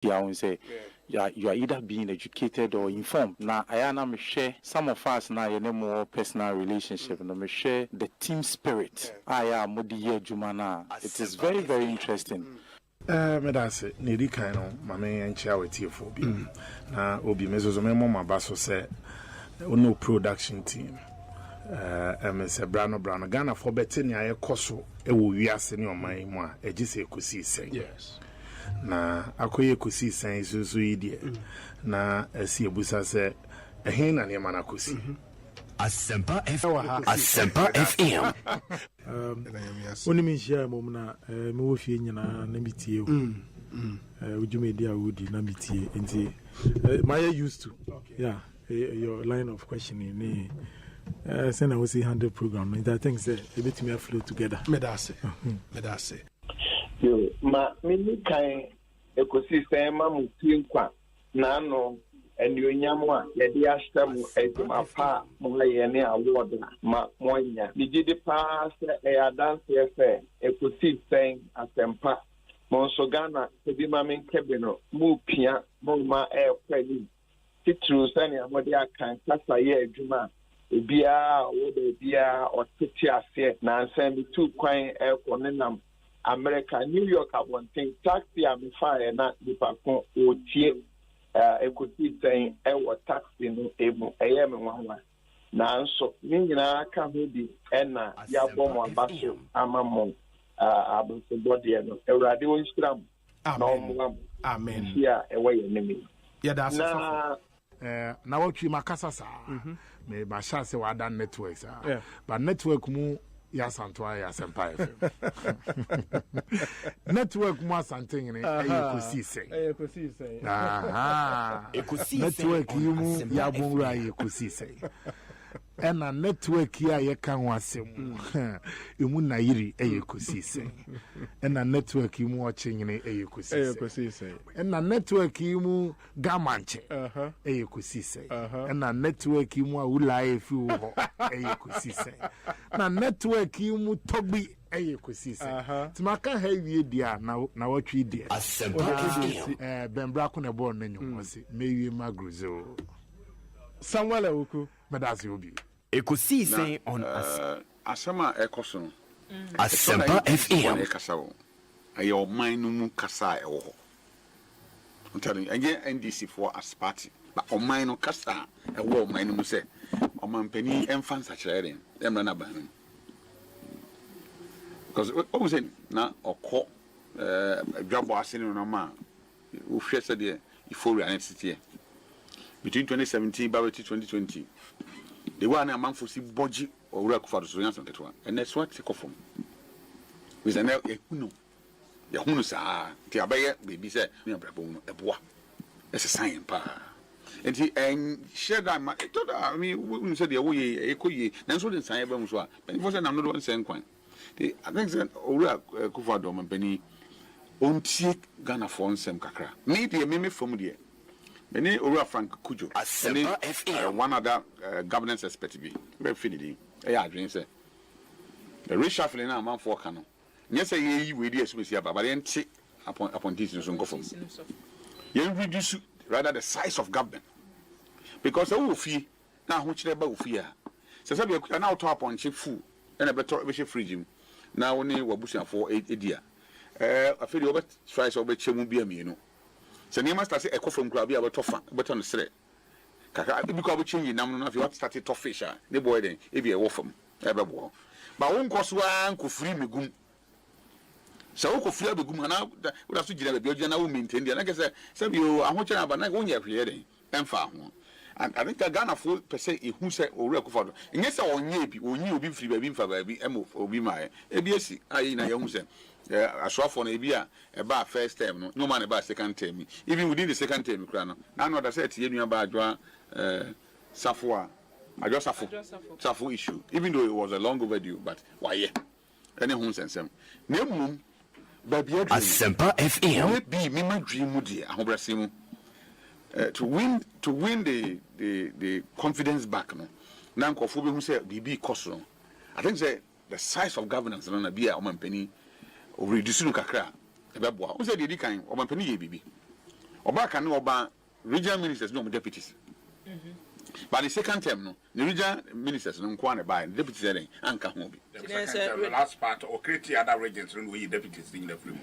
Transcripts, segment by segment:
I say you are either being educated or informed. Now I am share some of us now you know more personal relationship and share the team spirit. I am Modiye Jumana. It is very, very interesting. Medase nidi kaino mame enchia wetie for bi na obi mezozo memo mabaso se ono production team se brano Ghana for beti ni aye koso e wo wiase ni oman mu a egise ekosi sen yes na akoye ekosi sen isusu yidie na asi ebusa se ehin na ne mana kosi Asempa FM. Oni mi share mom na me wo fie nyina na mitie o. Ujumedi a wodi na mitie enti my used to. Okay. Yeah, your line of questioning send I was 100 program and I think say a bit me flow together. Medase. Yo ma me kan ecosystem ma mu tinkwa na no and you nyamwa yedi ashtamu eduma pa mo yene award ma monya did the pass a dance efe ecosystem asempa monso Ghana ebi ma men kebeno mu pia mo ma kwani titru sani amode akan kasa ye aduma ebia wo de bia otiti ase na ansem bi tu kwan konenam America New York abonten taxi am fire na dipakon otie Ekosiisen ewo taxi no emu eyeme nwanwa na nso nyina aka ho di na ya bomo abaso amamo abonso body no Ewurade won stram na omo amen ya ewe yenemi ya da na watwi makasa sa me ba sha se wa dan network sa but network mu ya Santoa ya Asempa FM network mu asante ngene Ekosiisen network mu ya bonra Ekosiisen ena network ya ye kan wasem emu na yiri Ekosiisen ena network mu oche ngene Ekosiisen ena network mu gamanche Ekosiisen ena network mu awula efi wo Ekosiisen na network mu togbi Ekosiisen timaka ha wie dia na watwi dia bembra ko ne ball nanyu wose mewie magruzo Samuel Ewuku medasi obi Ekosiisen on Asema ekoso Asempa FM. Ekasawo aye o man no mu kasa ewo ho ntari anye NDC for as party ba o man no kasa ewo o man no mu se o man pani emfansa kyerere emra na ban because o say na okọ dwabo asene no ma o hwe se de ifori anetite between 2017 by 2020 the one among for si boji or work for the Sudan Ketwa, and that's what take off from. With an Yahuno sa, Tiabaya, baby said, we are Brabon, a bois. That's a sign, pa. And he and shared that. I mean, we said the away, a coye, and so the sign of Bonsu, but it wasn't another one saying quite. I think that Ora Kufadom and Penny on take Ghana for some cacra. Maybe a mimic from the many Ora Frank Kujo, one other governance expert to be very finity. I dream say the reshuffling now man for canon. Yes, I we do as but then take upon this and go from. You reduce rather the size of government because I fee now which they both fear. So we are now talk upon cheap food and a better free gym. Now only we're pushing for 8 years. I feel over tries over Chemu be no. So you must say a coffee from Grabia about tough, but on the street. Because we change number if you want to start to fish, the boy then, if you are from ever war. But one cost one could free me goon. So could free the goon, and now would have to get a building. I will maintain the other. Some you are watching about not only every day and far. And I think that Ghana full per se, who said, or record for. And yes, I will be free by being for baby, or be my ABS. I know, say. I saw for a about first term, no man about second term. Even within the second term, Crano. Now, what I said to you about Safwa, I just Safu issue, even though it was a long overdue, but why, yeah, any home sense. No moon, baby, Asempa FM. Be me my dream, Moody, I hope to win the confidence back. No, now, Kofubi who said, BB Costro. I think the size of governance on a beer, Oman Penny. Reducing kakra ebeboa o say dey kan o man pani ye bibi Oba can oba regional ministers no deputies. But the second term no, the regional ministers no kwane buy deputies there anka ho bi. The last part or create other regions when we deputies in the free.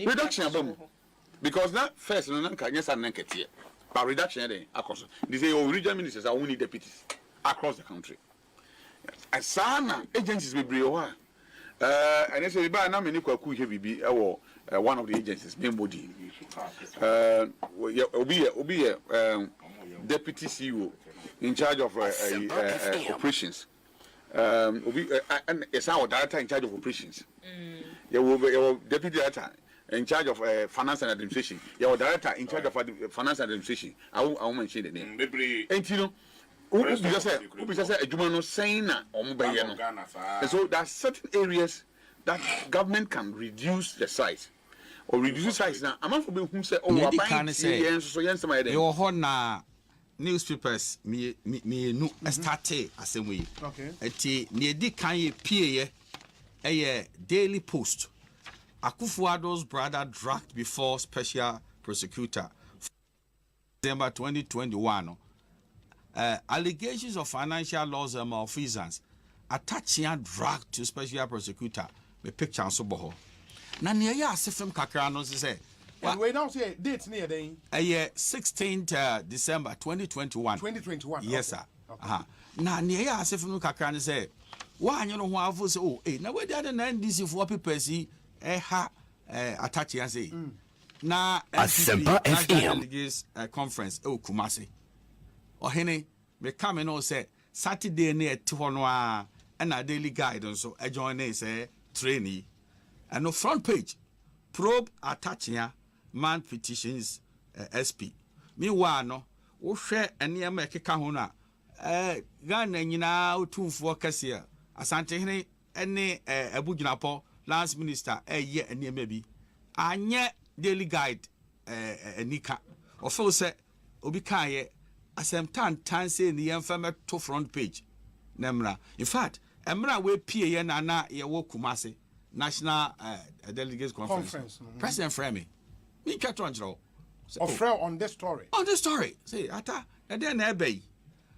Reduction abom. Because that first no nanka yes and nankete. But reduction there across. They say regional ministers are only deputies across the country. Asana agencies be brewa. And they say ba na me ni kwaku he bibi one of the agencies main body. Obi deputy CEO in charge of operations. And it's our director in charge of operations. You will be deputy director in charge of finance and administration. Your director in charge of finance and administration. I won't mention the name. And you know, who just said a Jumano saying and so there are certain areas that government can reduce the size. Or reduce the size now. I'm not for who say, oh, I'm saying, so yes, my day. Newspapers me no starte asem we okay eti ne edi kan ye pie ye Daily Post Akufo-Addo's brother dragged before special prosecutor December 2021 allegations of financial loss and malfeasance attaching dragged to special prosecutor me picture so boho na ne ya asefem kakra no say and we now say date near then 16th December 2021. 2021. Yes, sir. Okay. Na near asefunu kakra ne say wa anyo no ho afo say oh na we dey na NDC for people see ha attach ya say na Asempa FM conference Kumasi ohene me come no say Saturday na eti ho no a na daily guide so join na say trainee and no front page probe attach ya man petitions SP meanwhile no wo hwe enema ekeka ho na Ghana nyina otumfo kase asante hene ene abudwunapo last minister ye enema bi anye daily guide enika ofo se obi kan ye asem tan say ni yemfa to front page nemra in fact emra we pie ye na ye wo Kumasi National Delegates Conference. President Fremi. Me chat on Joe. On this story. On this story. Say, ata, and then ebay.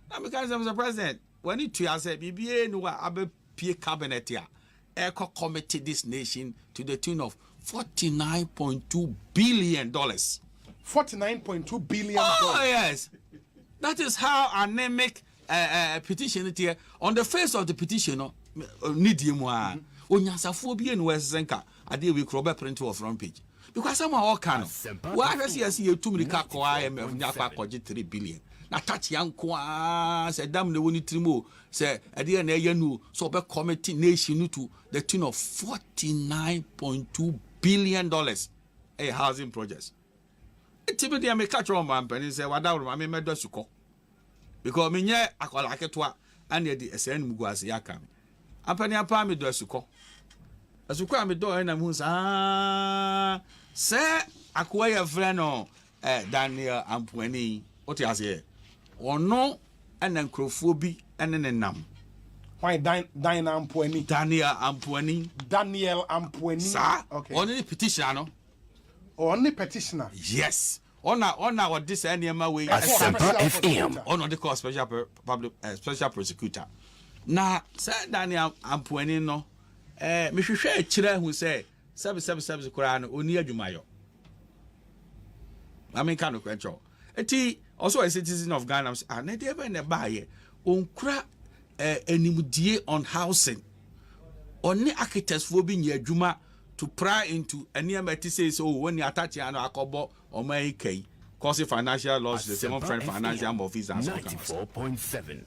Now because I was a president, when it to say BBA no abe pie cabinet ya. Eco committed this nation to the tune of $49.2 billion. $49.2 billion. Oh yes. That is how anemic petition it here. On the face of the petition, need him one. Onyansafo bi enu wesenka ade we krobe print of front page because some all can why hwese you tumrika ko IMF nyakwa koje 3 billion na touch yanko say dam ne woni trimo say ade na yanu so be committee nation to the tune of $49.2 billion a housing projects itibi dey me catch on man pen say wadawo ma me medo suko because me nye akola ketoa ane di esen mugu ase yakam apani apa me do suko asuko am do na mu sa se akwa ya freno Daniel Ampuani oti ase ono ana nkrofo bi ene ne nam why Daniel Ampuani sa only petitioner no only petitioner yes ona what this anyama we Asempa FM on the call special public special prosecutor na sa Daniel Ampuani no me hwehwe akira hu say 777 kura no oni adwumayo American no kwencho eti also a citizen of Ghana na dey be na baaye onkura animdie on housing oni architects for bi nya adwuma to pry into anyama eti say so when you attach an akobo o mai kai cause financial loss the same friend financial malfeasance 94.7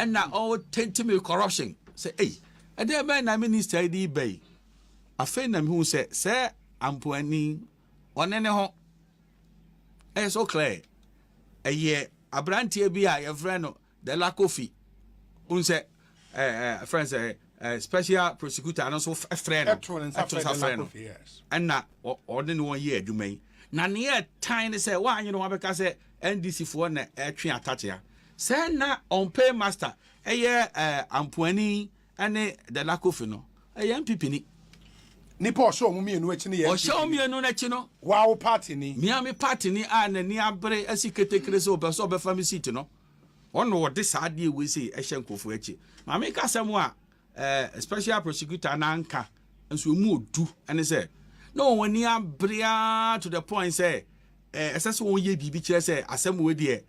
and now all tentime corruption say hey and there be na minister di bay afen na me hu say Ampuani onene ho so clear ye abrantie bi a ye friend no the lakofi un say friends special prosecutor and also friend yes and na ordinary 1 year adwuma na ne time say wan you know abeka say NDC for na twe attach ya say na on pay master Ampuani ane the lakofi no MPP ni nipa osho mumie no echi ne osho mie no na chi no wow party ni miami party ni a na ni abre asiketekre so be so be family seat no ono wo de saade we sei ehye nkofo echi ma me ka sam a special prosecutor na nka nso mu odu ene say no woni abre to the point say essence won ye bibi kire say asem we de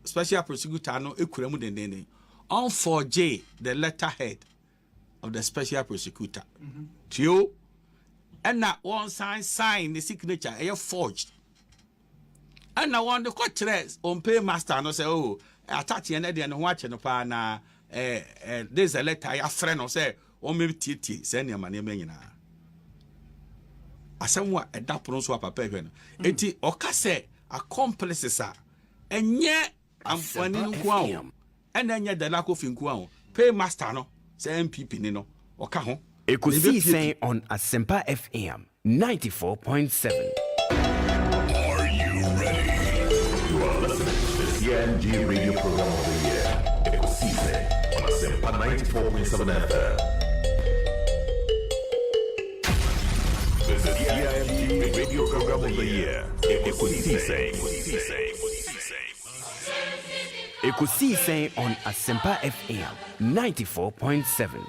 special prosecutor no ekura mu dendenden on 4J the letterhead of the special prosecutor tio and na one sign the signature forged and na one the court on pay master no say oh attach and dey no watch no pa na there's a letter ya friend no say o me tie say na ma na nyina asemwa edapono so papa hwe no enti oka say accomplices a enye amfani nko a and enye the lack of nko a pay master no say MPP ni no oka ho Ekosiisen on Asempa FM 94.7. Are you ready? You are listening to the CNG radio program of the year. Ekosiisen on Asempa 94.7 FM. This is the CNG radio program of the year. Ekosiisen on Asempa FM 94.7.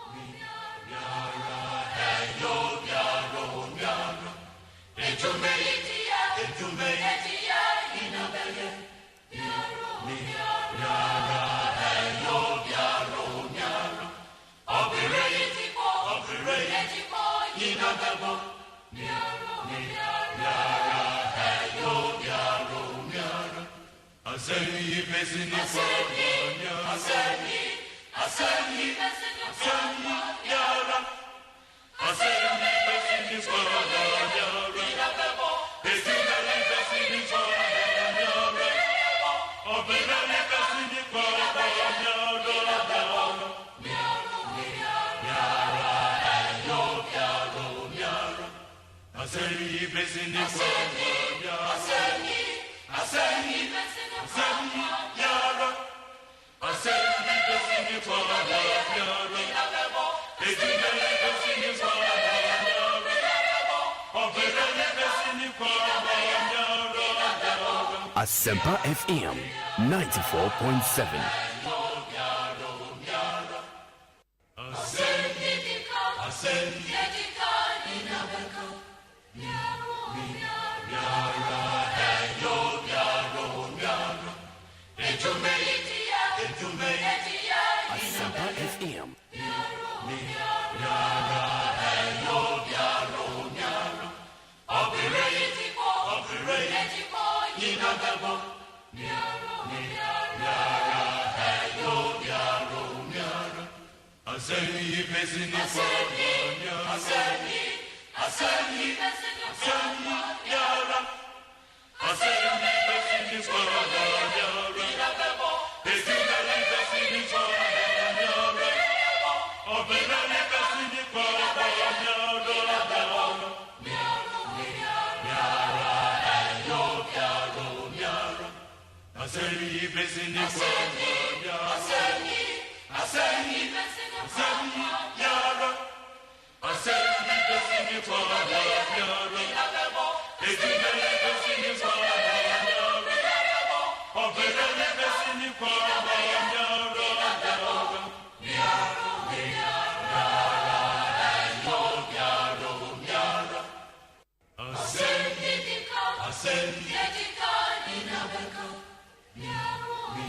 Asempa FM 94.7.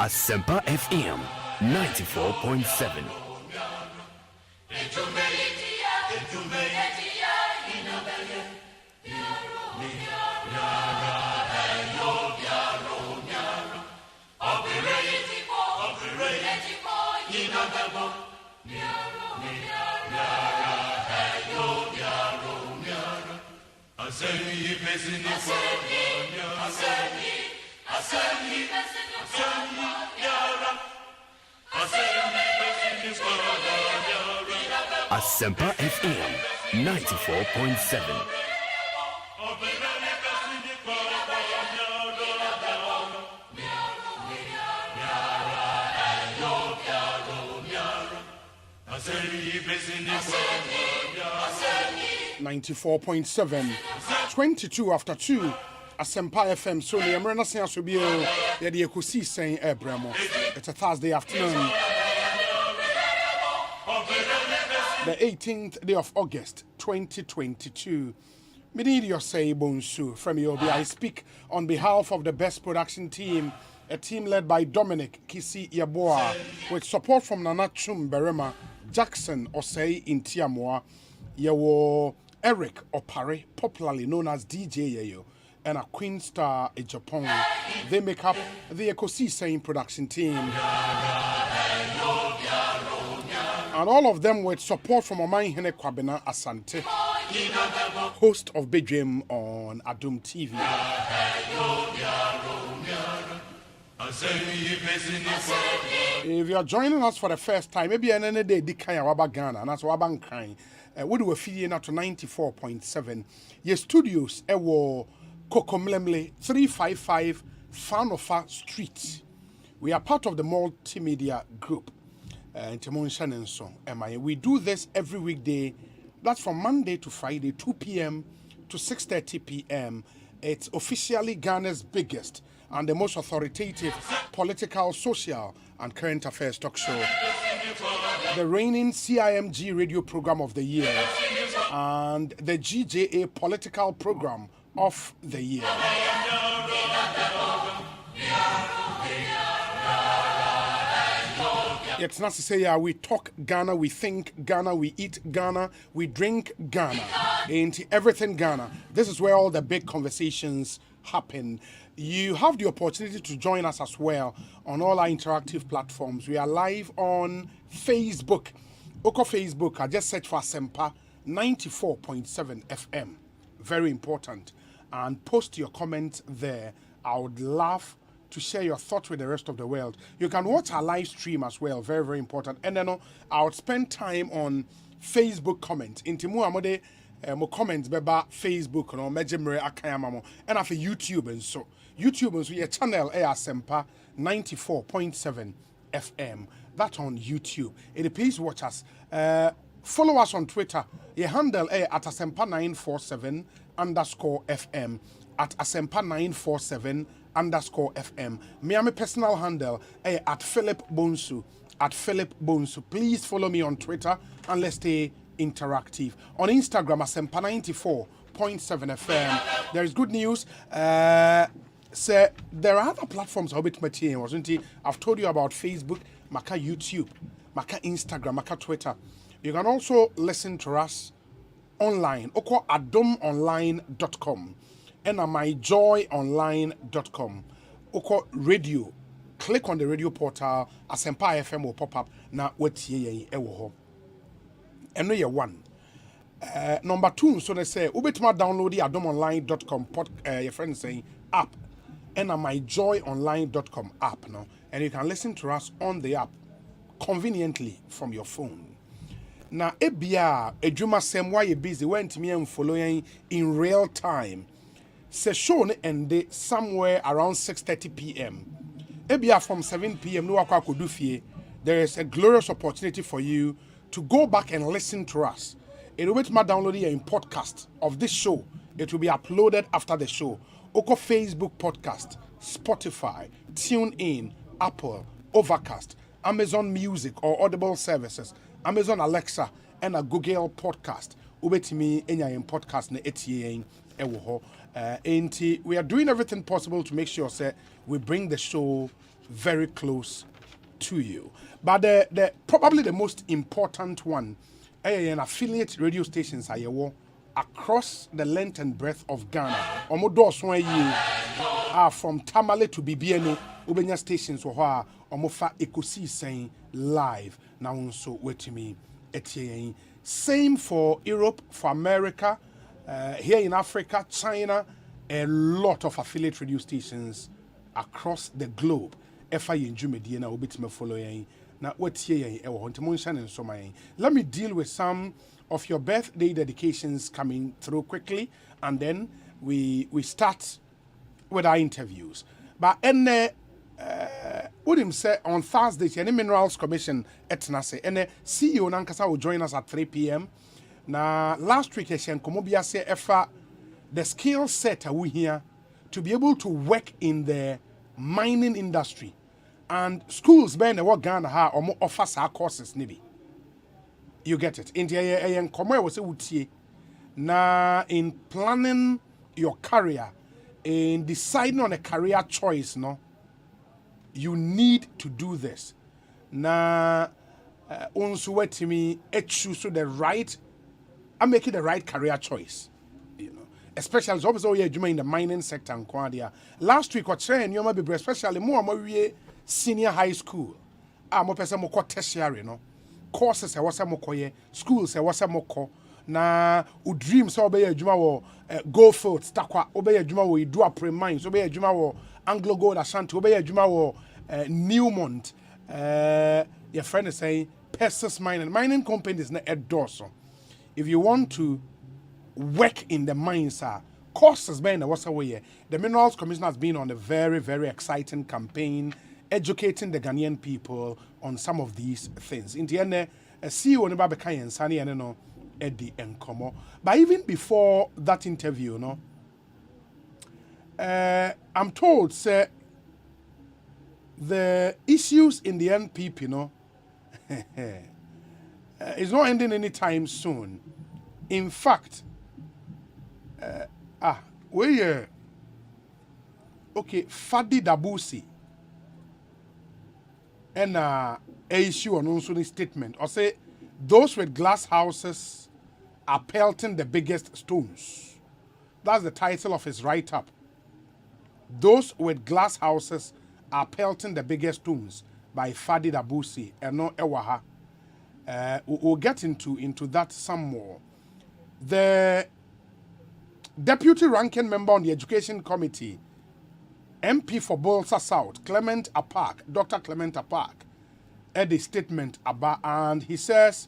Asempa FM 94.7. Asempa FM 94.7. 94.7, 22 after 2. Asempa FM. So the American Science will be the Ekosiisen Ebremo. It's a Thursday afternoon, the 18th day of August, 2022. Me need your say, Bonsu, from Yobi. I speak on behalf of the best production team, a team led by Dominic Kisi Yaboa, with support from Nana Chum Berema, Jackson Osei in Tiamoa, Yawo Eric Opare, popularly known as DJ Yayo, and a Queen Star in Japan. They make up the Ekosiisen production team. And all of them with support from Omai Hene Kwabena Asante, host of Bedroom on Adum TV. If you are joining us for the first time, maybe any day Dikaya Waba Ghana, and that's Waban Krain. We do a feeding out to 94.7. Your studios, Ewo Kokomlemle 355 Fanofa Street. We are part of the multimedia group. We do this every weekday. That's from Monday to Friday, 2 p.m. to 6:30 p.m. It's officially Ghana's biggest and the most authoritative political, social, and current affairs talk show. The reigning CIMG radio program of the year and the GJA political program of the year. It's not to say we talk Ghana, we think Ghana, we eat Ghana, we drink Ghana, ain't everything Ghana. This is where all the big conversations happen. You have the opportunity to join us as well on all our interactive platforms. We are live on Facebook. Facebook, I just search for Asempa 94.7 FM. Very important. And post your comments there. I would love to share your thoughts with the rest of the world. You can watch our live stream as well. Very, very important. And then I would spend time on Facebook comments. Intimu amode mo comments beba Facebook no mejemre akayamamo. And after YouTube and so. YouTube and so your channel Asempa 94.7 FM. That's on YouTube. And please watch us. Follow us on Twitter. Your handle at Asempa947 _FM. At Asempa947 _FM. Me and my personal handle at Philip Bonsu. At Philip Bonsu. Please follow me on Twitter and let's stay interactive. On Instagram, Asempa 94.7 FM. There is good news. So there are other platforms wasn't it? I've told you about Facebook, Maka YouTube, Maka Instagram, Maka Twitter. You can also listen to us online. Oko adomonline.com and myjoyonline.com. Oko radio. Click on the radio portal. Asempa FM will pop up. Now what's ye ewo. And no one. Number 2, so they say ubetuma download the adomonline.com your friend saying app. And myjoyonline.com app now. And you can listen to us on the app conveniently from your phone. Now, ebia ejuma sem why you busy went me and following in real time. Se show end somewhere around 6:30 p.m. Ebia from 7 p.m. no akwa kodu fie. There is a glorious opportunity for you to go back and listen to us. It will be downloaded in podcast of this show. It will be uploaded after the show. Oko Facebook podcast, Spotify, TuneIn, Apple, Overcast, Amazon Music or Audible Services, Amazon Alexa, and a Google Podcast. Ubetimi enya in podcast na etie ewo. We are doing everything possible to make sure that we bring the show very close to you. But the probably the most important one, an affiliate radio stations across the length and breadth of Ghana. From Tamale to BBNO, Ubenya stations were Omofa Ekosiisen live. Now so wait me. Same for Europe, for America, here in Africa, China, a lot of affiliate radio stations across the globe. FI in Jumediana Ubitme following. Now what here let me deal with some of your birthday dedications coming through quickly, and then we start with our interviews. But Udim say on Thursday, any Minerals Commission etnase, and CEO Nankasa will join us at 3 p.m. Now, last week, I said, Komobia say, the skill set we here to be able to work in the mining industry. And schools, ben, the work Ghana ha or more offers our courses, nibi. You get it. In the Komwe was a now in planning your career, in deciding on a career choice, no, you need to do this. Now, also what to me, choose the right. I'm making the right career choice, you know. Especially as obviously you're in the mining sector and Quadia. Last week, what saying you might be especially more senior high school. More person more tertiary, no courses. I was some more schools. I was some more na u dreams obey a juma wo go field stakwa obey a juma wo do a pre mines obey a juma wo Anglo Gold Ashanti obey a juma wo Newmont. Your friend is saying Persis mining companies na endorse. If you want to work in the mines, courses been what's away. The Minerals Commission has been on a very, very exciting campaign, educating the Ghanaian people on some of these things. In the end, CEO never became Sani and no Eddie and Como. But even before that interview, no, I'm told, sir, the issues in the NPP, no. It's not ending anytime soon. In fact, okay, Fadi Dabusi and a issue on also statement. I say those with glass houses are pelting the biggest stones. That's the title of his write-up. Those with glass houses are pelting the biggest stones by Fadi Dabusi and no Ewaha. We'll get into that some more. The deputy ranking member on the education committee, MP for Bolsa South, Dr. Clement Apak, had a statement about, and he says,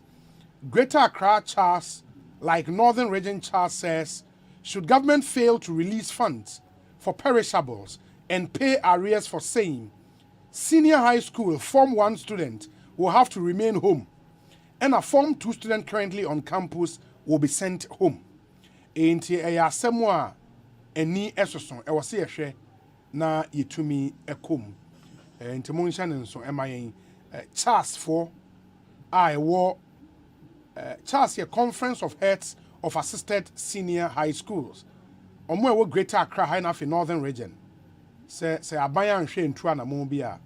Greater Accra Charles, like Northern Region Charles says, should government fail to release funds for perishables and pay arrears for same, senior high school Form 1 student will have to remain home. And a Form 2 student currently on campus will be sent home. Enti asemwa eni esoson e wose yehwe na yetumi ekom. Enti monsha nso emayen Charles for I wo Charles a conference of heads of assisted senior high schools. Omo e wo Greater Accra High North Northern Region. Se abayan hwe ntua na mo bia.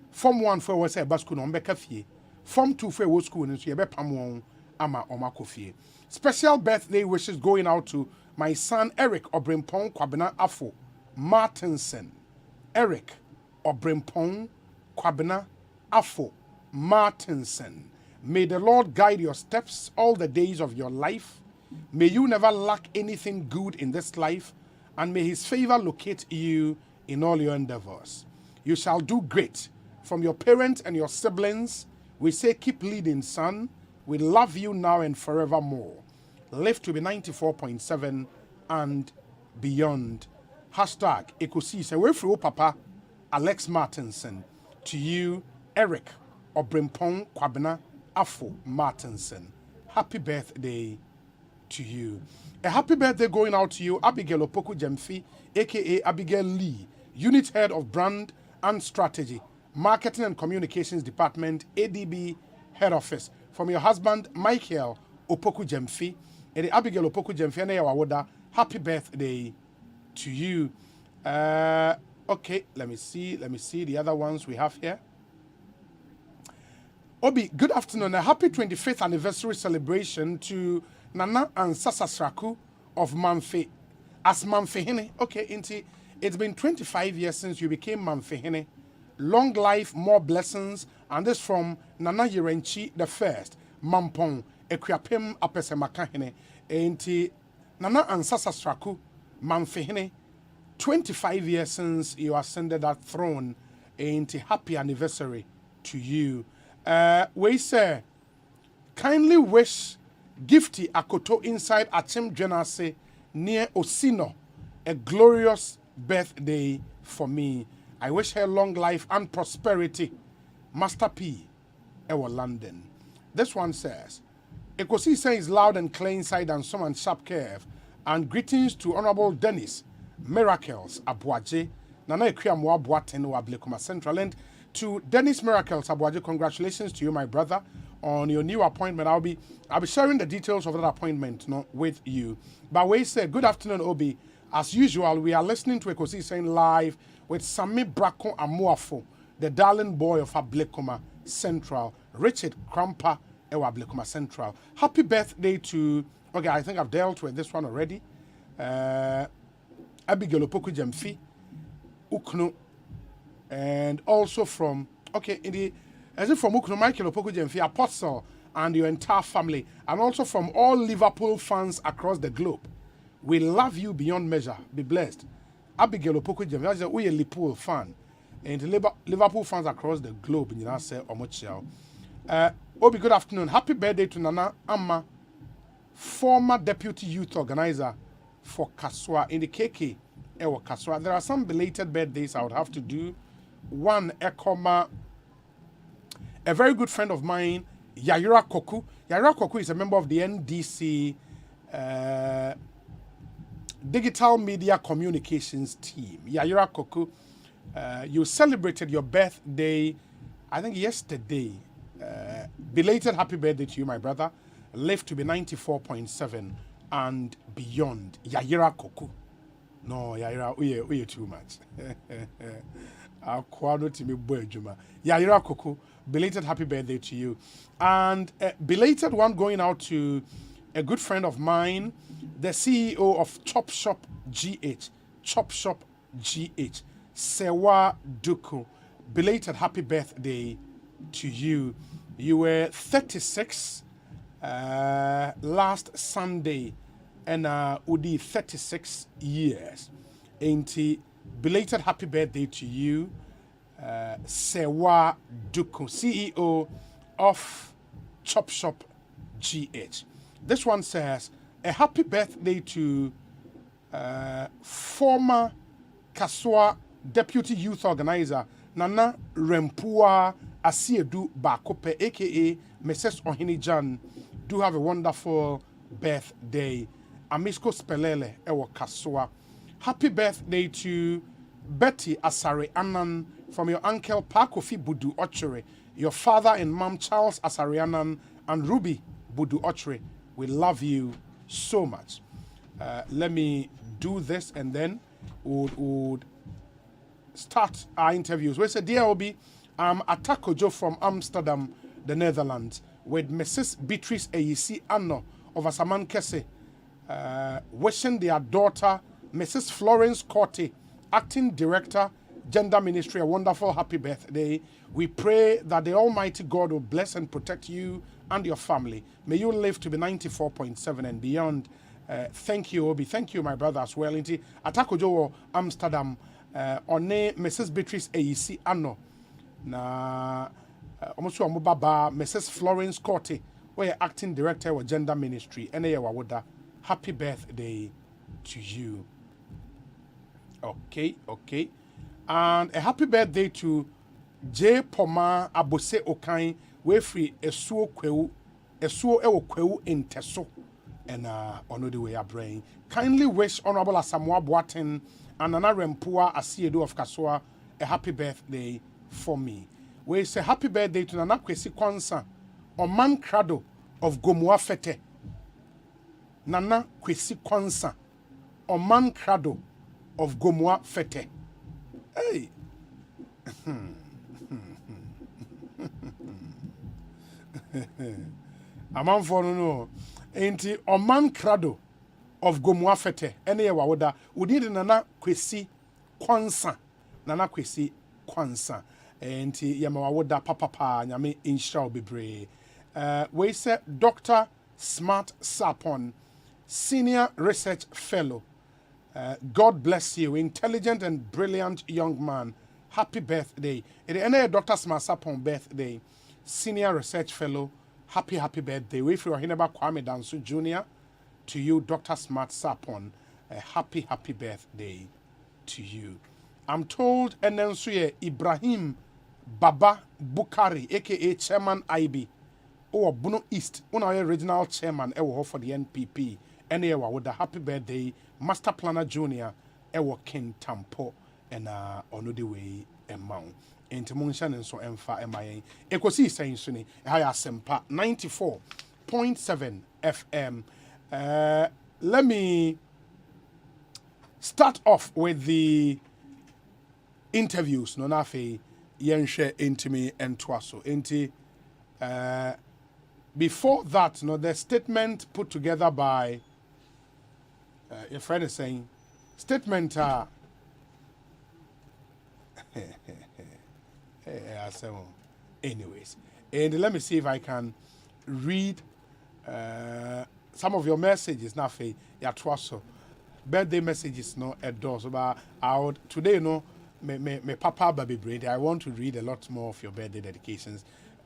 Form 1 for we say ba school no mbeka fie. Form 2 for wo school nso ye be pam won ama omakofie. Special birthday wishes going out to my son Eric Obrimpong Kwabena Afo Martinson. Eric Obrimpong Kwabena Afo Martinson. May the Lord guide your steps all the days of your life. May you never lack anything good in this life, and may his favor locate you in all your endeavors. You shall do great. From your parents and your siblings, we say keep leading, son. We love you now and forevermore. Live to be 94.7 and beyond. Hashtag Ekosiise. Away from Papa Alex Martinson. To you, Eric Obrimpong Kwabena Afo Martinson. Happy birthday to you. A happy birthday going out to you, Abigail Opoku Jemfi, aka Abigail Lee, Unit Head of Brand and Strategy, Marketing and Communications Department, ADB Head Office. From your husband, Michael Opoku Jemfi, and the Abigail Opoku Jemfi, and Yawawoda, happy birthday to you. Okay, let me see the other ones we have here. Obi, good afternoon. A happy 25th anniversary celebration to Nana and Sasasraku of Mamfe. As Mamfehene, okay, it's been 25 years since you became Mamfehene. Long life, more blessings, and this from Nana Yerenchi the First, Mampong, Equiapem Apesemakahene, and Nana and Sasasraku, Mamfehene, 25 years since you ascended that throne, and happy anniversary to you. We say, kindly wish Gifty Akoto inside Achim Jenase near Osino a glorious birthday for me. I wish her long life and prosperity. Master P, our London. This one says, Ekosiise is loud and clear inside and some and sharp curve. And greetings to Honorable Dennis Miracles Abuaje. Nana Ekriamwa Boaten Wablekuma Central. And to Dennis Miracles Abuaje, congratulations to you, my brother, on your new appointment. I'll be sharing the details of that appointment with you. But we say good afternoon, Obi. As usual, we are listening to Ekosiise live with Sami Brako Amuafo, the darling boy of Ablekuma Central, Richard Krampa Ewa Ablekuma Central. Happy birthday to, okay, I think I've dealt with this one already. Abigail Opoku Jemfi, Uknu, and also from, okay, from Uknu, Michael Opoku Jemfi, Apostle, and your entire family, and also from all Liverpool fans across the globe. We love you beyond measure. Be blessed. Abigail Opoku Jemfi, we a Liverpool fan. And Liverpool fans across the globe, you know, say Omochiao. Obi, good afternoon. Happy birthday to Nana Amma, former deputy youth organizer for Kaswa in the KK Ewa Kaswa. There are some belated birthdays I would have to do. One, Ekoma, a very good friend of mine, Yayira Koku. Yayira Koku is a member of the NDC Digital Media Communications team. Yayira Koku. You celebrated your birthday, I think yesterday. Belated happy birthday to you, my brother. Live to be 94.7 and beyond. Yayira Koku. No, Yayira, we too much. Yayira Koku, belated happy birthday to you. And belated one going out to a good friend of mine, the CEO of Chop Shop GH. Chop Shop GH. Sewa Duku, belated happy birthday to you. You were 36 last Sunday, and Udi 36 years. Ain't belated happy birthday to you, Sewa Duku, CEO of Chop Shop GH. This one says, a happy birthday to former Kaswa Deputy Youth Organizer Nana Rempua Asiedu Bakope, aka Mrs. Ohinijan. Do have a wonderful birthday. Amisko Spelele Ewo Kaswa. Happy birthday to Betty Asare Anan from your uncle Pakofi Budu Ochere, your father and mom Charles Asare Anan, and Ruby Budu Ochere. We love you so much. Let me do this and then would start our interviews. We say, dear Obi, I'm Atakojo from Amsterdam, the Netherlands, with Mrs. Beatrice Eyisi Anno of Asaman Kese, wishing their daughter, Mrs. Florence Corte, Acting Director, Gender Ministry, a wonderful happy birthday. We pray that the Almighty God will bless and protect you and your family. May you live to be 94.7 and beyond. Thank you, Obi. Thank you, my brother, as well. Atakojo Amsterdam, one Mrs. Beatrice Eyisi Anno. Na omusu omubaba Mrs. Florence Corte, where acting director of Gender Ministry. Wawoda. Happy birthday to you. Okay. And a happy birthday to J. Poma Abose Okai, where free Esuo Ewo Kweu in Teso. And on the way I bring. Kindly wish Honorable Asamoah Boaten and Nana Rempua Asiedu of Kaswa a happy birthday for me. We say happy birthday to Nana Kwesi Kwansa, Oman Krado of Gomua Fete. Nana Kwesi Kwansa, Oman Krado of Gomua Fete. Hey. Aman for no. Enti Oman Krado of Gomua Fete. Ene ya wawoda. Udi Nana Kwesi Kwansa. Nana Kwesi Kwansa. Enti yama wawoda papa nyame insha obebre. We say Dr. Smart Sapon, Senior Research Fellow. God bless you. Intelligent and brilliant young man. Happy birthday. It is Dr. Smart Sapon birthday. Senior Research Fellow. Happy birthday. We from Hineba Kwame Dansu Jr. to you, Dr. Smart Sapon. A happy birthday to you. I'm told Enensuye Ibrahim Baba Bukari, aka Chairman IB or Bono East, one of our regional chairman, ewo for the NPP, and ewa with the happy birthday, Master Planner Junior, ewo King Tampo, and on the way, amount. Into Munshan and so Emfa MIA. Ekosiise Suni, Asempa 94.7 FM. Let me start off with the interviews. No nafe yenshe intimi and twaso. Inti before that, no, the statement put together by your friend is saying statement anyways, and let me see if I can read some of your messages. Now, birthday messages, no, at doors. But I would today, no, me papa baby brain. I want to read a lot more of your birthday dedications.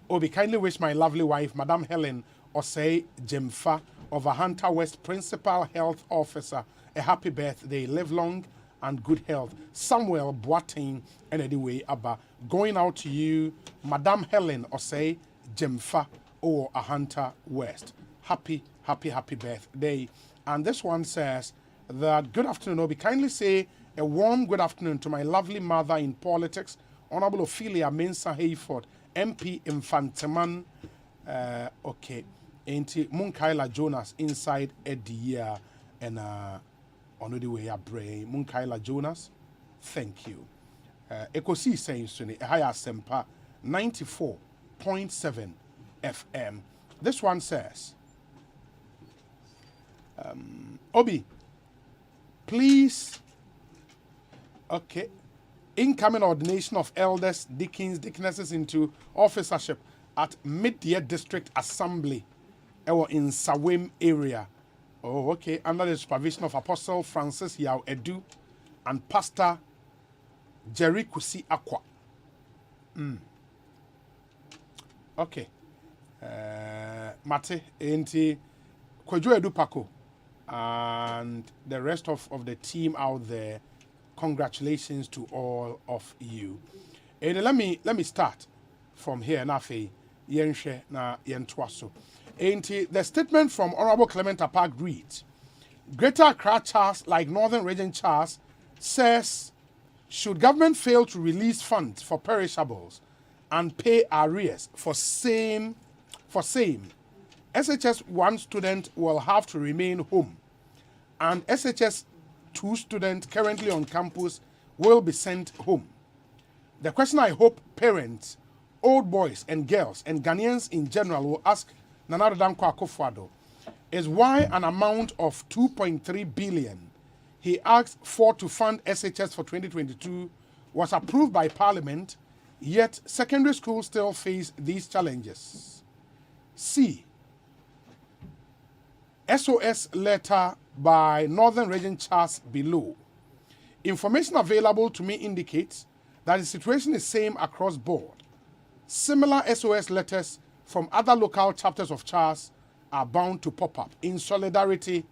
Obi, kindly wish my lovely wife, Madam Helen Osei Jemfa of Ahanta West Principal Health Officer, a happy birthday. Live long and good health. Samuel Boateng and anyway Abba going out to you, Madam Helen Osei Jemfa or Ahanta West. Happy birthday. And this one says that good afternoon, Obi. Kindly say a warm good afternoon to my lovely mother in politics, Honorable Ophelia Mensah Hayford, MP Infanteman. Okay. Ain't Munkaila Jonas inside Edia and on the way up brain. Munkaila Jonas, thank you. Ekosiise Suni, Asempa 94.7 FM. This one says, Obi, please, okay, incoming ordination of elders, deacons, deaconesses into officership at Mid-Year District Assembly in Sawim area. Oh, okay, under the supervision of Apostle Francis Yao Edu and Pastor Jerry Kusi Akwa. Okay. Mate, Enti, Kwejo Edu Pako, and the rest of the team out there, congratulations to all of you. And let me start from here. Nafe yenshe na yentwaso. Enti, the statement from Honorable Clement Apak reads, Greater Accra Charles, like Northern Region Charles, says, should government fail to release funds for perishables and pay arrears for same, SHS 1 student will have to remain home, and SHS 2 student currently on campus will be sent home. The question I hope parents, old boys and girls, and Ghanaians in general will ask Nana Danko Akufo-Addo is why an amount of 2.3 billion he asked for to fund SHS for 2022 was approved by Parliament, yet secondary schools still face these challenges. C. SOS letter by Northern Region Charles below. Information available to me indicates that the situation is same across board. Similar SOS letters from other local chapters of Charles are bound to pop up. In solidarity,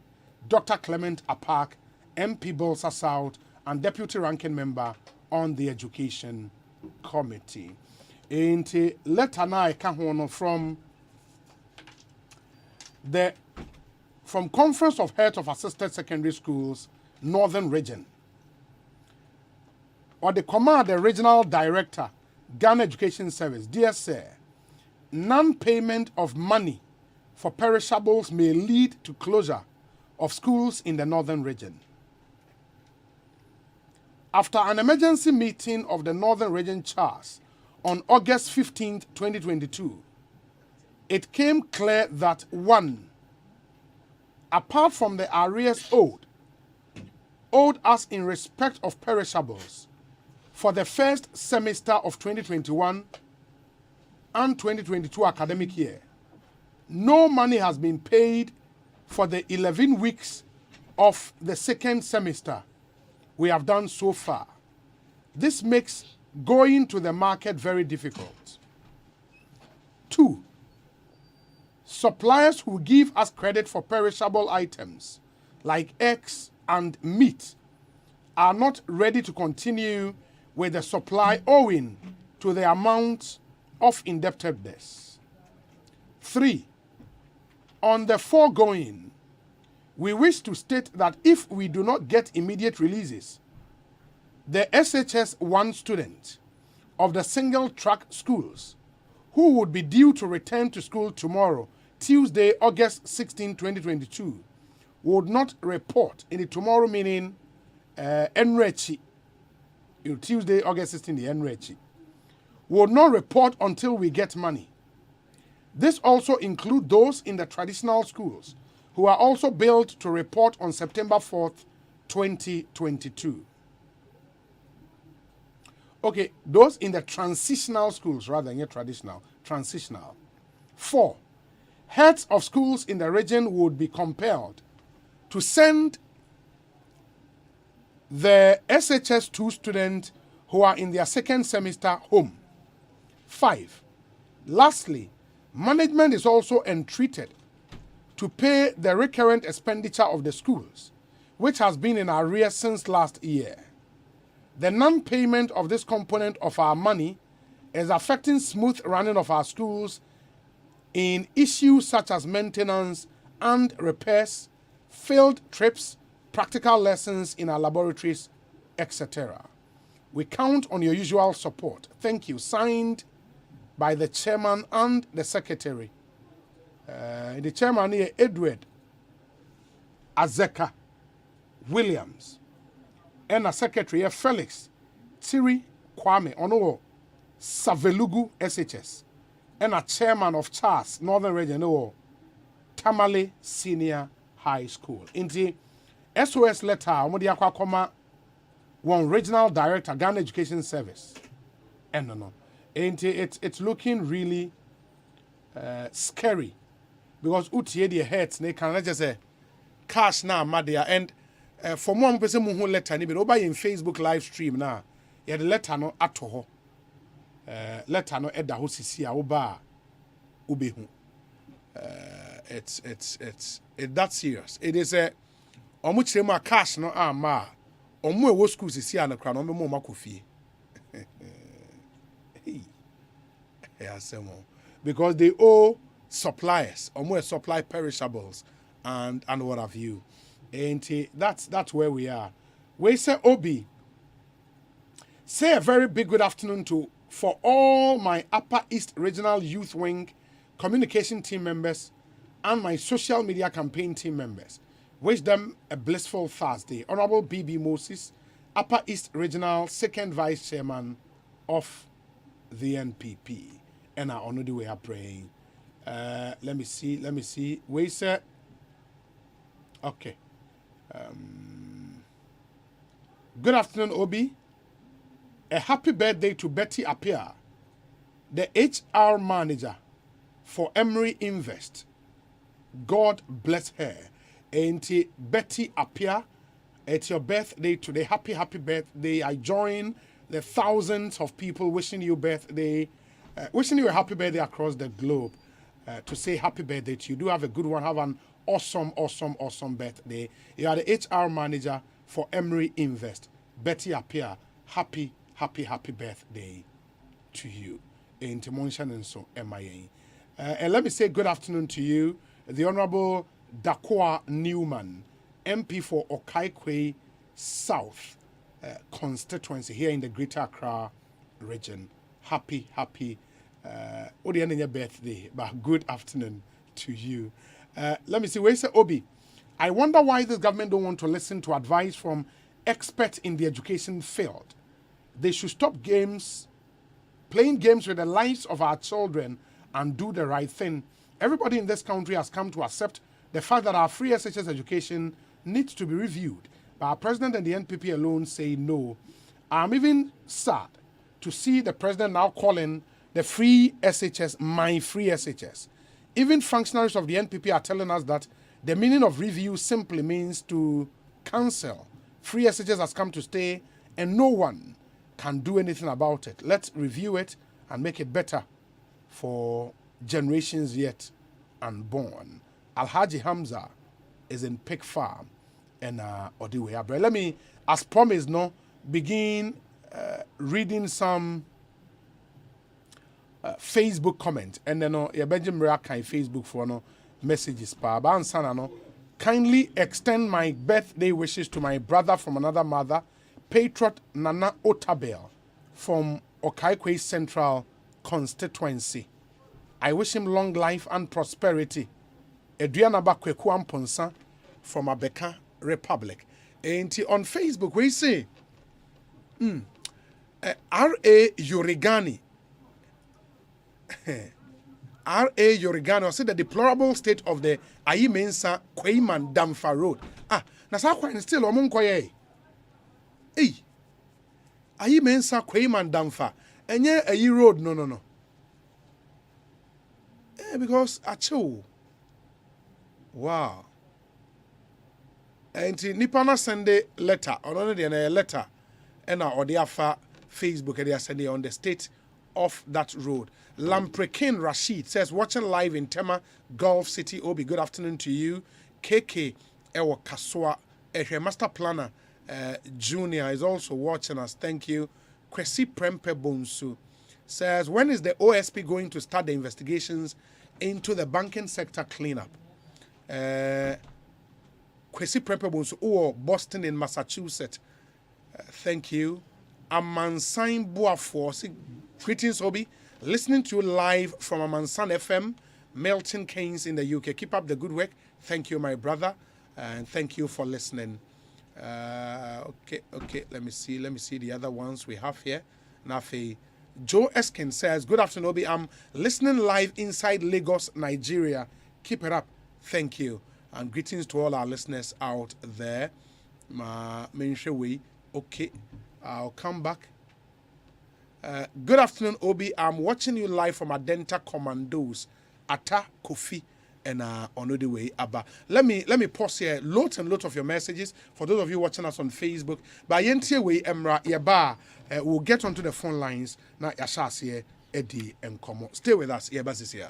Dr. Clement Apak, MP Bolsa South, and Deputy Ranking Member on the Education Committee. In the letter na from Conference of Heads of Assisted Secondary Schools, Northern Region, or the command, the Regional Director, Ghana Education Service, DSA, non-payment of money for perishables may lead to closure of schools in the Northern Region. After an emergency meeting of the Northern Region Charles on August 15, 2022, it came clear that 1. Apart from the arrears owed us in respect of perishables for the first semester of 2021 and 2022 academic year, no money has been paid for the 11 weeks of the second semester we have done so far. This makes going to the market very difficult. 2. Suppliers who give us credit for perishable items like eggs and meat are not ready to continue with the supply owing to the amount of indebtedness. 3. On the foregoing, we wish to state that if we do not get immediate releases, the SHS 1 student of the single-track schools who would be due to return to school tomorrow, Tuesday, August 16, 2022, would not report in the tomorrow meaning Enrechi, Tuesday, August 16, the Enrechi, would not report until we get money. This also includes those in the traditional schools who are also billed to report on September 4th, 2022. Okay, those in the transitional schools rather than traditional, transitional. 4. Heads of schools in the region would be compelled to send the SHS 2 students who are in their second semester home. 5. Lastly, management is also entreated to pay the recurrent expenditure of the schools, which has been in arrears since last year. The non-payment of this component of our money is affecting smooth running of our schools in issues such as maintenance and repairs, field trips, practical lessons in our laboratories, etc. We count on your usual support. Thank you. Signed by the chairman and the secretary. The chairman here, Edward Azeka Williams. And a secretary, Felix Tiri Kwame Ono Savelugu SHS. And a chairman of Charles Northern Region Tamale Senior High School. Inti SOS letter, Omodi Akwakoma, one regional director, Ghana Education Service. And no. It's looking really scary because utie the heads they can just say cash now madia and for more person who letter ni be over in Facebook live stream now yeah the letter no ato ho letter no eda ho sisi a oba ubehu it's that serious. It is a omu chirema cash no ama omu ewo school sisi anakra no mo makofie because they owe suppliers or more supply perishables and what have you. And that's where we are. We say Obi, say a very big good afternoon for all my Upper East Regional Youth Wing communication team members and my social media campaign team members. Wish them a blissful Thursday. Honorable B.B. Moses, Upper East Regional Second Vice Chairman of the NPP. And I honor the way I'm praying. Let me see. Wait, sir. Okay. Good afternoon, Obi. A happy birthday to Betty Appiah, the HR manager for Emery Invest. God bless her. And Betty Appiah, it's your birthday today. Happy birthday. I join the thousands of people wishing you birthday. Wishing you a happy birthday across the globe to say happy birthday to you. Do have a good one. Have an awesome birthday. You are the HR manager for Emery Invest. Betty Appiah, happy birthday to you. In Timonshan and so MIA. And let me say good afternoon to you, the Honorable Dakwa Newman, MP for Okaikwe South constituency here in the Greater Accra region. Happy birthday, but good afternoon to you. Let me see, where is Obi? I wonder why this government don't want to listen to advice from experts in the education field. They should stop playing games with the lives of our children and do the right thing. Everybody in this country has come to accept the fact that our free SHS education needs to be reviewed. But our president and the NPP alone say no. I'm even sad to see the president now calling the free SHS my free SHS. Even functionaries of the NPP are telling us that the meaning of review simply means to cancel. Free SHS has come to stay and no one can do anything about it. Let's review it and make it better for generations yet unborn. Alhaji Hamza is in Pig Farm and Odiwe. Let me, as promised, begin reading some Facebook comment and then your Benjamin kind Facebook for no messages pa bansana no kindly extend my birthday wishes to my brother from another mother Patriot Nana Otabel from Okaikwe Central constituency. I wish him long life and prosperity. Adriana Bakweku Amponsa from Abeka Republic. And on Facebook we say R.A. Yorigani R.A. Yorigano said the deplorable state of the Ayimensa Kweiman Damfa Road. Nasa kwa still omunkoye. Hey. Ayimensa Kweiman Damfa. Enye ayi road no. Because acho. Wow. And Nipana send a letter, or only a letter, and or the afa Facebook and they are sending on the state of that road. Lamprekin Rashid says, watching live in Tema, Gulf City. Obi, good afternoon to you. KK Ewa Kaswa, Master Planner Junior is also watching us. Thank you. Kwesi Prempe Bonsu says, when is the OSP going to start the investigations into the banking sector cleanup? Kwesi Prempe Bonsu, Boston in Massachusetts. Thank you. Amansan Boafo, greetings, Obi. Listening to you live from Amansan FM, Milton Keynes in the UK. Keep up the good work. Thank you, my brother, and thank you for listening. Okay. Let me see the other ones we have here. Nafi Joe Eskin says, "Good afternoon, Obi. I'm listening live inside Lagos, Nigeria. Keep it up. Thank you, and greetings to all our listeners out there." Okay, I'll come back. Good afternoon, Obi. I'm watching you live from Adenta Commandos, Ata Kofi, and on the way Abba. Let me pause here. Lot of your messages for those of you watching us on Facebook. By Yentie way Emra Yaba, we'll get onto the phone lines. Now Yashasi Eddie and Komo. Stay with us. Yaba is here.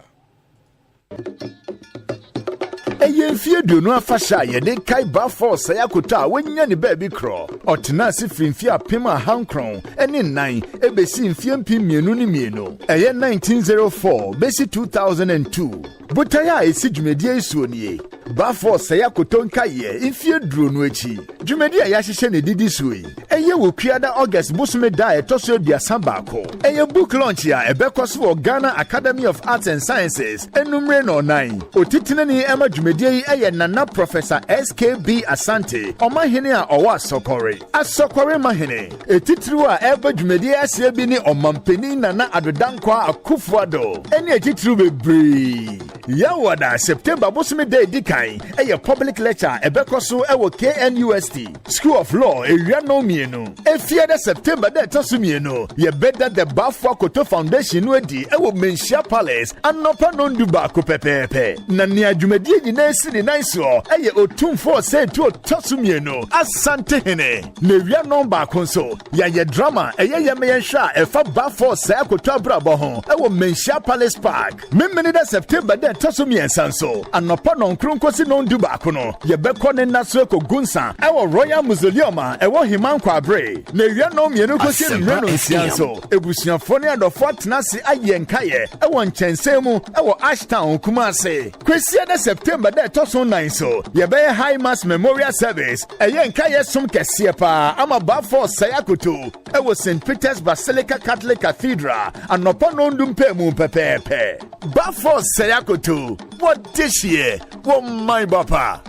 Eye fie do no afasha ye de kai ba force ya kota wonya ne ba bi kro otena se fimfie apem a hankron ene nan ebesi mfie mpim mienu ne mienu eye 1904 besi 2002 butaya esi dwumedie isuonie ba force ya kotonka ye mfie duro no echi dwumedie ya hyehye ne didi suyi eye wo kuada August bosome da etoso aduasa baako eye book launch ya ebekoso for Ghana Academy of Arts and Sciences enumre no nan otitine ni ema dwumedie eye nana Professor SKB Asante omahene a owa asokore mahene etitru a eba dwumedie ase bi ni omampeni nana adodankwa akufuado ene etitru bebre yawada September bosome day dikan eye public lecture ebekoso ewo KNUST School of Law ewiano mienu efiada September day tosumienu ye beda the Bafwa Koto Foundation no edi ewo Menshia Palace anopa nondu ba ko pepepe na ni adwumedie nyina si ni nice eye otumfo se to tosumienu asante hene na wiano ba konso ya ye drama eye ye meyenhwa efa Bafwa se akoto abrabo ho ewo Menshia Palace Park memene da September day tosumiensa so anopa non kronkosi nondu ba ko no ye beko ne naso ko gunsa ewo Royal Mausoleum ewo Himankwa Abre na wiano mienu kosi reno nsianso ebusuafo ne adofo tenase ayenkaye ewo nchensemu ewo Ashtown Kumase kwesi da September da toso 9 so ye be high mass memorial service ayenkaye som kese pa ama bafo sayakoto ewo St Peter's Basilica Catholic Cathedral anopa nondum pemu pepepe bafo sayakoto what this year wo my bapa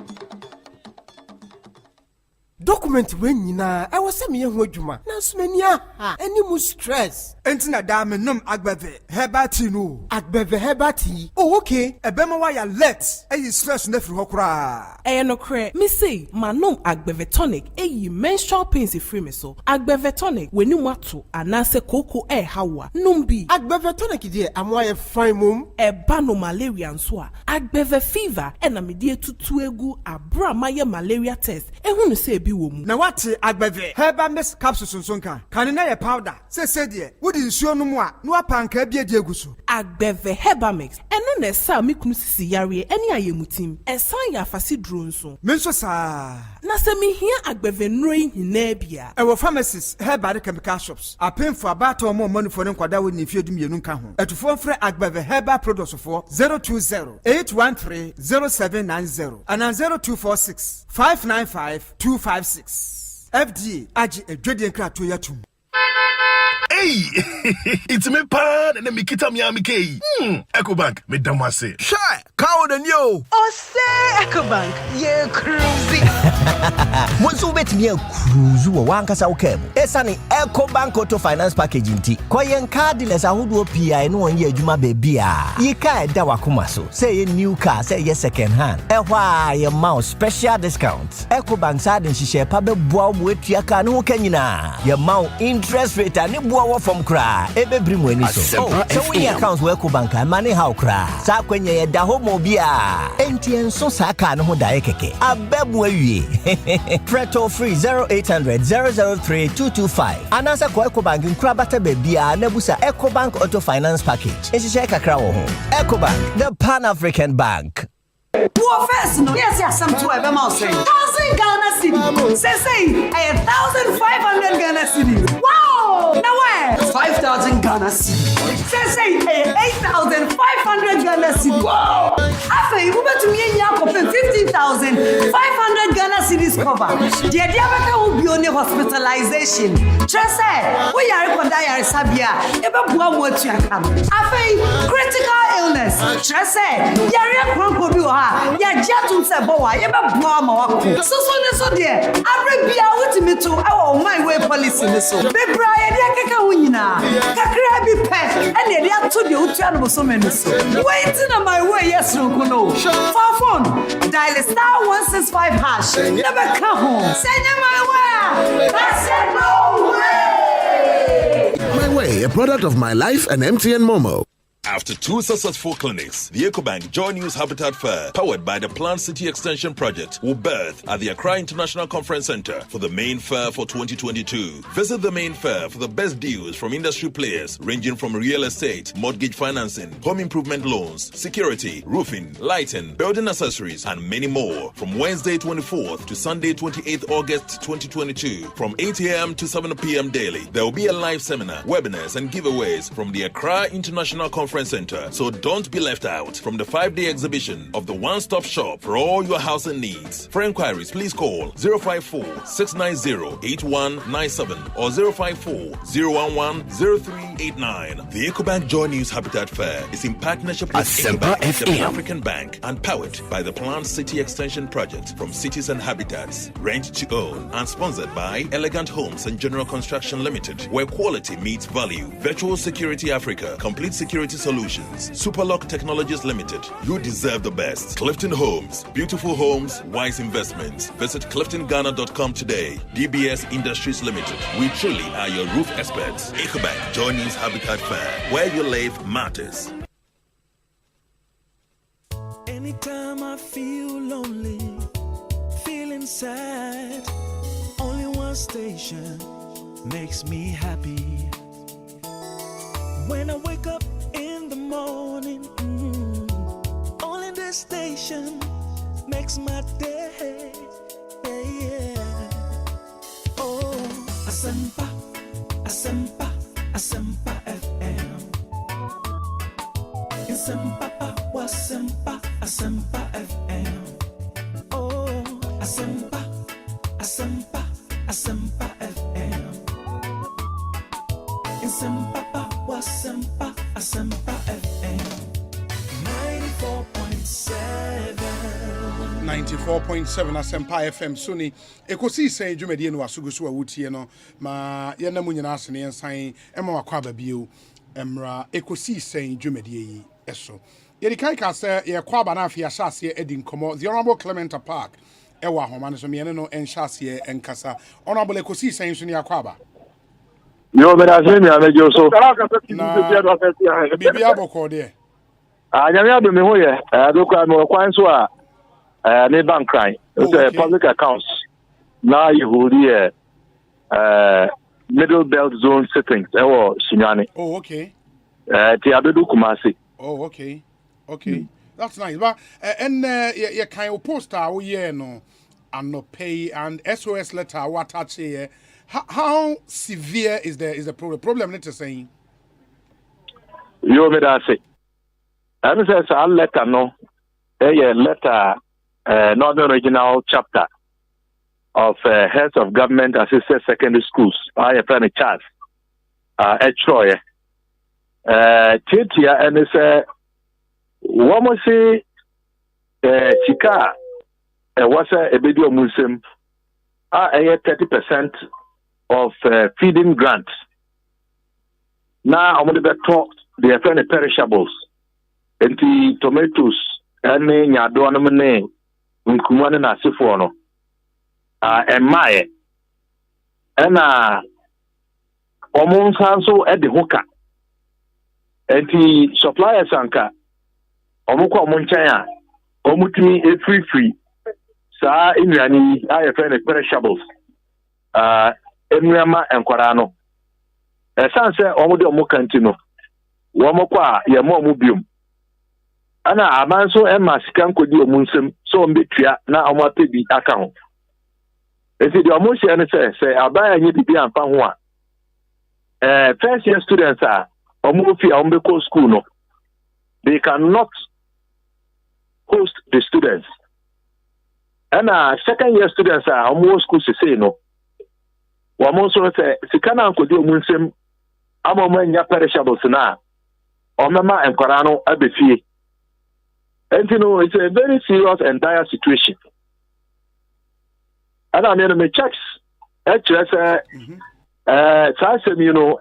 document when nyina I was me ho adwuma na somania ha animu stress entina da me nom agbeve hebati no agbeve hebati oh okay ebema wa ya let eyi stress na firi hokura no kre me say manom agbeve tonic eyi menstrual pains free me so agbeve tonic weni mu ato anase koko hawa numbi agbeve tonic die amwa ye fine mum eba no malaria nso a agbeve fever na me die tutu egu abra maye malaria test ehunu say bi wo mu. Na wate agbeve herbal mix capsules nso nka. Kan na ye powder. Se de. Wodi nsuo no mu a, no apanka bia di eguso. Agbeve herbal mix. Eno na sa me kunu sisi yare eni ayemutim. Esan ya afasi duro nso. Me nso saa. Na se me hia agbeve nro yi hina bia. Ewo pharmacies herbal chemical shops. Apemfo abato mo manufo ne nkwada wo ni fie dumienu nka ho. Etufo mfre agbeve herbal products for 020-813-0790 and 0246-595-256. FDA Aji Edwedian Krato Yatum. Hey, it's me pan and me kita Miami K. Ecobank, me damase. Shy, cow than you. Osei Ecobank, ye cruisy. Monsu bet me a cruise one kasa ukem. Esani Ecobank Auto Finance Package inti. Koyen cardless ahudu PI no one year juma bebia. Ye ka da wakumaso. Say a new car, say ye second hand. Ehwa ye mouse special discounts. Ecobank side and she share pabe boa with ya ka no kenyina. Ye mount interest rate and bua from cry. Ebe brimu eni so. So we accounts we Ecobank money how cry. Sa kwenye ye da homo bia. Enti enso sa ka no ho da keke. Abebu awie. Preto free 0800-003-225. Anasa kwa Ecobank nkura bata bebia na busa Ecobank Auto Finance Package. Enshishe kakra wo ho. Ecobank, the Pan-African Bank. Poor first, no, yes, some to a mouse. 1,000 Ghana cedis. Say, 1,500 Ghana cedis. Wow! Now where? 5,000 Ghana cedis. Say, 8,500 Ghana cedis. Wow! After you move to me in Yakob, 15,500 Ghana cedis cover. The idea will be only hospitalization. Just say, we are going to die at Sabia. Ever one more to come. After critical illness. Just say, Yari Kronko. Ya jatu se bowa ye be boa ma wako so ne so de abrebia wutimi to our my way policy ne so bebra ye de keka ho nyina kakra bi pe ene de ato de utua no so me ne so waiting on my way yes no no for phone dial *165# never come home send my way that's it no way. My Way, a product of My Life and MTN Momo. After 2 successful clinics, the Ecobank Joy News Habitat Fair, powered by the Plant City Extension Project, will birth at the Accra International Conference Center for the main fair for 2022. Visit the main fair for the best deals from industry players ranging from real estate, mortgage financing, home improvement loans, security, roofing, lighting, building accessories, and many more. From Wednesday 24th to Sunday 28th August 2022, from 8 a.m. to 7 p.m. daily, there will be a live seminar, webinars, and giveaways from the Accra International Conference Center, so don't be left out from the 5-day exhibition of the one-stop shop for all your housing needs. For inquiries, please call 054-690-8197 or 054-011-0389. The Ecobank Joy News Habitat Fair is in partnership with Asempa Ecobank, the FM. African Bank, and powered by the Plant City Extension Project from Cities and Habitats. Rent to own and sponsored by Elegant Homes and General Construction Limited, where quality meets value. Virtual Security Africa, complete security solutions. Superlock Technologies Limited. You deserve the best. Clifton Homes. Beautiful homes. Wise investments. Visit cliftonghana.com today. DBS Industries Limited. We truly are your roof experts. Ecobank Joy News Habitat Fair. Where you live matters. Anytime I feel lonely, feeling sad, only one station makes me happy. When I wake up in the morning, only this station makes my day. Yeah. Oh, Asempa, Asempa, Asempa FM. Asempa, Asempa, Asempa FM. Oh, Asempa, Asempa, Asempa FM. Asempa, Asempa, Asempa FM. 94.7. 94.7 Asempa FM Sony Ekosiisen dwumadi no asugusu awutie no ma ye namu nyina asene yensan ema wakwa babio emra Ekosiisen dwumadi yi eso ye kan ka se ye kwa ba na afia hyase edi nkomo the honorable Clement Park ewa homa no so me no enhyase enkasa honorable Ekosiisen so ne akwa ba yo me da se mi amejo so bibi aboko de anyame ado me ho ye do kwa me kwan so a ne bank crime so public accounts now you hold here middle belt zone sittings. Shinyani. Oh, okay. Tiabedu Kumasi. Oh, okay. Okay. That's nice. But and you can post our no and no pay and SOS letter what touch here. How severe is the problem? Problem let's say. You me that say. I mean say a letter no. Letter Northern Regional Chapter of Heads of Government Assisted Secondary Schools. I have a chance. Troy. Titia and it's one say Chika was a video Muslim 30% of feeding grants. Now I'm going to talk the perishables and the tomatoes and nyado nkumane na asefo no emaye ena omonsanso e de hoka enti suppliers anka omukọ omonchan a omutumi free saa enuani ayefre perishables enuama enkwara no esanse omude omukanti no womokọ a ye mo omubiom ana amanso emma sika nkodi omunsem so mbetua na omapebi aka ho esi de omohye ne se abaya nyi bibi amfa ho a first year students are omofi a ombeko school no they cannot host the students and second year students are omo school say no wamo so se sika na nkodi omunsem amoma nya perishables na omema enkwara no abefie. And you know, it's a very serious and dire situation. And I mean, my checks, actually, you know,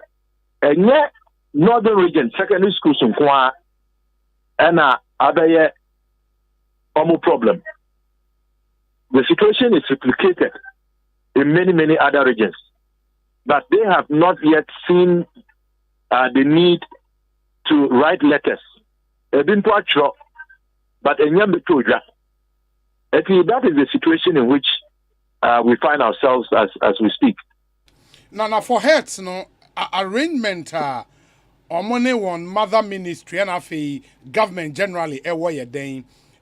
and yet, Northern Region Secondary Schools in Kwa, and other problem. The situation is replicated in many other regions, but they have not yet seen the need to write letters. They've been but that is the situation in which we find ourselves as we speak. Now for heads, no arrangement money one mother ministry and a government generally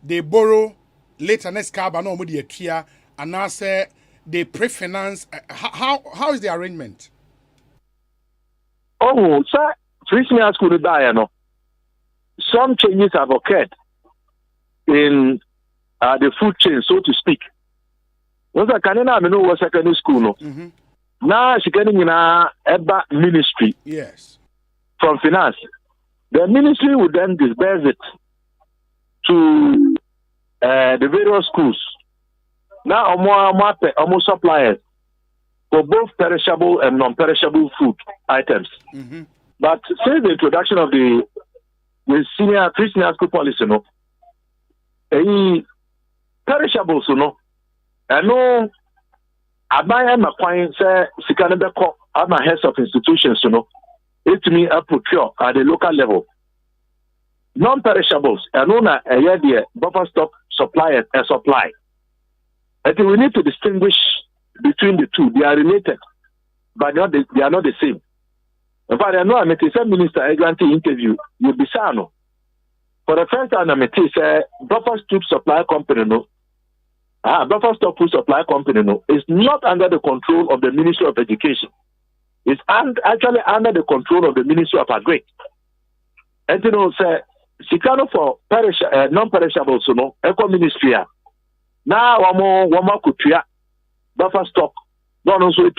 they borrow later next car but no money and now say they pre-finance. How is the arrangement? Oh, sir, Christmas school die, no. Some changes have occurred in the food chain, so to speak. Once I can know secondary school, no. Now she getting in a ministry. Yes. From finance. The ministry would then disperse it to the various schools. Now almost suppliers for both perishable and non-perishable food items. But since the introduction of the senior school policy, no. Perishables, no. I know I buy my point, say, Sikanabeko, I'm my heads of institutions, you know. It to me a procure at the local level. Non-perishables, I know that a year buffer stock suppliers and supply. I think we need to distinguish between the two. They are related, but they are not the same. In fact, I know I met a minister, I grant interview, you'll be sano. For the first time, I met a buffer stock supply company, no. Buffer stock food supply company, no, is not under the control of the Ministry of Education. It's actually under the control of the Ministry of Agri. And you know, say, Sikano for non-perishables, you know, Eco Ministry. Now, one more could buffer stock, not also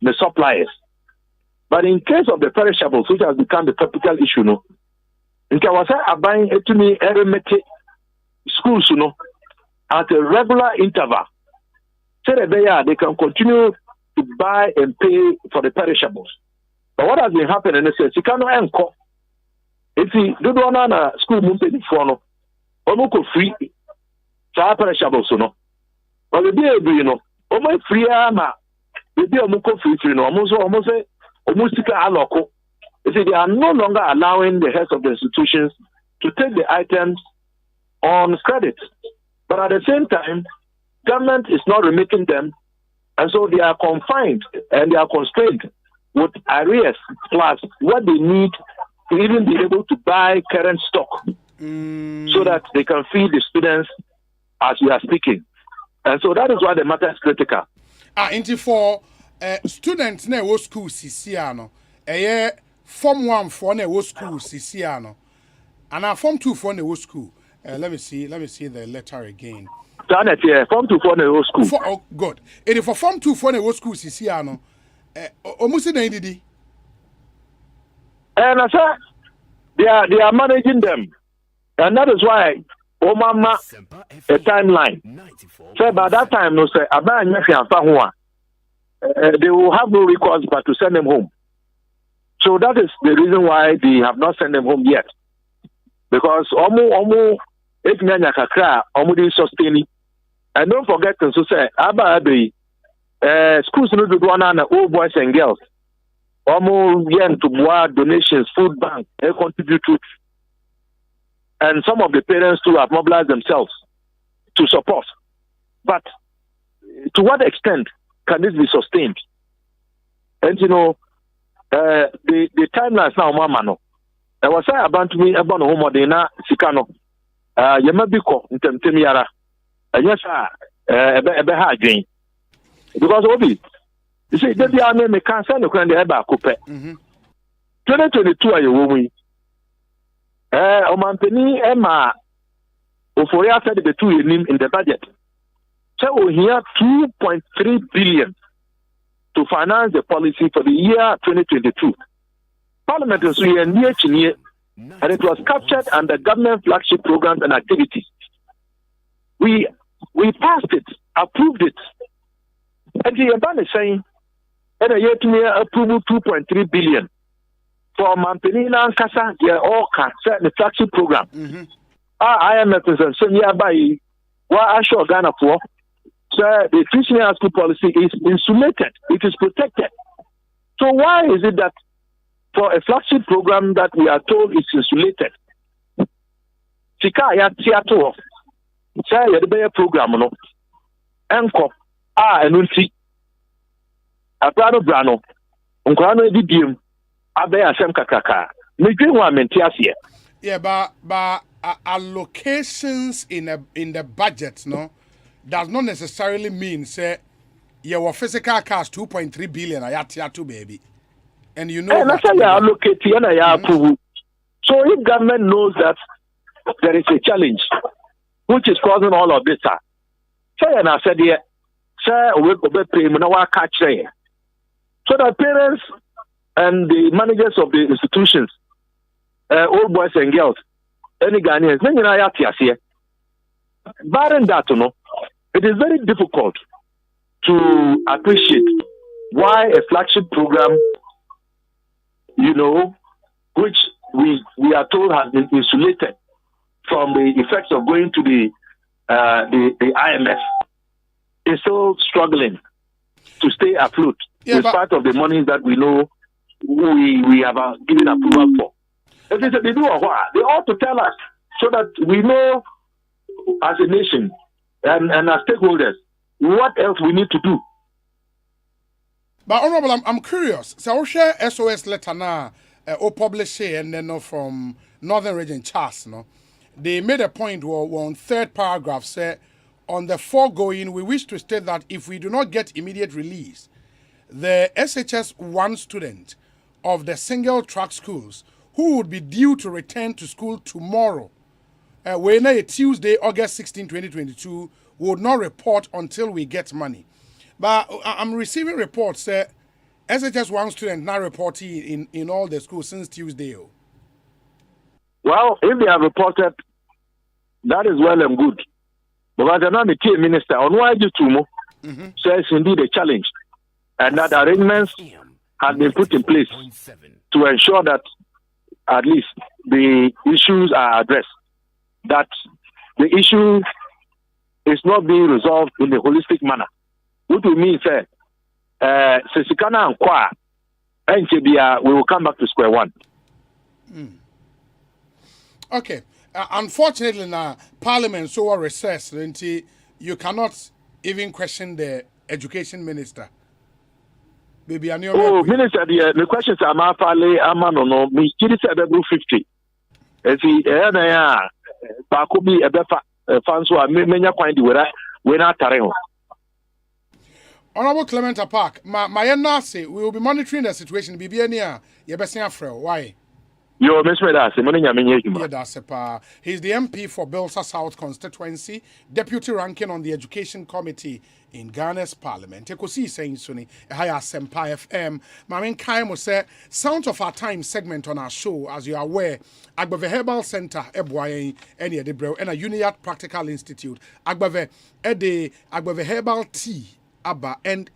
the suppliers. But in case of the perishables, which has become the topical issue, no, in Kawasa are buying it to me arithmetic schools, you know, at a regular interval. So that they can continue to buy and pay for the perishables. But what has been happening is you cannot encore. If you do not know school movement for no, almost free. So perishables, you know. But the day you know, almost free ama. The day almost free, no, almost aloko. You see, they are no longer allowing the heads of the institutions to take the items on credit. But at the same time, government is not remitting them And so they are confined and they are constrained with arrears plus what they need to even be able to buy current stock so that they can feed the students as we are speaking. And so that is why the matter is critical. Into for students na wo school sisiano, form 1 for na wo school sisiano, and form 2 for na wo school. Let me see the letter again. Form 2 for na wo school. Oh, good. It is for form 2 for na wo school sisiano. Omusi na ididi. And they are managing them, and that is why Omama a timeline. So by that time, no say they will have no recourse but to send them home. So that is the reason why they have not sent them home yet, because omu eknyanya kakra omu dey sustaining. And don't forget to say schools no do one na old boys and girls. Omu yen to boa donations, food bank, they contribute to. And some of the parents too have mobilized themselves to support. But to what extent can this be sustained? And the timelines now, Mama, I was saying about me about home modena Sikano. Yamabiko, Temiara, and yes, Ebeha Jane. Because Obi, you see, the army may cancel the Grand Eba Coupe. 2022 are you woman? Omampeni Emma Oforia said the 2 in the budget. So we have 2.3 billion to finance the policy for the year 2022. Parliament is near and it was captured under government flagship programs and activities. We passed it, approved it. And the Yaban is saying, and a year to me approval 2.3 billion. For Mampenina and Casa, they are all set the flagship program. IMF is saying, by what I show Ghana for. So the teaching school policy is insulated, it is protected. So why is it that for a flagship program that we are told is insulated? Sika ya theater, say the program no, enko enunti, abrano brano, unkwano edidim, abe Asempa kakaka. Medwe wa mentiasie. Yeah, but allocations in the budget, no, does not necessarily mean say your physical cost 2.3 billion ayatiatu baby, and you know. And that's how you allocate and you approve. So if government knows that there is a challenge which is causing all of this, say and I said here, say we go pay me now catch there, so that parents and the managers of the institutions, old boys and girls, any Ghanaians, then you know here. Barring that, you know, it is very difficult to appreciate why a flagship program, you know, which we are told has been insulated from the effects of going to the IMF, is still struggling to stay afloat in spite of the money that we know we have given approval for. If they do a while, they ought to tell us so that we know as a nation and as stakeholders what else we need to do. But Honorable, I'm curious. So I'll share SOS letter now, or publish it, and then from Northern Region Charles, no, they made a point where on third paragraph said, on the foregoing, we wish to state that if we do not get immediate release, the SHS 1 student of the single track schools who would be due to return to school tomorrow, when Tuesday, August 16, 2022, would not report until we get money. But I'm receiving reports that SHS 1 student now reporting in all the schools since Tuesday. Well, if they have reported, that is well and good. Because the Key Minister on why you says indeed a challenge, and that arrangements have been put in place to ensure that at least the issues are addressed. That the issue is not being resolved in a holistic manner. What we mean, say, Sesikana and Kwa, and we will come back to square one. Okay. Unfortunately, now Parliament so recessed, you cannot even question the education minister. Baby, minister, the questions are my family. I'm no. Me, kid is about 50. As he, Bakubi, a befa, fans who are many quite the we're not tarring. Honorable Clement Park, my nurse, we will be monitoring the situation. Bibiania, Yebesia why? Yo, Miss Medas, he's the MP for Belsa South constituency, deputy ranking on the Education Committee in Ghana's Parliament. Ekosiise Suni, Asempa FM. Mamin Kaimo say, Sound of Our Time segment on our show, as you are aware, Agbave Herbal Center, Ebwaye, Eni Edebrew, and a Uniat Practical Institute. Agbave Herbal Tea, Abba, and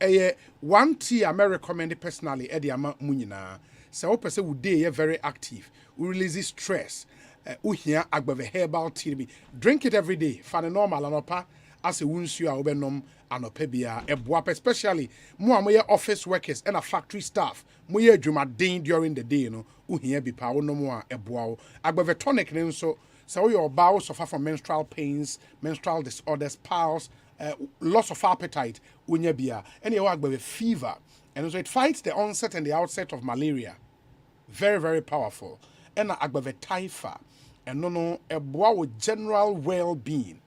one tea I may recommend personally, Eddie Ama Munina. So we person would day very active. We release stress. We hear Agbave Herbal Tea. Drink it every day. For the normal anopa, as a wounds you are obenom anopebia, ebwap, especially more office workers and a factory staff. Moye juma din during the day, you know. We hear be power no more ebwao. Agbave tonic so your bowels suffer from menstrual pains, menstrual disorders, piles, loss of appetite, unyebia, and you Agbave fever. And so it fights the onset and the outset of malaria. Very, very powerful. And Agbave Taifa. And no, a boa with general well-being.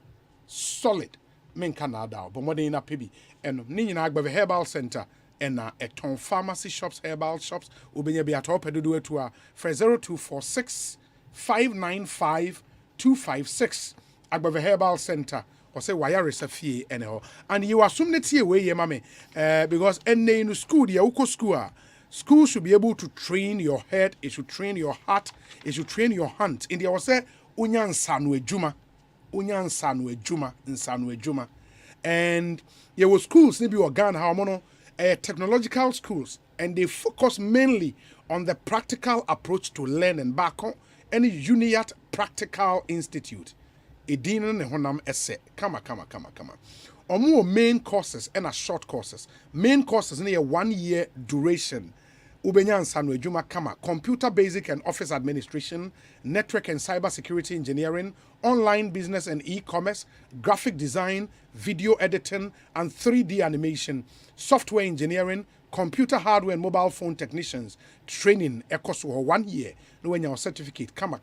Solid. Men Canada, but more than a PB. And Nina Agbave Herbal Center. And a ton pharmacy shops, herbal shops. Ubenya be at open to do it to a 0246 595 256. Agbave Herbal Center. Or say why are fee anyhow. And you assume that here way, mame, because in school, the Oko school should be able to train your head, it should train your heart, it should train your hand. In the say unyan sanwe juma. And there were schools, maybe Ghana, how technological schools, and they focus mainly on the practical approach to learning back on any Uniat Practical Institute. Edina ne honam esse. Kama. Omo main courses and a short courses. Main courses in a 1 year duration. Ubenya Sanwe Juma Kama. Computer basic and office administration, network and cyber security engineering, online business and e-commerce, graphic design, video editing, and 3D animation, software engineering, computer hardware and mobile phone technicians, training, Ekosiise 1 year. No when your certificate, kama.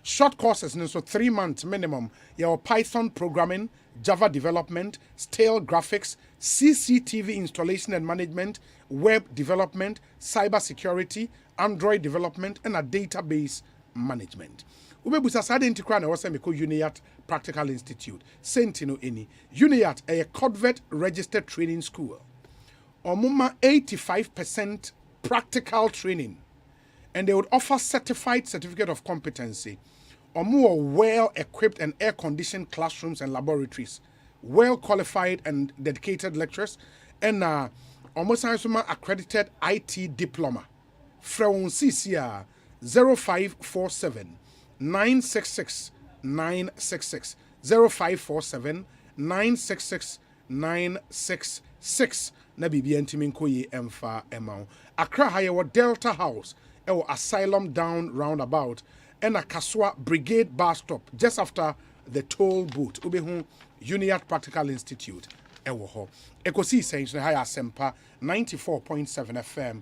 Short courses, so 3 months minimum. Your Python programming, Java development, stale graphics, CCTV installation and management, web development, cyber security, Android development, and a database management. Ubebusa sade intikra na wase meko Uniat Practical Institute. Sentino eni. Uniat a Codvet registered training school. Omuma 85% practical training, and they would offer certified certificate of competency. More well-equipped and air-conditioned classrooms and laboratories, well-qualified and dedicated lecturers, and almost accredited IT diploma. From CCR 0547 966 966 0547 966 966. Na bibi ntimi nkoye emfa emao. Accra haye Delta House, Asylum Down roundabout, and a Kaswa Brigade bus stop just after the toll booth. Ubehu Uniat Practical Institute. Ekosiise On Asempa 94.7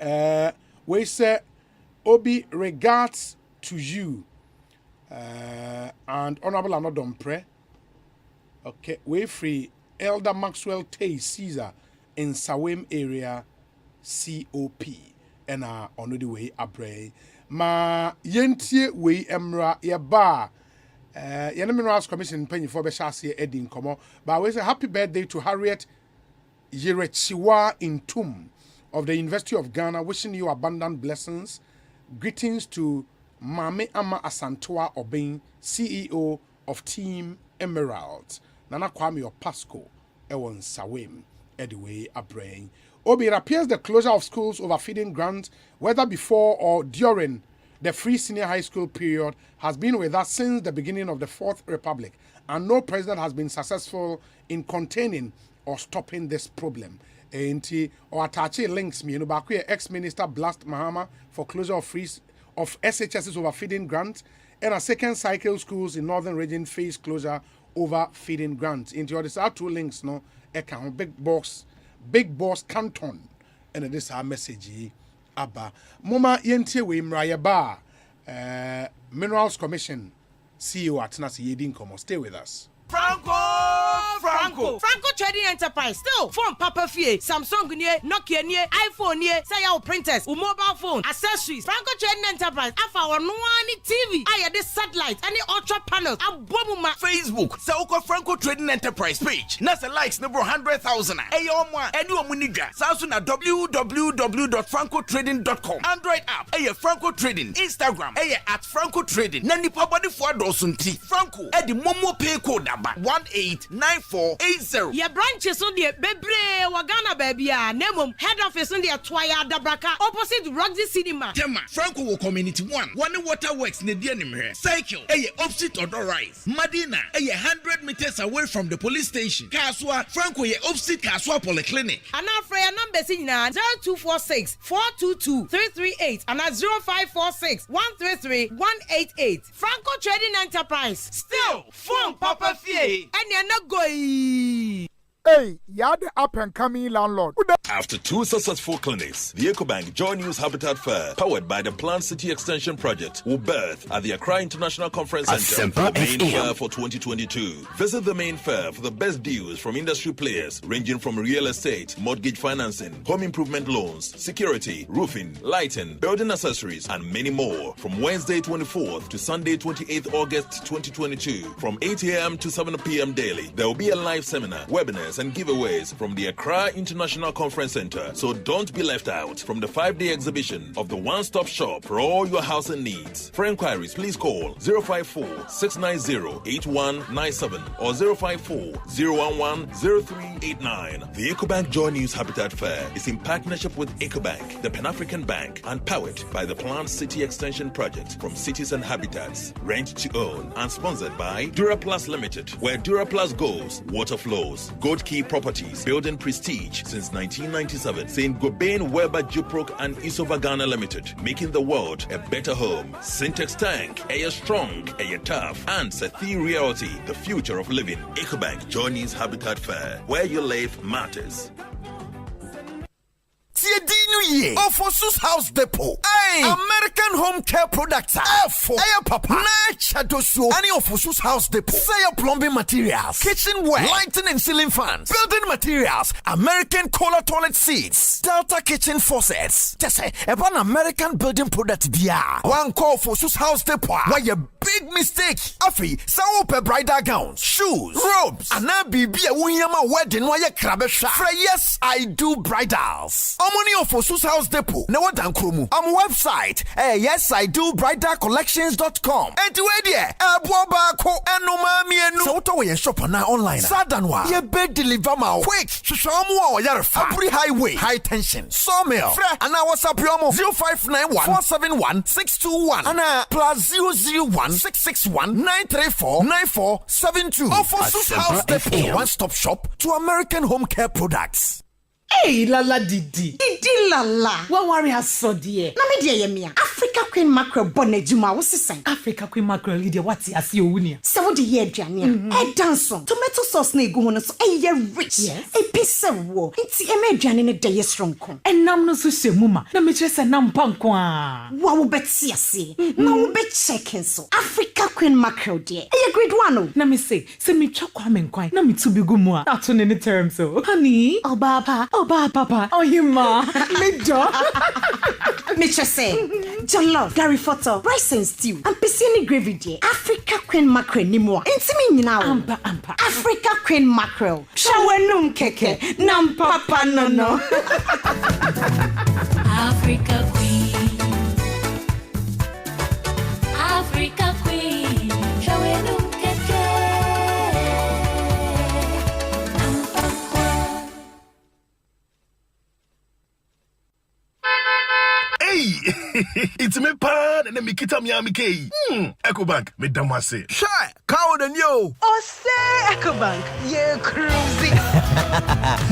FM. We say Obi regards to you and Honorable Anodompre. Okay, we free Elder Maxwell Tay Caesar in Sawem area COP and on the way abre ma yentie we emra yeba Minerals Commission penny for Beshasi Edin Komo, but we say happy birthday to Harriet Yerechiwa Intum of the University of Ghana, wishing you abundant blessings. Greetings to Mame Ama Asantua Obeng, CEO of Team Emerald. Nana Kwame Pasco, Ewon Sawem, Edway Abrain. Obi, it appears the closure of schools overfeeding grants, whether before or during the free senior high school period, has been with us since the beginning of the Fourth Republic, and no president has been successful in containing or stopping this problem. Or Atache links me, ex-minister Blast Mahama for closure of SHS's overfeeding grants, and a second cycle schools in Northern Region face closure overfeeding grants. Into your these 2 links no account big boss canton and this our message aba mama yentie we mraye ba Minerals Commission CEO at Nasi Yedin Komo. Stay with us. Franco Trading Enterprise still phone Papa Fie Samsung nie Nokia nie iPhone nie say your printers or mobile phone accessories Franco Trading Enterprise afa ono ani TV aye this satellite any ultra panels abomuma Facebook so ko Franco Trading Enterprise page na say likes no 100,000 omo any omunidwa so na www.francotrading.com Android app Franco Trading Instagram at Franco Trading na nipa body for dosunti Franco e di momo pay code number 189480. Your branches on the Bebre Wagana baby Nemum head office on the Twaya Dabraka opposite Roxy Cinema. Tema Franco Community 1 waterworks ne dia nim here. Cycle opposite Odor Rise. Madina 100 meters away from the police station. Kaswa Franco opposite Kaswa Polyclinic. And our prayer number is 0246 422 338 and 0546 133 188. Franco Trading Enterprise. Still phone Papa Fie. And you're not going. Hey, you're the up and coming landlord. After 2 successful clinics, the Ecobank Joy News Habitat Fair, powered by the Plant City Extension Project, will birth at the Accra International Conference Center for the main fair for 2022. Visit the main fair for the best deals from industry players ranging from real estate, mortgage financing, home improvement loans, security, roofing, lighting, building accessories, and many more. From Wednesday 24th to Sunday 28th August 2022, from 8 a.m. to 7 p.m. daily, there will be a live seminar, webinars, and giveaways from the Accra International Conference Center. So don't be left out from the 5-day exhibition of the one-stop shop for all your housing needs. For inquiries, please call 054-690-8197 or 054-011-0389. The Ecobank Joy News Habitat Fair is in partnership with Ecobank, the Pan-African Bank, and powered by the Plant City Extension Project from Cities and Habitats. Rent to own and sponsored by Duraplus Limited, where Duraplus goes, water flows. Gold Key Properties, building prestige since 1997. St. Gobain, Weber, Juprok, and Isova Ghana Limited, making the world a better home. Syntex Tank, Air Strong, Air Tough, and Sethi Realty, the future of living. Ecobank Johnny's Habitat Fair, where you live matters. Ye Ofosus House Depot. American Home Care Products. Papa. Nachadoso. Any Ofosus House Depot. Say plumbing materials, kitchenware, lighting and ceiling fans, building materials, American Kohler toilet seats, Delta kitchen faucets. Just say about American building product. One call for Ofosus House Depot. Why a big mistake? Afi, Sawope bridal gowns, shoes, robes, and now be a Williama wedding. Why a crabesha? Yes, I do bridals. Money of Osus House Depot. No one dan kromu. Website. Yes, I do bridalcollections.com. And to idea. Boba ko enoma mienu. So to we shop na online. Sadanwa. Ye be deliver ma quick. Shushamu or yarfa. Aburi highway. High tension. Sawmill. Fra. And our WhatsApp yomo 0591 471 621. And +001 661 934 9472. Of Osus House Depot. One stop shop to American home care products. Hey, Lala Didi Lala. What worry has so dear? Na me dear yemia. Africa Queen Mackerel bonnet juma was say. Africa Queen Mackerel leader what as you unia. So the year Jania. E dance tomato sauce na go no so e rich. Yes. E piece wo. Nti e me Jania ne dey strong kon. E nam no so semuma. Na me chese nam panko a. Wa wo beti ase. Na wo be checking so. Africa Queen Mackerel dear. E grade 1 o. Na me say me twa kwa me nkwan. Na me to be gumu a. Ato ne term so. Honey, Obaba. Oh, Papa, oh, you ma, me dog. Mitcha say, jollof, Gary photo, rice and stew, and piscine gravy day. Africa Queen Mackerel ni more. Intimi now. Ampa. Africa Queen Mackerel. Shawenum keke, nam papa no. Africa Queen. Africa Queen. Shawenum keke. It's me pan and me kita mi amike. Ecobank me damase. Sure, cow than you. Osei Ecobank, yeah, cruising.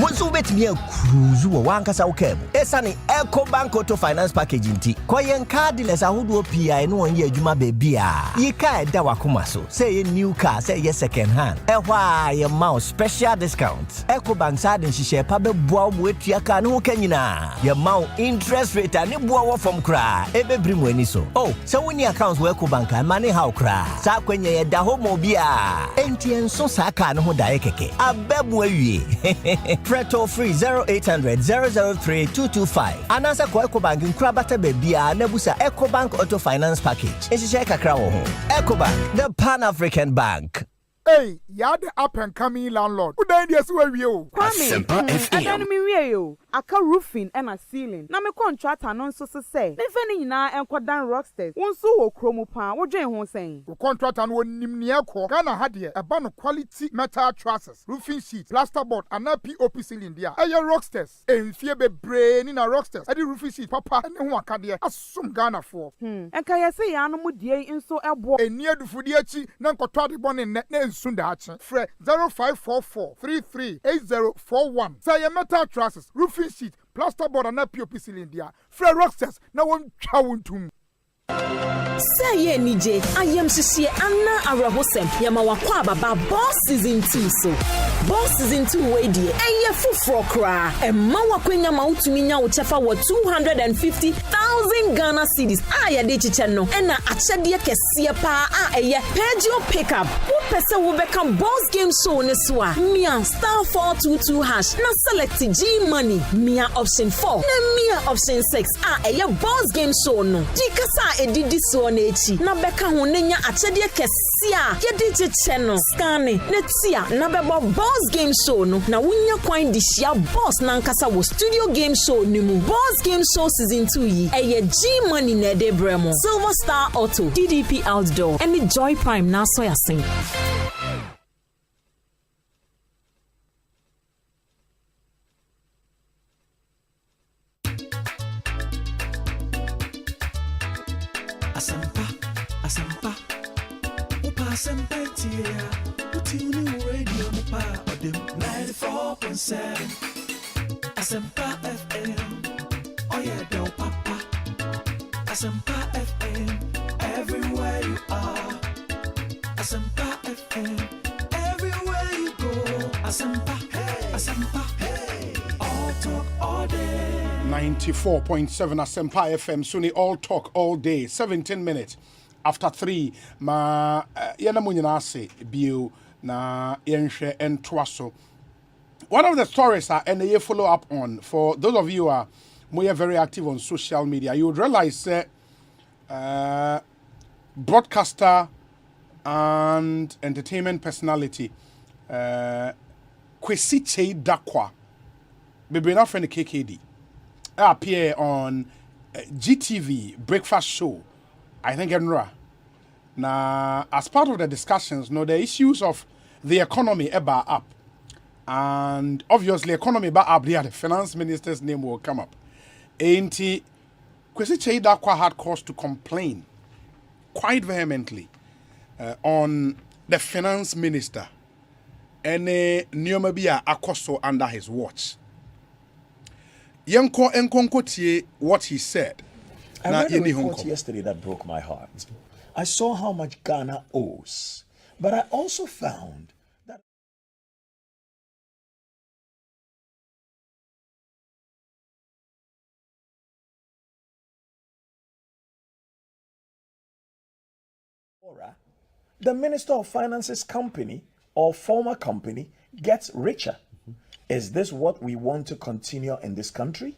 Once you bet me a cruise, you want to say, Esani Ecobank Auto Finance Packaging T. Koyen car dealers are who do PI no one year Juma baby. Ye ka dawa kumaso. Say a new car, say yes second hand. Why your mouse special discounts. Ecobank side and she share pabe boa with your car no kenyina. Your mount interest rate and you boa from cry. Ebe bring when so. Oh, so when your accounts were Ecobank and money how cry. Sa when ye da homo bia. Entien so saka no dae keke. Abebwe ye. Preto free 0800 003 225. Anasa kwa Ecobank in Krabata Bebia Nebusa Ecobank Auto Finance Package. Eshisheka kakra wo ho. Ecobank, the Pan-African Bank. Hey, you're the up and coming landlord. Who don't you see where you? Asempa FM. Aka roofing and a ceiling. Na me contract anonso se say. Me fani nyina enko dan rocksters. Wonso wo kromo pa. Wo dwen ho sen. The contract and won nimni ekọ. Ghana ha de e ba no quality metal trusses, roofing sheet, plasterboard and POP ceiling dia. Eye rocksters. Enfie bebre ni na rocksters. E di roofing sheet papa ne ho aka de asum Ghana for. Enka ye se ya no mu die nso ebo. Eni adufudi achi na nkoto ade bone ne Sundachi. Fre 0544 338041. Say a metal trusses, roofing sheet, plasterboard and POP ceiling dia. Fre rocksters na won twa wontum. Say ye nije, ayem sisi anna arahosem yama wakwa baba boss season 2 so. Boss season 2 we die eye fufro kra. Emma wakwenya ma utumi nya wo chefa wo 250,000 Ghana cedis. Aya de chiche no. Ena achede kese pa a eye Pageo pickup. Wo pese wo beka boss game show ne so a. Mia star 422 hash na select G money. Mia option 4 na mia option 6 a eye boss game show no. Dikasa edidi so na echi na beka ho nenya achede kese a yedi chiche no. Scanning na tia na bebo boss game show no na wunya kwan di shia boss na nkasa wo studio game show ni mu. Boss game show season 2 yi eye G money na de bremo. Silver Star Auto, DDP Outdoor and Joy Prime na so yasin. Asempa, Upa Asempentia, Utuni Radio Mupa, Odim 94.7, Asempa FM, oh yeah, del Papa, Asempa FM, everywhere you are, Asempa FM, everywhere you go, Asempa, hey, Asempa, hey, all talk all day. 94.7 Asempa FM, Sunni all talk all day, 17 minutes. After 3, ma yana munyana se bio na yenhwe entwaso. One of the stories and you follow up on, for those of you who are more very active on social media, you would realize broadcaster and entertainment personality Kwesi Dakwa Bebrina friend KKD appear on GTV breakfast show. I think now, as part of the discussions, the issues of the economy are up. And obviously, economy ba up there, the finance minister's name will come up. Kwesi Dakwa had cause to complain quite vehemently on the finance minister and Nyomabia Akoso under his watch. Yanko Enkonkotie, what he said. I read a report yesterday that broke my heart. I saw how much Ghana owes, but I also found that the Minister of Finance's company or former company gets richer. Is this what we want to continue in this country?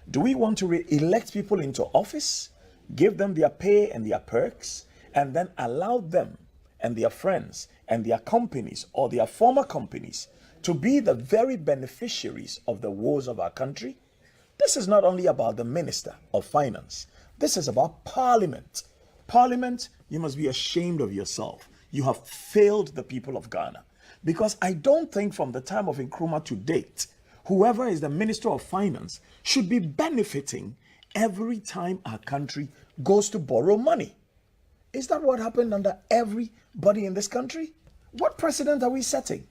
Do we want to re-elect people into office, give them their pay and their perks, and then allow them and their friends and their companies or their former companies to be the very beneficiaries of the woes of our country? This is not only about the Minister of Finance. This is about Parliament. Parliament, you must be ashamed of yourself. You have failed the people of Ghana. Because I don't think from the time of Nkrumah to date, whoever is the Minister of Finance should be benefiting every time our country goes to borrow money. Is that what happened under everybody in this country? What precedent are we setting?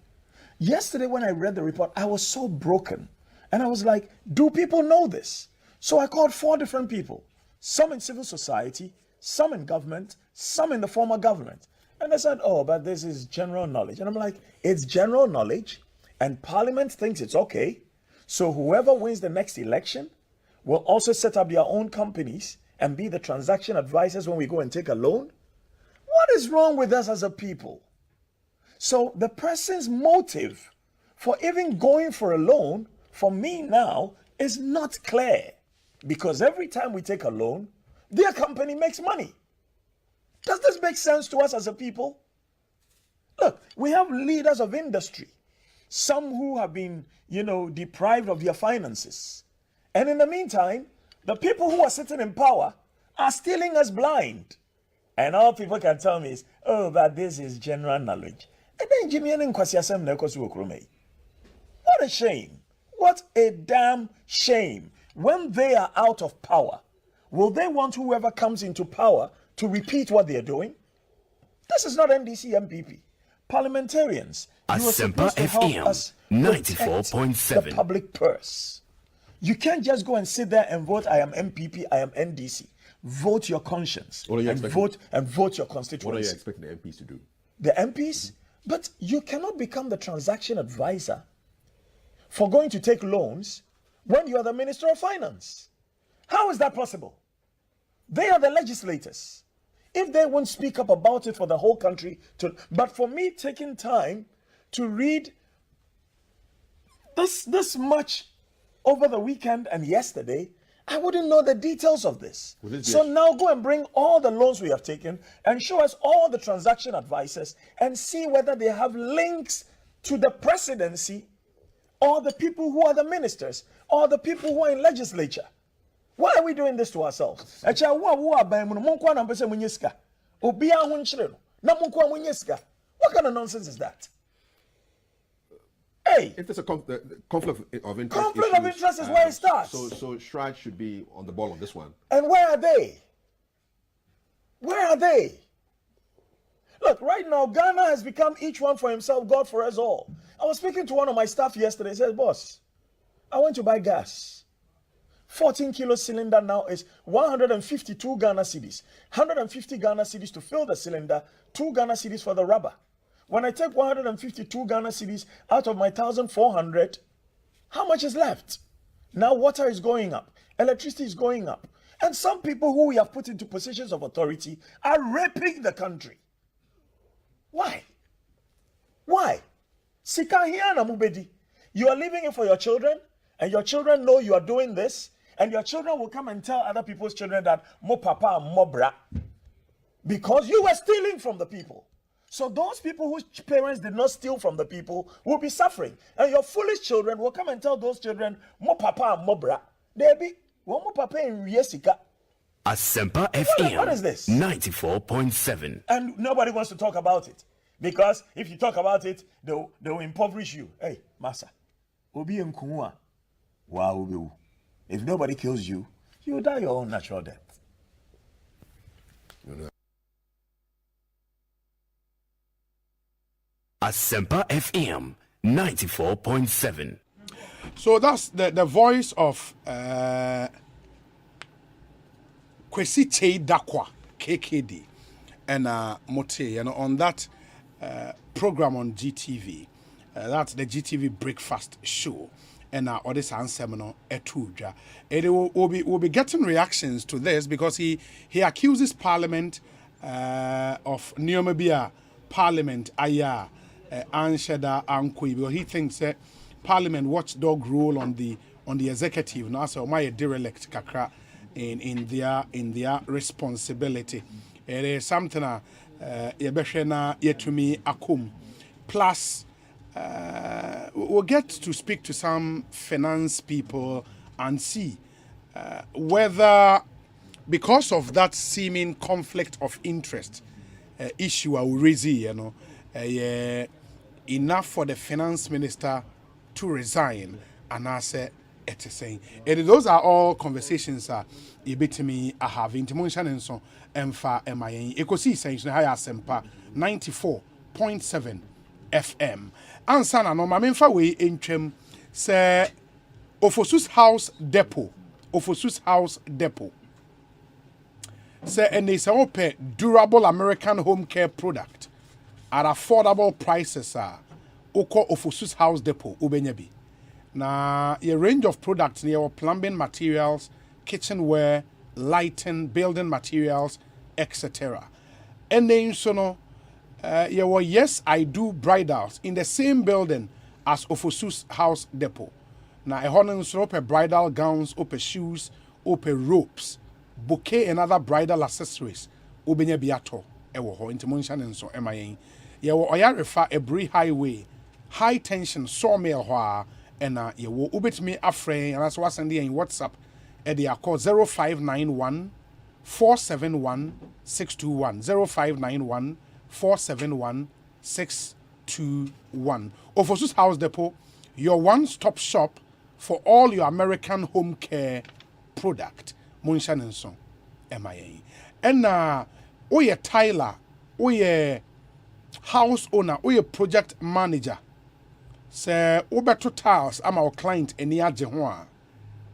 Yesterday when I read the report, I was so broken. And I was like, do people know this? So I called 4 different people. Some in civil society, some in government, some in the former government. And they said, oh, but this is general knowledge. And I'm like, it's general knowledge, and Parliament thinks it's okay. So whoever wins the next election will also set up their own companies and be the transaction advisors when we go and take a loan. What is wrong with us as a people? So the person's motive for even going for a loan, for me now, is not clear. Because every time we take a loan, their company makes money. Does this make sense to us as a people? Look, we have leaders of industry, some who have been, deprived of their finances. And in the meantime, the people who are sitting in power are stealing us blind. And all people can tell me is, oh, but this is general knowledge. And then Jimmy and Kwasi Asem Nekosu Okrome. What a shame. What a damn shame. When they are out of power, will they want whoever comes into power to repeat what they are doing? This is not NDC MPP. Parliamentarians, you are supposed to help us protect 94.7. the public purse. You can't just go and sit there and vote, I am MPP, I am NDC. Vote your conscience and vote your constituency. What are you expecting the MPs to do? The MPs? But you cannot become the transaction advisor for going to take loans when you are the Minister of Finance. How is that possible? They are the legislators. If they won't speak up about it for the whole country, but for me taking time to read this much over the weekend and yesterday, I wouldn't know the details of this. So now go and bring all the loans we have taken and show us all the transaction advisors and see whether they have links to the presidency or the people who are the ministers or the people who are in legislature. Why are we doing this to ourselves? What kind of nonsense is that? Hey, if there's a conflict of interest, conflict of interest is where it starts. So Stride should be on the ball on this one. And where are they? Where are they? Look, right now, Ghana has become each one for himself, God for us all. I was speaking to one of my staff yesterday. He said, boss, I went to buy gas. 14 kilo cylinder now is 152 Ghana cedis. 150 Ghana cedis to fill the cylinder, 2 Ghana cedis for the rubber. When I take 152 Ghana cedis out of my 1,400, how much is left? Now water is going up, electricity is going up. And some people who we have put into positions of authority are raping the country. Why? Why? Sikahiyana mubedi. You are leaving it for your children, and your children know you are doing this, and your children will come and tell other people's children that mo papa and mo bra, because you were stealing from the people. So those people whose parents did not steal from the people will be suffering, and your foolish children will come and tell those children mo papa and mo bra. They be mo papa in Riesika. Asempa FM. What is this? 94.7. And nobody wants to talk about it. Because if you talk about it, they'll impoverish you. Hey, Masa. Obi Nkunwa. Wow. If nobody kills you, you die your own natural death. Asempa FM 94.7. So that's the voice of Kwesi Dakwa, KKD, and Mote, on that program on GTV. That's the GTV Breakfast Show. And Odessa Ansem Etuja. We'll be getting reactions to this because he accuses Parliament of Neomabia Parliament Aya Anshada Ankui, because he thinks that Parliament watchdog role on the executive now, so my derelict kakra in their responsibility. It is something yebeshena yetumi akum. Plus we'll get to speak to some finance people and see whether, because of that seeming conflict of interest issue I will raise, enough for the finance minister to resign, and I say it is saying. Those are all conversations you bet me I have in Timonshan and so Emfa MIA Ekosiisen On Asempa 94.7 FM. Ansana no mamemfa we intwem say Ofosus House Depot. Say and they say open durable American home care product at affordable prices Oko Ofosus House Depot ubenyabi. Na a range of products near plumbing materials, kitchenware, lighting, building materials, etc. And then so no yes, I do bridals in the same building as Ofosus House Depot. Now, a honors open bridal gowns, open shoes, open ropes, bouquet and other bridal accessories. Ubenya biato, ewo ho intimontion and so MIA. Yewo oya refer a Bree Highway, high tension sawmill ho and yewo ubit me afraid and that's what's in WhatsApp. They are called 0591 471 621 0591 471 621. Ofosus House Depot, your one-stop shop for all your American home care product. Munshan and Son, MIA. And oye Tyler, oye house owner, oye project manager. Say Obeto Tiles, I'm our client and ya jehwa.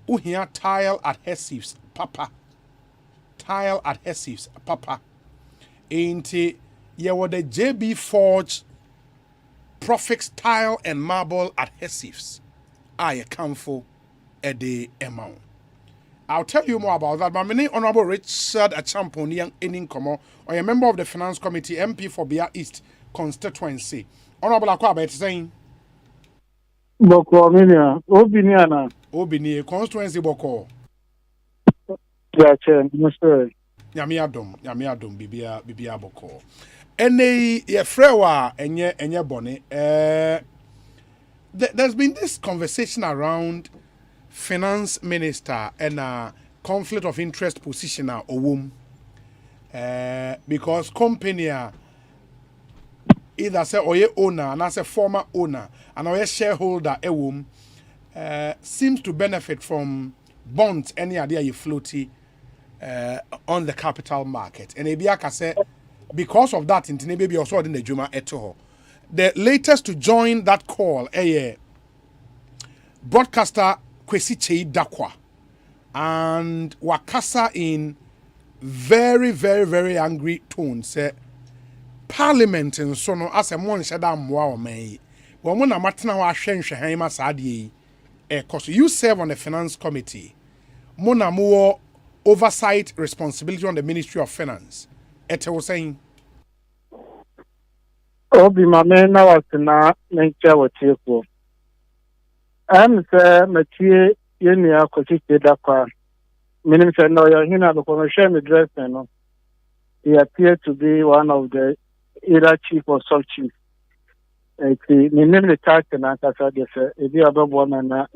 Uhia tile adhesives, papa. Tile adhesives, papa. Ain't ye were the JB Forge Profix tile and marble adhesives. I account for a day amount. I'll tell you more about that. But my name Honorable Richard Achampon, young Incomo, or a member of the Finance Committee, MP for Bia East constituency. Honorable Aquaba saying Boko Minia, Obini, constituency Boko. Gotcha, Mr. Yamiadum, Bibia Boko. And ye frewa and ye bonnet. There's been this conversation around finance minister and conflict of interest position or because company either say or owner and as a former owner and or shareholder seems to benefit from bonds any idea you floaty on the capital market. And Ebiaka said because of that in maybe also in the Juma Etoho. The latest to join that call, broadcaster Kwesi Chei Dakwa, and Wakasa in very, very, very angry tone say Parliament and so no as a mon shadam wow may. When a matana wa shen shahima sadi cause you serve on the finance committee. Mona more oversight responsibility on the Ministry of Finance. Ete was saying Obi mame na wasina mencha watieko. Say matie yeni Kwesi Chei Dakwa. Meaning say no your hina because share me dress no. He appeared to be one of the either chief or sub chief. The name the task and answer the say if you have a woman na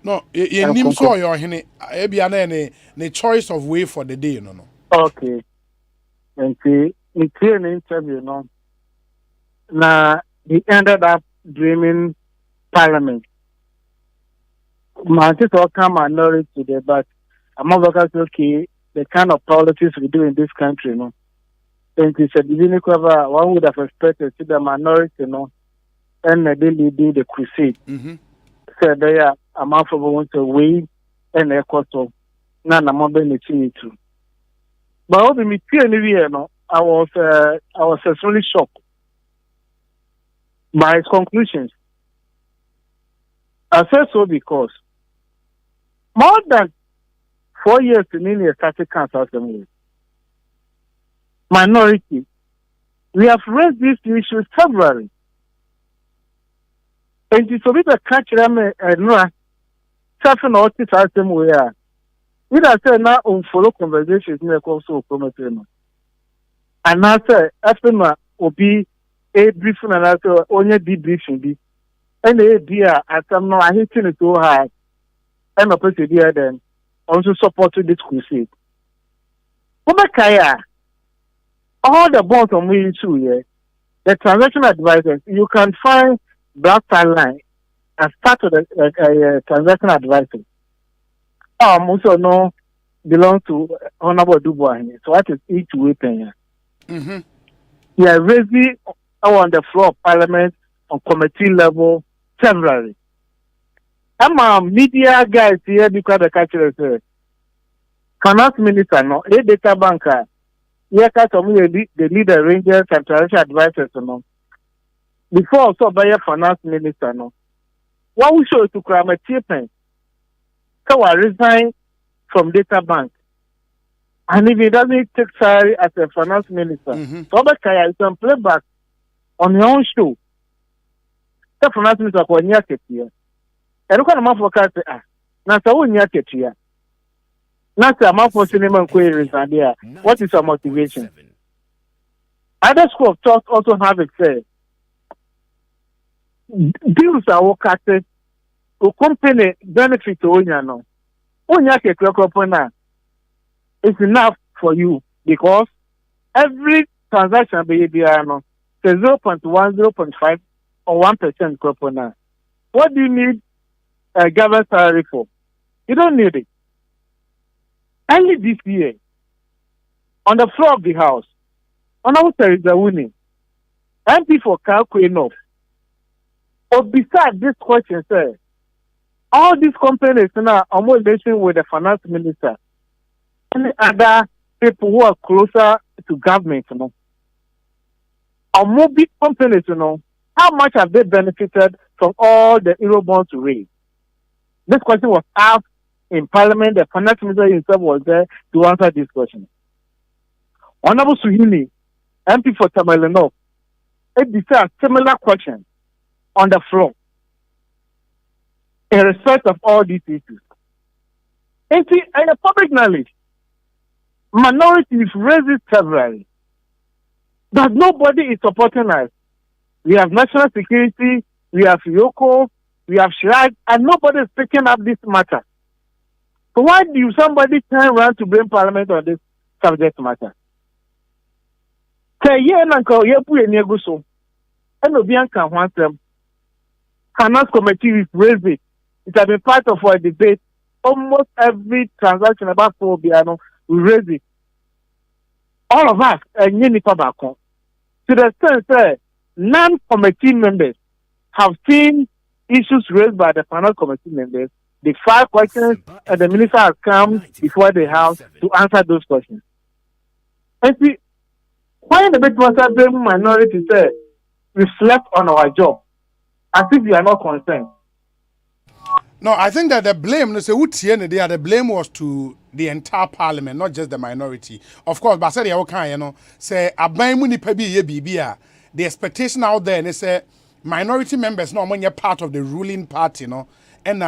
no ye nim so your hine e bia na ne choice of way for the day no. Okay. And in an interview no. Now he ended up dreaming Parliament. My sister come minority today, but I'm not okay. The kind of politics we do in this country, no. And he said, one would have expected to the minority, no, and they do the crusade. So they are amount of want to win and a quarter. None among them too. But all the material, no, I was really shocked by his conclusions. I said so because more than 4 years to nearly a static council assembly. Minority. We have raised this issue severally. And it's a bit of catch them and something or this item we are. We are saying now on follow conversations in the course of promoting. And I say, after my will be a briefing and after only debriefing. And the idea at some no, I hate it too hard. And a person there then also supported this crusade. All the bonds on me too, yeah. The transaction advisors, you can find black line as part of the transaction advisor. Also no belong to Honorable Dubois. So what is each weapon? We are raising on the floor of Parliament on committee level severally. I'm media guys here because the culture is finance minister no a data banker. Here can some the leader rangers and financial advisors no. Before also by a finance minister no. What we show to cram a cheapen. So I resign from data bank. And if he doesn't take salary as a finance minister, so you can play back on your own show. The finance minister for near here. And look at the man for cat. Now, so near here. Now, the man for cinema queries are there. What is your motivation? Other school of thought also have it said. Deals are work at it. To company benefit to Onyano. Onyake Klokopona. It's enough for you because every transaction behavior no 0.1, 0.5 or 1% coupon. What do you need a government salary for? You don't need it. Only this year, on the floor of the house, on our there is a winning. MP for Kalkuinov. Or beside this question, sir, all these companies now are more relating with the finance minister. Any other people who are closer to government, you know, or more big companies, you know, how much have they benefited from all the Eurobonds raised? This question was asked in Parliament. The finance minister himself was there to answer this question. Honorable Suhini, MP for Tamalinov, it is a similar question on the floor in respect of all these issues. And see, in the public knowledge, minorities raise it severally. But nobody is supporting us. We have national security, we have Yoko, we have Shirag, and nobody is picking up this matter. So why do somebody turn around to bring Parliament on this subject matter? Finance committee is raised it. It has been part of our debate. Almost every transaction about Fobiano, we raise it. All of us, to the extent that non-committee members have seen issues raised by the finance committee members. The 5 questions, and the minister has come before the House to answer those questions. And see, why the big minority say reflect on our job as if we are not concerned? No, I think that the blame, the blame was to the entire parliament, not just the minority. Of course, but say the expectation out there, and they say minority members no when you're part of the ruling party, and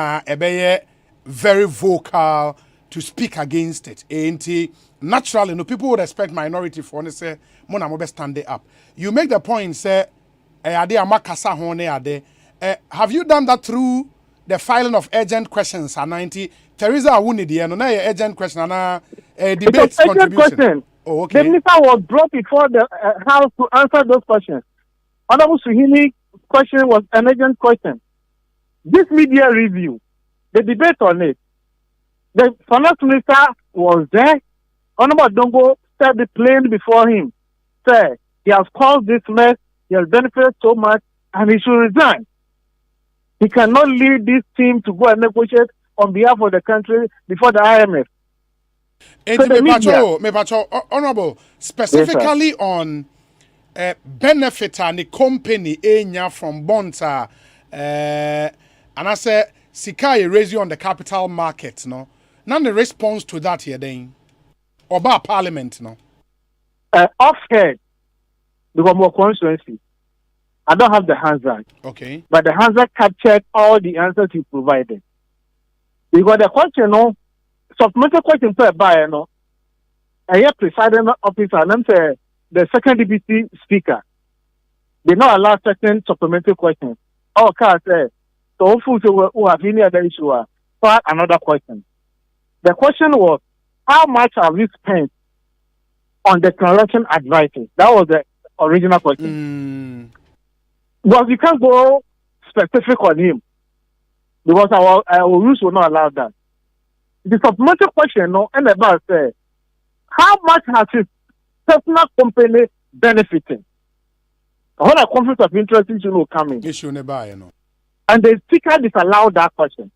very vocal to speak against it. And naturally, people would expect minority for and say, "Mona mobe stand up." You make the point, say, have you done that through the filing of urgent questions? 90 Teresa Awunidi, no urgent question, debate contribution. Question. Oh, okay. The minister was brought before the House to answer those questions. Honorable Suhini question was an urgent question. This media review, the debate on it, the finance minister was there. Honorable Dongo said the plane before him, said he has caused this mess, he has benefited so much, and he should resign. He cannot lead this team to go and negotiate on behalf of the country before the IMF. So Honorable, specifically yes, on benefit and the company from bonds, and I say Sikai raise you on the capital market, no? None the response to that here then, or by Parliament, no? Offhead, because more constituency. I don't have the hazard. Okay. But the hazard captured all the answers you provided. Because the question, supplementary question per buyer, I presiding officer, and say the second deputy speaker, they not allow certain supplementary questions. Oh, can't say. So who have any other issue, start another question. The question was, how much have you spent on the transaction advices? That was the original question. But you can't go specific on him because our rules will not allow that. the supplementary question, no, and about say, how much has his personal company benefiting? When a conflict of interest issue will come in. Issue nearby, you know. And the speaker disallowed that question.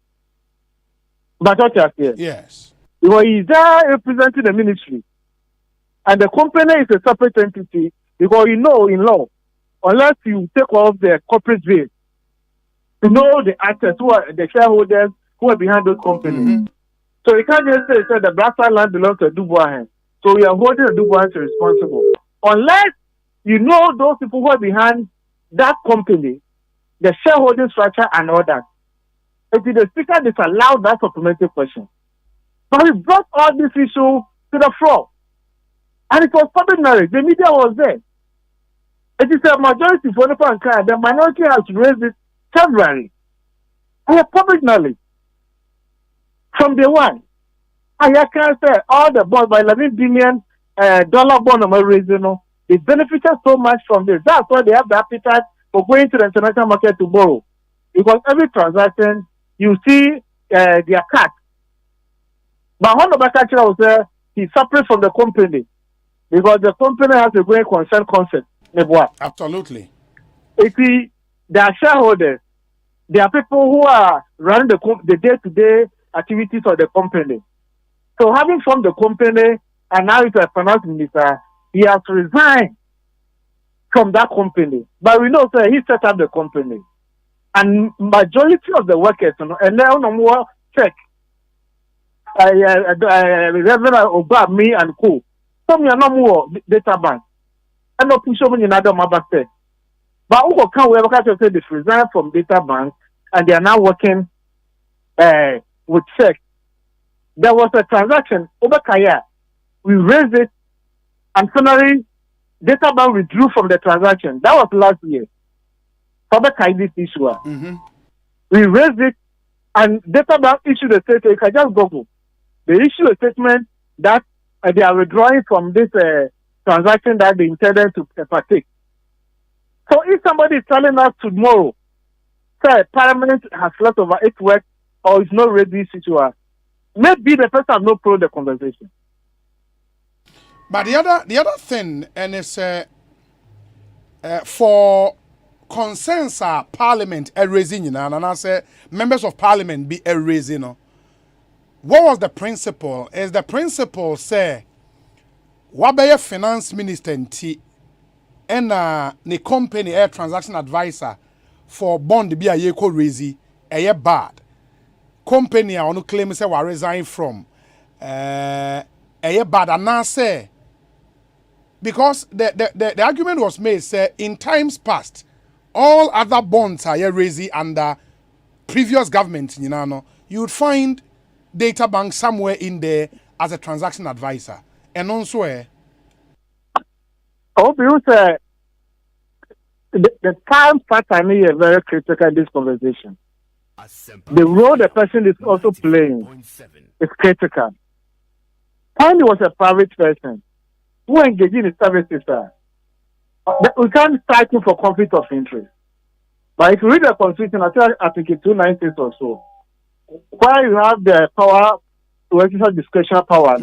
But what you say? Yes. Because he's there representing the ministry. And the company is a separate entity. Because you know in law, unless you take off the corporate veil, to know the assets, who are the shareholders who are behind those companies. So you can't just say the Blackstone land belongs to Dubois. So we are holding the Dubois responsible. Unless you know those people who are behind that company, the shareholding structure and all that. It is the speaker disallowed that supplementary question. But he brought all these issues to the floor. And it was public knowledge. The media was there. It is a majority for the crowd. The minority has raised it severally. I have public knowledge. From day one, I can say all the bonds by $11 billion bond I'm raising, they benefited so much from this. That's why they have the appetite for going to the international market to borrow. Because every transaction, you see their cut. But when the backer will say he's separate from the company because the company has a great concern concept. Absolutely. They are shareholders. They are people who are running the day-to-day activities of the company. So having formed the company and now he's a finance minister, he has resigned from that company. But we know he set up the company. And majority of the workers, and now no more check. Reverend Oba, me and co. Some are no more data bank. And no push over in another mabate. But who can we ever say they resigned from data bank and they are now working with check. There was a transaction over Kaya. We raised it and finally data bank withdrew from the transaction. That was last year. Over Kaya this issue. We raised it and data bank issued a statement. You can just Google. They issued a statement that they are withdrawing from this transaction that they intended to partake. So if somebody is telling us tomorrow, say Parliament has left over its work or is not ready situation, maybe the person has not followed the conversation. But the other thing, and it's for concerns are Parliament raising, and I say members of Parliament be raising. What was the principle? Is the principle say what be a finance minister and the company a transaction advisor for bond be a yeko raising a bad company I want to claim say we resign from a bad and now say because the argument was made say in times past all other bonds are raising under previous government, you would find data bank somewhere in there as a transaction advisor. And also, the time pattern is very critical in this conversation. The role the person is also playing is critical. When he was a private person who engaged in his services, we can't cite him for conflict of interest. But if you read the Constitution, I think Article 296 or so, where you have the power to exercise discretionary power,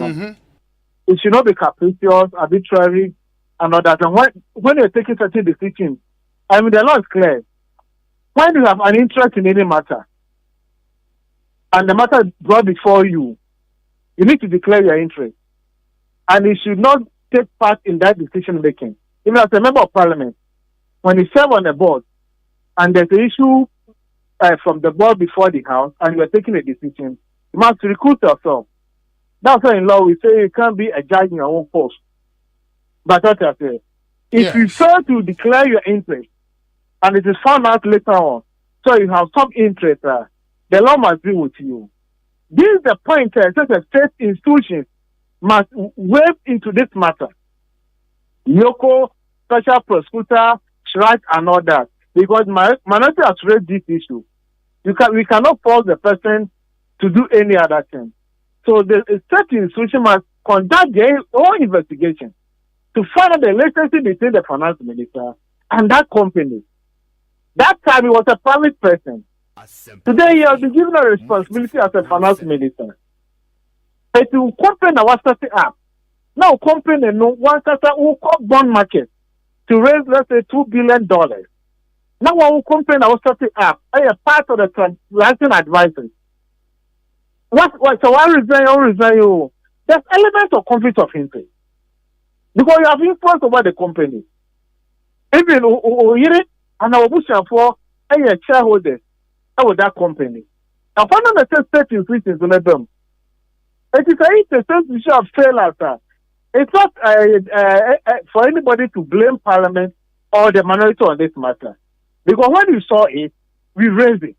it should not be capricious, arbitrary, and all that. And when you're taking certain decisions, the law is clear. When you have an interest in any matter, and the matter is brought before you, you need to declare your interest. And you should not take part in that decision making. Even as a member of Parliament, when you serve on a board, and there's an issue from the board before the House, and you are taking a decision, you must recruit yourself. That's why in law we say you can't be a judge in your own post. But what I say, if you fail to declare your interest, and it is found out later on, so you have some interest, the law must deal with you. This is the point such as state institutions must wade into this matter. Yoko, special prosecutor, SHRAC, and all that. Because minority has raised this issue. We cannot force the person to do any other thing. So the state institution must conduct their own investigation to find out the relationship between the finance minister and that company. That time he was a private person. Today he has been given a responsibility as a finance minister. It will company that was starting up. Now company no one started who call bond market to raise let's say $2 billion. Now one company that was starting up a part of the transaction advisors. So I resign you. There's elements of conflict of interest. Because you have influence over the company. Even and our bush for shareholders with that company. And one of the state increases on them. It is a state of failure. It's not for anybody to blame Parliament or the minority on this matter. Because when you saw it, we raised it.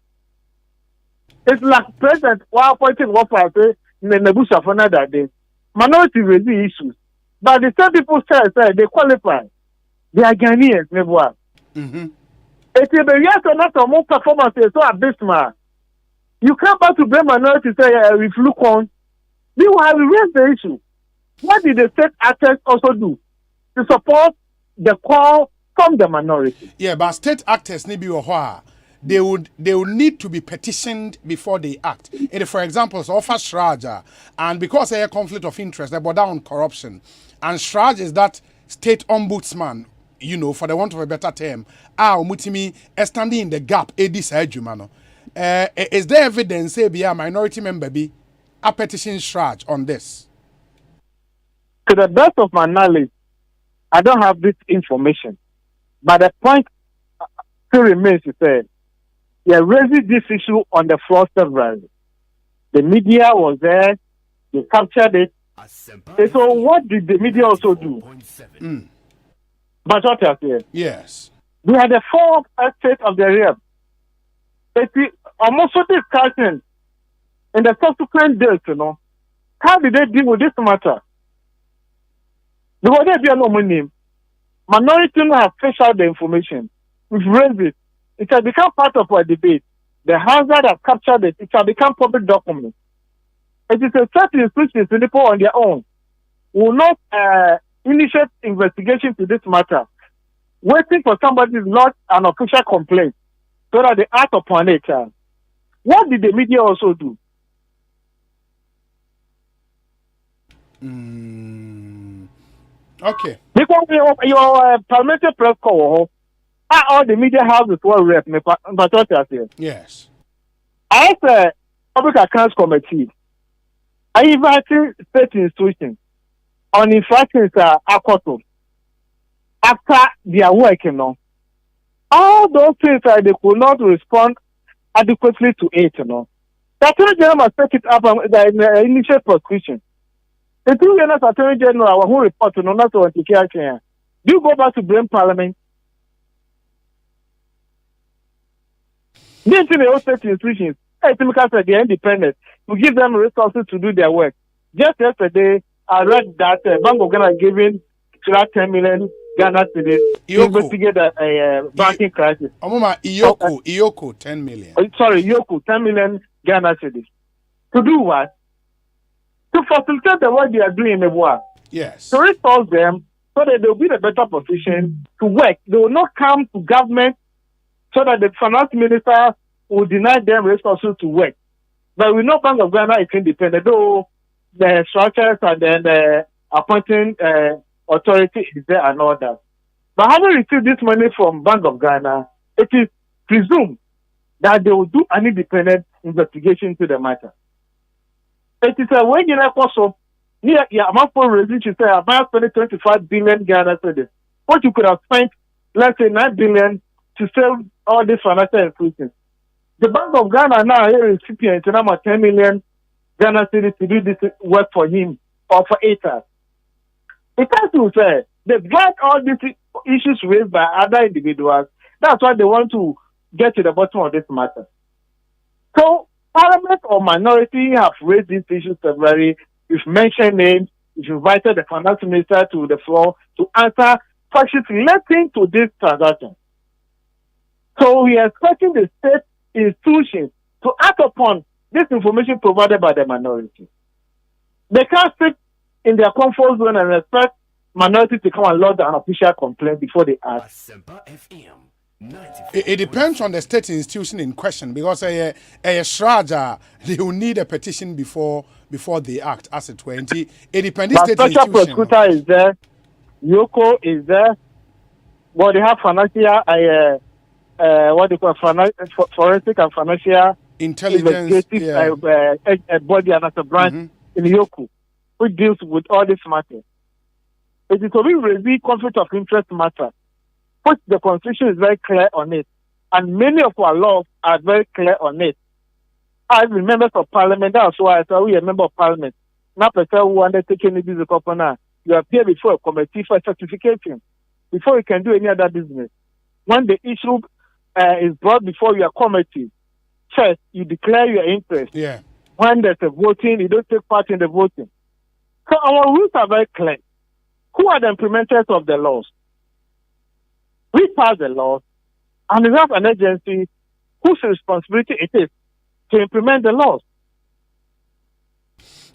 It's like President while pointing what I say in the Nebusha for another day. Minority raise the issues. But the same people say they qualify. They are Ghanaians, never. It is the yes or not more performances so abysmal. You come back to blame minority say if look on. Meanwhile, we raise the issue. What did the state actors also do to support the call from the minority? Yeah, but state actors need be they would need to be petitioned before they act. For example, so offer Shraja, and because they have conflict of interest, they bow down corruption. And Shraj is that state ombudsman, for the want of a better term, Mutimi standing in the gap, is there evidence, say, be a minority member be a petition Shraj on this? To the best of my knowledge, I don't have this information. But the point still remains to say, they raised this issue on the floor severally. The media was there, they captured it. And so what did the media also do? But what I said? Yes. We had the fourth state of the realm. Almost discussion in the subsequent days, how did they deal with this matter? Because they no money. Minority have fished out the information. We've raised it. It has become part of our debate. The hazard has captured it. It has become public document. It is a certain institution people on their own will not initiate investigation to this matter, waiting for somebody to lodge an official complaint so that they act upon it. What did the media also do? Okay. Because your parliamentary press call, all the media houses were rep, but what I say? Yes. As a public accounts committee, I invited state institutions on infractions after their work, all those things they could not respond adequately to it, The Attorney General must take it up in the initial prosecution. The two years Attorney General who report not to care. Do you go back to blame Parliament? This is the state institutions. They are independent. To give them resources to do their work. Just yesterday, I read that Bank of Ghana giving 10 million Ghana cedis to investigate a banking crisis. Iyoko, 10 million. Iyoko, 10 million Ghana cedis. To do what? To facilitate the work they are doing in the world. Yes. To resource them so that they will be in a better position to work. They will not come to government so that the finance minister will deny them resources to work. But we know Bank of Ghana is independent, though the structures and then the appointing authority is there and all that. But having received this money from Bank of Ghana, it is presumed that they will do an independent investigation into the matter. It is a way in a course of amount for resist to say about 25 billion Ghana cedis. What you could have spent, let's say 9 billion to sell all these financial institutions. The Bank of Ghana now is recipient of 10 million Ghana cedis to do this work for him or for ATAS. It has to say they got all these issues raised by other individuals. That's why they want to get to the bottom of this matter. So Parliament or minority have raised these issues severally. You've mentioned names. You've invited the finance minister to the floor to answer questions relating to this transaction. So we are expecting the state institutions to act upon this information provided by the minority. They can't sit in their comfort zone and expect minorities to come and lodge an official complaint before they act. Asempa FM It depends on the state institution in question because a shraja they will need a petition before they act as a 20. It depends. But special prosecutor is there, Yoko is there. But they have financial, what they call forensic and financial intelligence body and as a branch in Yoko, which deals with all this matter. It is a really conflict of interest matter, which the Constitution is very clear on it, and many of our laws are very clear on it. As members of Parliament, that's why I said we are a member of Parliament. Now, person who undertaking this company, you appear before a committee for certification before you can do any other business. When the issue is brought before your committee, first you declare your interest. Yeah. When there's a voting, you don't take part in the voting. So our rules are very clear. Who are the implementers of the laws? We pass the laws, and we have an agency whose responsibility it is to implement the laws.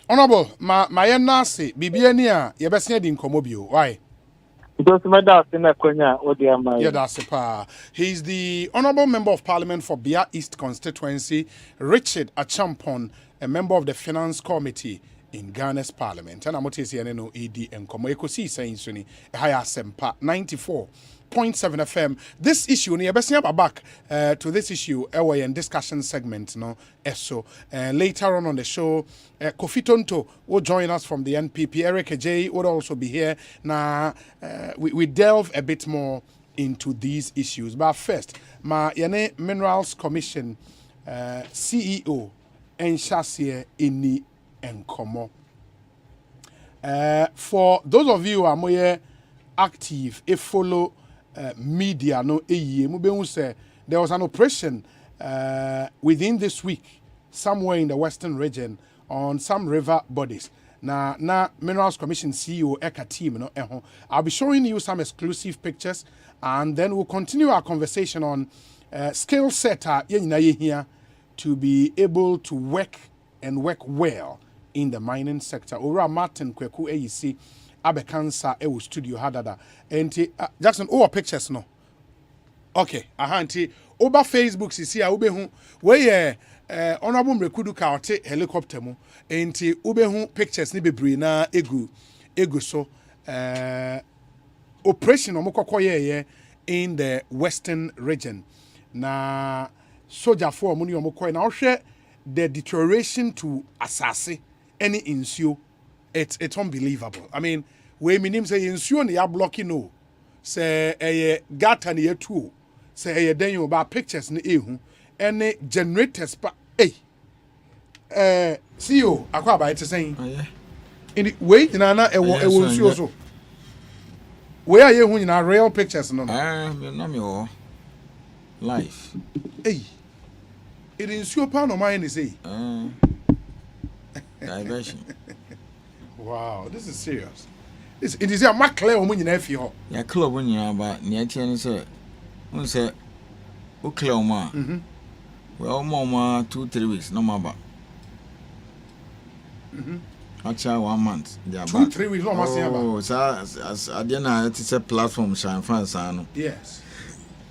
Honorable, my nasi bibiania yebesnya din komobio. Why? Because my dad in Kenya, yeah, that's it. He's the Honorable Member of Parliament for Bia East Constituency, Richard Achampon, a member of the Finance Committee in Ghana's Parliament. And I'm going to say, no, ED and Ekosiisen On Asempa 94.7 FM. This issue, we are back to this issue, in discussion segment, so later on the show, Kofi Tonto will join us from the NPP. Eric Ajay would also be here. Now, we delve a bit more into these issues. But first, my Yane Minerals Commission CEO, Enshasye Ini Enkomo. For those of you who are more active, if follow media, there was an operation within this week somewhere in the Western region on some river bodies. Now, Minerals Commission CEO Eka team, I'll be showing you some exclusive pictures, and then we'll continue our conversation on skill set here to be able to work and work well in the mining sector. Ora Martin Kweku AEC Abekansa ewu studio hadada. Enti Jackson pictures no. Okay, ahanti oba Facebook sisi a ubehu we honorable Mrekudu ka ote helicopter mu. Enti ubehu pictures ni bebre na egu so operation omokokoye in the Western region. Na soldier for money omokoye na ohwe the deterioration to assassin any insure. It's unbelievable. I mean, we minim say insure na ya blocking no. Say gata na yetu. Say then you about pictures na ehu. Any generators pa CEO akwa ba it saying. In the way na ewo insure so. Where are you na real pictures no? No me life. Hey. It insure pa no mind is say. Diversion. Wow, this is serious. It is a Maclear woman in F. Ya club when you are about near Chinese. One said, O Cleoma. Well, more 2-3 weeks, no more. Actually, 1 month. 2-3 weeks, no more. Oh, as I didn't know it's a platform, Shine France. Yes.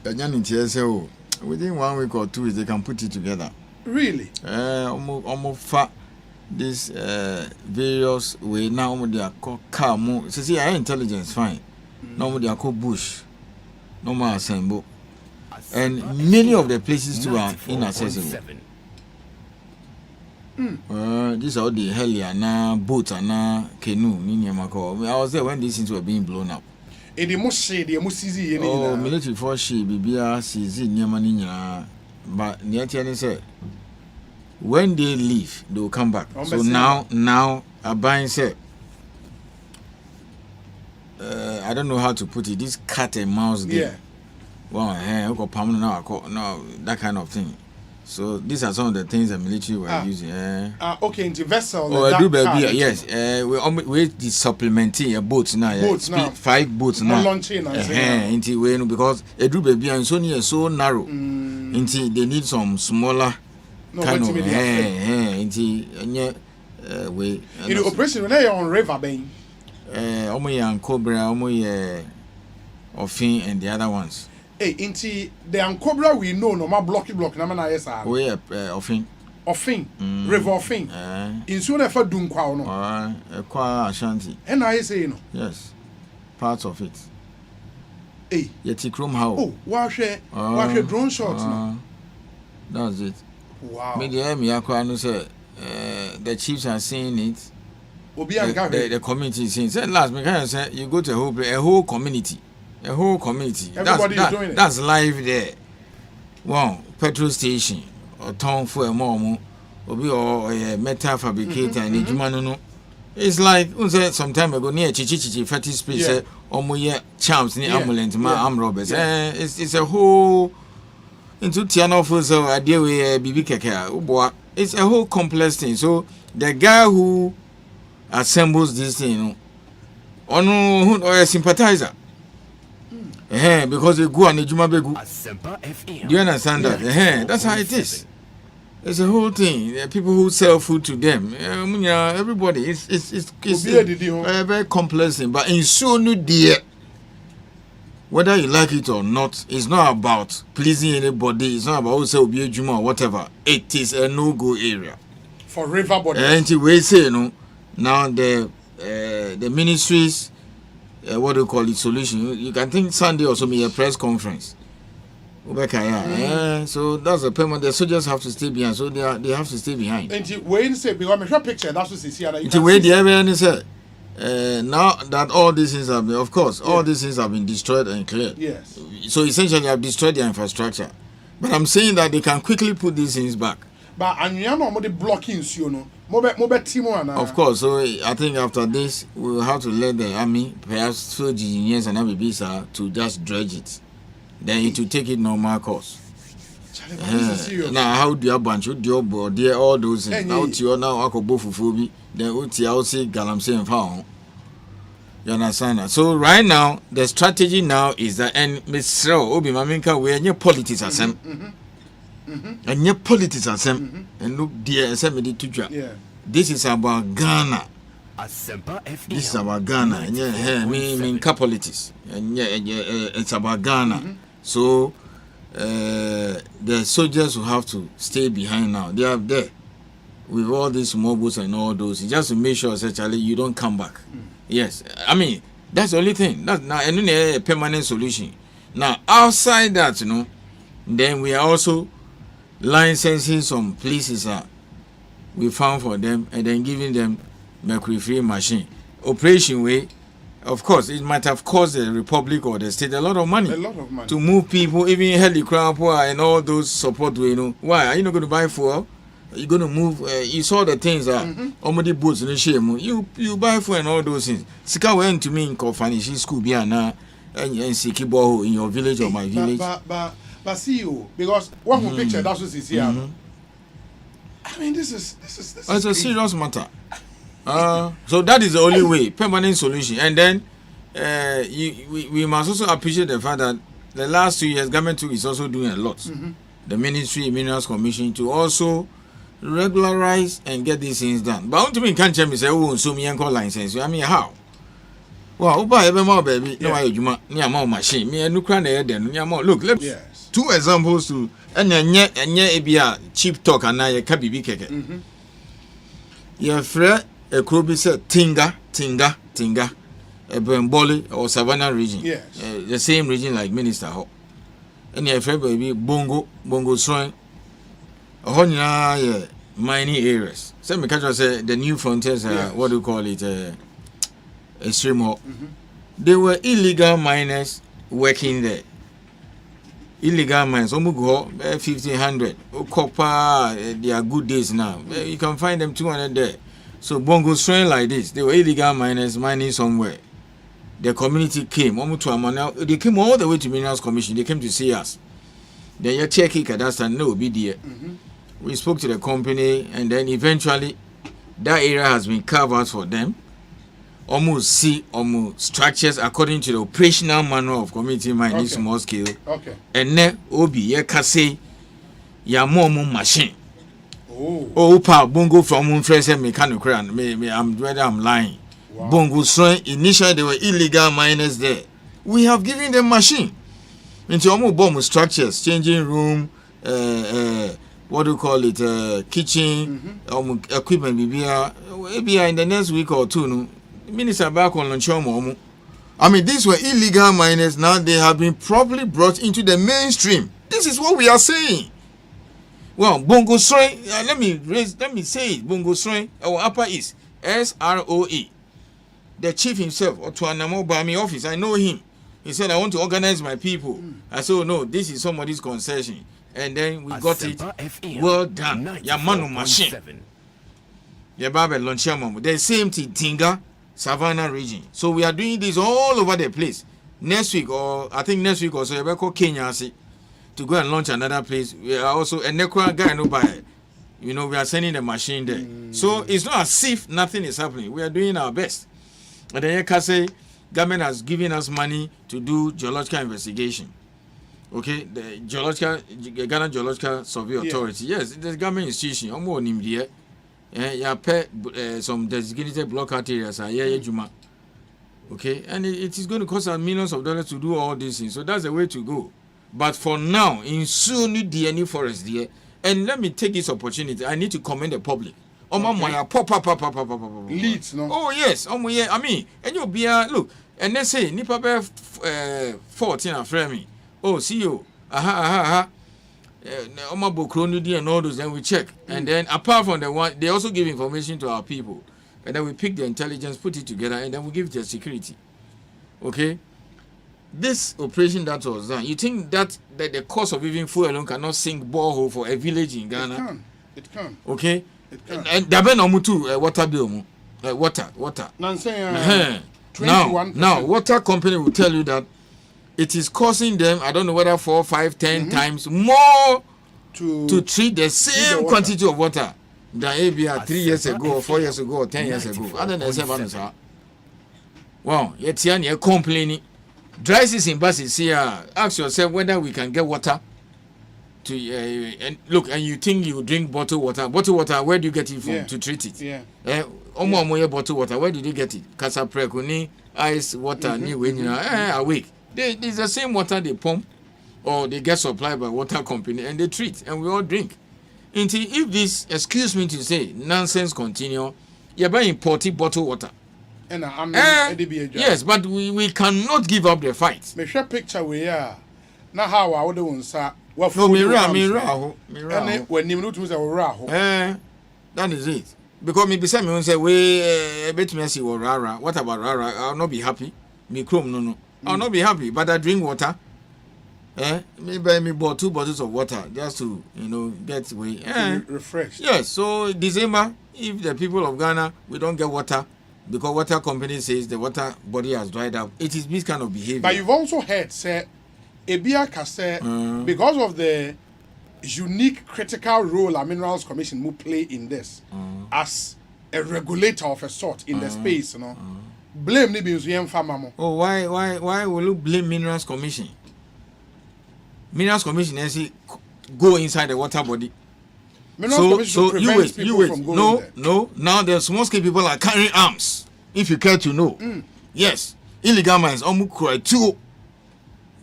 Within 1 week or 2 weeks, they can put it together. Really? Almost fat. This various way now they are called car more. So see, our intelligence fine. Now they are called bush, no more Asempa, and many of the places too are inaccessible. These are the heli na boats and na canoe. I was there when these things were being blown up. The most military force she bibia CZ niama but the said. When they leave, they will come back. So now, a buying said, I don't know how to put it. This cat and mouse game. Yeah. Well, no, that kind of thing. So these are some of the things the military were using. Okay, into vessel. Oh, I do baby. Yes. We supplementing a boat now. Boats now. 5 boats now. Launching into because a do baby and so narrow. Into they need some smaller. Kind of way. In the operation when they on river bay. Omo and Cobra, Omo Ofin and the other ones. Hey, inti the Ankobra we know no ma block na na yes ah. Oh yeah, Offing. River Offing. In soon ever dun kwa no. Kwa Ashanti. And I say no. Yes. Parts of it. Hey. Yeti Chrome how? Oh, wash drone shots no. That's it. Wow. Me the no say the chiefs are seeing it. The community is saying. Said last me can say you go to a whole community. Everybody is doing it. That's live there. Wow, petrol station or town for a mom or a metal fabricator and no. It's like some time ago near Chichi fatty space or more charms near ambulance arm robbers. It's a whole into Tiano for so I deal with BB Kaka. It's a whole complex thing. So the guy who assembles this thing, or a sympathizer. Because they go and Juma Begu. Do you understand that? That's how it is. It's a whole thing. People who sell food to them. Everybody. It's very complex thing. But in so new dear, whether you like it or not, it's not about pleasing anybody. It's not about also be a Juma or whatever. It is a no-go area. For river bodies. And we say now the ministries. What do you call it? Solution. You can think Sunday also be a press conference. So that's a payment. The soldiers have to stay behind. So they have to stay behind. And when say because my picture that's what you see. Now that all these things have been, of course, all these things have been destroyed and cleared. Yes. So essentially, they have destroyed their infrastructure. But I'm saying that they can quickly put these things back. But and you know the blockings, you know. Of course, so I think after this we will have to let the army, perhaps through engineers and Abibisa, to just dredge it. Then it will take it normal course. Now how do you bunch with your body, all those things? Now you now Akobofufobi, then Uti say Galamse and found. You understand that? So right now the strategy now is that and Mr. Obi Maminka we are politics asem. And your politics and look dear this is about Ghana. This is about Ghana and me politics and it's about Ghana. So the soldiers will have to stay behind now. They are there with all these mobiles and all those just to make sure essentially you don't come back. Yes, I mean that's the only thing. That's now a permanent solution. Now outside that, then we are also licensing some places we found for them and then giving them mercury-free machine. Operation way, of course, it might have cost the Republic or the state a lot of money. To move people, even helicopter and all those support way. Why? Are you not going to buy fuel? Are you going to move? You saw the things that already boats in the shame. You buy fuel and all those things. Sika went to me in Kofanishi school and Sikibo in your village or my village. But see you because one picture that's what is here. I mean, this is it's a serious matter. So that is the only way, permanent solution. And then we must also appreciate the fact that the last 2 years, government is also doing a lot. The Ministry, Minerals Commission to also regularize and get these things done. But ultimately, can't tell me say, oh, so me and call license. I mean, how? Well, baby, no, I near more machine. Me and Ukraine, then look, let's. Two examples to and ebia cheap talk and na ka bibi keke. Your friend a krobi said tinga a Bemboli or Savannah region. Yes. The same region like Minister Ho. And your friend baby bongo shrine. A whole mining areas. Some catcher say the new frontiers what do you call it extreme ho. They were illegal miners working there. Illegal mines, almost go 1,500. Copper, they are good days now. You can find them 200 there. So Bongo strain like this, they were illegal miners mining somewhere. The community came, almost to Amana. They came all the way to Minerals Commission. They came to see us. Then you check it at that time, no, be there. We spoke to the company, and then eventually that area has been carved out for them. Almost structures according to the operational manual of community mining small scale. Okay. And then Obi ye kase ya momo machine. Oh pa bongo from fresh mechanical and me I'm lying. Bongo strain initially they were illegal miners there. We have given them machine. Into almost bomb structures, changing room, what do you call it, kitchen, equipment, maybe in the next week or two, no, minister back on lunch. I mean, these were illegal miners. Now they have been properly brought into the mainstream. This is what we are saying. Well, Bongo Sroe, let me say it. Bongo Sroe, our upper East, SROE. The chief himself, or to Anamo Bami office, I know him. He said, I want to organize my people. I said, oh no, this is somebody's concession. And then we got it. Well done. Yamanu machine. Yababe Lonchamamu. The same thing, Tinga, Savannah region. So we are doing this all over the place. Next week, or I think next week or so, you go Kenya to go and launch another place. We are also a Necra guy no by. You know, we are sending the machine there. So it's not as if nothing is happening. We are doing our best. And then you can say, government has given us money to do geological investigation. Okay, the Ghana Geological Survey Authority. Yes, the government institution. I'm more named here. You pay some designated block-out areas. Okay, and it is going to cost us millions of dollars to do all these things. So that's the way to go. But for now, in Sunni DNA forest there, and let me take this opportunity. I need to commend the public. Leads, no? Oh yes, I mean, and you'll be look, and they say Nipa 14 and frame. Oh, see you. And all those, then we check. And then apart from the one, they also give information to our people. And then we pick the intelligence, put it together, and then we give it the security. Okay? This operation that was done, you think that the cost of even fuel alone cannot sink borehole for a village in Ghana? It can. Okay? And there be no mutu water bill. Water. Now, water company will tell you that it is costing them, I don't know whether 4, 5, 10 times more to treat the same quantity of water than ABR 3 years ago, or 4 years ago, or 10 years ago. Other than 7 years. Wow, yet you're complaining. Dry season buses here. Ask yourself whether we can get water to and look, and you think you drink bottled water. Bottled water, where do you get it from to treat it? Bottled water, where did you get it? Casapreconi, ice water, awake. It's the same water they pump or they get supplied by water company and they treat and we all drink. Until if this, excuse me to say, nonsense continue, you're buying imported bottled water. And yes, but we cannot give up the fight. Me share picture we are. Now how I would want say no mirror. That is it. Because me be say me say we bet me see rara. What about rara? I'll not be happy. Me chrome no. I'll not be happy, but I drink water. Me buy me 2 bottles of water just to get away. Refresh. Yes, so December, if the people of Ghana we don't get water because water company says the water body has dried up, it is this kind of behavior. But you've also heard say Ebia Kase because of the unique critical role a Minerals Commission will play in this as a regulator of a sort in the space, blame the museum farmer. Oh, why will you blame Minerals Commission? Minerals Commission actually go inside the water body. Minerals Commission prevents people from going there. No. Now the small scale people are carrying arms. If you care to know, yes, illegal mines almost cry too.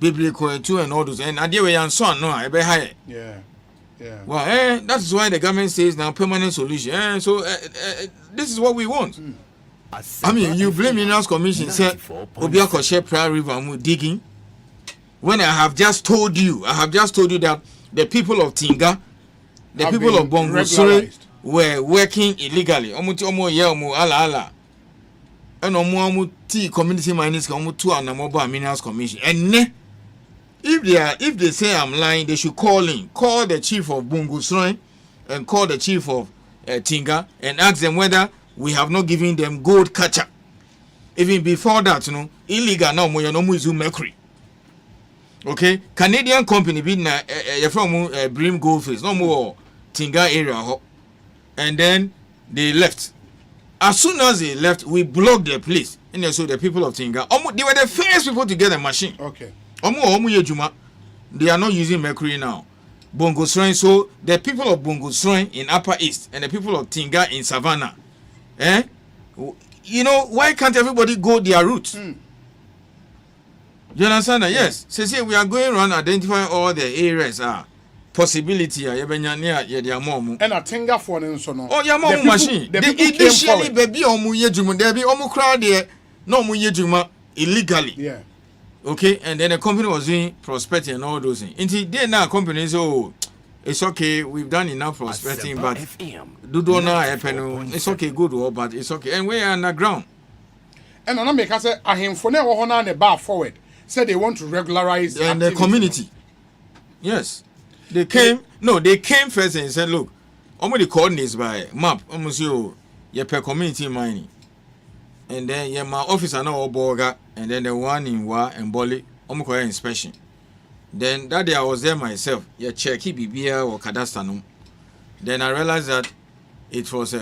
Biblical and all those, and idea we and son no, I be high. Yeah. Well, that is why the government says now permanent solution. So this is what we want. I mean, you blame Minerals Commission, say Obiako share Praia River digging. When I have just told you that the people of Tinga, the people of Bonsu were working illegally. Ala. And T community miners come to an mobile Minerals Commission. And if they say I'm lying, they should call the chief of Bonsu and call the chief of Tinga and ask them whether we have not given them gold catcher. Even before that, illegal now no is mercury. Okay, Canadian company being from Brim Goldfish, no more Tinga area, and then they left. As soon as they left, we blocked their place. And so the people of Tinga, they were the first people to get a machine. Okay. They are not using mercury now. Bongo Sroe, so the people of Bongo Sroe in Upper East and the people of Tinga in Savannah, why can't everybody go their route? You understand that? Yes. Say we are going around identifying all the areas possibility ya mom. And a tinga for no. Oh, ya mom machine. The initially baby omu yejuma there be omu crowd there no mu yejuma illegally. Yeah. Okay, and then the company was doing prospecting and all those things. Until they now company say, oh, it's okay, we've done enough prospecting, but do not happen. It's okay, good, but it's okay. And we are underground. And I make us say, I him for now on the bar forward. Said they want to regularize and the community. Yes. They came first and said, look, the coordinates by map, almost you per community mining. And then my officer now Oboga, and then the one in Wa and Boli, inspection. Then that day I was there myself, checky BBA or Kadastanum. Then I realized that it was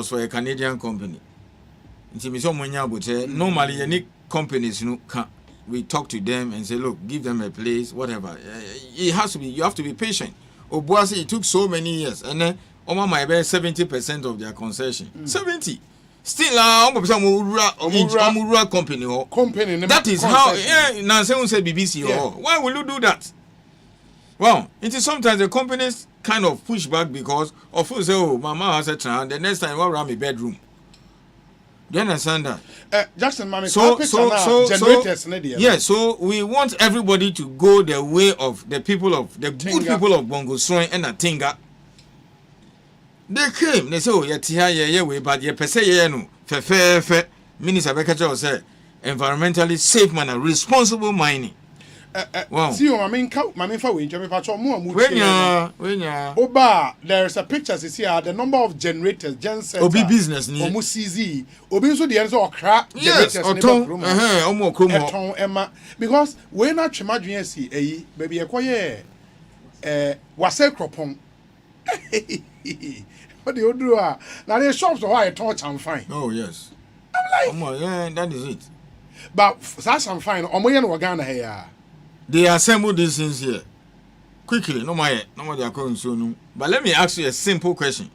for a Canadian company. Normally any companies we talk to them and say, look, give them a place, whatever. It has to be, you have to be patient. Obuasi, it took so many years, and then Oma might bear 70% of their concession. 70. Still, company. That is how. Nancy say BBC. Why will you do that? Well, it is sometimes the companies kind of push back because of who say, oh, Mama has a child. The next time, around my bedroom. Do you understand that? Jackson, Mami, so we want everybody to go the way of the people of the Tinga. Good people of Bongo Shrine and Tinga. They came, they say, oh, but per se, no, fair, Minister Bekacho said, environmentally safe manner, responsible mining. See you, Oba, there's a picture here, the number of generators, Obi business, CZ, Obi so the answer or crap generators, because we're not imagining see, baby, acquire was a cropon. What do you do? Now the shops are why I touch and fine. Oh, yes. I'm like, that is it. But that's I'm fine. Wagana here. They assemble these things here quickly. No matter they are going soon. But let me ask you a simple question.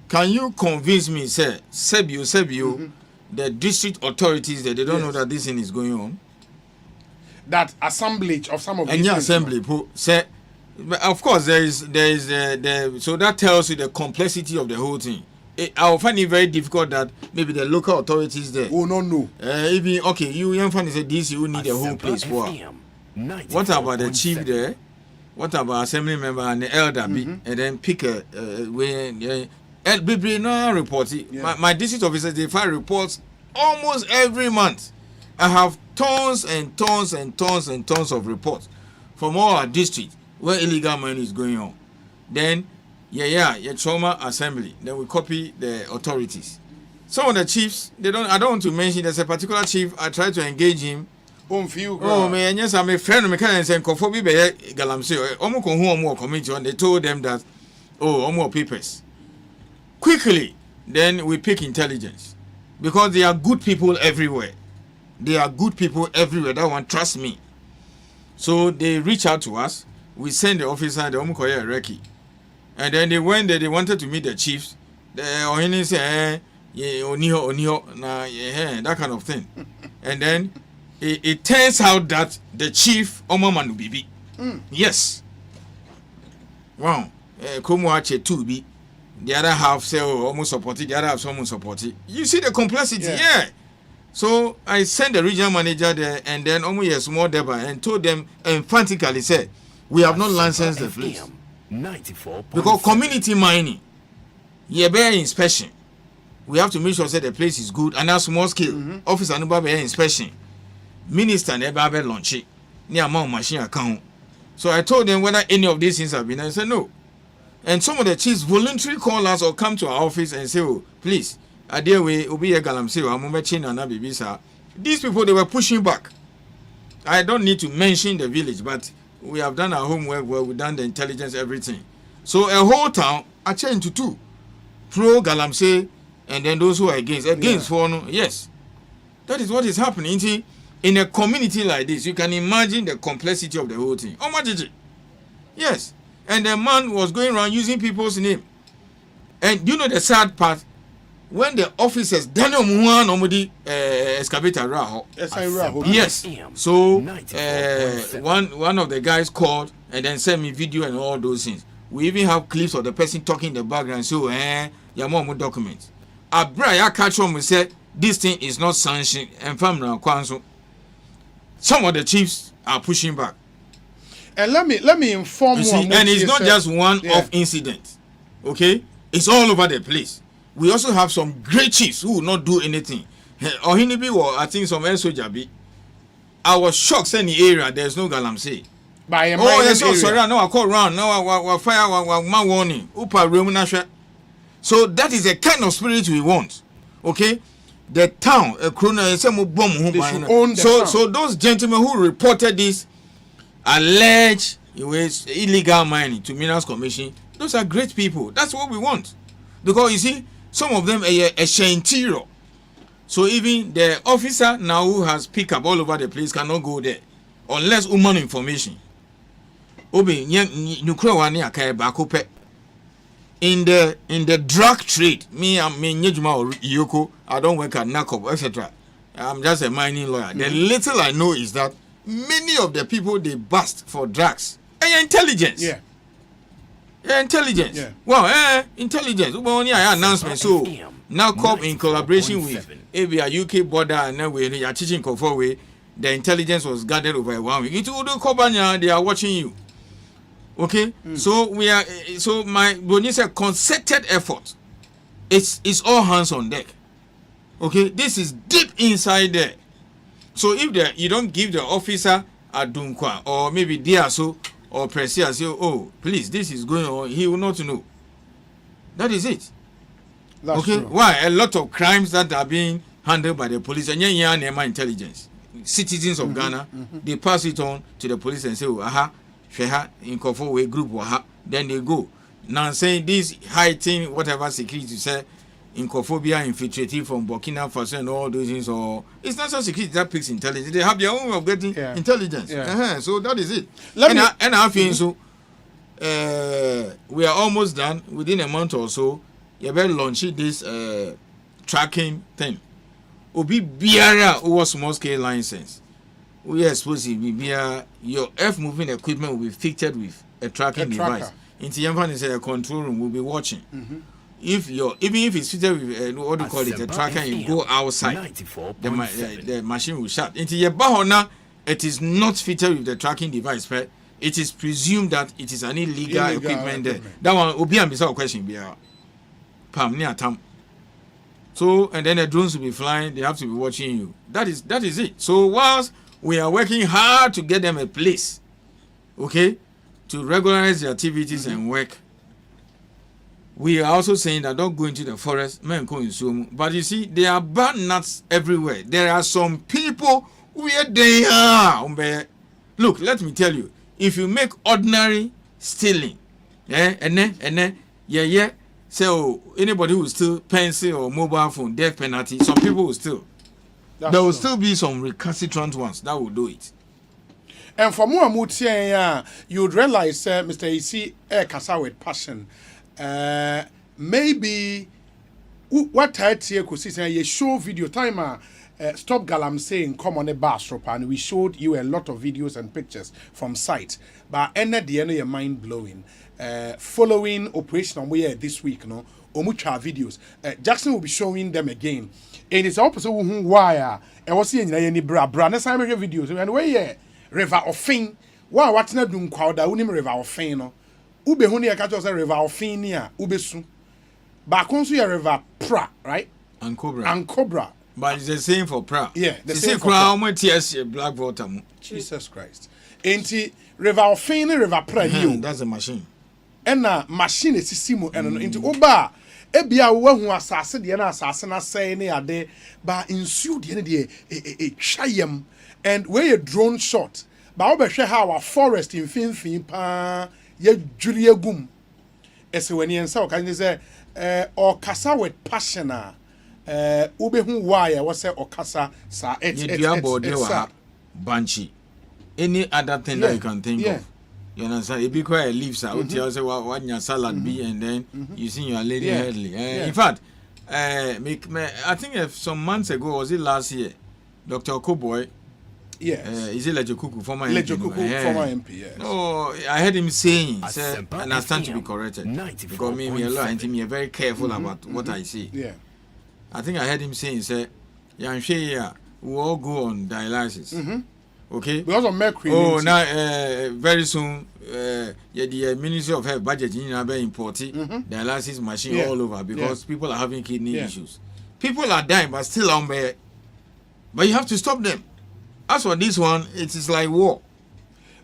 Can you convince me, sir, Sebio, the district authorities that they don't know that this thing is going on? That assemblage of some of these things. Assembly, sir. Of course, there is so that tells you the complexity of the whole thing. I find it very difficult that maybe the local authorities there. Oh no. Even okay, you young fan say this you need a whole place for. What about the chief there? What about assembly member and the elder and then pick a way? No report. My district officers they file reports almost every month. I have tons and tons and tons and tons of reports from all our districts where illegal mining is going on. Then your trauma assembly. Then we copy the authorities. Some of the chiefs, I don't want to mention. There's a particular chief. I try to engage him. Oh man, yes, I'm a friend of me. Can say Kofobi be galamse. Omo committee on. They told them that omo papers. Quickly, then we pick intelligence because they are good people everywhere. That one, trust me. So they reach out to us. We send the officer, the Omukoya Reki. And then they went there, they wanted to meet the chiefs. They say, that kind of thing. And then it turns out that the chief, Omamanu Bibi. Yes. Wow. Komuache 2B. The other half say, almost support it, the other half someone support it. You see the complexity, yeah. So I sent the regional manager there and then almost small Deba and told them emphatically said, we have not licensed the place. 94. Because community mining, bear inspection. We have to make sure that the place is good and that's small scale. Officer no bear inspection. Minister never bear launch it. Near amount machine account. So I told them whether any of these things have been. I said no. And some of the chiefs voluntarily call us or come to our office and say, oh, please, these people they were pushing back. I don't need to mention the village, but we have done our homework where we've done the intelligence, everything. So a whole town are changed to two. Pro Galamsey and then those who are against. Against for no, yes. That is what is happening. In a community like this, you can imagine the complexity of the whole thing. Oh my GG. Yes. And the man was going around using people's name. And you know the sad part, when the officers Daniel Muhan normally excavator yes. So one of the guys called and then sent me video and all those things. We even have clips of the person talking in the background. So your mom documents. I catch on and said this thing is not sanctioned and family council. Some of the chiefs are pushing back. And let me inform you. And it's not just one-off incident. Okay? It's all over the place. We also have some great chiefs who will not do anything. Ohinibi or I think some else Jabi. I was shocked in the area there's no galamsey. Sorry, no, I call round. No, I fire my warning. Upa Remunasha. So that is the kind of spirit we want. Okay? The town, so those gentlemen who reported this alleged illegal mining to Minerals Commission, those are great people. That's what we want. Because you see, some of them are a shantiro. So even the officer now who has picked up all over the place cannot go there unless human information. In the drug trade, I'm Nyejuma or Yoko, I don't work at NACOP, etc. I'm just a mining lawyer. The little I know is that many of the people they bust for drugs are intelligence. Intelligence. Well, intelligence. Only an announcement. So NACOP in collaboration with ABA UK border and then we are teaching Kofowe, the intelligence was gathered over 1 week. It would Kobanya, they are watching you. Okay, so we are. So when you say concerted effort, it's all hands on deck. Okay, this is deep inside there. So if you don't give the officer a dunkwa or maybe DSO or Presia say, oh please, this is going on, he will not know. That is it. That's okay. True. Why a lot of crimes that are being handled by the police and intelligence, citizens of Ghana, they pass it on to the police and say, oh, aha. In Kofowe group, then they go. Now saying this hiding whatever security say in Kofobia infiltrating from Burkina Faso and all those things, or it's not so security that picks intelligence. They have their own way of getting intelligence. So that is it. I feel so. We are almost done. Within a month or so, you better launch this tracking thing. Obi Biara who was small scale license. We are supposed to be your earth moving equipment will be fitted with a tracking device. Into Yampan is a control room, will be watching. If even if it's fitted with what do you call it, a tracker, and you go outside, the machine will shut. Into your bahona, it is not fitted with the tracking device, but it is presumed that it is an illegal equipment there. That one will be a question. Pam near tam. So and then the drones will be flying, they have to be watching you. That is it. So whilst we are working hard to get them a place, okay, to regularize their activities and work. We are also saying that don't go into the forest, but you see, there are bad nuts everywhere. There are some people where they are. Look, let me tell you, if you make ordinary stealing, so anybody who steal pencil or mobile phone, death penalty, some people will steal. There will still be some recalcitrant ones that will do it. And for more you would realize, Mr. AC, Kasa with passion. Maybe what I tell you, show video timer. Stop Galam saying come on a bus and we showed you a lot of videos and pictures from site. But end at the end, you're mind blowing. Following operation we this week, no, Omucha videos. Jackson will be showing them again. And it's opposite who wire. I was seeing any bra. Next time I hear videos. And where river of Fin. Why what's not doing crowd? I wouldn't river of Fin. No, Ube Huni a catch us a river of Fin near Ubesu. But consu a river pra, right? And Cobra. And Cobra. But it's the same for pra. Yeah, the same for pra. Tears black water. Jesus Christ. Ain't river of Fin, river pra. That's a machine. And a machine is simo and into Oba. Ebia who assassin the assassin say near there, but ensue the end a chayam and where a drone shot. But I'll share how a forest in Fin pa ye Julia Gum. As when you saw can you say or Kasa with passion Ube who wire was say or Kasa sa it's Banshee. Any other thing that you can think of. You understand? It be quite a leaves out. You say what your salad be, and then you see your lady headly. In fact, I think some months ago, was it last year, Dr. Koboy. Yes. Is it Lejo Kuku, former Lejo Kuku, former MP, yes. No, I heard him saying, and I stand to be corrected. Because me I'm very careful about what I say. Yeah. I think I heard him saying, we all go on dialysis. Okay? Because of mercury. Oh, now, very soon, the Ministry of Health budget in importing dialysis machine all over because people are having kidney issues. People are dying, but still on bed. But you have to stop them. As for this one, it is like war.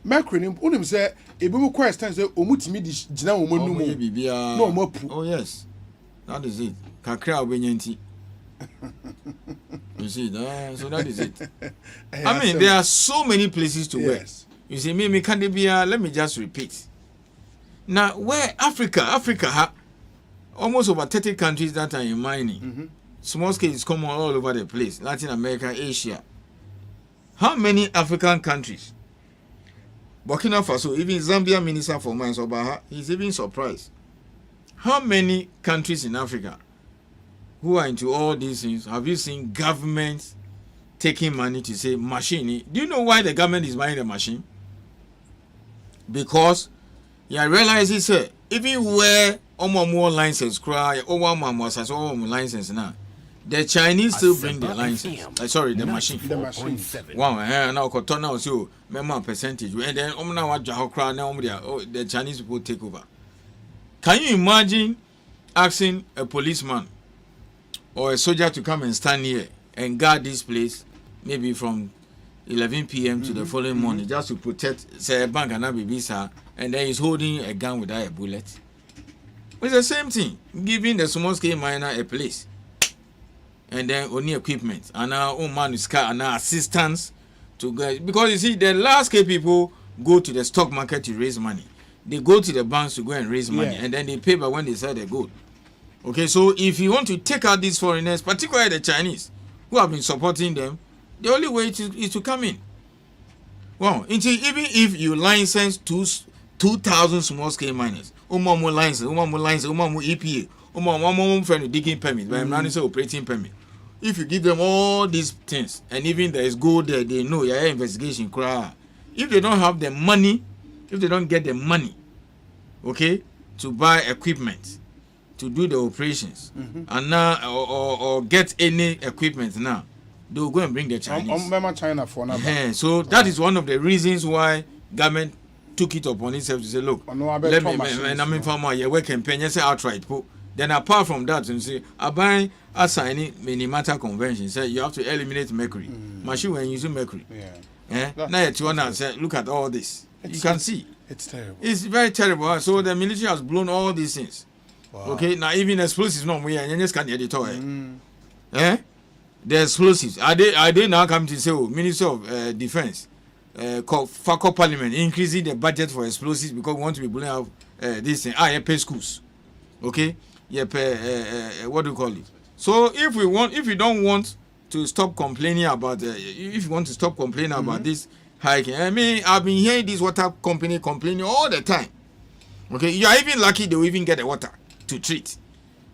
Mercury, unim say, ebu question say, omutimi di jina omonumu. No more. Oh yes, that is it. Kakra obenyenti. You see, so that is it. I mean, there are so many places to work. You see, me can't be. Let me just repeat. Now, where Africa, almost over 30 countries that are in mining. Small scale is common all over the place. Latin America, Asia. How many African countries? Burkina Faso, even Zambia Minister for Mines, Obaha, he's even surprised. How many countries in Africa who are into all these things have you seen governments taking money to say machine? Do you know why the government is buying the machine? Because you realize it's even where more licenses cry, license now. The Chinese still bring the license. Sorry, the machine. The machine. Wow, now now so member percentage. And then the Chinese people take over. Can you imagine asking a policeman or a soldier to come and stand here and guard this place maybe from 11 p.m. to the following morning just to protect say a bank and be visa, and then he's holding a gun without a bullet? It's the same thing, giving the small scale miner a place. And then only equipment and our own man is car and our assistance to go, because you see the large scale people go to the stock market to raise money. They go to the banks to go and raise money, and then they pay by when they sell the gold. Okay, so if you want to take out these foreigners, particularly the Chinese who have been supporting them, the only way is to come in. Well, even if you license 2,000 small scale miners, license, EPA, digging permit, but I'm not saying operating permit. If you give them all these things, and even there is gold there, they know your investigation cry. If they don't have the money, if they don't get the money, okay, to buy equipment, to do the operations, and now or get any equipment now, they'll go and bring the Chinese. China for now. So that is one of the reasons why government took it upon itself to say, look, let me, and I'm in farmer, you work and pay, say outright. Then apart from that, you see, I buy a signing mini matter convention. Say you have to eliminate mercury. Machine when using mercury. Now you want to say, look at all this. You can see. It's terrible. It's very terrible. So the military has blown all these things. Wow. Okay, now even explosives no we and just can't edit it. The explosives. Are they now come to say, Minister of Defense, FACO Parliament increasing the budget for explosives because we want to be blowing out this thing. Pay schools. Okay? What do you call it? So if you don't want to stop complaining about if you want to stop complaining about this hiking, I mean, I've been hearing this water company complaining all the time. Okay, you are even lucky they will even get the water to treat.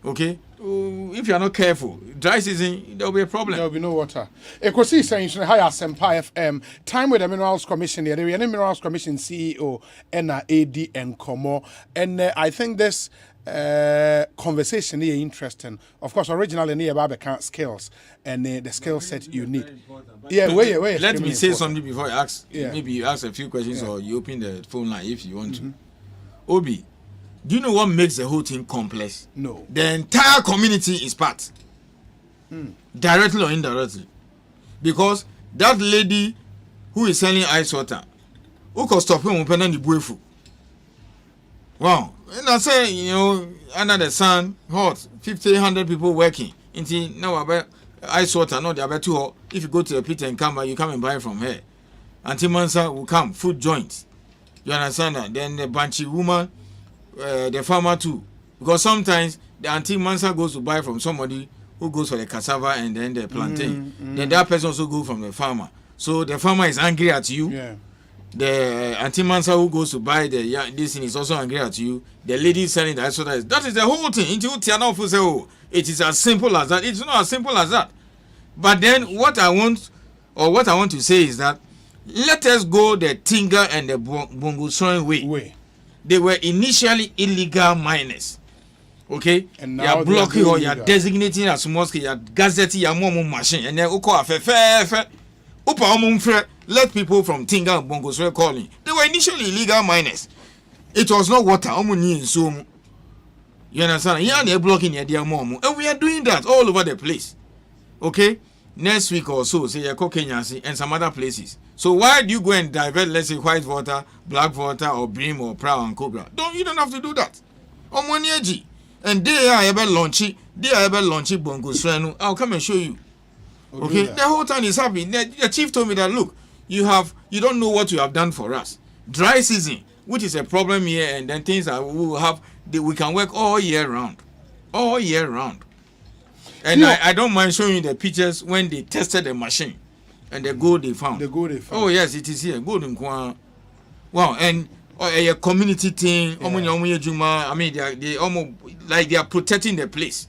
Okay, if you are not careful, dry season there will be a problem. There will be no water. Ekosiisen On Asempa FM. Time with the Minerals Commission here. The Minerals Commission CEO NAAD and Komo, and I think this conversation here interesting. Of course, originally near about skills and the skill set you need. Wait. Let me say something before you ask. Maybe you ask a few questions or you open the phone line if you want to. Obi, do you know what makes the whole thing complex? No. The entire community is part, directly or indirectly, because that lady who is selling ice water, who can stop him opening the buefu. Wow. And I say, under the sun, hot, 50, 100 people working. Until now, about ice water, no, they are about too hot. If you go to the pit and come back, you come and buy from her. Auntie Mansa will come, food joints. You understand that? Then the Banshee woman, the farmer too. Because sometimes the Auntie Mansa goes to buy from somebody who goes for the cassava and then the plantain. Then that person also goes from the farmer. So the farmer is angry at you. The anti-mansa who goes to buy this thing is also angry at you. The lady selling the extra. That is the whole thing. Into Tiana say, oh, it is as simple as that. It's not as simple as that. But then what I want to say is that let us go the Tinga and the Bongo way. They were initially illegal miners. Okay? And now you are blocking or you are designating as small scale, you are gazetting your machine, and then let people from Tinga and Bongo calling. They were initially illegal miners. It was not water. You understand? Yeah, they're blocking your mom. And we are doing that all over the place. Okay? Next week or so, say Kenya and some other places. So why do you go and divert, let's say, white water, black water, or Brim, or Prow and Cobra? You don't have to do that. And they are able launchy Bongo Swenu. I'll come and show you. Okay? The whole time is happy. The chief told me that, look, you don't know what you have done for us. Dry season, which is a problem here, and then things that we can work all year round. All year round. And I don't mind showing you the pictures when they tested the machine and the gold they found. Oh, yes, it is here. Gold in Kwan. Wow, and a community thing. I mean, they almost like they are protecting the place.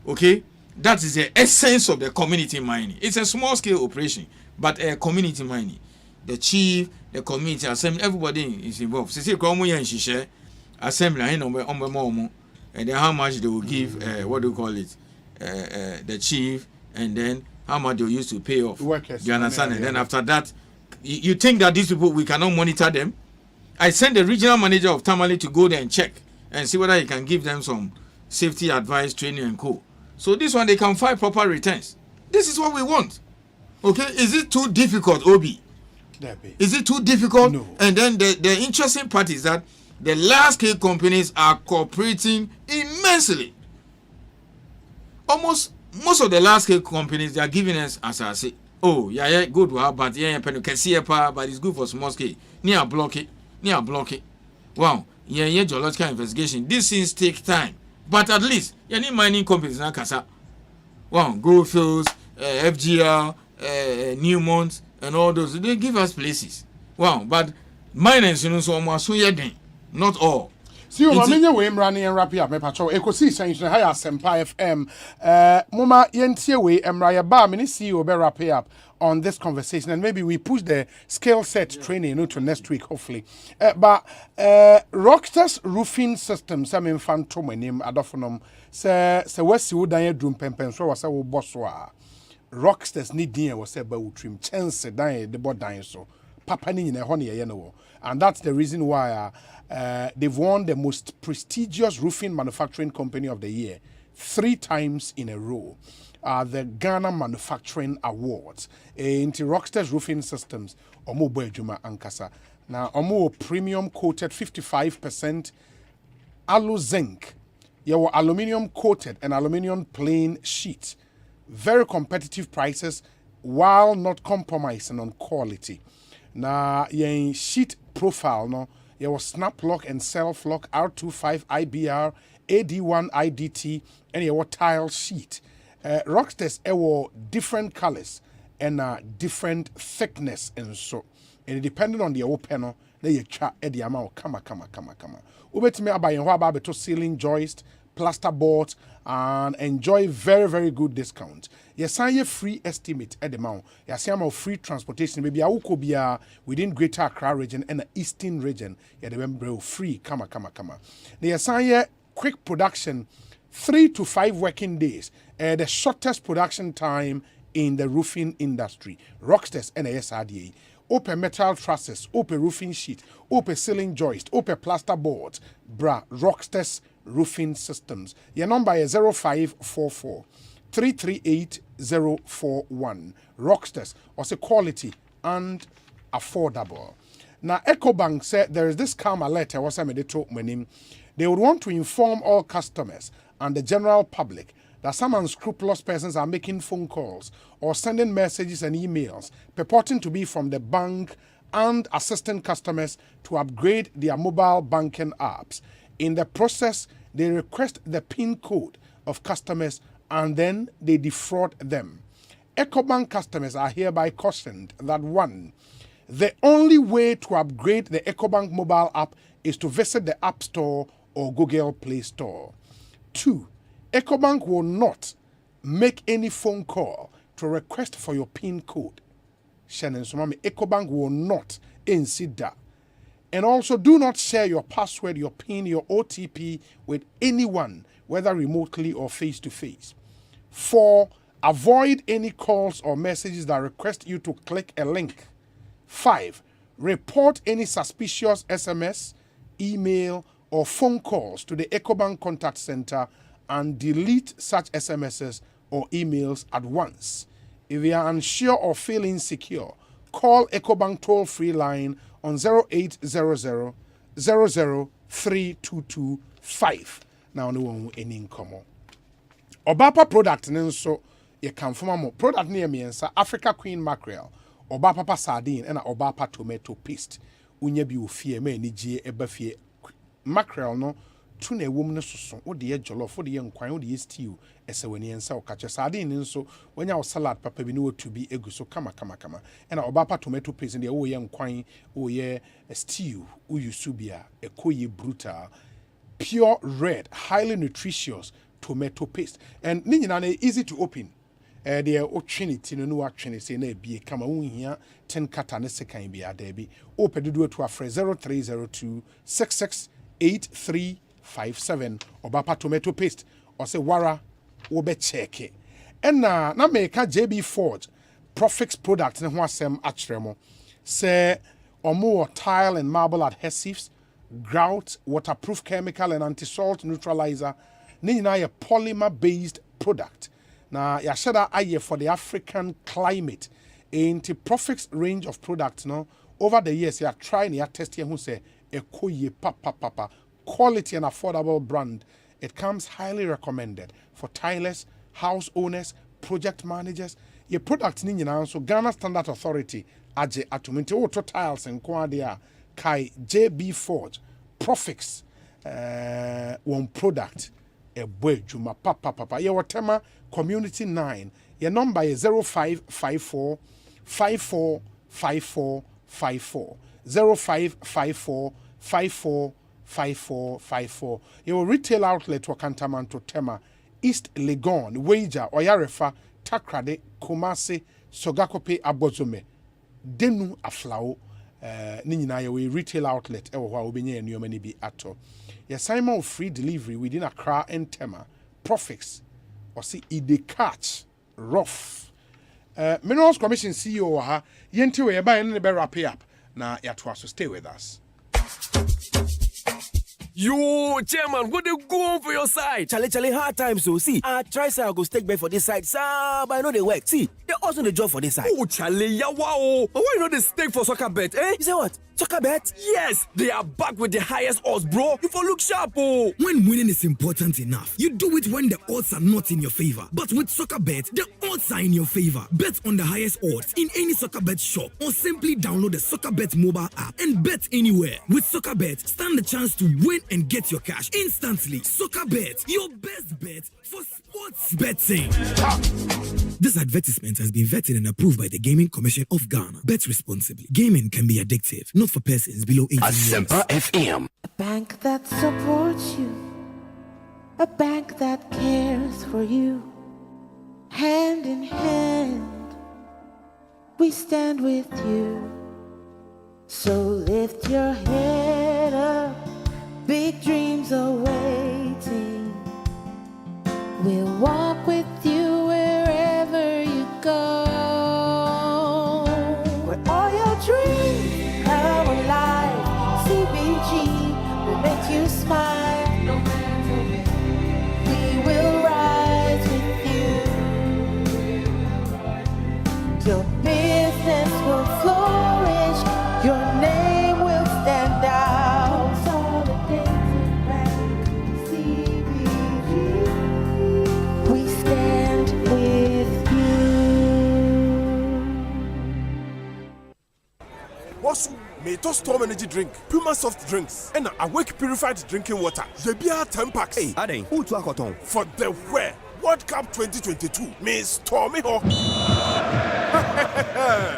Okay? That is the essence of the community mining. It's a small scale operation, but a community mining. The chief, the community, assembly, everybody is involved. Assembly, and then how much they will give, what do you call it? The chief, and then how much they used to pay off. Workers. You understand? And then after that, you think that these people, we cannot monitor them? I sent the regional manager of Tamale to go there and check and see whether he can give them some safety advice, training, and co. So this one, they can file proper returns. This is what we want. Okay? Is it too difficult, Obi? Is it too difficult? No. And then the interesting part is that the large-scale companies are cooperating immensely. Almost most of the large-scale companies, they are giving us, as I say, oh, yeah, good, but yeah, but it's good for small scale. Near block it. Wow, yeah, geological investigation. These things take time, but at least you need mining companies now, Kasa. Wow, Goldfields, FGR, Newmont, and all those. They give us places. Wow, but miners, so almost not all. See, you are running and wrap up. My patrol, Ekosiisen, high Asempa FM. Mama, yentie we Emraya Bar, many see you be wrap up on this conversation, and maybe we push the skill set training to next week, hopefully. But Rockstars Roofing Systems, I mean, Phantom and him, Adophonum, say, what's you done, Drum Pempen, so was our bosswa. Rockstars need dear was about trim, chance, die, the board dying so. Papa in a honey, you know. And that's the reason why they've won the most prestigious roofing manufacturing company of the year 3 times in a row. The Ghana Manufacturing Awards. Into Rockstars Roofing Systems, Omo Boejuma Ankasa. Now, Omo premium coated 55% alu zinc. Your aluminium coated and aluminium plain sheet. Very competitive prices while not compromising on quality. Now, your sheet profile, no, your snap lock and self lock R25 IBR, AD1 IDT, and your tile sheet. Rockstars have different colors and different thickness and so. And depending on the panel, they chat the amount. Come. Ubet me about your about ceiling joist, plaster boards, and enjoy very, very good discount. Yes, I have free estimate at the amount. Yes, I am free transportation. Maybe I will be within Greater Accra region and the Eastern region. Yeah, they will free. Come. Yes, I have quick production, 3 to 5 working days. The shortest production time in the roofing industry. Rockstars and SRDA. Open metal trusses, open roofing sheet, open ceiling joist, open plaster boards. Rockstars Roofing Systems. Your number is 0544 338 041. Rockstars also quality and affordable. Now, EcoBank said there is this calm alert. They would want to inform all customers and the general public that some unscrupulous persons are making phone calls or sending messages and emails purporting to be from the bank and assisting customers to upgrade their mobile banking apps. In the process, they request the PIN code of customers and then they defraud them. EcoBank customers are hereby cautioned that 1. The only way to upgrade the EcoBank mobile app is to visit the App Store or Google Play Store. 2. EcoBank will not make any phone call to request for your PIN code. Shannon Sumami, EcoBank will not insist that. And also, do not share your password, your PIN, your OTP with anyone, whether remotely or face-to-face. 4. Avoid any calls or messages that request you to click a link. 5. Report any suspicious SMS, email, or phone calls to the EcoBank Contact Center and delete such SMSs or emails at once. If you are unsure or feel insecure, call EcoBank toll-free line on 0800 0032225. Now, no one any income. Obapa product nenso ye can form product near me and Africa Queen Mackerel, Obapa sardine and Obapa tomato paste. Unye bi ofie me ni gie eba fie mackerel no tuna woman so wo de jollof wo de nkwan wo de stew ese wani ensa okache sardine nso wanya salad papa bi no to bi egu so kama and Obapa tomato paste de wo ye nkwan wo ye stew wo yusu bia ekoye brutal pure red highly nutritious tomato paste and ni nyina na easy to open the opportunity no atwene say na bie kama unhia 10 kata ne sekan bia da bi opedudu to afre 0302 668357 Obapa tomato paste or say wara wo be check it and na make JB Forge Profix product ne ho asem akyeremo say omo tile and marble adhesives grout waterproof chemical and anti-salt neutralizer ni na ye polymer based product. Now, yashada aye for the African climate. Into Profix range of products, no. Over the years, you are trying, you are testing who say Ekoye papa quality and affordable brand. It comes highly recommended for tilers, house owners, project managers. Your products ni nyina so Ghana Standard Authority aje atuminti auto tiles and kwadia kai JB Forge Profix one product. A boy juma papa ye watema community 9 your number is 0554 545454 0554 545454 your retail outlet Wakantamanto Tema East Legon Wager Oyarefa Takrade Kumasi Sogakope Abozome Denu Aflao ni nyina ye retail outlet ewo hwa obenye nneoma ni bi ato ye Simon free delivery within Accra and Tema Profix or see ide catch rough Minerals Commission CEO ha yenti we ba ne be wrap up na ya to so stay with us. Yo, chairman, what they go on for your side? Chale, hard times, so see. I try say I go stake back for this side, sir, but I know they work. See, they also the job for this side. Oh, Chale, yeah, wow. But why not the stake for soccer bet, eh? You say what? Soccer bet? Yes, they are back with the highest odds, bro. You for look sharp, oh. When winning is important enough, you do it when the odds are not in your favor. But with soccer bet, the odds are in your favor. Bet on the highest odds in any soccer bet shop or simply download the soccer bet mobile app and bet anywhere. With soccer bet, stand the chance to win and get your cash instantly. Soccer bet, your best bet for sports betting. This advertisement has been vetted and approved by the Gaming Commission of Ghana. Bet responsibly. Gaming can be addictive, not for persons below 18 years. Asempa FM. A bank that supports you. A bank that cares for you. Hand in hand, we stand with you. So lift your head up. Big dreams are waiting. We'll walk with you wherever you go. Where all your dreams come alive. CBG will make you smile. We will rise with you. Your business will flourish. Your name will stand out. Bonsu, may to storm energy drink, Puma soft drinks, and Awake purified drinking water. Yebia 10 packs. Hey, Ade, who to Akoton? For the where World Cup 2022 may stormy ho.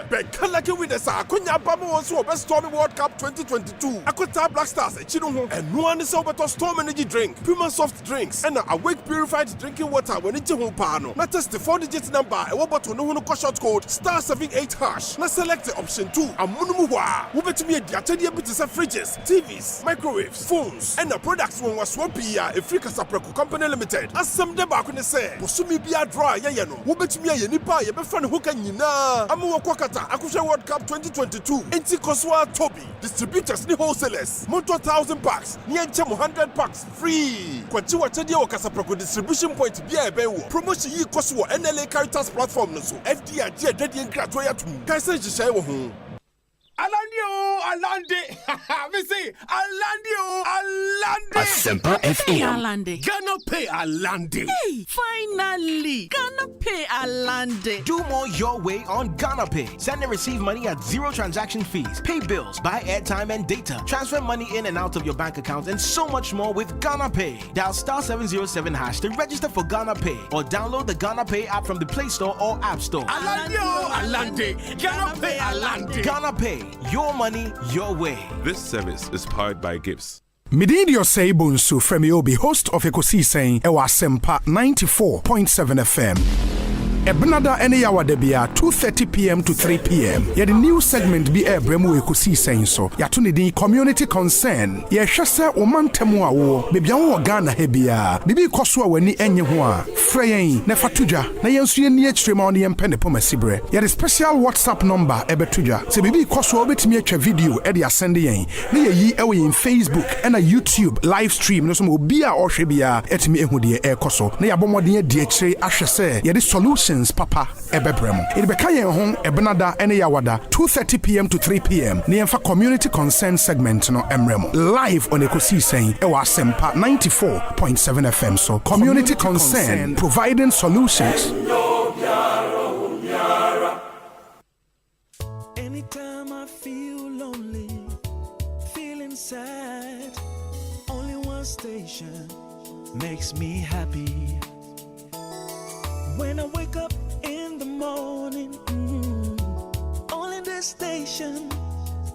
Bɛka lucky winners a akonya aba ma wɔn so wɔbɛstorm World Cup 2022. Akota Black Stars akyi no ho. Ɛnoa ne sɛ wɔbɛtɔ Storm Energy drink, Puma soft drinks, ɛna Awake purified drinking water wɔn gye ho paa no. Na test the 4-digit number ɛwɔ bottle no ho no kɔ short code *78#. Na select option 2 amunumu hɔ a wobɛtumi adi akyɛdeɛ bi te sɛ fridges, TVs, microwaves, phones, ɛna products wɔn wasoɔ pii a ɛfiri Kasapreko Company Limited. Asɛm de baako ne sɛ bosome bi draw a yɛyɛ no wobɛtumi ayɛ nipa a yɛbɛfa ne ho ka nyinaa ama wɔkɔ kata akɔhwɛ World Cup 2022 enti kɔsoa Toby distributors ne wholesalers monto 1,000 packs ne yɛnkyɛ mo 100 packs free kwakyi wɔkyɛdeɛ wɔ Kasapreko distribution point bia ɛbɛn wɔ promotion yi kɔ so wɔ NLA Caritas platform no so FD agye adwadeɛ nkratoɔ yɛatom kae sɛ nhyehyɛe wɔ ho. Alande. Me say Alande. Asempa FM. Alande. Gonna pay Alande. Hey, finally. Gonna pay Alande. Do more your way on Ghana Pay. Send and receive money at 0 transaction fees. Pay bills, buy airtime and data. Transfer money in and out of your bank account and so much more with Ghana Pay. Dial *707# to register for Ghana Pay or download the Ghana Pay app from the Play Store or App Store. Alande. Ghana Pay Alande. Ghana Pay. Your money, your way. This service is powered by Gibbs. Medidi Osei Bonsu from Obi, host of Ekosiisen On Asempa 94.7 FM. Ebnada ene yawa debia 2:30 p.m. to 3 p.m. Yet the new segment be bremu Ekosiisen so. Yatuni di community concern. Ye hwese omantemu awo. Bebia wo Ghana hebia. Bibi koso a wani enye ho a. Freyen na fatuja na yensu ye ni akyire ma oni empene po masibre. Ye the special WhatsApp number ebetuja. Se bibi koso obetimi atwa video e de asende yen. Na ye yi ewe yin Facebook and a YouTube live stream no so obi a ohwe bia etimi ehu de e koso. Na ya bomodin de akyire ahwese ye the solution Papa Ebebrem. It bekayen hon Ebnada ene yawada 2:30 p.m. to 3 p.m. Niemfa community concern segment no emremo. Live on Ekosiisen Ewa Asempa 94.7 FM. So community concern providing solutions. Anytime I feel lonely, feeling sad, only one station makes me happy. When I wake up in the morning, only this station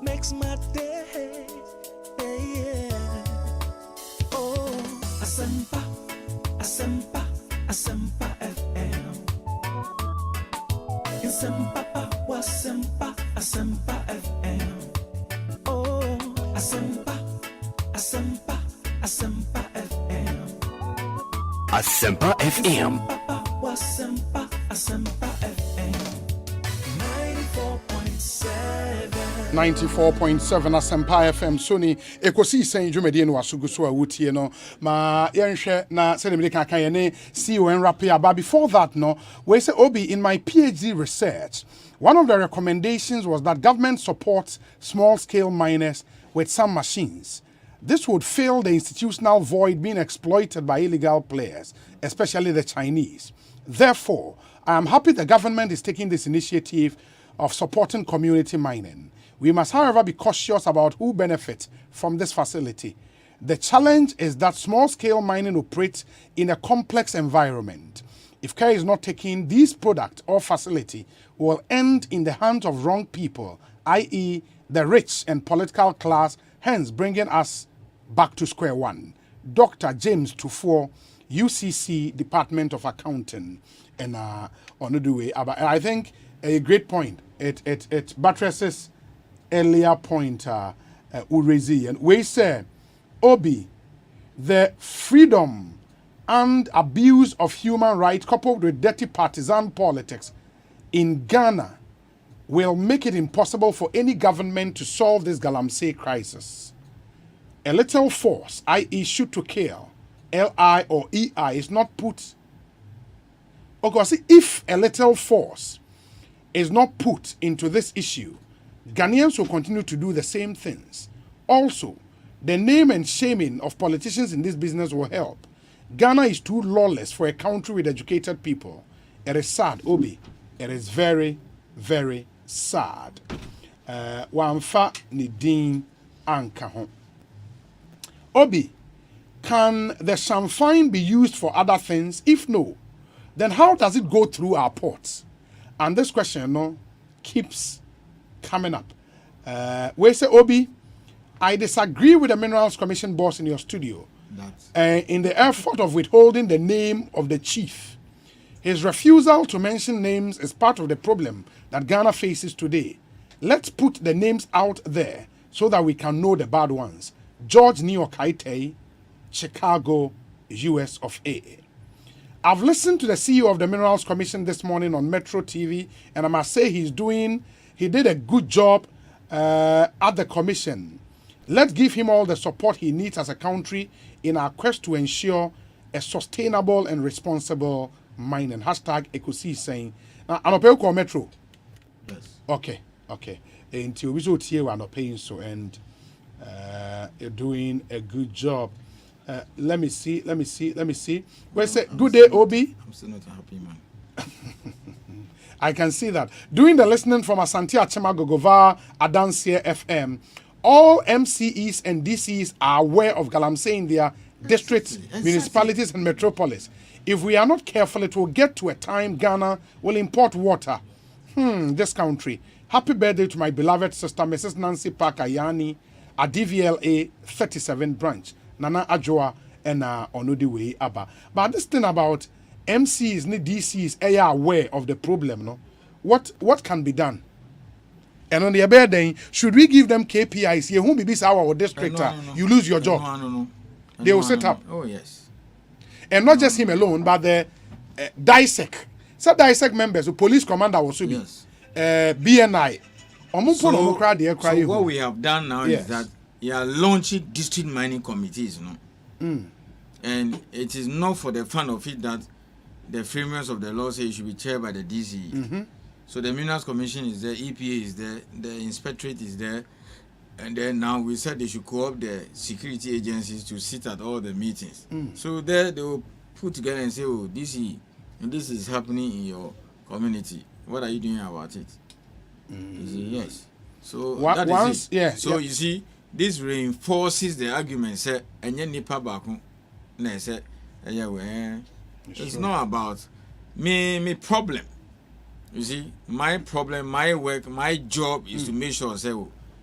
makes my day. Yeah. Oh, Asempa, Asempa, Asempa FM. Asempa, Asempa, Asempa FM. Oh, Asempa, Asempa, Asempa FM. Asempa FM. Asempa, Asempa FM 94.7 94.7 Asempa FM Sony Ekosiisen dwumadi no asuguso a wutie no ma yenhwe na se ne kan kan ne CEO en rapia but before that no we say Obi in my PhD research one of the recommendations was that government supports small scale miners with some machines. This would fill the institutional void being exploited by illegal players, especially the Chinese. Therefore, I am happy the government is taking this initiative of supporting community mining. We must, however, be cautious about who benefits from this facility. The challenge is that small-scale mining operates in a complex environment. If care is not taken, this product or facility will end in the hands of wrong people, i.e. the rich and political class, hence bringing us back to square one. Dr. James Tufor, UCC Department of Accounting, and on the way. I think a great point. It buttresses earlier point Urezi, and we say, Obi, the freedom and abuse of human rights coupled with dirty partisan politics in Ghana will make it impossible for any government to solve this Galamsey crisis. A little force, i.e. shoot to kill, L-I or E-I, is not put. Okay, if a little force is not put into this issue, Ghanaians will continue to do the same things. Also, the name and shaming of politicians in this business will help. Ghana is too lawless for a country with educated people. It is sad, Obi. It is very, very sad. Wamfa ni din anka ho. Obi, can the champagne be used for other things? If no, then how does it go through our ports? And this question, no, keeps coming up. We say, Obi, I disagree with the Minerals Commission boss in your studio. In the effort of withholding the name of the chief. His refusal to mention names is part of the problem that Ghana faces today. Let's put the names out there so that we can know the bad ones. George Niokaite, Chicago, US of A. I've listened to the CEO of the Minerals Commission this morning on Metro TV, and I must say he did a good job at the commission. Let's give him all the support he needs as a country in our quest to ensure a sustainable and responsible mining. Hashtag Ekosiisen. Now, I'm not paying Metro. Yes. Okay. Until we should hear we're not paying so, and you're doing a good job. Let me see. Well, say good day, Obi. I'm still not a happy man. I can see that. Doing the listening from Asante Achema Gogova Adansia FM, all MCEs and DCEs are aware of Galamsey in their districts, municipalities, and metropolis. If we are not careful, it will get to a time Ghana will import water. This country. Happy birthday to my beloved sister, Mrs. Nancy Parker Yani, a DVLA 37 branch. Nana Ajoa and Onodiwe Abba. But this thing about MCs and DCs are aware of the problem, no? What can be done? And on the other day, should we give them KPIs? You won't be this our district. No. You lose your job. No. They will set up. Oh yes. And not just him alone, but the DISEC. Some DISEC members, the police commander also be. Yes. BNI. So what we have done now is that you are launching district mining committees, and it is not for the fun of it that the framers of the law say it should be chaired by the DCE. So the Minerals Commission is there, EPA is there, the Inspectorate is there, and then now we said they should co-opt the security agencies to sit at all the meetings. So there they will put together and say, oh, this is happening in your community. What are you doing about it? You see, yes. So that is it. Yeah. So you see, this reinforces the argument. Say, it's not about me problem. You see, my problem, my work, my job is to make sure say,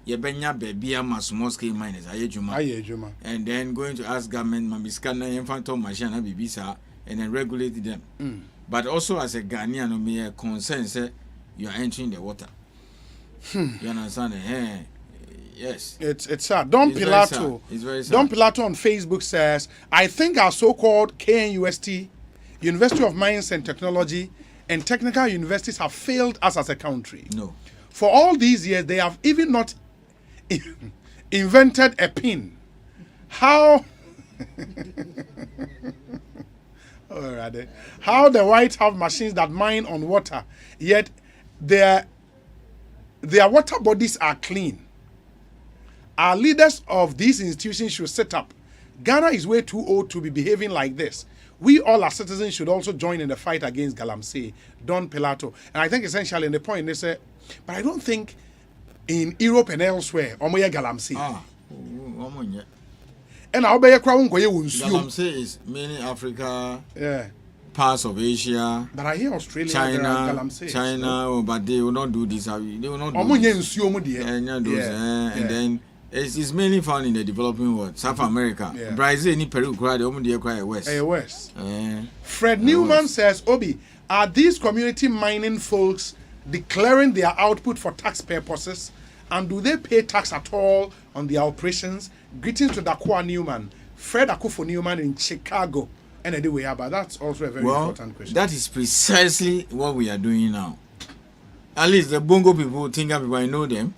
yebenya baby am small scale miners ayejuma. And then going to ask government mamiskana infanto machine na bibisa and then regulate them. But also as a Ghanaian, me a concern say you are entering the water. You understand? Yes. It's sad. Don Pilato. It's very sad. Don Pilato on Facebook says, I think our so-called KNUST, University of Mines and Technology, and technical universities have failed us as a country. No. For all these years, they have even not invented a pin. How the whites have machines that mine on water, yet their water bodies are clean. Our leaders of these institutions should set up. Ghana is way too old to be behaving like this. We all as citizens should also join in the fight against Galamsey. Don Pilato. And I think essentially in the point they say, but I don't think in Europe and elsewhere, omoye Galamsey. And I'll be a crown. Galamsey is mainly Africa, parts of Asia. But I hear Australia, China, but they will not do this. They will not do this. And then it's mainly found in the developing world, South America. Brazil, ni Peru, West. Fred Newman says, Obi, are these community mining folks declaring their output for tax purposes? And do they pay tax at all on their operations? Greetings to Dakwa Newman, Fred Akufo Newman in Chicago. And anyway, but that's also a very important question. That is precisely what we are doing now. At least the Bongo people, Tinga people, I know them.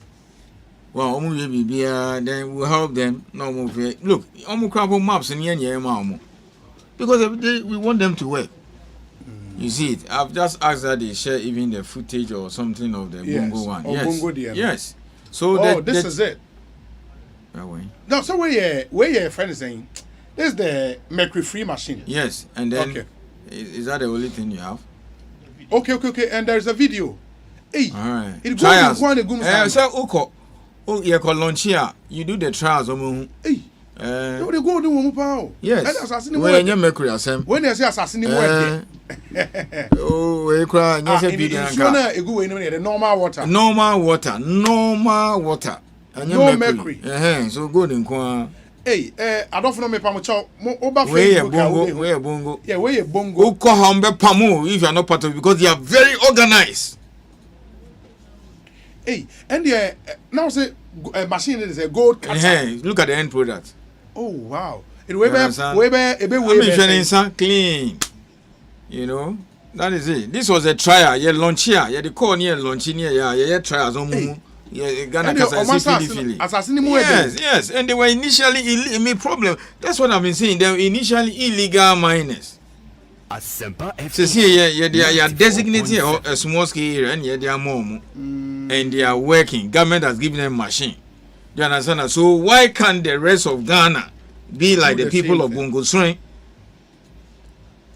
Well, then we'll help them. No more. Look, maps and because we want them to work. You see it. I've just asked that they share even the footage or something of the Bongo one. Yes. So this is it. No, so where your friend is saying, this is the mercury free machine. Yes, and then is that the only thing you have? Okay, and there's a video. Hey, all right. It goes so oh, you call launch here. You do the trials. Hey, they go do one power. Yes. When you mercury assembly. When they say assassin, Oh, we cry. Yes, a big the normal water. Normal water. No mercury. So good in Kwa. Hey, I don't know me pamucho. Where bongo. Yeah, where bongo. Who call Hambe Pamu if you are not part of it because they are very organized. Hey, and now say machine is a gold cutter. Look at the end product. Oh wow! It clean. You know, that is it. This was a trial. Yeah, launch here. Yeah, the call near launching here. Yeah, trials on yeah, Ghana yes, and they were initially problem. That's what I've been saying. They were initially illegal miners. Asempa FM. They are designated a small scale area, and they are more, and they are working. Government has given them machine. Do you understand? So why can't the rest of Ghana be like the people of Bongo Swing?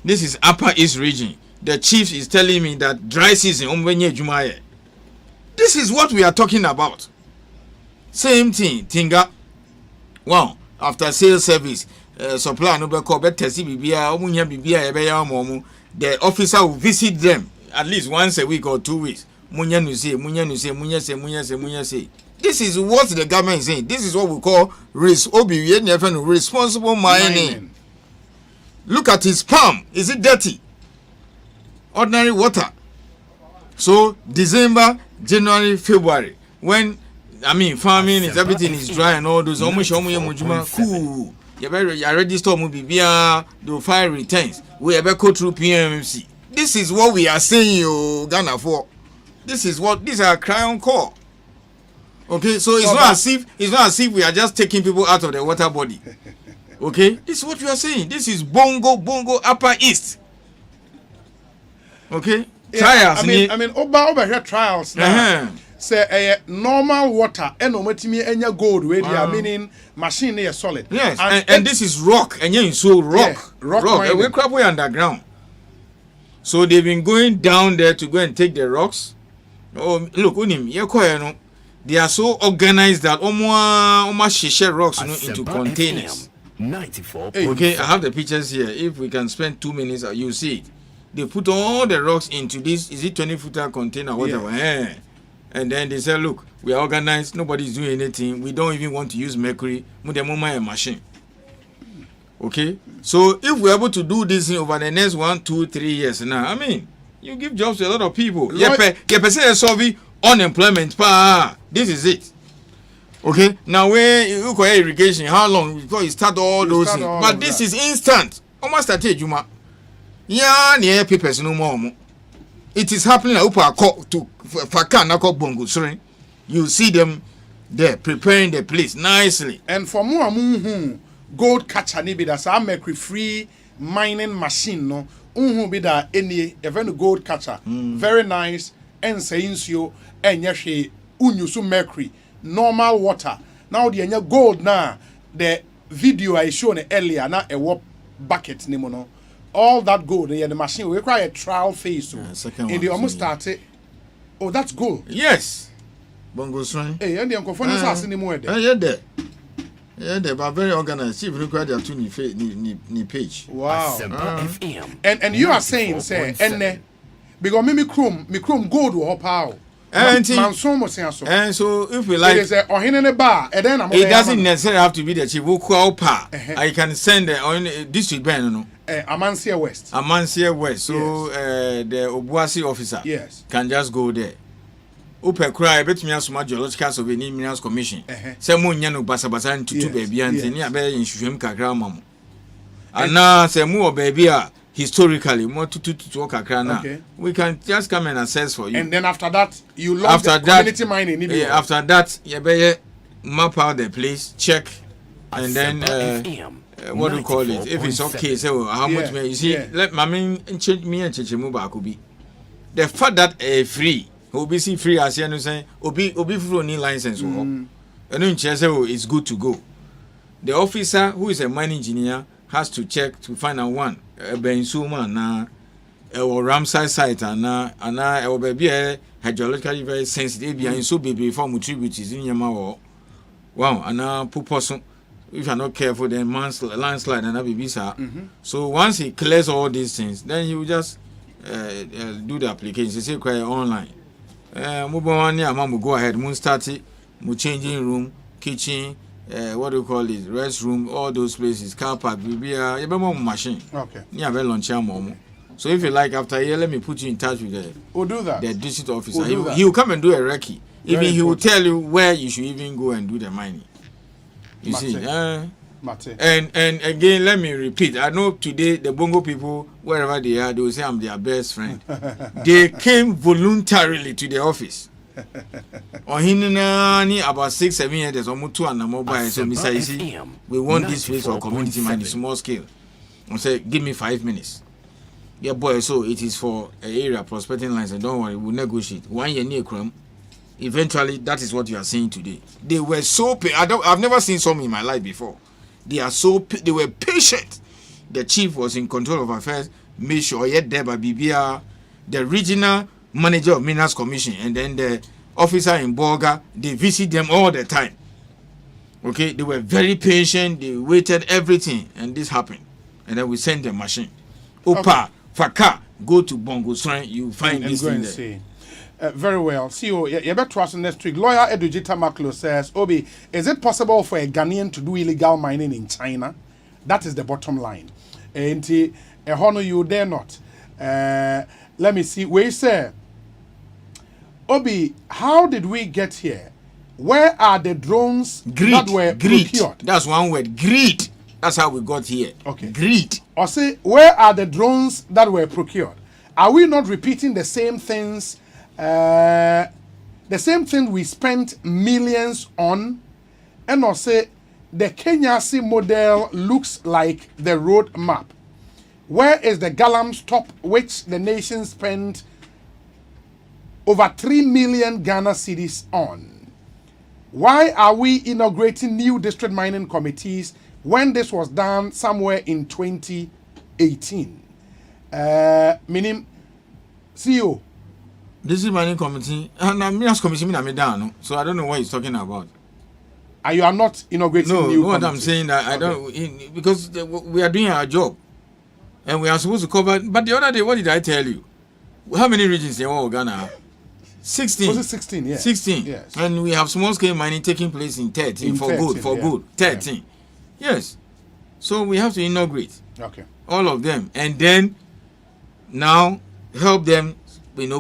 This is Upper East region. The chief is telling me that dry season Jumaye. This is what we are talking about. Same thing, Tinga. Wow, after sales service, supply no be call better bibia, omunya bibia ebeya momu. The officer will visit them at least once a week or 2 weeks. Munya say. This is what the government is saying. This is what we call responsible mining. Look at his palm. Is it dirty? Ordinary water. So December, January, February, when farming is everything is dry and all those almost cool. You already store they will file returns. We ever go through PMC. This is what we are saying, you Ghana for. This is our cry on call. Okay, so it's not as if we are just taking people out of the water body. Okay, this is what we are saying. This is Bongo Upper East. Okay, trials. Over here trials now. Say normal water and no gold where they are meaning machine is solid. Yes, and this is rock and you so rock. We crap way underground. So they've been going down there to go and take the rocks. Oh, look, unim, they are so organized that almost share rocks into containers. 94. Okay, I have the pictures here. If we can spend 2 minutes, you see it. They put all the rocks into this. Is it 20-footer container, whatever? Yeah. And then they say, look, we are organized. Nobody's doing anything. We don't even want to use mercury. A machine. Okay, so if we're able to do this thing over the next 1, 2, 3 years now, you give jobs to a lot of people. Solve unemployment. This is it. Okay, now when you look at irrigation, how long before you start all those things? But this is instant. Almost at Juma. Yeah, near papers no more. It is happening to Fakana Bongo. Sorry, you see them there preparing the place nicely. And for more gold catcher, maybe that's a mercury free mining machine. No, be that any event gold catcher. Very nice. And saying so, and yashi unyusu mercury. Normal water. Now the gold now. The video I shown earlier now a warp bucket nimono. All that gold the machine we require a trial phase. And they almost started. Oh, that's gold. Yes. Bongo Shrine. Hey, and the uncle for us anymore. Yeah, they are very organized. Chief required their two page. Wow. And you are saying, say, and because me chrome gold will power. And so if we like, it doesn't necessarily have to be the chief. I can send on district band. Amancia West. So the Obuasi officer can just go there. Upe cry bet me as much geological survey minerals commission. Say mo nya no basabasa ntutu baby ante ni abe nhwehwem kakra mam. Ana say mo baby a historically mo tutu kakra na. We can just come and assess for you. And then after that you launch the community mining. After that you be map out the place, check, and then what do you call it? If it's okay, say how much you see. Let me and Chechemu ba could be. The fact that free OBC free as you know saying Obi free need license and it's good to go. The officer who is a mining engineer has to check to find out one Bensuma na or Ramsay site and or baby hydrologically very sensitive and so baby form tributes in Yamawa. Wow, and puposon if you're not careful, then landslide and that be visa. So once he clears all these things, then he will just do the application. He say quite online. Move go ahead. Moon start it. Mo changing room, kitchen, what do you call it? Restroom, all those places, car park, you more machine. Okay. Yeah, very launch momo. So if you like, after a year, let me put you in touch with we'll do that. The district officer. We'll He will come and do a recce. Even he will important. tell you where you should even go and do the mining. You see, and again, let me repeat. I know today the Bongo people, wherever they are, they will say I'm their best friend. They came voluntarily to the office. On about 6-7 years, there's almost 2 and mobile. So, Mr. Isi, we want this place for community mining, small scale. I say, give me 5 minutes. Yeah, boy. So it is for an area prospecting lines, and don't worry, we'll negotiate. 1 year near crumb. Eventually, that is what you are seeing today. They were so I've never seen some in my life before. They were patient. The chief was in control of affairs, made sure yet there by BBR, the regional manager of Minerals Commission, and then the officer in Bolga, they visit them all the time. Okay, they were very patient, they waited everything, and this happened. And then we sent the machine. Opa, Faka, go to Bongo Shrine, you find this thing there. Very well. CEO, you better trust next week. Lawyer Edujita Maklo says, Obi, is it possible for a Ghanaian to do illegal mining in China? That is the bottom line. And honor you dare not. Let me see. Where you say, Obi, how did we get here? Where are the drones that were procured? That's one word. Greed. That's how we got here. Okay. Greed. Or say, where are the drones that were procured? Are we not repeating the same things? The same thing we spent millions on, and also the Kenyasi model looks like the road map. Where is the Galam stop which the nation spent over 3 million Ghana cedis on? Why are we inaugurating new district mining committees when this was done somewhere in 2018? Meaning, CEO. This is mining committee, and Minerals Commission, so I don't know what he's talking about. You are not inaugurating new what committees? I'm saying that I don't, because we are doing our job, and we are supposed to cover. But the other day, what did I tell you? How many regions in all Ghana? 16. Was it 16? Yeah. 16. Yes. And we have small scale mining taking place in 13 for 13, good. 13. Yeah. Yes. So we have to inaugurate. Okay. All of them, and then now help them.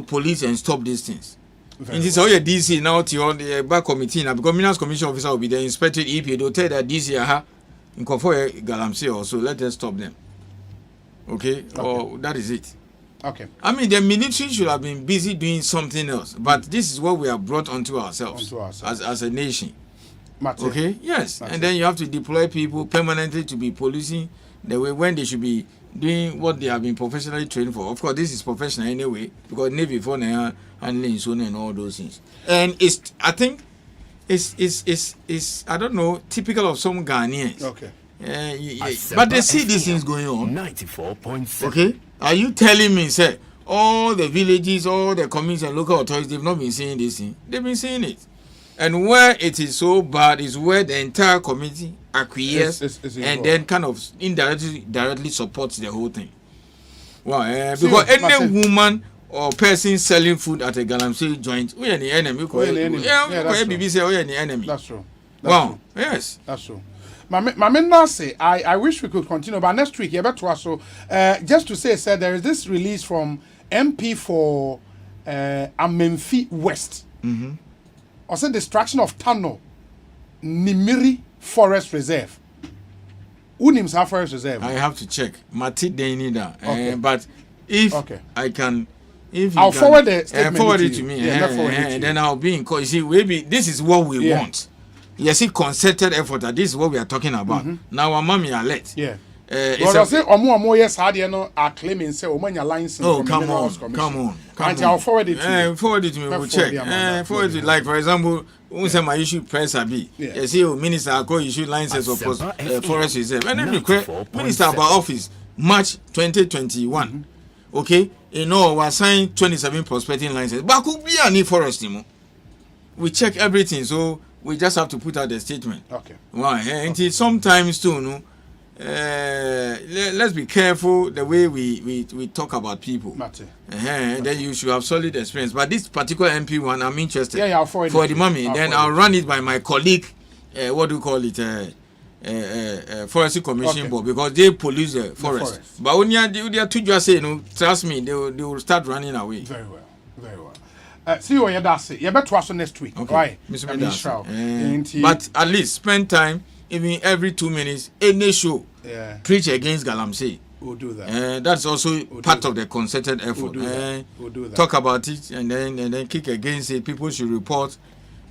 Police and stop these things. And this is all your DC now to the back committee now because Minerals Commission officer will be there inspected EP. They'll tell that DC in Kofoe Galamsey also let us stop them. Okay? Or that is it. Okay. I mean the military should have been busy doing something else, but this is what we have brought onto ourselves. As a nation. Martin. Okay? Yes. Martin. And then you have to deploy people permanently to be policing the way when they should be doing what they have been professionally trained for. Of course, this is professional anyway, because Navy for handling zone and all those things. And I think it's I don't know, typical of some Ghanaians. Okay. But they see these things going on. 94.7. Okay. Are you telling me, sir, all the villages, all the communities and local authorities, they've not been seeing this thing? They've been seeing it. And where it is so bad is where the entire community acquiesces and then kind of directly supports the whole thing. Well, because any woman or person selling food at a Galamsey joint, we are the enemy. The enemy. That's true. Wow. Yes. That's true. Mamina say, I wish we could continue, but next week, just to say, sir, there is this release from MP for Amenfi West. Mm-hmm. Also, destruction of Tano, Nimiri Forest Reserve. Who names our forest reserve? I have to check. Mati Denida. But if I can, I'll forward the statement forward it to me. Then I'll be in call. You see, maybe this is what we want. Yes, see, concerted effort. This is what we are talking about. Now, our mommy alert. Yeah. But say omo yes are claiming say omo license. Oh, come on. I'll forward it to you. Forward it to me. We'll check. Forward it, like for example, when say my issue press abi. You see, minister call issue license of forest reserve. And then minister about office March 2021. Okay, we assigned 27 prospecting licenses. But could be any forest, we check everything. So we just have to put out a statement. Okay. Why? And sometimes too, no. Let's be careful the way we talk about people. Then you should have solid experience. But this particular MP one, I'm interested. Yeah, for the mommy. Then I'll run it by my colleague. What do you call it? Forestry Commission Board, because they police the forest. But when they are to just say, no, trust me, they will start running away. Very well, very well. See you that's it. You better watch next week. Okay. Right, Mr. But at least spend time, even every 2 minutes, any show. Yeah. Preach against Galamsey. We'll do that. That's also part of the concerted effort. We'll do that. Talk about it and then kick against it. People should report.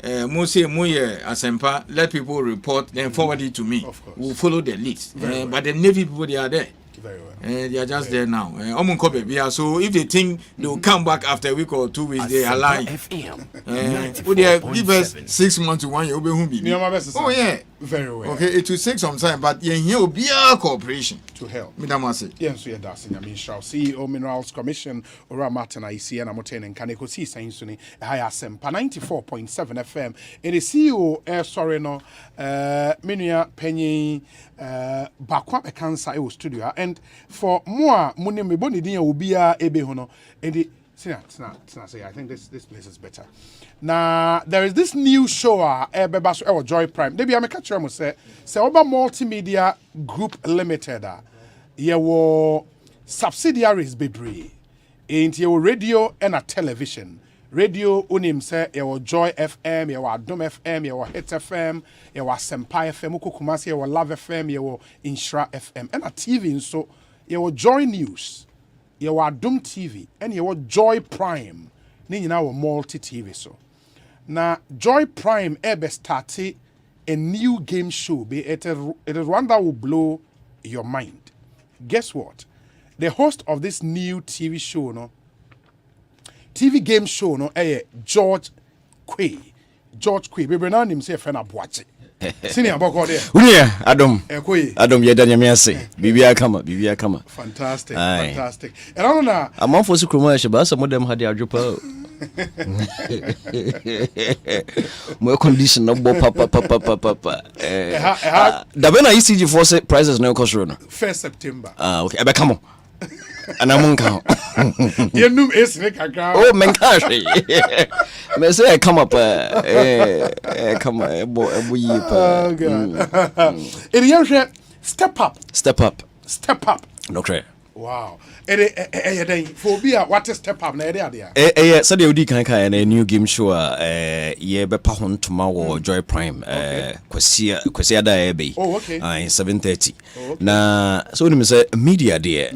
Muye Asempa, let people report, then forward it to me. Of course. We'll follow the list. But the Navy people, they are there. Very well. They are just there now. So if they think they will come back after a week or 2 weeks, they are lying. Give us 6 months to 1 year. Oh, yeah. Very well. Okay, it will take some time, but here will be a cooperation to help. Yes, we are dancing. I mean, CEO Minerals Commission, Ora Martin, IC, and Amoten, and Ekosiisen Suni, Asempa 94.7 FM. It is CEO, sorry, no, Minia Penny, Bakwa Cancer studio, and for more, Munim Bonidia will be a Ebehono, and it. I think this place is better. Now there is this new show or Joy Prime. Maybe I'm a catcher must say Oba Multimedia Group Limited. Here were subsidiaries bebre. In your radio and a television. Radio unim say your Joy FM, your Adom FM, your Hit FM, your Asempa FM, Kumasi, your Love FM, your Inshra FM, and a TV so your Joy News. You are Doom TV and you are Joy Prime. Ni now multi TV so. Now Joy Prime ebe started a new game show. It is one that will blow your mind. Guess what? The host of this new TV show, TV game show, George Quay. George Quay. Baby, now himself and Abuachi. Senior Boko there. Adam Yedanyamiase. Bibia Kama. Fantastic. And I don't know. I'm on for commercial, but some of them had their drop. More condition of papa. The when I see you for prices no cost run. 1st September. Okay. Ebe come on. And I'm on count. You know, it's like a girl. Oh, man, gosh. Me say come up. Come oh, God. Step up. Okay. Wow. Phobia, what is step up? So the Udi can a new game show. Ye be pahon tomorrow Joy Prime. Kwasia da ebe. Oh, okay. In 7:30. Na so we say media there.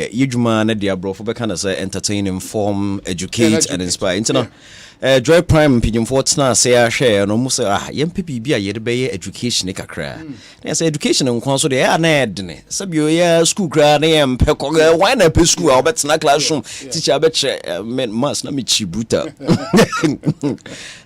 Yejuma na dia bro for be kind of say entertain, inform, educate and inspire. Internal. Joy Prime pidgin fortna say a share no mu say yem pipi bia ye de be education kakra. Na say education nkon so de ya na edne. Sabio ya school kra na yem peko why na pe school a obetna classroom teacher be che mass na me chibuta.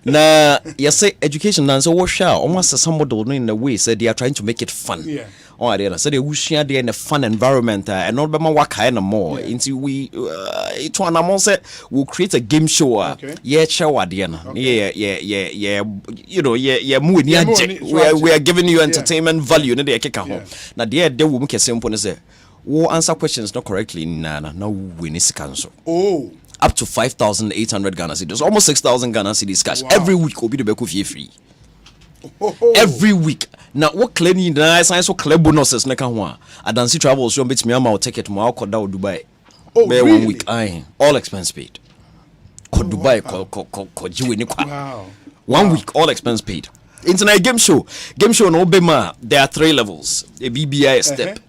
Na you say education na so wo hwa almost somebody in the way say they are trying to make it fun. Yeah. Oh, they so they share there in a fun environment and not be work kind of more into we it one among say we'll create a game show. Yeah, show adiana. Yeah. You know, we are giving you entertainment value. Na they keka ho. Na there they will make a simple say we answer questions not correctly na we need cancel. Oh. Up to 5,800 Ghana cedis, almost 6,000 Ghana cedis cash every week. Will be the Beku free. Every week. Now what cleaning the science so clear bonuses neka ho a dance travel so bit me am ticket mo akọ da Dubai. Oh, really? 1 week all expense paid. Ko Dubai ko jiwe ni kwa. Wow. 1 week all expense paid. Internet game show no bema there are 3 levels. A BBI step.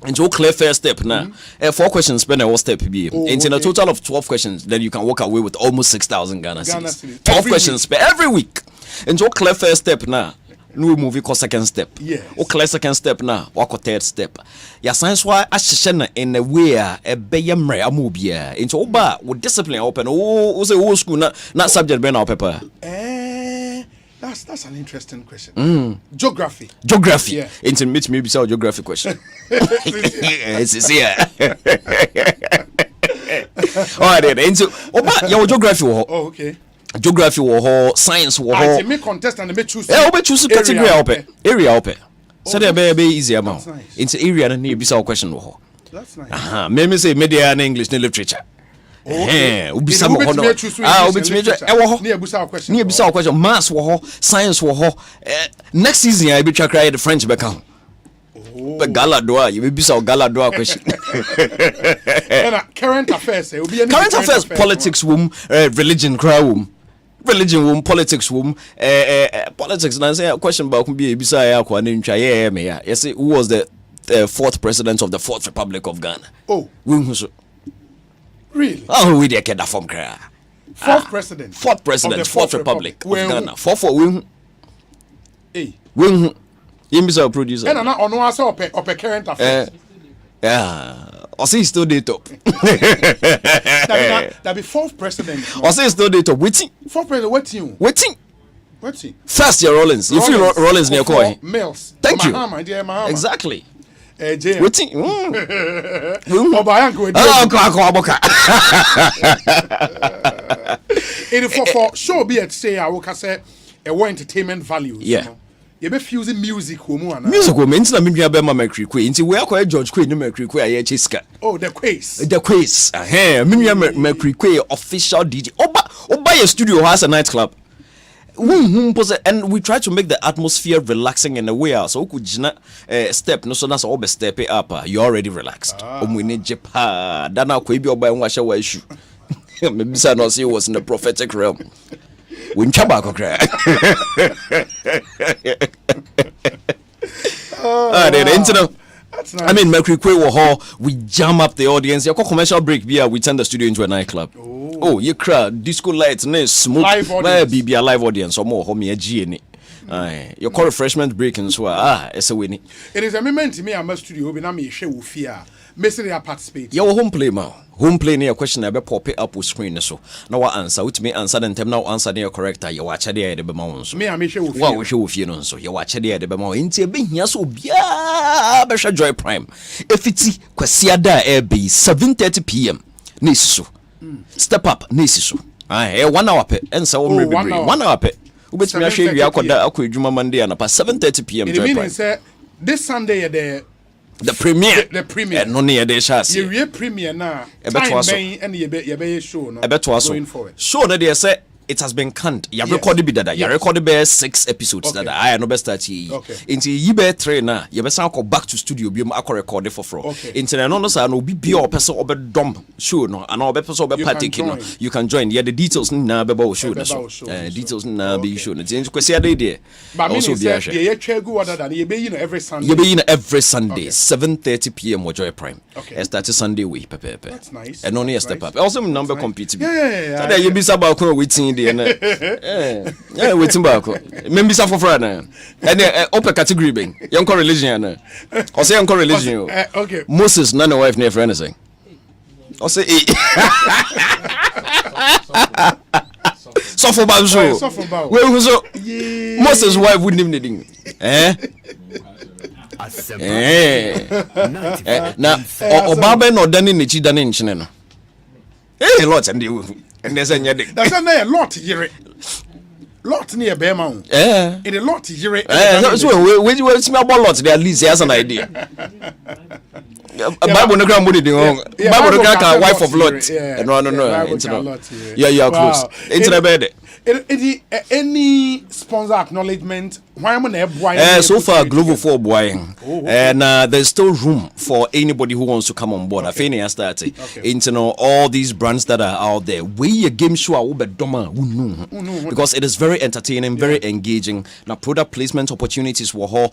And so clear first step now. 4 questions spend a whole step be. In a total of 12 questions then you can walk away with almost 6,000 Ghana cedis. 12 questions every week. And so clear first step now. No movie called second step. Yes. O clear second step now. Walk third step. Ya science why ashishena in a way a beyamre amobia. Into oba with discipline open. Oh, say old school not subject ben our paper. That's an interesting question. Geography. Yeah. Into meet maybe say geography question. It's here. All right then. Into oba your geography. Oh, okay. Geography wɔ hɔ, science wɔ hɔ. I make contest and make choose. Choose category area open. So they be easy amount. It's area and need be question wɔ hɔ. That's nice. Maybe say media and English and literature. Obi some wɔ hɔ. Obi tumi ɛwɔ hɔ. Near bisa question. Maths wɔ hɔ, science wɔ hɔ. Next season I be try cry the French back home. But gala doa, you be so gala doa question. Current affairs, current affairs, politics womb, religion cry womb. Religion womb, politics womb, politics. And I say a question about be beside yes, who was the fourth president of the Fourth Republic of Ghana? Oh, really? Oh, we did get that from cry. Fourth president, Fourth Republic of Ghana. Fourth wing. Hey, wing. You producer. And I'm not so up current affairs. Osei still date top. That be fourth president. Osei still date top. Waiting. Fourth president. Waiting. First year Rollins. You feel Rollins near Koi. Mills. Thank you. Mahama. Exactly. Waiting. For show be at say I will say a entertainment values. Yeah. You be fusing music homo na. Music homo nti na me nua be ma Macroeconomic nti we akwa George Quay ni Macroeconomic aye chiska. Oh, the quiz. The quiz. Me nua Macroeconomic official DJ. Oba your studio has a nightclub. And we try to make the atmosphere relaxing in a way so could step no so that's all be step it up. You already relaxed. Omwini jepa dana ko bi oba nwa wa issue. Maybe say no see was in the prophetic realm. Win chabako cry. That's nice. I mean, Macroeconomic we jam up the audience. You commercial break, we turn the studio into a nightclub. Oh, you crowd, disco lights, smoke, live audience, or more. Your call refreshment break and so it's a winning. It is a moment to me. I'm a studio, but I'm a show with fear. Message I participate. Your home play, ma. Home play near question I be pop it up with screen so. Now what answer which me answer and time now answer near correct. You watch the bemons. Me I'm sure what we show you so you watch the bemons. Into being here so bia besha Joy Prime. If it's kwasiada be 7:30 p.m. Nisu. Step up Nisu. 1 hour pe and so 1 hour pe. Ubet me share you akoda akwadwuma Monday and past 7:30 p.m. Joy Prime. Say this Sunday the premiere. The premiere. No near the chassis. You real premiere now. Time and you be show no. Going for it. Show that they say it has been canned. You recorded be that. You recorded be 6 episodes that I no best start here. Into you be 3 now. You be sound go back to studio be I record it for free. Into no say no be or person or be dumb show no. And or be person or be party no. You can join. Yeah, the details na be show no. Details na be show no. Into kwesi ade there. Also be a share. You go other than you be every Sunday. You be every Sunday 7:30 p.m. with Joy Prime. Start Sunday week pepe. That's nice. And only a step up. Also number compete. Yeah. So you be about waiting waiting back. Maybe some for Friday. And open category being young religion. Or say young religion. Okay. Moses, none of wife near for anything. Or say Suffer Bonsu. Well, so Moses' wife wouldn't even need now, Obaba no done in the Chidan in China. Hey, lots and you. And there's a lot here. Lot near Bearmount. In a lot here. So, when you smell about lots, at least has an idea. Bible no grandmother doing Bible no grandma wife of Lot. No. Yeah, you are close. Into the bed. Any sponsor acknowledgement? Why am I so far global for buying, and there's still room for anybody who wants to come on board. I think I started into all these brands that are out there. We a game show will be doma because it is very entertaining, very engaging. Now product placement opportunities were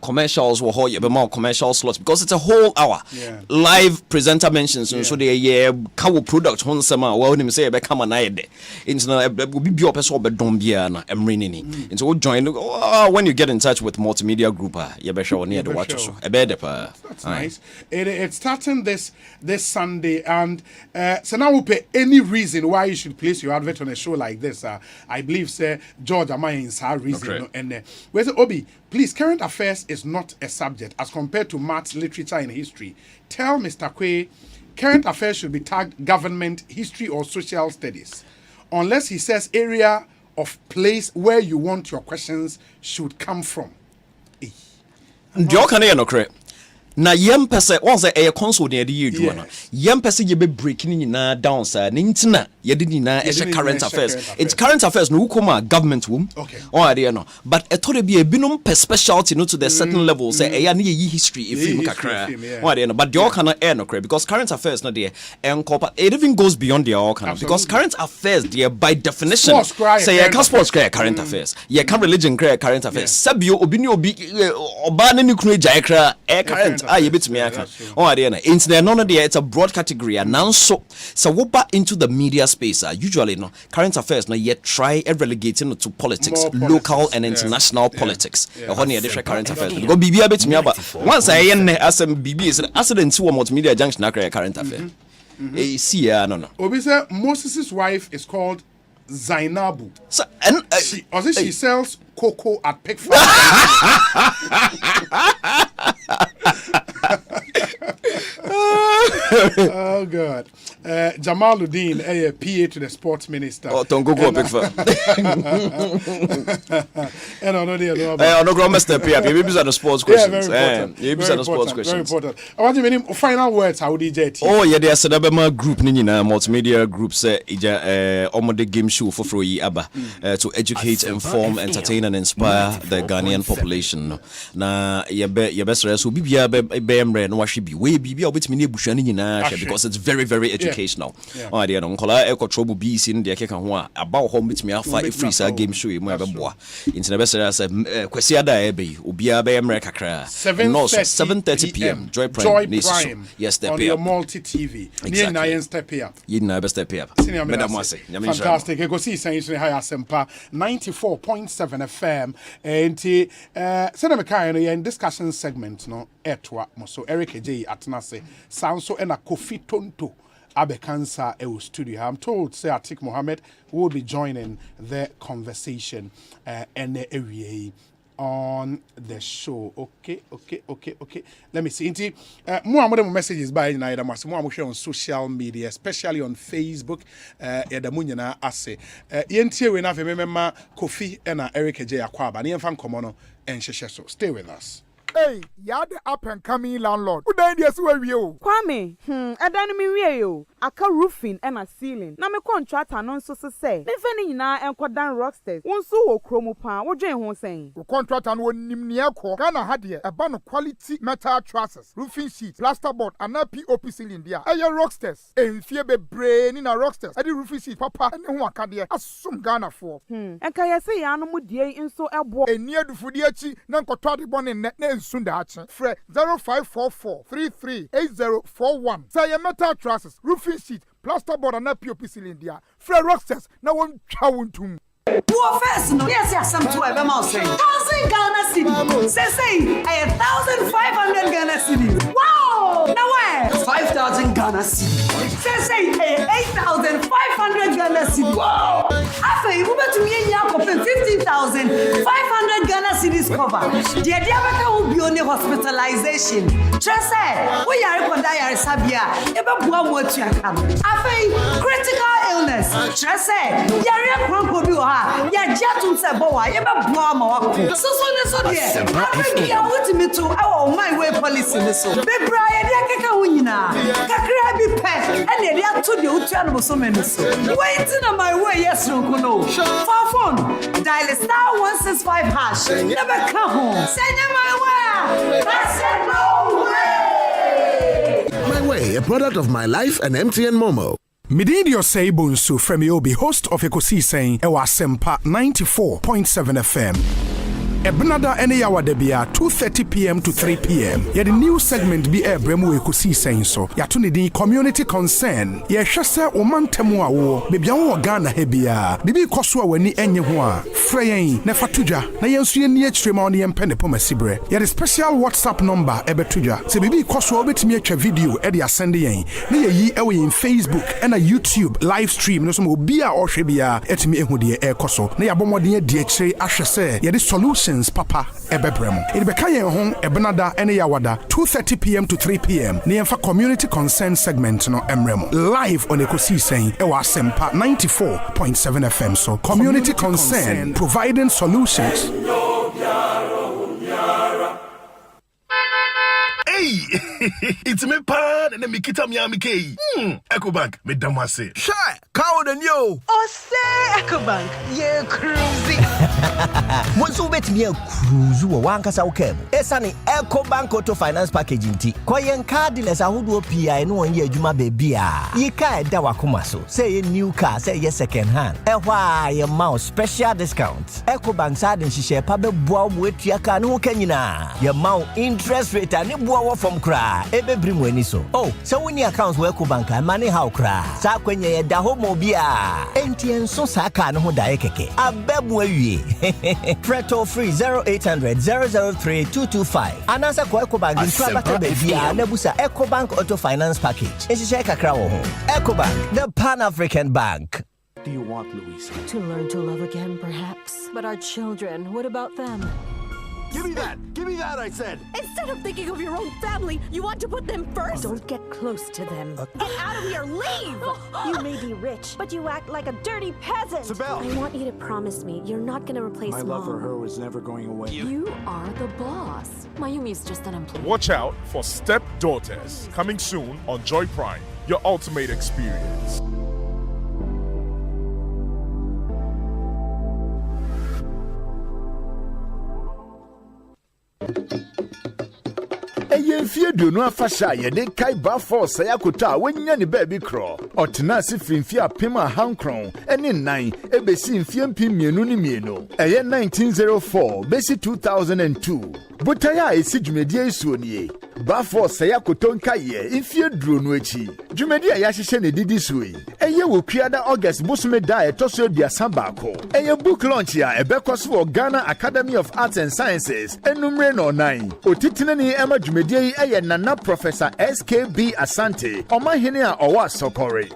commercials were you be more commercial slots because it's a whole hour live presenter mentions so they cow product hon sama well him say be come an ide into be be person be don bia na emrini and so join when you get in touch with multimedia group you be sure near the watch so e be the that's nice. It's starting this Sunday and so now we pay any reason why you should place your advert on a show like this. I believe say George am I in our reason and where's Obi, please, current affairs is not a subject as compared to maths, literature and history. Tell Mr. Quay current affairs should be tagged government, history or social studies. unless he says area of place where you want your questions should come from. Ndio kana ye no kre. Na yem pese won say e console de ye adwuma no. Yem pese ye be break ni nyina down sir. Ni ntina ye de nyina e current affairs. It's current affairs no ukoma government wom. Okay. On ade no. But e to de be binum per specialty no to the certain level say e ya na ye history e film kakra. On ade no. But the kana e no kre because current affairs no de it even goes beyond the kana because current affairs they by definition say ye sports cry current affairs. Ye can religion cry current affairs. Sabio obi ni obi oba na ni kunu jai cry e current you bit me aka oh ade na internet no there it's a broad category and now so woba into the media space usually no current affairs no yet try relegating to politics local and international politics honey the current affairs go bibia bit me about once I asem bibi is accident to multimedia junction na current affairs see no obi say Moses' wife is called Zainabu. So, and she sells cocoa at Pig Farm. Oh God. Jamaluddin, a PA to the sports minister. Oh, don't go Pig Farm. And I know they know about. I know Mr. PA. Maybe it's the sports questions. Maybe it's the sports questions. Very important. I want to mean final words. How did you? Oh yeah, there's a group nina multimedia group say omode game show for free aba to educate, inform, entertain and inspire the Ghanaian population. Na ye best rest will be emre no washi bi we bibia obetimi na ebusua nyina because it's very very educational. Oh dear no kola e control bi sin de keka ho a aba ho betimi afa e free sa game show mu abeboa. Intina best rest kwesi ada e be obia be emre kakra. 7:30 p.m. Joy Prime. Yes, step on your multi TV. Exactly. Step here. Yidna best step here. Fantastic. Ekosiisen On Asempa 94.7 FM. And send me kind in discussion segment no etwa so Eric J atnase Sanso and a Kofi Tonto Abekansa e studio. I'm told say Atik Mohammed will be joining the conversation and the area on the show. Okay. Let me see. More messages by Naida Mas. More on social media, especially on Facebook. Edamunyana ase. Yentie we na remember Kofi and Eric J Akwaba. Ni enfan komono and shesheso. Stay with us. Hey, you're the up and coming landlord. Who died yes where you? Kwame, I done me we you. Aka roofing and a ceiling. Na me contract anon so say. Me feni na enko dan rocksters. Won so wo kromo pan. Wo dwen ho sen. Wo contract an won nim ne ekọ. Ghana ha de e ba no quality metal trusses, roofing sheet, plasterboard and POP ceiling dia. Aye rocksters. Enfie bebre ni na rocksters. Ade roofing sheet papa ne ho aka de asum Ghana for. Enka ye say ya no mu die nso ebo. Eni adufudi achi na nkoto ade bone ne Sundachi, Fred 0544338041. Say your metal trusses, roofing sheet, plasterboard and POP ceiling there. Fred Rocksters, now one chawuntum. Poor first, no, yes, some 12 amounts. 1,000 Ghana cedis. Say, 1,500 Ghana cedis. Wow! Now where? 5,000 Ghana cedis. Say, 8,500 Ghana cedis. Wow! After you move to me, you have 15,500 Ghana cedis cover. The idea will be only hospitalization. Just say, we are going to die Sabia. Never go what you can. After critical illness. Just say, you are ya jatu se bowa ye ba bua ma wako so ne so de afeki ya wutimi to awo my way policy ne so bebra ye de keka ho nyina kakra bi pe ene de ato de utua no so me ne so wait na my way yes no no for phone dial *165# never come home send my way that's it no way My Way, a product of My Life and MTN Momo. Midin Osei Bonsu from Obi, host of Ekosiisen On Asempa 94.7 FM. Ebnada any hour debia 2:30 p.m. to 3 p.m. Yet the new segment be a bremu Ekosiisen so. Yatuni di community concern. Ye shase omantemu awo. Bibi anwo Ghana hebia. Bibi koswa weni enye hua. Freyen ne fatuja. Na yensu ye ni echire ma oni yempene po masibre. Yet the special WhatsApp number ebetuja. Se bibi koswa obetimi echa video edi asende yen. Na ye yi ewe in Facebook and a YouTube live stream no so mo bia ohwe bia etimi ehudie ekoso. Na yabomode ye di echire ahwese. Ye the solution solutions papa ebebrem. It beka yen ho ebenada ene yawada 2:30 p.m. to 3 p.m. ne yemfa community concern segment no emrem live on Ekosiisen ewa Asempa 94.7 FM. So community concern providing solutions. Hey, it's me pan and me kita mi amike. Ecobank me damase. Shy, cow than you. Osei Ecobank, yeah, cruising. Once you bet me a cruise, you want kasa ukem. Esani Ecobank Auto Finance Package inti. Koyen cardless a hudu PI no one year juma baby. Ye ka da wakuma so. Say a new car, say ye second hand. Why your mouse special discount. Ecobank side and she share pabe boa with your car no kenyina. Your mount interest rate and from cry, ebe bring when so. Oh, so when your accounts work bank and money how cry. Sa kwenye da homo bia. Entien so saka no da ekeke. Abebwe wi. Preto free 0800 003 225. Anasa kwa Ecobank intrabata bebia nebusa Ecobank Auto Finance Package. Eshise kakra wo ho. Ecobank, the Pan-African Bank. Do you want, Louisa? To learn to love again, perhaps. But our children, what about them? Give me that! Give me that, I said! Instead of thinking of your own family, you want to put them first? Don't get close to them. Get out of here! Leave! You may be rich, but you act like a dirty peasant! Sibel! I want you to promise me you're not going to replace My Mom. love for her was never going away. You are the boss. Mayumi's just an employee. Watch out for Stepdaughters, coming soon on Joy Prime, your ultimate experience. Fie do no afasha ye de kai ba force ya kota wanya ne baby crawl otena se fimfie apema hankron ene nan ebesi mfie mpim mienu ne mienu eye 1904 besi 2002 butaya esi dwumedie isuonie ba force ya kotonka ye mfie duro no achi dwumedie ya hyehye ne didi suyi eye wokuada August bosume da etoso dia sambako eye book launch ya ebekoso for Ghana Academy of Arts and Sciences enumre no nan otitine ni ema dwumedie eye nana Professor SKB Asante omahene a owa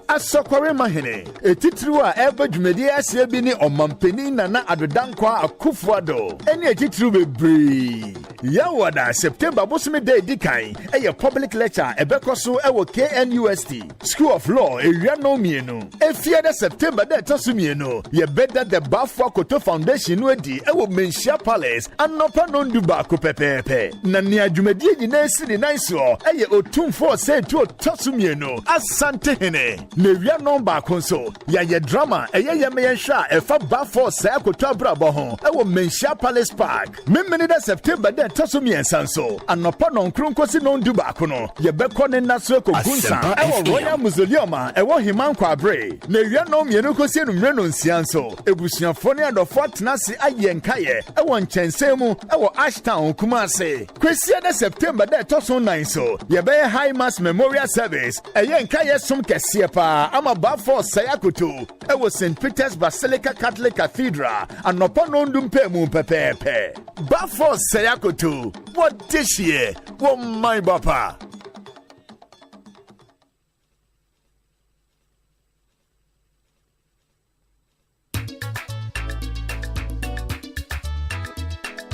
asokore mahene etitru a eba dwumedie asie bi ni omampeni nana adodankwa akufuado ene etitru bebre yawada September bosume day dikan eye public lecture ebekoso ewo KNUST School of Law ewiano mienu efiada September day tosu mienu ye beda the Bafwa Koto Foundation no di ewo Menshia Palace anopa nonduba ko pepepe na ni adwumedie nyina esi ni nice eye otumfo say to tosu mienu Asante hene na wiano ba konso ya ye drama eye ye me hwa efa Bafwa say Koto abrabo ho ewo Menshia Palace Park memene da September day tosu miensanso anopa nonkronkosi nonduba ko no ye beko ne naso ko gunsa ewo Royal Museum ewo himankwa abre na wiano mienu kosi enumre no nsianso ebusuafo ne adofo tenase ayenkaye ewo nchensemu ewo Ashtown Kumase kwesi da September day tosu 9 so ye be high mass memorial service ayenkaye som kese pa ama bafo sayakoto ewo St Peter's Basilica Catholic Cathedral anopa nondum pemu pepepe bafo sayakoto what this year wo my bapa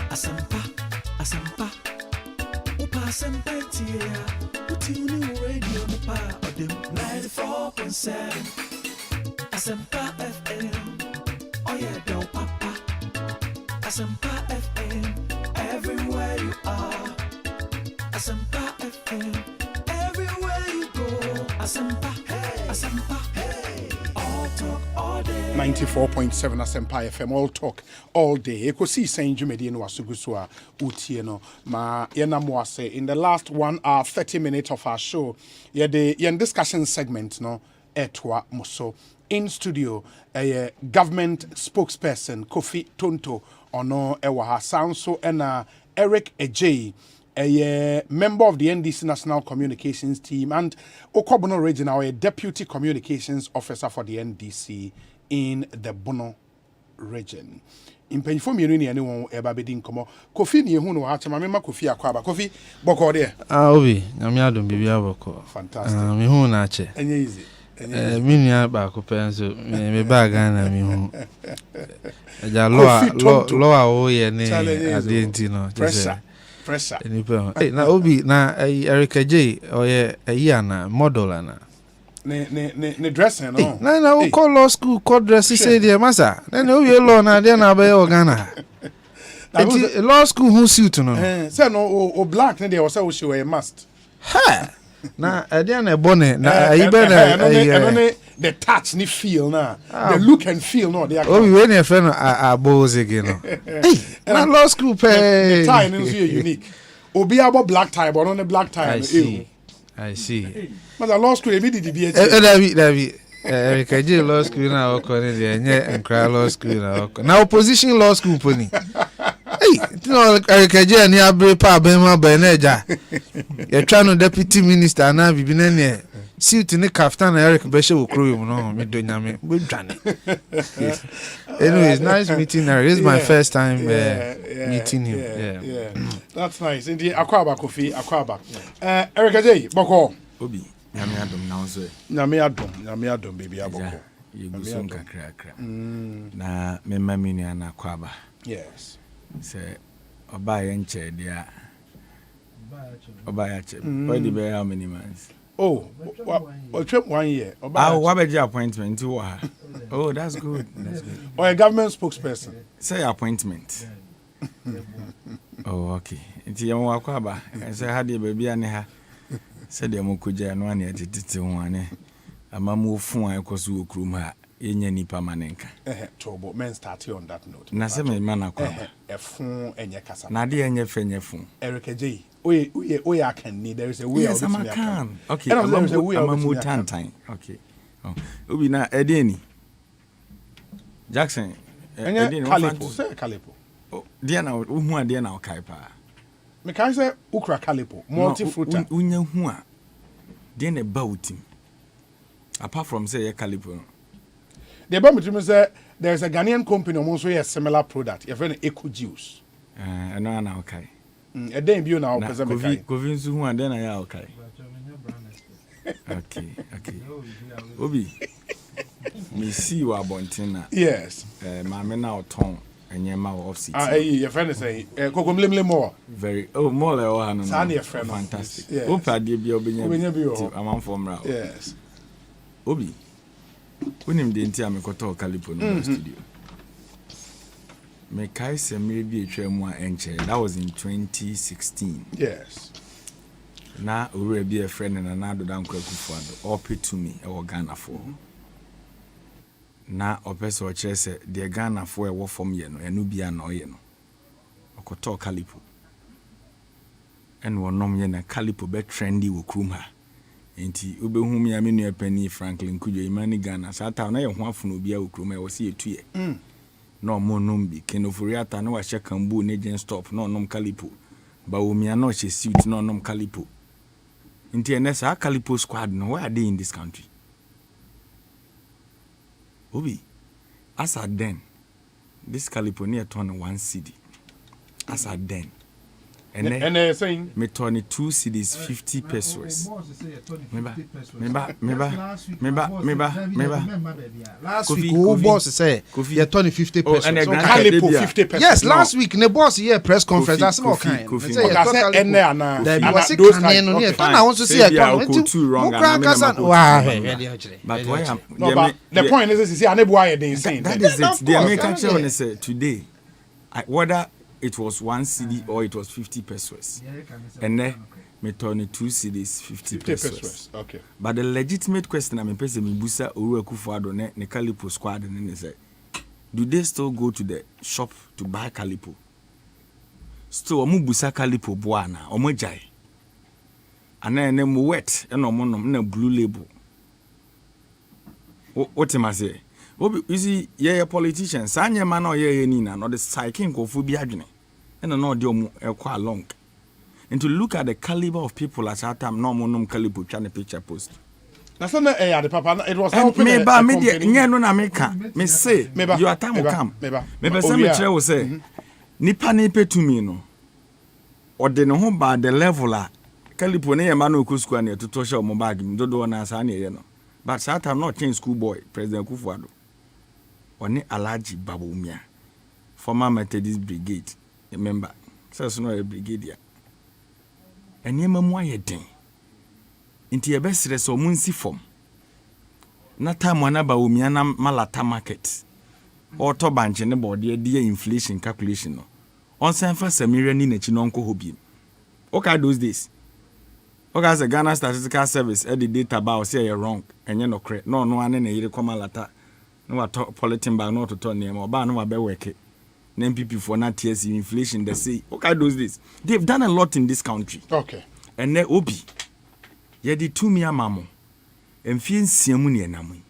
Asempa, Asempa, Upa Asempa tia, Utuni radio Upa Odim 94.7, Asempa FM, oh yeah, do papa, Asempa FM, everywhere you are, Asempa FM, everywhere you go, Asempa, hey, Asempa, hey, all talk all day. 94.7 Asempa FM, all talk all day. Ekosiisen Jumedi no asugusua utie no ma yena mwase in the last 1 hour 30 minutes of our show yen discussion segment no etwa muso in studio a government spokesperson Kofi Tonto ono ewa ha sound so ena Eric Ejay a member of the NDC National Communications Team and Okobono Regional, a Deputy Communications Officer for the NDC in the Bono region. In Penfo Muni, anyone ever bidding come. Kofi, you know, Hachama Kofi Aquaba. Kofi, Boko there. Obi, Namiadum Bibia Boko. Fantastic. Mihunache. And easy. Minya back penso me bag na me hu. Eja law ye ne adenti no. Pressure. Hey, na obi na Erica J oye na model na. Ne dressing no. Na we call law school called dress say there masa. Then we law na there na be Ghana. Law school who suit no. Say no o black na there was say we show a must. Ha. Na there na bonnet na the touch ni feel na the look and feel no they are. Oh, we na friend aboze again no. Hey, na law school pay. The tie is unique. Obi about black tie but on the black tie. I see. But the law school immediately be David Erica J law school na oko ne dey enye nkra law school na oko. Na opposition law school poni. Hey, no Erica J ni abre pa abema ba na eja. You try no deputy minister na bibi na ne suit ni kaftan na Eric be she wo kro no me do nyame we dwane. Anyways, nice meeting her. This is my first time meeting him. Yeah. That's nice. Indeed, Akwaba Kofi, Akwaba. Erica J, Boko. Obi, nyame adom na so. Nyame adom baby aboko. Yegusun kakra. Na memma mini ana Akwaba. Yes. Say oba ye nche dia. Oba ya che. Why the be how many months? Oh, trip 1 year. What about your appointment? Oh, that's good. Or a government spokesperson. Say appointment. Oh, okay. Inti yamu Akwaba. Say how the baby ane ha. Say the mokuja no ane atititi ho ane. Amamu fun akoso okrum ha. Yenye nipa manenka. Trouble men start on that note. Na say me man Akwaba. Efun enye kasa. Na de enye fenye fun. Erica J. Oye I can need. There is a way. Yes, I can. Okay. I'm a mutant. Okay. Oh. Ubi na edeni. Jackson. Edeni. Kalipo. Say Kalipo. Oh, dia na uhu dia na okai pa. Me kan say ukra Kalipo. Multi-fruiter. Unya hu a. Dia na ba utim. Apart from say Kalipo. The about me say there is a Ghanaian company also a similar product. Your friend Eco Juice. I know na okay. A day bio now because I'm convinced who and then I are okay. Okay. Obi, me see you are bontina. Yes. My now tongue and your mouth of city. Your friend is saying, Kokomlimle more. Very, more like Sani, a friend. Fantastic. Yes. Opa, dear, I'm on from route. Yes. Obi, when him didn't tell me to talk Calipo in the studio. Me kai se maybe a tremwa enche. That was in 2016. Yes. Na ure be a friend and another down Kwekufuado. Ope to me or Ghana for. Na opeso chese the Ghana for a war from yeno and ubia no yeno. Okoto Kalipo. And one nom yena Kalipo be trendy wo krumha. Enti ube humi ya minu ya penny Franklin kujo imani Ghana. Sata na ye hwafu no bia wo krumha wo si etuye. No more numbi kenofuriata no washe kambu nejen stop no nom Kalipo ba umia no she suit no nom Kalipo inti enesa Kalipo squad no where are they in this country Obi as at then this Kalipo near turn 1 cedi as at then and saying me turn 2 cedis 50 pesos meba last week who boss say you turn 50 pesos so Kalipo 50 pesos yes last week ne boss here press conference that's more kind say ana those kind no I want to see a but why the point is see aneboa dey saying that is it the American chairman say today whether it was 1 cedi or it was 50 pesos. And then me turn 2 cedis 50 pesos. Okay. But the legitimate question I'm person me busa Oru Akufo-Addo ne Kalipo squad and say, do they still go to the shop to buy Kalipo? Still omu busa Kalipo buana omo jai. And then mo wet and omo no blue label. What am I say? You see, yeah, politicians, Sanya man or yeah, Nina, or the psychic of Fubiagine, and an audio quite long. And to look at the caliber of people at that time, no monum caliber channel picture post. That's not the papa, it was no America. May say, your time will come. Maybe some will say, Nipa nipe to me, no, or the no by the leveler, California Manu Cusquania to Tosha Mobag, Dodo and Asani, But South I'm not change schoolboy, President Kufuado. One Alaji Babumia, former Methodist Brigade, a member. So no a brigadier. And ye memoir thing. Into your best so munsi form. Na time wana Babumia na malata market. Auto bank in the body dear inflation calculation. On San Samira ni nechinonko hobi. Okay, those days. Okay, as a Ghana Statistical Service, the data about say you're wrong, and you're not correct. No one in a come later. No, I talk politin bag not to turn name or ban no be work. Name people for not TSC inflation. They say, okay, those days. They've done a lot in this country. Okay. And they obi. Ye di 2 mia mamo. And fien siamuni enamui.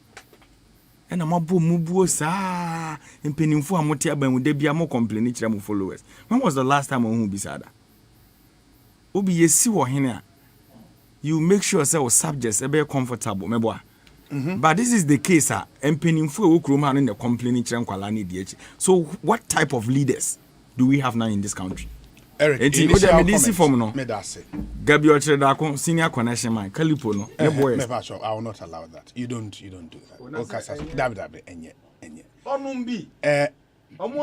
And I'm abu mubu sa. And pennyfo amotia ben would they be a more complaining to followers. When was the last time on who be sada? Obi ye see what here. You make sure say subjects are very comfortable, meboa. But this is the case, and pennyfo ukruman in the complaining tranquilani DH. So what type of leaders do we have now in this country? Eric, Gabriel Chedako, senior connection man, Calipo, no, I will not allow that. You don't do that.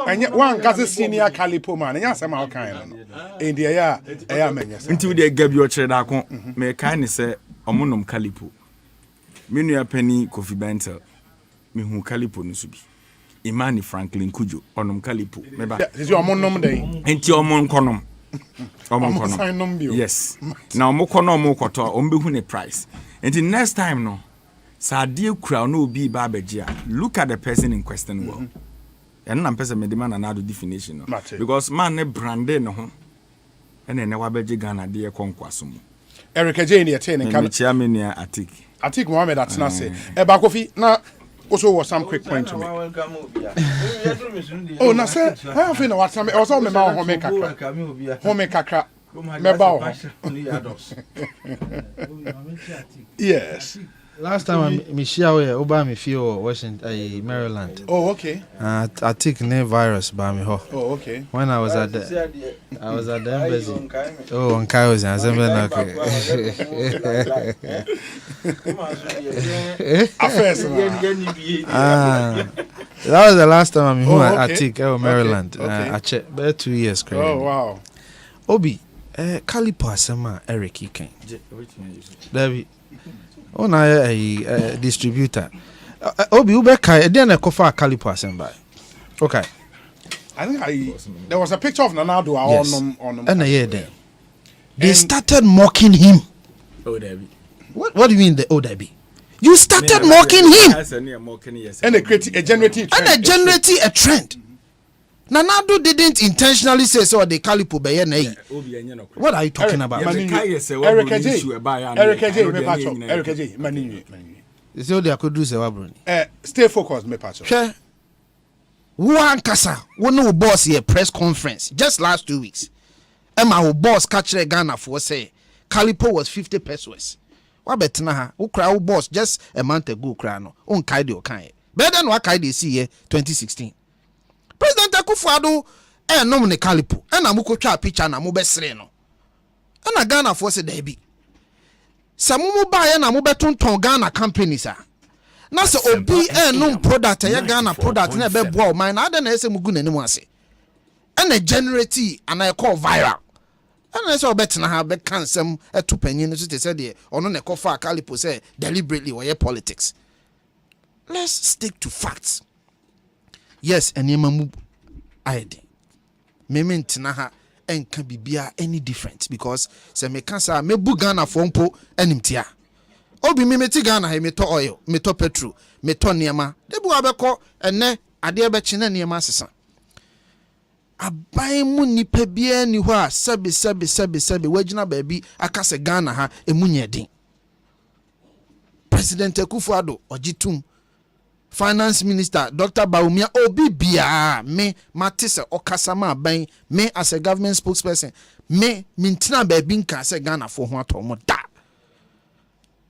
And yet one cause senior Calipo man, and yes, I'm all kind of India. Until they Gabriel Chedako, may kindly say, Omonum Calipo. Minua Penny Coffee Bentel, me who Calipo Nusubi. Imani Franklin Kujo, Onum Calipo. Is your monum day? Ain't your mon conum. Yes. Now Mokono Mokoto, Ombehune price. And the next time, no, Sadio crown no be Barbajia. Look at the person in question. Well, and I'm person demand another definition. Because man, ne branded no, and then Wabaji Ghana, dear Conquasum. Eric Jane, attending Chairman Atik. Atik Mohammed, that's not say. Bakofi, now. Also was some quick point to me. Oh, na say, I have been what some also me ma home kakra. Yes. Last time I share we oba me feel Washington, Maryland. Oh, okay. I take ne virus by me ho. Oh, okay. When I was at the embassy. Oh, on Kairos and Asempa. That was the last time I'm home at Maryland. I checked 2 years. Oh, wow. Obi, Calipo Asema Eric Ken. David. Oh, na a distributor. Obi Ubeka, then a coffee Calipo Assemba. Okay. I think there was a picture of Nanado on and a year then. They started mocking him. Oh, Debbie. What do you mean the Debbie? You started mocking him. And a generating a trend. Nanado didn't intentionally say so the Calipo Bayane. What are you talking about? Eric J. Manu. So they could do so. Stay focused, me patch. One kasa, one no boss here press conference just last 2 weeks. Emma boss catch Ghana for say Calipo was 50 pesos. What better na who cry boss just a month ago crano on kaidi okan. Better than what kaidi see here 2016. President Akufo-Addo nomine Calipo and amuko twa picture na mo besre no. Na Ghana for say there be. Samumu buy na mo betonton Ghana companies a. Na se obi nom product ya Ghana product na be boa man na na ese mugu nani mu ase. Na generate and I call viral. And so betna ha be kansem eto panyin no so te say de ono na kofa Calipo say deliberately or politics. Let's stick to facts. Yes, and yemamu aide. Mementina ha enka bibia any different because se me kansa me bu Ghana for mpo animtia. Obi me meti Ghana he meto oil, meto petrol, meto niema. Debu abeko ene ade be chine niema asesa. Abai mu nipa bia ni ho a sebe wagina baabi akase Ghana ha emunye din. President Akufo-Addo ojitum. Finance Minister Dr. Baumia Obi Bia me Matisse Okasama Bain me as a government spokesperson me mintina baby nka say Ghana for ho atomo da.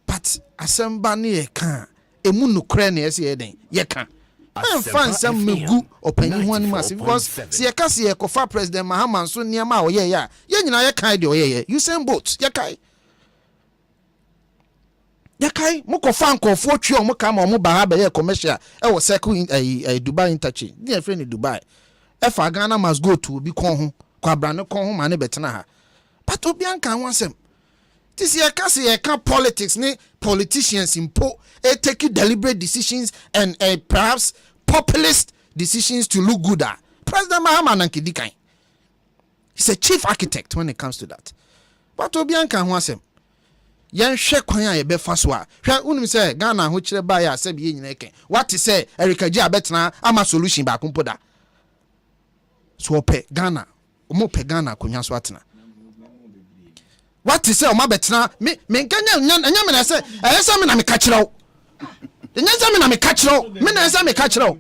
But Asempa ne kan emu nukre na ese eden ye kan. I'm fan some megu opani ho anima because se ye ka se ye kofa President Mahama so niam a oye ya ye nyina ye kan de oye ye you same boat ye kai yakai mo ko fan ko fo twi o mo ka ma mo ba ha be commercial e wo circle in Dubai interchange ni e friend in Dubai e fa Ghana must go to bi kon ho kwa bra ne kon ho ma ne betena ha but obi anka ho asem this year can politics ni politicians impo take deliberate decisions and perhaps populist decisions to look good at President Mahama Nankidikan. He's a chief architect when it comes to that. But obi anka ho asem yen hwe kwan a ye be fa so a hwe unum say Ghana ho kire ba ya asem ye nyina eken what say Erika Ji abetena ama solution ba kompo da so pe Ghana omo pe Ghana konwa so atena what say o ma betena me nkanya nya me na say ayesa me na me ka kirew nya say me na me ka kirew me na say me ka kirew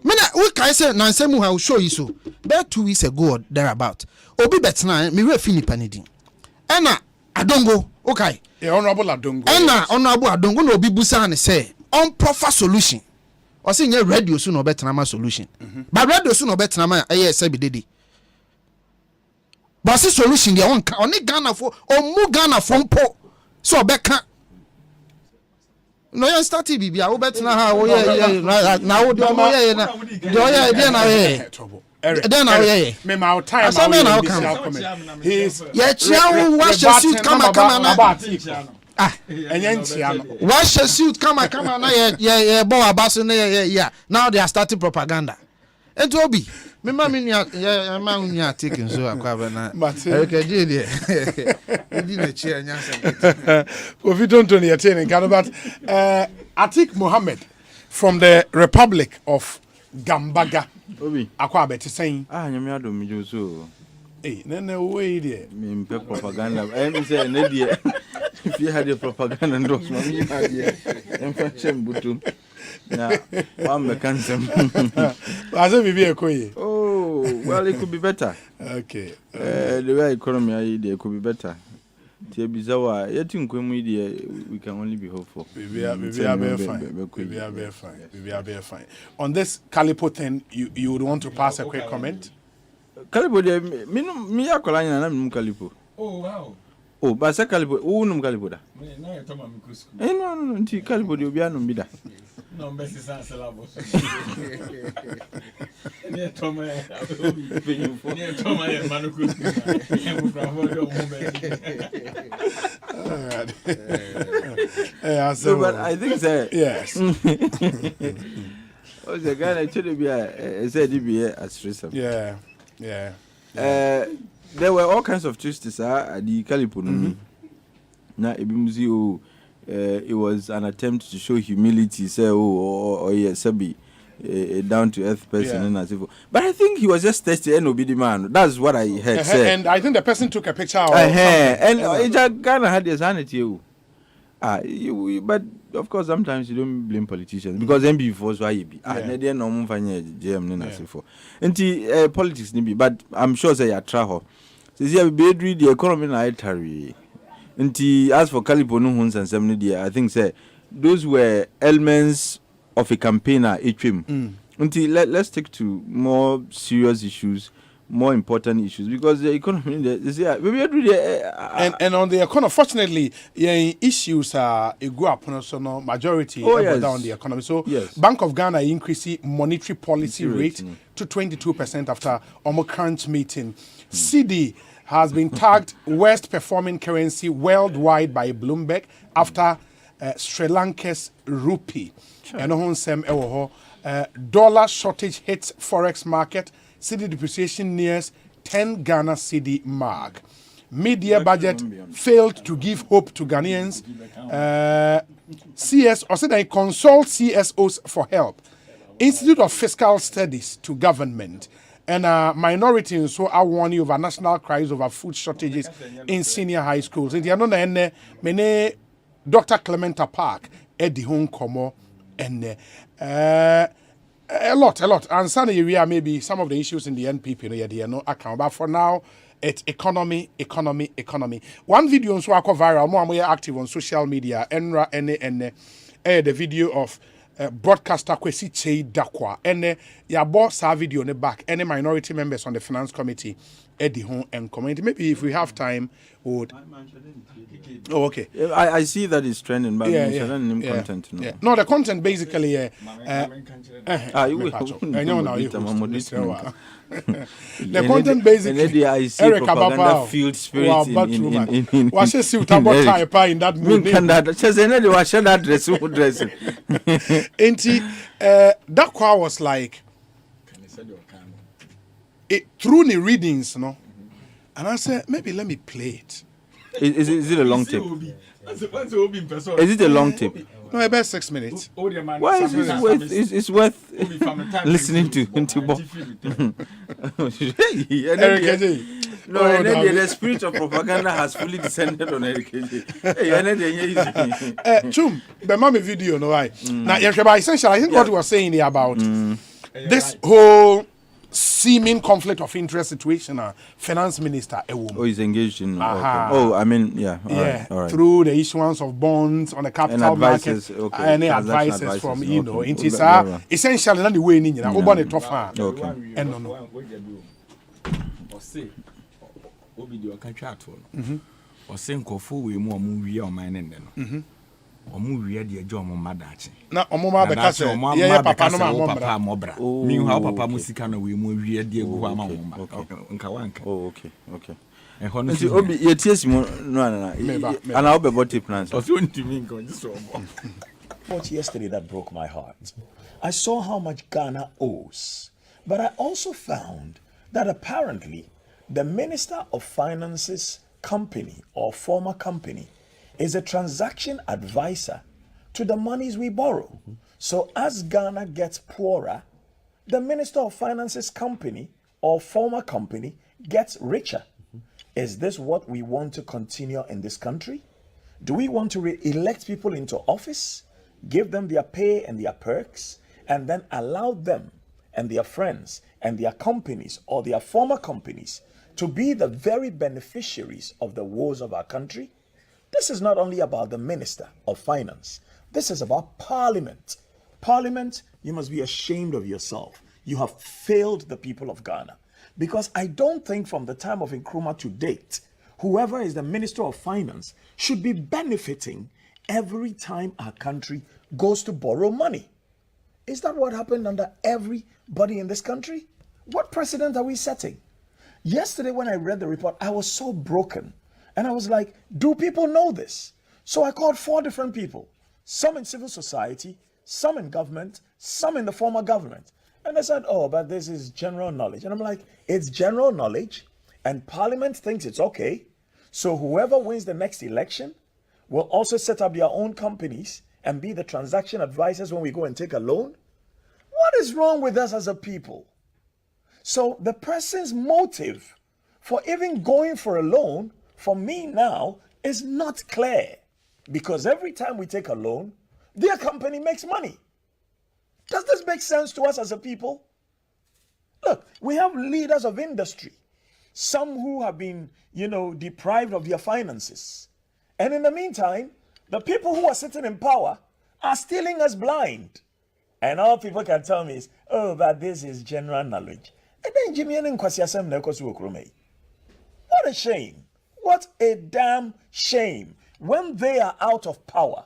me na we kai say na nsemu ha show you so about 2 weeks ago or thereabout obi betena me we fini panidin ena Adongo okay honorable Adongo ena honorable Adongo no obi busa ne say on proper solution o say nye radio so no betena ma solution but radio so no betena ma say be dedi but solution dey on Ghana for mu Ghana from po so obeka no you start bibia wo betena ha wo na wo dey mo ye na dey na we then now me my time he's wash your suit come na wash your suit come na yeah boy abaso na yeah now they are starting propaganda and obi me ma me ya ma unya taking so akwa na Erika Ji dey di na chi anya say Kofi Tontoni attending Ghana but Atik Mohammed from the Republic of Gambaga Obi akwa beti saying nyame adom mi jo so nene we dey me mpe propaganda me say na dey if you had the propaganda ndos ma mi ha dey emfa chem butum na wa me kansem aso bibi ekoye well it could be better okay the way economy are there could be better tie bizawa yeti nkwemu dey we can only be hopeful we are fine on this Calipo thing you would want to pass a quick comment Calipo dey me akola nyina na me Calipo wow ba se Calipo unum Calipo da na ye toma mi kusku no nti Calipo dey obi anu bi da no mbesi sa selabo ne toma ye manu kusku e bravo do mo so but I think that yes oh the guy actually be said he be a stress yeah there were all kinds of twists at the Calipo na ebimuzi it was an attempt to show humility say yes be a down to earth person and as if but I think he was just thirsty and obedient man that's what I heard say and I think the person took a picture of and Ghana had his sanity but of course sometimes you don't blame politicians because them before so I be they no mo fanya GM ni na sefo nti politics ni be but I'm sure say ya try ho say be the economy na itari nti as for Calipo no hun sansem ni dia I think say those were elements of a campaigner nti let's stick to more serious issues more important issues because the economy and on the economy fortunately issues are a go up no majority down the economy so Bank of Ghana increasing monetary policy rate to 22% after current meeting CD has been tagged worst performing currency worldwide by Bloomberg after Sri Lanka's rupee and dollar shortage hits forex market cedi depreciation nears 10 Ghana cedi mark. Media budget failed to give hope to Ghanaians. CS or said they consult CSOs for help. Institute of Fiscal Studies to government. And minorities so I warn you over national cries over food shortages in senior high schools. And you know, Dr. Clementa Park Eddie Hong Komo and a lot. And some area maybe some of the issues in the NPP no account. But for now, it's economy. One video on Swako viral, more active on social media. Enra the video of broadcaster Kwesi Chei Dakwa. Ya boss our video on the back. Any minority members on the finance committee. Eddie Hon and comment. Maybe if we have time, we would. Oh, okay. I see that it's trending, but content. No. No, the content basically. The content basically. I see Eric propaganda field spirit in what's a suitable type in that movie? That choir was like through the readings, no. And I said, maybe let me play it. Is it a long tape? Is it a long tape? No, about 6 minutes. Why is it's worth listening to? No, the spirit of propaganda has fully descended on Eric. Chum, the mommy video, no, I. Now, essentially, I think what we were saying here about this whole seeming conflict of interest situation, finance minister is engaged in. Oh, I mean, yeah, all right. Through the issuance of bonds on the capital market, any advices from it is essentially not the way in okay. No. Na omoma be ka se ye papa no ma bra mi hu papa musika na we mu wie de gu ha ma mo nka wanka okay e hono si obi ye tiesi mo no ana obe body plans o fi ontimi nka just so What yesterday that broke my heart. I saw how much Ghana owes, but I also found that apparently the Minister of Finance's company or former company is a transaction advisor to the monies we borrow. So as Ghana gets poorer, the Minister of Finance's company or former company gets richer. Is this what we want to continue in this country? Do we want to elect people into office, give them their pay and their perks, and then allow them and their friends and their companies or their former companies to be the very beneficiaries of the woes of our country? This is not only about the Minister of Finance. This is about Parliament. Parliament, you must be ashamed of yourself. You have failed the people of Ghana. Because I don't think from the time of Nkrumah to date, whoever is the Minister of Finance should be benefiting every time our country goes to borrow money. Is that what happened under everybody in this country? What precedent are we setting? Yesterday when I read the report, I was so broken. And I was like, do people know this? So I called 4 different people. Some in civil society, some in government, some in the former government. And they said, oh, but this is general knowledge. And I'm like, it's general knowledge and Parliament thinks it's okay. So whoever wins the next election will also set up their own companies and be the transaction advisors when we go and take a loan. What is wrong with us as a people? So the person's motive for even going for a loan for me now is not clear, because every time we take a loan, their company makes money. Does this make sense to us as a people? Look, we have leaders of industry, some who have been, deprived of their finances. And in the meantime, the people who are sitting in power are stealing us blind. And all people can tell me is, oh, but this is general knowledge. And then Jimmy what a shame. What a damn shame. When they are out of power,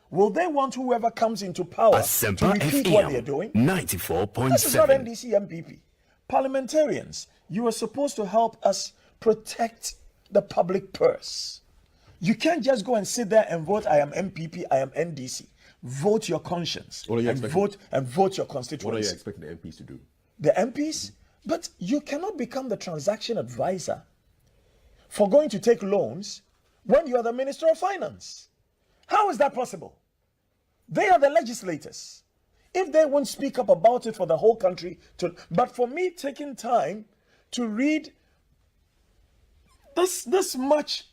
will they want whoever comes into power to repeat what they're doing? 94.7. This is not NDC MPP. Parliamentarians, you are supposed to help us protect the public purse. You can't just go and sit there and vote, I am MPP, I am NDC. Vote your conscience and vote your constituency. What are you expecting the MPs to do? The MPs? But you cannot become the transaction advisor for going to take loans when you are the Minister of Finance. How is that possible? They are the legislators. If they won't speak up about it for the whole country, but for me taking time to read this much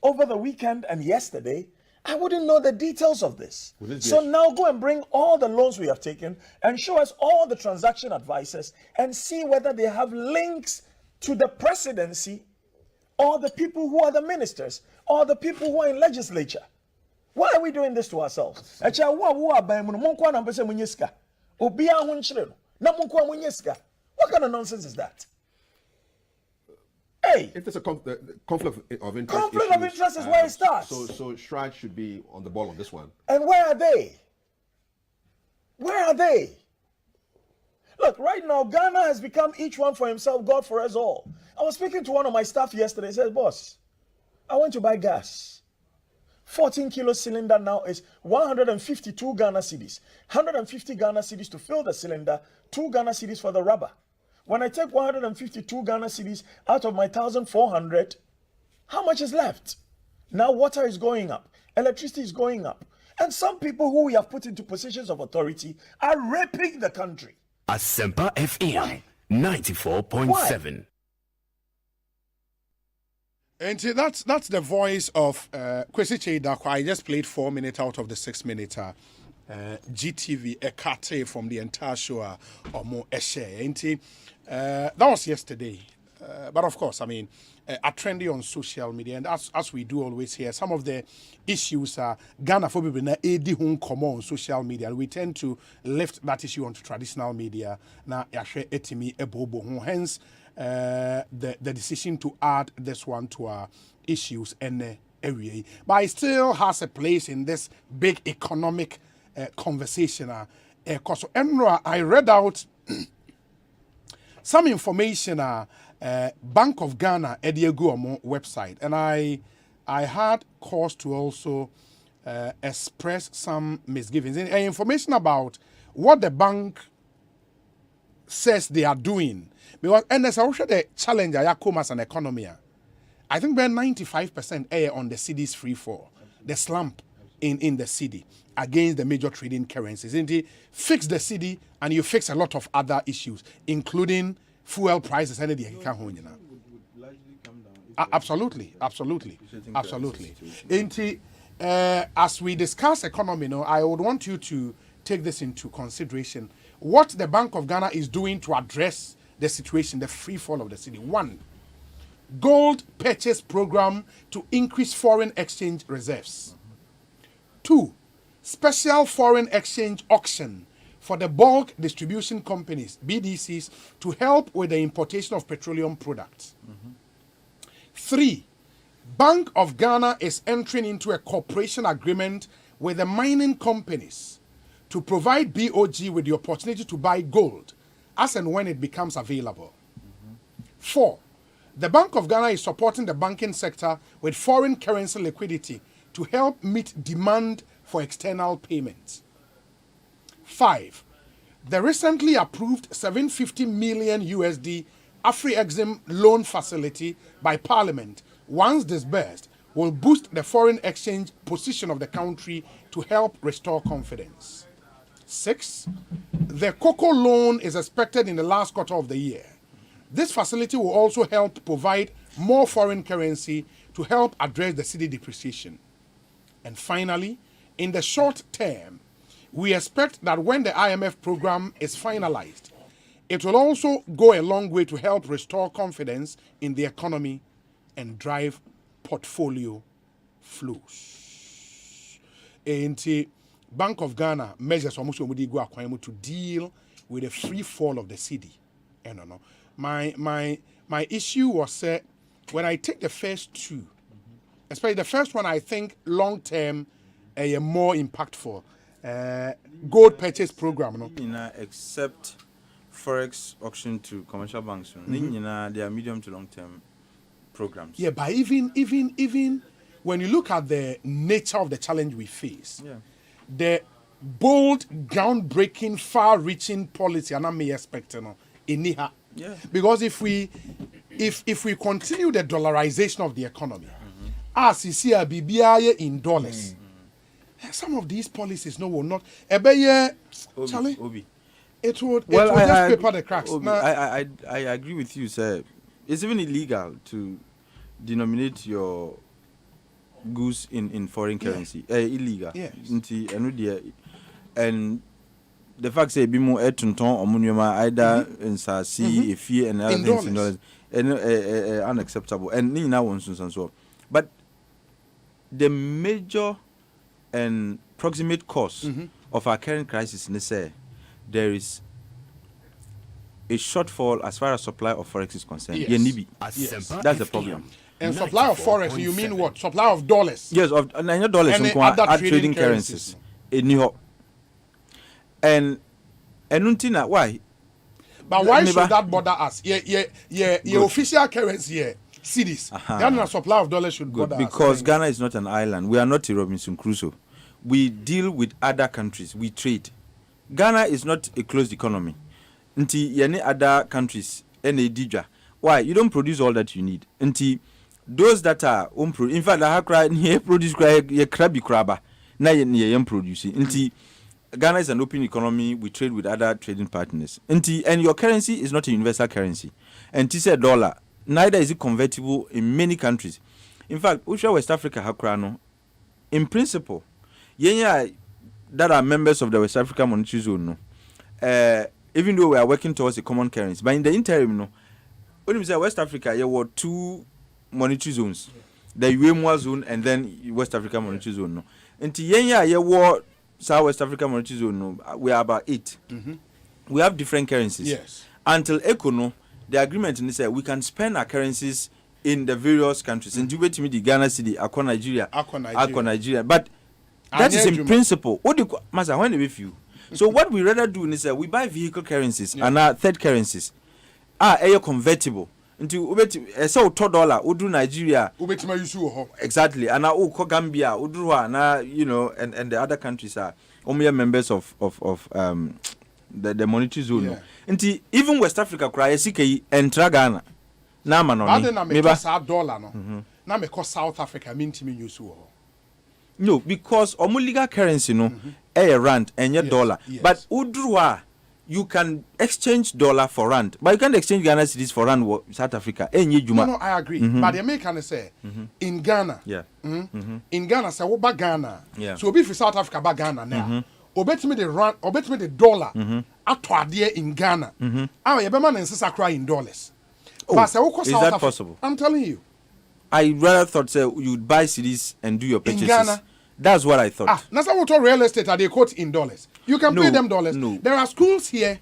over the weekend and yesterday, I wouldn't know the details of this. So now go and bring all the loans we have taken and show us all the transaction advisors and see whether they have links to the presidency or the people who are the ministers or the people who are in legislature. Why are we doing this to ourselves? What kind of nonsense is that? Hey! If there's a conflict of interest, conflict of interest is where it starts. So Shrine should be on the ball on this one. And where are they? Where are they? Look, right now, Ghana has become each one for himself, God for us all. I was speaking to one of my staff yesterday. He says, boss, I went to buy gas. 14-kilo cylinder now is 152 Ghana cedis. 150 Ghana cedis to fill the cylinder, 2 Ghana cedis for the rubber. When I take 152 Ghana cedis out of my 1,400, how much is left? Now water is going up, electricity is going up. And some people who we have put into positions of authority are raping the country. Asempa FM 94.7. And that's the voice of Kwesi Cheidakwa. I just played 4 minutes out of the 6 minute GTV Ekate from the entire show or more Eshe. And that was yesterday. But of course, I mean, are trendy on social media, and as we do always here, some of the issues are Ghana for people na edi hun come on social media, and we tend to lift that issue onto traditional media. Na yahwe etimi ebobo hun. Hence, the decision to add this one to our issues and area, but it still has a place in this big economic conversation. So, Enra, I read out some information. Bank of Ghana Edieguomo website, and I had cause to also express some misgivings and information about what the bank says they are doing, because and as I also the challenge I come as an economy, I think we're 95% on the city's free fall, the slump in the city against the major trading currencies. And they fix the city and you fix a lot of other issues, including fuel prices and the absolutely. As we discuss economy, I would want you to take this into consideration. What the Bank of Ghana is doing to address the situation, the free fall of the city. 1, gold purchase program to increase foreign exchange reserves. 2, special foreign exchange auction for the bulk distribution companies, BDCs, to help with the importation of petroleum products. 3, Bank of Ghana is entering into a cooperation agreement with the mining companies to provide BOG with the opportunity to buy gold as and when it becomes available. 4, the Bank of Ghana is supporting the banking sector with foreign currency liquidity to help meet demand for external payments. 5, the recently approved 750 million USD Afri-Exim loan facility by Parliament, once disbursed, will boost the foreign exchange position of the country to help restore confidence. 6, the cocoa loan is expected in the last quarter of the year. This facility will also help provide more foreign currency to help address the cedi depreciation. And finally, in the short term, we expect that when the IMF program is finalized, it will also go a long way to help restore confidence in the economy and drive portfolio flows. And Bank of Ghana measures to deal with the free fall of the cedi. My issue was when I take the first two, especially the first one, I think long term more impactful. Gold purchase program, except forex auction to commercial banks. They are medium to long term programs. Yeah, but even when you look at the nature of the challenge we face, the bold, groundbreaking, far-reaching policy, and I may expect because if we continue the dollarization of the economy, as you see a BBI in dollars. Some of these policies will not. Charlie, it would just paper the cracks. I agree with you, sir. It's even illegal to denominate your goods in foreign currency. Illegal. Yes. And the fact say bimo etunton omunyoma either in sasi efie and other things in dollars unacceptable. And ni na wonsun and so. But the major and proximate cause of our current crisis, there is a shortfall as far as supply of forex is concerned. Yes. Yes. That's the problem. And supply of forex, you mean what? Supply of dollars? Yes, of dollars and other trading currencies. And why? But why should that bother us? Yeah, official currency here, cities. Then the supply of dollars should bother us. Because Ghana is not an island. We are not a Robinson Crusoe. We deal with other countries. We trade. Ghana is not a closed economy. Until other countries, why? You don't produce all that you need. Until those that are in fact, I produce crabby crabba. Now you producing. Until Ghana is an open economy. We trade with other trading partners. And your currency is not a universal currency. And a dollar, neither is it convertible in many countries. In fact, West Africa, in principle, that are members of the West African Monetary Zone, even though we are working towards a common currency, but in the interim, when we say West Africa, there were 2 monetary zones, the UEMOA zone and then West African Monetary Zone. Until there were South West African Monetary Zone, we are about 8. We have different currencies. Yes. Until Econo, the agreement is that we can spend our currencies in the various countries. And you wait to me the Ghana city, Akwa Nigeria. But that is in principle. What do you Master, when with you? So what we rather do is that we buy vehicle currencies and our third currencies are convertible into $2 udu Nigeria. Exactly. And now Gambia, Udruha, and the other countries are members of the monetary zone. Yeah. Until even West Africa cry CK and Ghana. Na manoni. $1 no. Na me cost South Africa mean to me use. No, because legal currency a rand and your dollar. Yes. But Udruha, you can exchange dollar for rand, but you can't exchange Ghana cedis for rand South Africa. No, I agree. But the Americans say in Ghana, in Ghana, say what Ghana. So if South Africa ba Ghana now, obet me the rand, obet me the dollar at in Ghana. You be man insist cry in dollars. But say what is that possible? I'm telling you. I rather thought you'd buy cedis and do your purchases. In Ghana. That's what I thought. That's what real estate are they quote in dollars. You can pay them dollars. No. There are schools here.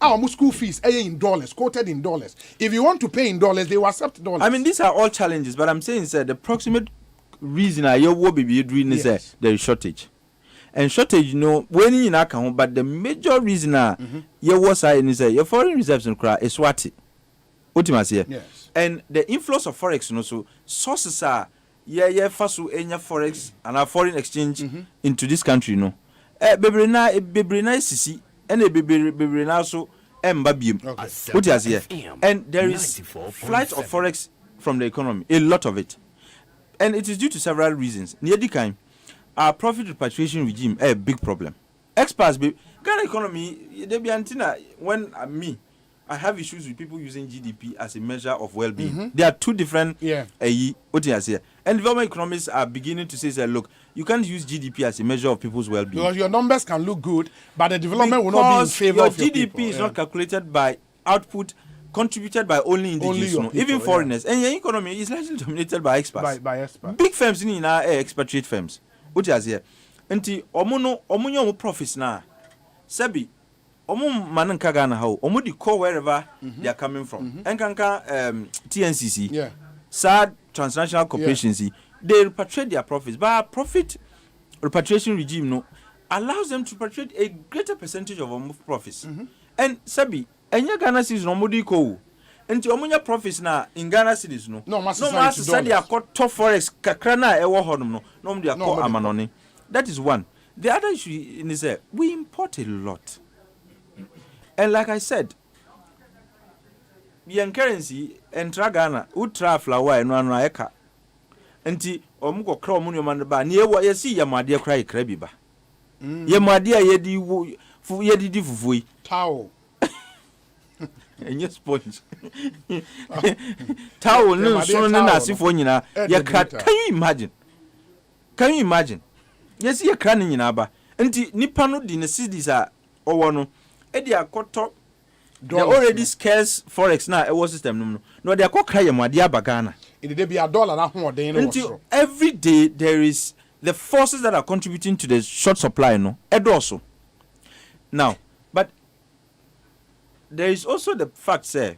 Our school fees are in dollars, quoted in dollars. If you want to pay in dollars, they will accept dollars. I mean, these are all challenges, but I'm saying the proximate reason I will be doing is there is shortage. And shortage, when you know, but the major reason you was is your foreign reserves in cry is what ultimately. Yes. And the inflows of forex, so sources are fasu enya forex and our foreign exchange into this country, bebrina sisi and bebrina so mbabiem. What is here? And there is flight of forex from the economy, a lot of it, and it is due to several reasons. Near the time, our profit repatriation regime a big problem. Experts, Ghana economy, they be antenna when I have issues with people using GDP as a measure of well-being. There are 2 different what is here. And development economists are beginning to say, look, you can't use GDP as a measure of people's well-being. Because your numbers can look good, but the development will not be in favor of your people. GDP is not calculated by output contributed by only indigenous, even foreigners. And your economy is largely dominated by experts. By experts. Big firms in our expatriate firms. What is here? And omuno profits now. Sebi, manan Ghana how di call wherever they are coming from. And TNCC, SAD transnational corporations, they repatriate their profits. But our profit repatriation regime allows them to repatriate a greater percentage of profits. And Sabi, and your Ghana cities no mudi ko. And to profits na in Ghana cities no master study a top forex kakrana ewo hodum no they are called amanoni. That is one. The other issue is we import a lot. And like I said, the currency enter Ghana, ultra flower and one eka. Enti omuko kra omunyo man ba na yesi yamade kra ikra bi ba. Yamade yedi fufuyi. Towel. And your sponge. Towel no so na asifo nyina ye kra. Can you imagine? Can you imagine? Yes, ye kra ni nyina ba. Enti nipa no di ne cities a owo no e dia koto they already scarce forex now a system no they are called Yamadi Bagana. It be a dollar every day there is the forces that are contributing to the short supply also. Now, but there is also the fact say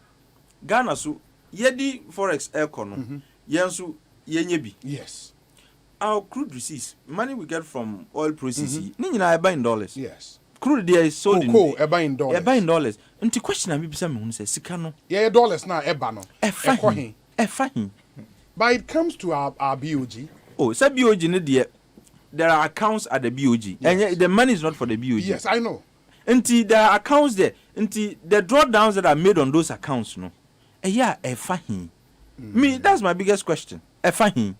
Ghana so yedi forex economy yensu yenyebi. Yes. Our crude receipts, money we get from oil processing, I buy in dollars. Yes. Crude there is sold in buy in dollars. Buy in dollars. And the question I be say me say sikano. Yeah, dollars now no. Fine. But it comes to our BOG. Oh, say BOG ne there are accounts at the BOG. Yes. And the money is not for the BOG. Yes, I know. Until there are accounts there. Until the drawdowns that are made on those accounts, no. Fine. Me, that's my biggest question. Fine.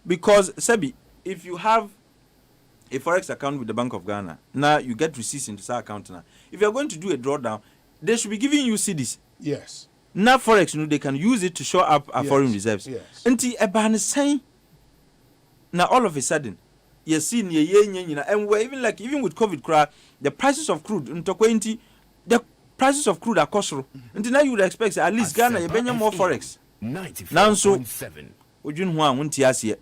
Because Sebi, if you have a forex account with the Bank of Ghana, now you get receipts into that account now. If you're going to do a drawdown, they should be giving you cedis. Yes. Now forex, they can use it to show up our foreign reserves. Yes. Until a ban is saying, now all of a sudden, you see, and we're even with COVID, the prices of crude, the prices of crude are costly. Until now you would expect at least Ghana, you bring more forex. 94.7.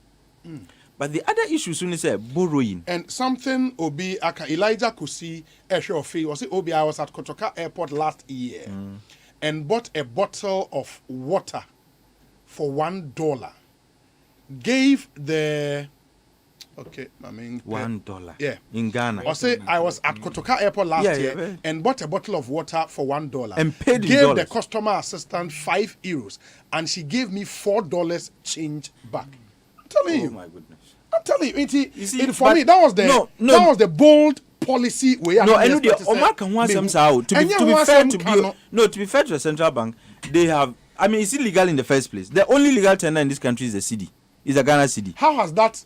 But the other issue soon is borrowing. And something Obi Elijah could see a show of fee. Was it Obi? I was at Kotoka Airport last year and bought a bottle of water for $1. Gave the $1. Yeah. In Ghana. I was at Kotoka Airport last year and bought a bottle of water for $1. And paid gave dollars. The customer assistant €5 and she gave me $4 change back. I'm telling you. Oh my goodness. I'm telling you. You see, for me, that was the bold policy way. No, I know to be fair to the central bank, they have. I mean, it's illegal in the first place. The only legal tender in this country is the cedi. Is a Ghana cedi. How has that?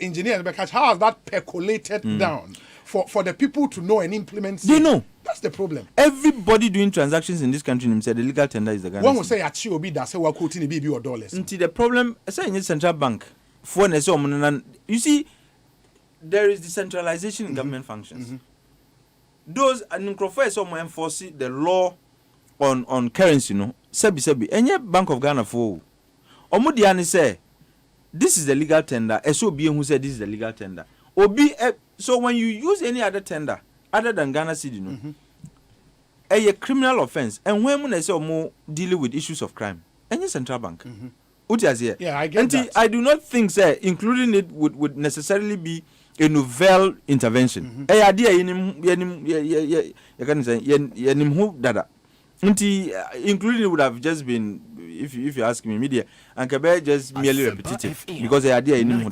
Engineers, how has that percolated down for the people to know and implement? They know. That's the problem. Everybody doing transactions in this country said the legal tender is the Ghana. One will say at Obi that say we're quoting BB or dollars. Until the problem, I say in the central bank, you see, there is decentralization in government functions. Those and Microphone some enforce the law on currency, Sebi. Any Bank of Ghana for Omudiani say this is the legal tender. SOB who said this is the legal tender. So when you use any other tender other than Ghana cedi, a criminal offense, and when I say more dealing with issues of crime, any central bank. Yeah, I get that. I do not think, sir, including it would necessarily be a novel intervention. Including it would have just been, if you ask me, media, and Kabe just merely repetitive because the idea in.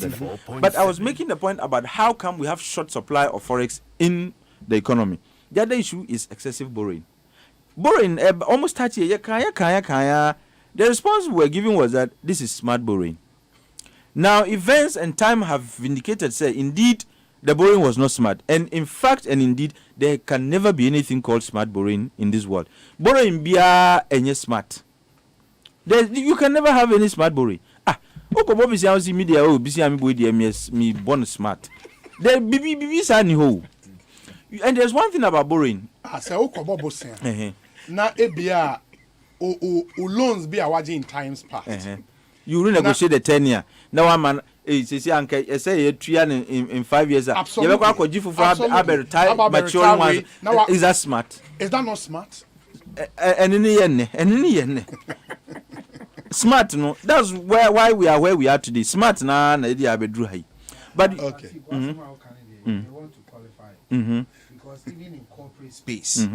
But I was making the point about how come we have short supply of forex in the economy. The other issue is excessive borrowing. Borrowing almost 30 years. The response we were giving was that this is smart borrowing. Now, events and time have vindicated, say, indeed, the borrowing was not smart. And in fact, and indeed, there can never be anything called smart borrowing in this world. Borrowing be any smart. You can never have any smart borrowing. Media, me born smart. There be and there's one thing about borrowing. Now, loans be awarded in times past. You renegotiate the 10 year. Now one man say in 5 years. Absolutely. Is that smart? Is that not smart? Smart, no. That's why we are where we are today. Smart na but okay. They want to qualify because even in corporate space.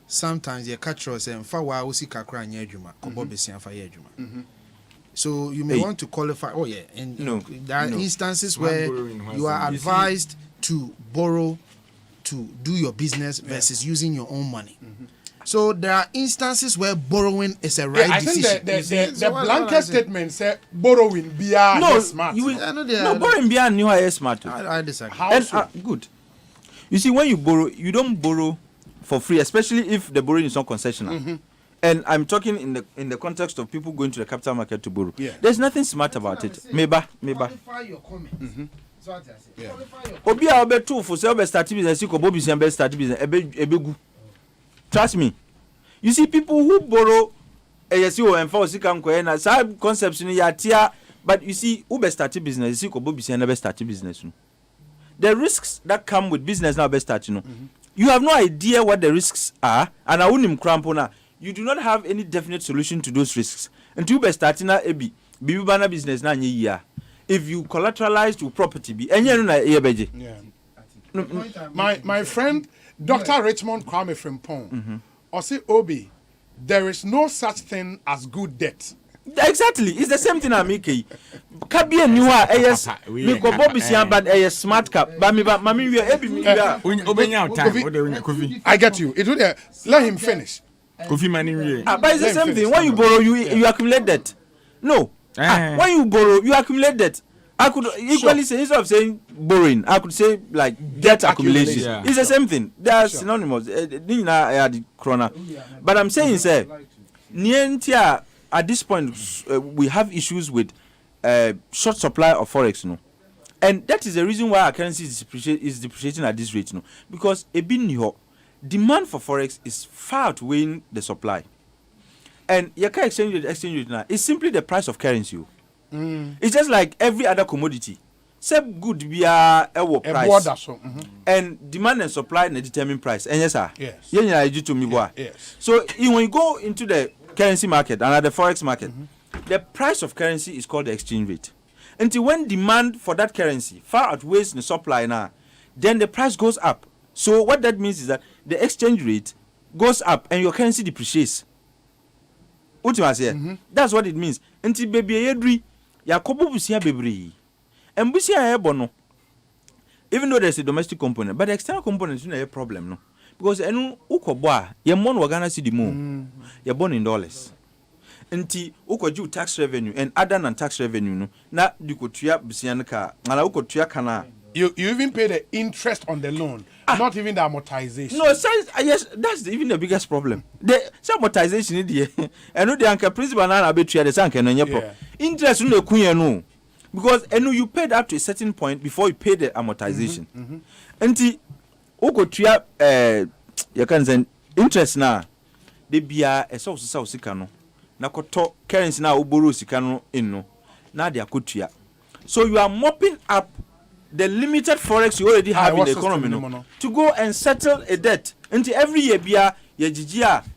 Sometimes you catch us and fawa usi kakra nye juma kobo besi afa ye juma. So you may want to qualify. Oh yeah, and there are instances where you are advised to borrow to do your business versus using your own money. So there are instances where borrowing is a right decision. I think the blanket statement said borrowing be smart. Borrowing be a smart. I disagree. How so? Good. You see, when you borrow, you don't borrow for free, especially if the borrowing is not concessional. And I'm talking in the context of people going to the capital market to borrow. Yeah. There's nothing smart about it. Meba. Qualify your comment. So what I say. Obi a obe two for say start business, ko bobi say be start business, ebegu. Trust me. You see people who borrow yesi o emfa osika nko na some concepts ni ya tia, but you see who be start business, ko bobi say na be start business. The risks that come with business now be start, you have no idea what the risks are, and you do not have any definite solution to those risks. Until you starting a bibi business na year. If you collateralize to property, my friend Dr. Richmond Kwame Frimpong, Osei Obi, there is no such thing as good debt. Exactly, it's the same thing. Amiki, Kabi and you are yes, we go Bobby but a smart cap. I get you. It would let him finish. But it's the same thing. When you borrow, you accumulate debt. No, when you borrow, you accumulate debt. I could equally say, instead of saying borrowing, I could say like debt accumulation. Yeah. It's the same thing. They are synonymous. But I'm saying, sir, at this point, we have issues with short supply of forex, and that is the reason why our currency is depreciating at this rate, because demand for forex is far outweighing the supply, and your exchange rate now is simply the price of currency. It's just like every other commodity. Same good we are our price, and demand and supply determine price. And yes, sir. Yes. Yes. So when you go into the currency market and at the forex market, the price of currency is called the exchange rate. Until when demand for that currency far outweighs the supply now, then the price goes up. So what that means is that the exchange rate goes up and your currency depreciates. That's what it means. Until baby edri yakobo busia bebre. And busia ebono. Even though there's a domestic component, but the external component is not a problem, no. Because enu ukobwa ye mon wagana si di mo. You're born in dollars. Until ukoju tax revenue and other than tax revenue no na dikotua busianka ngala ukotua kana. You even pay the interest on the loan, not even the amortization. No, yes, that's even the biggest problem. The amortization is there. And no, the anchor principal na betray the sank and interest no kunya no, because you paid up to a certain point before you pay the amortization. Until ukotua you can send interest na de bia e so sika no na koto currency na oboro sika no inno na de akotua. So you are mopping up the limited forex you already have in the economy to go and settle a debt. Until every year bia ye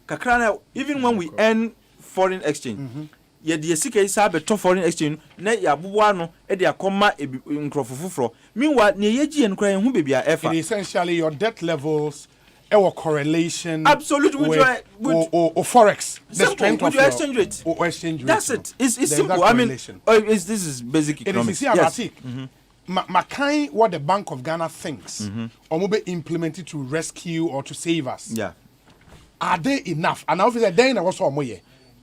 kakrana, even when we earn foreign exchange, ye de sika isa beto foreign exchange na ya buwa no e de akoma nkrofofofro. Meanwhile ne ye gi enkra hu bebia efa. It essentially your debt levels or correlation absolutely with forex, the strength of your exchange rate. Or exchange rate. That's it. It's simple. I mean, this is basic economics. Yes. Kind what the Bank of Ghana thinks or maybe implemented to rescue or to save us. Yeah. Are they enough? And obviously then also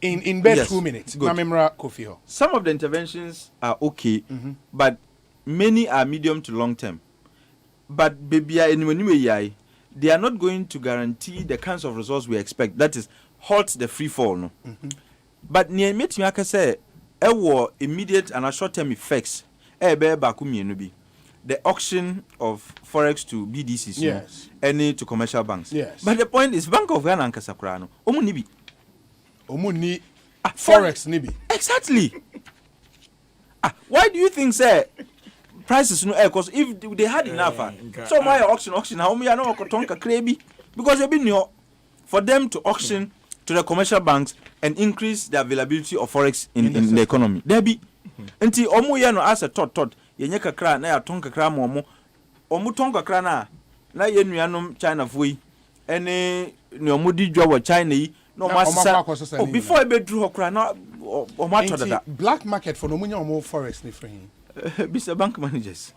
in best 2 minutes. Some of the interventions are okay, but many are medium to long term. But baby, they are not going to guarantee the kinds of results we expect. That is, halt the free fall. No? But near me, I can say, immediate and short-term effects. The auction of forex to BDCs, yes, any to commercial banks. Yes. But the point is, Bank of Ghana and Kasakrano, Omuni forex nibi. Exactly. Why do you think, sir? Prices no air, because if they had enough, so my auction, how many are no kotonka krebi? Because they've been for them to auction to the commercial banks and increase the availability of forex in the economy. There be until omu no as a tot yenye kakra na ya ton kakra mo omu ton kakra na ye nuanom China foi ene ne omu di dwa wo China yi no massa before e be dru hokra na omu atodada black market for no munya omu forex ni free Mr. Bank managers.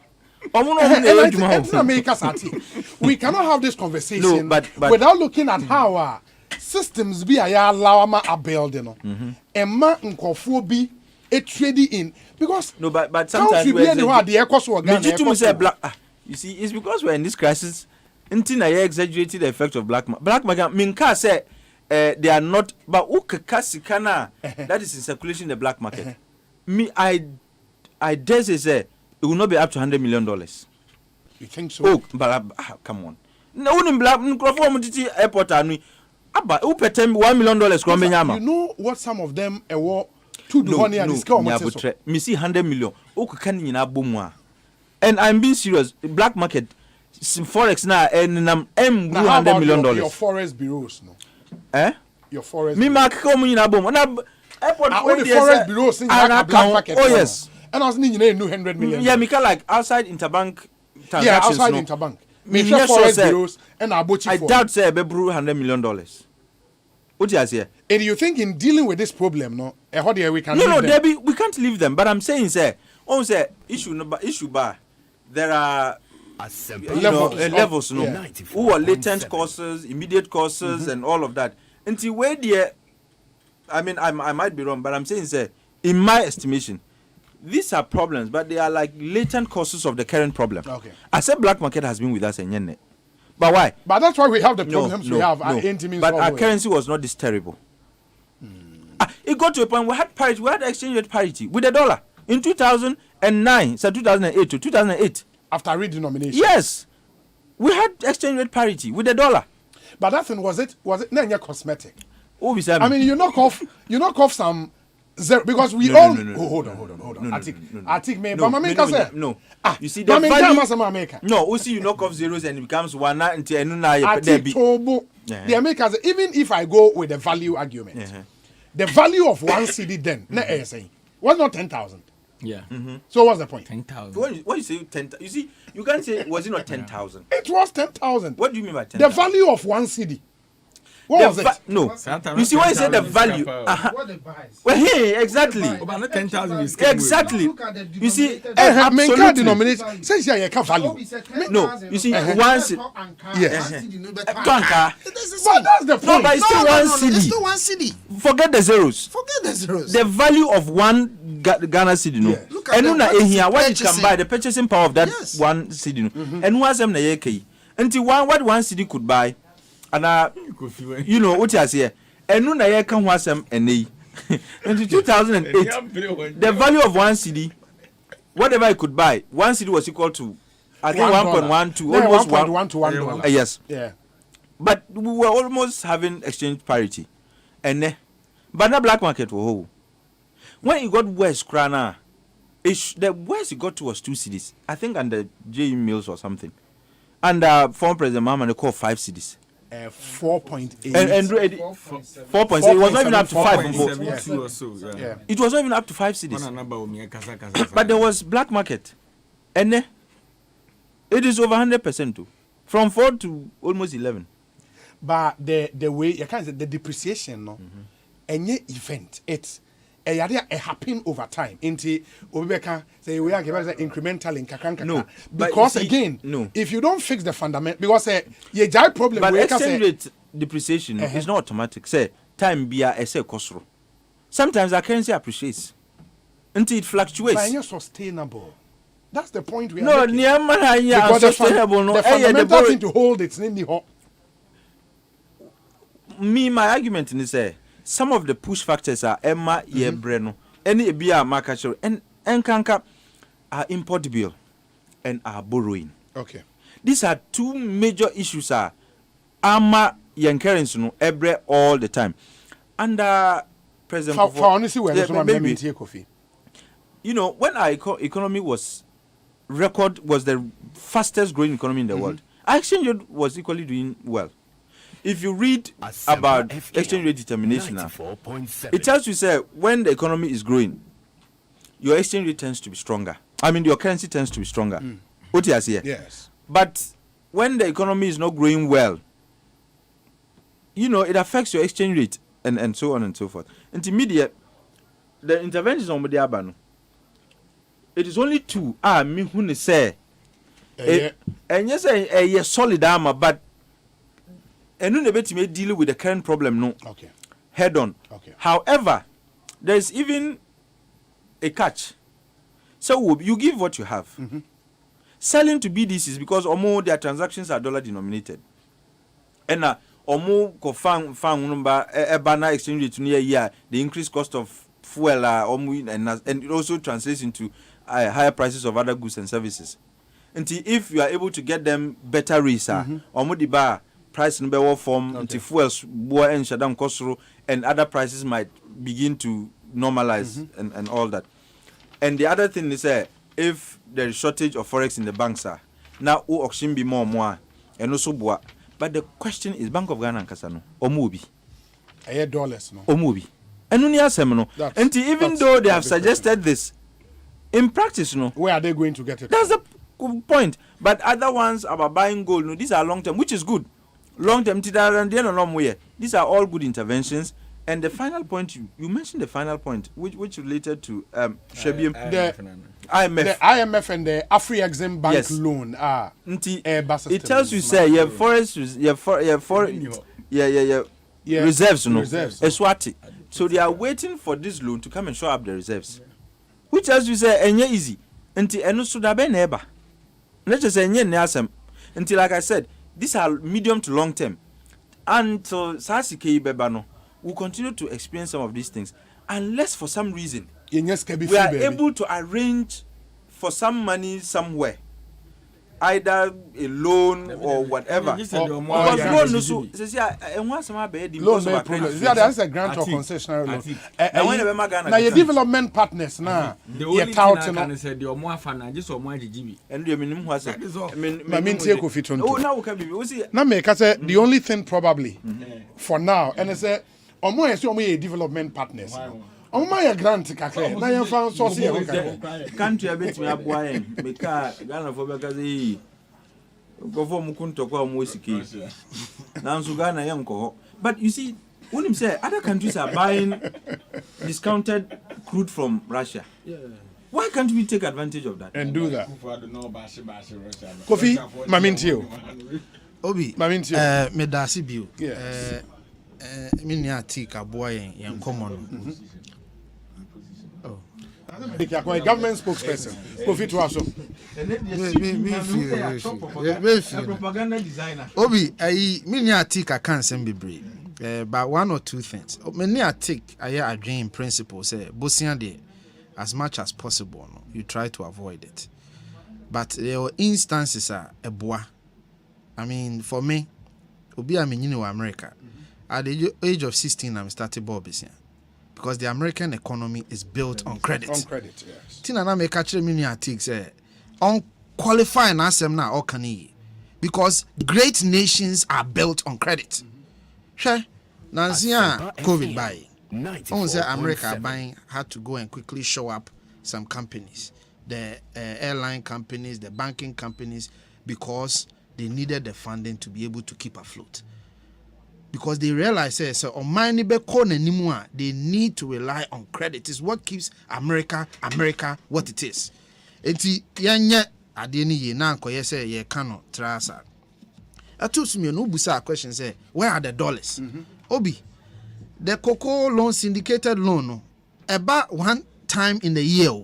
We cannot have this conversation but without looking at how our systems be allow are building. Emma nkofo bi trading in because no but sometimes we you see it's because we're in this crisis until I exaggerated the effect of black market minka say they are not but ukasikana that is in circulation in the black market. Me I dare say it will not be up to $100 million. You think so? Oh, but come on. No, in black airport anu aba upetem $1 million you know what some of them were to do honey and discount me see $100 million and I'm being serious. Black market forex na enam $100 million. Your forest bureaus no. Your forest. Me mark come in abom. Na airport only forest bureaus in black market. Oh yes. And I was need $100 million. Yeah, me like outside interbank transactions. Yeah, outside interbank. Me forest bureaus and abochi. I doubt say be brew $100 million. What you say? And you think in dealing with this problem, no? How do we can? No, Debbie, we can't leave them. But I'm saying, say, issue bar. There are levels, no. Who are latent causes, immediate causes, and all of that. Until where the, I mean, I might be wrong, but I'm saying, say, in my estimation, these are problems, but they are like latent causes of the current problem. Okay. I said black market has been with us in but why? But that's why we have the problems we have. But our currency was not this terrible. It got to a point we had parity. We had exchange rate parity with the dollar in 2009, so 2008 to 2008. After redenomination. Yes, we had exchange rate parity with the dollar. But that thing was it not cosmetic. Oh, I mean, you knock off some. Zero, because we all hold on. I think me, but Mameka said no. You see the value. No, we see you knock off zeros and it becomes one until I think the Americans, even if I go with the value argument, the value of one CD then was not 10,000. Yeah. So what's the point? 10,000. What you say 10,000? You see, you can't say was it not 10,000? It was 10,000. What do you mean by 10,000? The value of one CD. What was it? No. You see, when you say the value, well, hey, exactly. About 10,000 is exactly. You see, absolutely. Denomination says yeah, you value. No, you see, once. Yes. But that's the point. No, but it's still one CD. It's still one CD. Forget the zeros. The value of one Ghana CD, no. And what you can buy, the purchasing power of that one CD, no. And who has them na yeke? Until what one CD could buy. And you know what I say, and no na can was some and in 2008 the value of one CD, whatever I could buy, one CD was equal to I think 1.12, almost 1.1 to 1 $1. Yes. Yeah. But we were almost having exchange parity. And but the black market was when it got worse, Krana, the worst it got to was 2 CDs. I think under J Mills or something. And former President Mama they called 5 CDs. 4.8 and 4.8. It was not even up to 5. Or so, yeah. It was not even up to 5 cities. But there was black market, and it is over 100% too, from 4 to almost 11. But the way you can say the depreciation, no, any event it's a happen over time. Into Obeka say we are given incremental in kakanka. No, because again, no. If you don't fix the fundament, because you giant problem. But exchange rate depreciation is not automatic. Say time be a say cost. Sometimes our currency appreciates until it fluctuates. But you're sustainable. That's the point we are making. Because the fundamental thing to hold it's in the hot. My argument is some of the push factors are Emma Breno, any beer market and Kanka are import bill and are borrowing. Okay. These are 2 major issues are Ama yen currency no ebre all the time. And President you know, when our economy was the fastest growing economy in the world, our exchange rate was equally doing well. If you read about exchange rate determination, it tells you say when the economy is growing, your exchange rate tends to be stronger. I mean, your currency tends to be stronger. What you say? Yes. But when the economy is not growing well, you know, it affects your exchange rate and so on and so forth. Intermediate, the interventions on the Abano. It is only 2. Me who say, and yes, a solid armor, but. And no debate may deal with the current problem no head on. However, there is even a catch. So you give what you have. Selling to BDCs because their transactions are dollar denominated. And ko fan number banner exchange rate near year the increased cost of fuel and it also translates into higher prices of other goods and services. Until if you are able to get them better rates, bar price in better form until fuels and shutdown cost and other prices might begin to normalize and all that. And the other thing is if there is shortage of forex in the banks Now, auction be more, and also boa. But the question is, Bank of Ghana and Kasano, or Mobi. $8, no. Or Mobi. And only Asemno. And even though they have suggested this, in practice, no. Where are they going to get it? That's the point. But other ones about buying gold, no, these are long term, which is good. Long term, these are all good interventions. And the final point, you mentioned the final point, which related to Shebium, the IMF and the Afri-Exim Bank loan. It tells you, say, your forest, reserves, no, Eswati. So they are waiting for this loan to come and show up the reserves. Which, as you say, and easy. Until enu sudabe neba. Let's just say nyasem. Until, like I said, these are medium to long term. Until Sasiki Bebano will continue to experience some of these things, unless for some reason we are able to arrange for some money somewhere, either a loan or whatever. That's a grant or concessional loan. Now your development partners now. The touting on said the more fun just or more GB. And the minimum was the only thing probably for now, and I said. Omo ese omo ye development partners. Omo ya grant kakle. Na yen fa source ye kakle. Country abet me aboa yen. Meka Ghana for be kaze go for mukunto kwa omo sike. Na nso Ghana yen ko ho. But you see, when him say other countries are buying discounted crude from Russia. Yeah. Why can't we take advantage of that and do that? Kofi, mamintio. Obi, mamintio. Medasi bio. Minya tika boy yan common. Oh. Government spokesperson. Kofi to aso. Propaganda designer. Obi, minya tika cancel bebre. But one or two things. Minya tik a dream principle say bosia de as much as possible no, you try to avoid it. But there are instances are a boy. I mean, for me, obi a menyini wa America. At the age of 16, I'm starting Bobbis because the American economy is built on credit. On credit, yes. Tina na me catch me say unqualified asem na okani because great nations are built on credit. Sure. Nanzia COVID buy. On say America buying had to go and quickly show up some companies, the airline companies, the banking companies, because they needed the funding to be able to keep afloat. Because they realize so they need to rely on credit. It's what keeps America what it is. Enti yanye adeni ye na nkoye say ye cano trasa. Atusumi no busa question say where are the dollars? Obi, the cocoa loan syndicated loan no about one time in the year.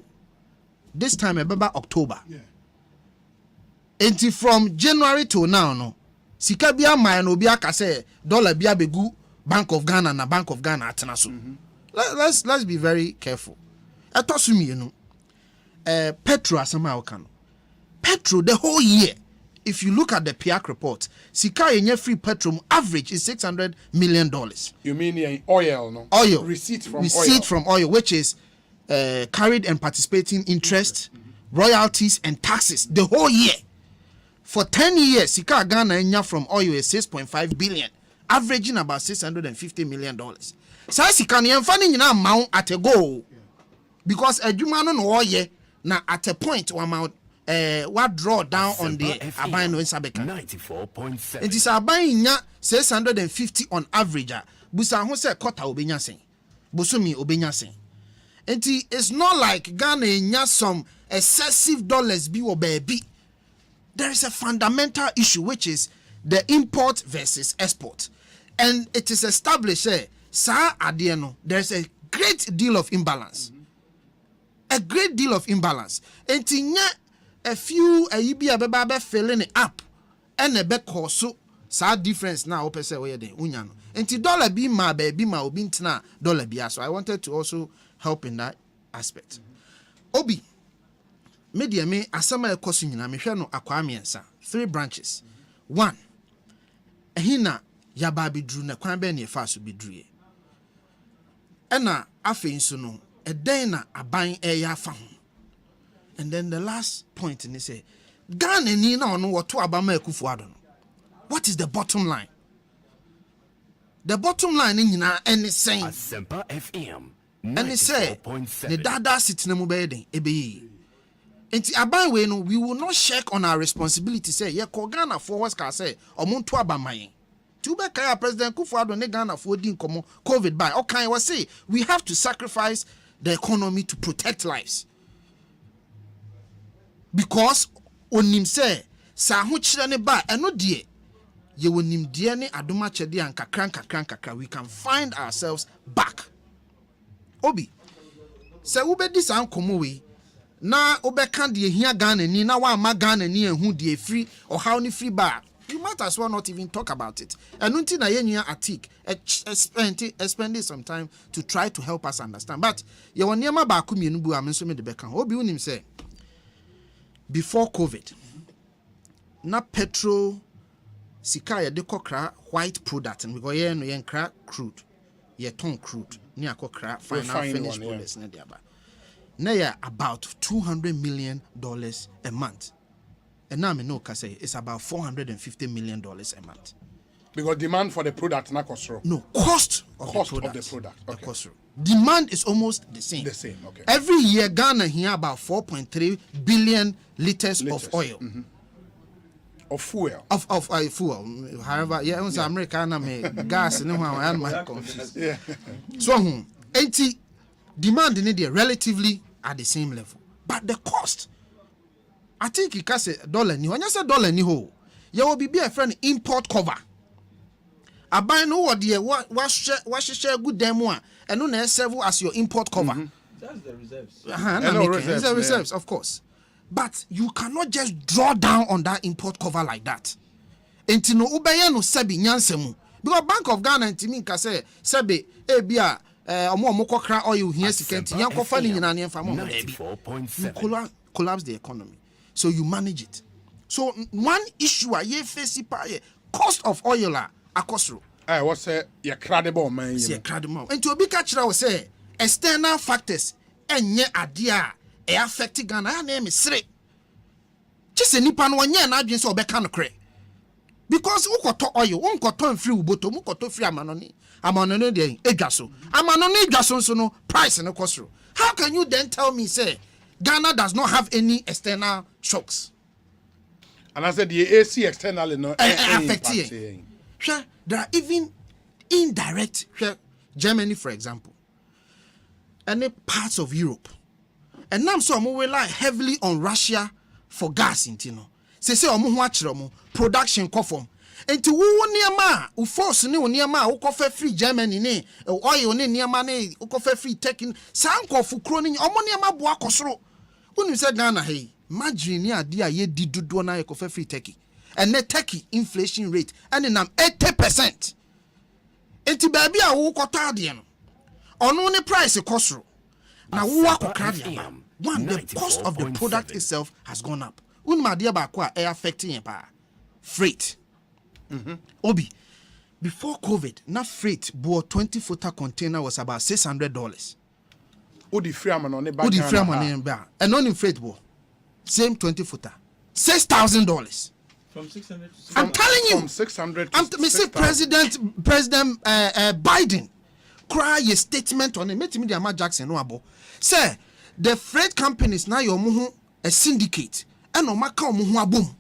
This time about October. Yeah. Enti from January to now no sika bia man obi aka say dollar bia begu Bank of Ghana na Bank of Ghana atena so. Let's be very careful. Atosumi you know. Petro asama okano. Petro the whole year, if you look at the PIAC report, sika yenye free petrol average is $600 million. You mean oil, no? Oil. Receipt from oil, which is carried and participating interest, royalties and taxes the whole year. For 10 years, sika Ghana enya from oil is 6.5 billion, averaging about $650 million. So sika ni emfa ni nyina amount at a go. Because adwuma no oil na at a point one amount what draw down on the abino in Sabeka 94.7. It is abainya 650 on average. Busa ho se quarter obenya sen. Busumi obenya sen. It's not like Ghana nya some excessive dollars bi wo baby. There is a fundamental issue which is the import versus export. And it is established sa adieno there's a great deal of imbalance. A great deal of imbalance. A few be filling it up and a back so sad difference now open say where the union and dollar be my baby my obintina dollar be. So I wanted to also help in that aspect. Obi media me asama ekosu nyina me hwe no akwamiensa 3 branches. 1 ehina yaba bidru na kwan be na efa so bidruye ena afi nso no eden na aban eya fa ho. And then the last point in say Ghana ni na ono what to Abama Ekufuado. What is the bottom line? The bottom line in any saying Asempa FM. And he say the dada sitting mu beden ebe. Enti aban we no we will not shirk on our responsibility say ye ko Ghana for what ka say omonto abaman. To be kaya President Kufuado ne Ghana for din komo COVID by okay was say we have to sacrifice the economy to protect lives. Because onim say sa ho kire ne ba eno de ye wonim de ne adoma chede an kakran we can find ourselves back. Obi se ubedi san komo we na obeka de hia Ghana ni na wa ma Ghana ni ehu de free or how ni free ba. You might as well not even talk about it. And until na yenya atik spend some time to try to help us understand. But ye won niam ba ko mienu bu am so me de beka. Obi unim say before COVID na petrol sika ye de kokra white product and we go ye no ye nkra crude. Ye ton crude ni akokra final finished products na dia ba. Na ya about $200 million a month. And now I know say it's about $450 million a month. Because demand for the product not cost. No, cost of the product. Okay. Cost. Demand is almost the same. The same, okay. Every year Ghana here about 4.3 billion liters of oil. Mm-hmm. Of fuel. Of fuel. However, yeah, once America me gas no one my confused. Yeah. So 80 demand in India relatively at the same level. But the cost, I think you can say dollar ni. When you say dollar ni ho, you will be a friend import cover. I buy no what the what share good demo and no serve as your import cover. Mm-hmm. That's the reserves. It's the reserves, of course. But you cannot just draw down on that import cover like that. Enti no ubeye no sebi nyansemu. Because Bank of Ghana ntimi nka say sebi bia omo kokra oil here sikenti yanko fa ni nyina ne mfa mo you collapse the economy. So you manage it. So one issue a ye face pa cost of oil akosro. What say you credible man? Say credible. And to be catch we say external factors enye ade a affect Ghana na me sre. Chise nipa no nya na adwen se obeka no kre. Because ukoto oil, unkoto free uboto, ukoto free amanoni de edwaso. Amanoni edwaso so no price no kosro. How can you then tell me say Ghana does not have any external shocks? And I said the AC externally no affecting. Sure, there are even indirect. Sure, Germany, for example, and the parts of Europe, and now so we rely heavily on Russia for gas. Intino, say omo production conform. Enti wo niama u force ni niama u kofa free Germany ni oil ni niama ni u kofa free Turkey sanko fu kro ni omo niama bo akosoro. Unu say Ghana hey margin ni ade a ye di dodo na ye kofa free Turkey. And the Turkey inflation rate and in 80%. Enti baby a wo kota de no. Ono ne price kosoro. Na wo akokra de aba. One, the cost of the product itself has gone up. Unu ma de ba ko a affecting pa freight. Mm-hmm. Obi, before COVID, na freight bought 20-footer container was about $600. Odi free man on the back. Odi free man on the and non in freight bought same 20-footer $6,000. From 600 to 600. I'm telling you. From 600 to I'm President Biden cry a statement on it. Met me the Jackson no abo. Say the freight companies now your muhu a syndicate and no maka muhu abom.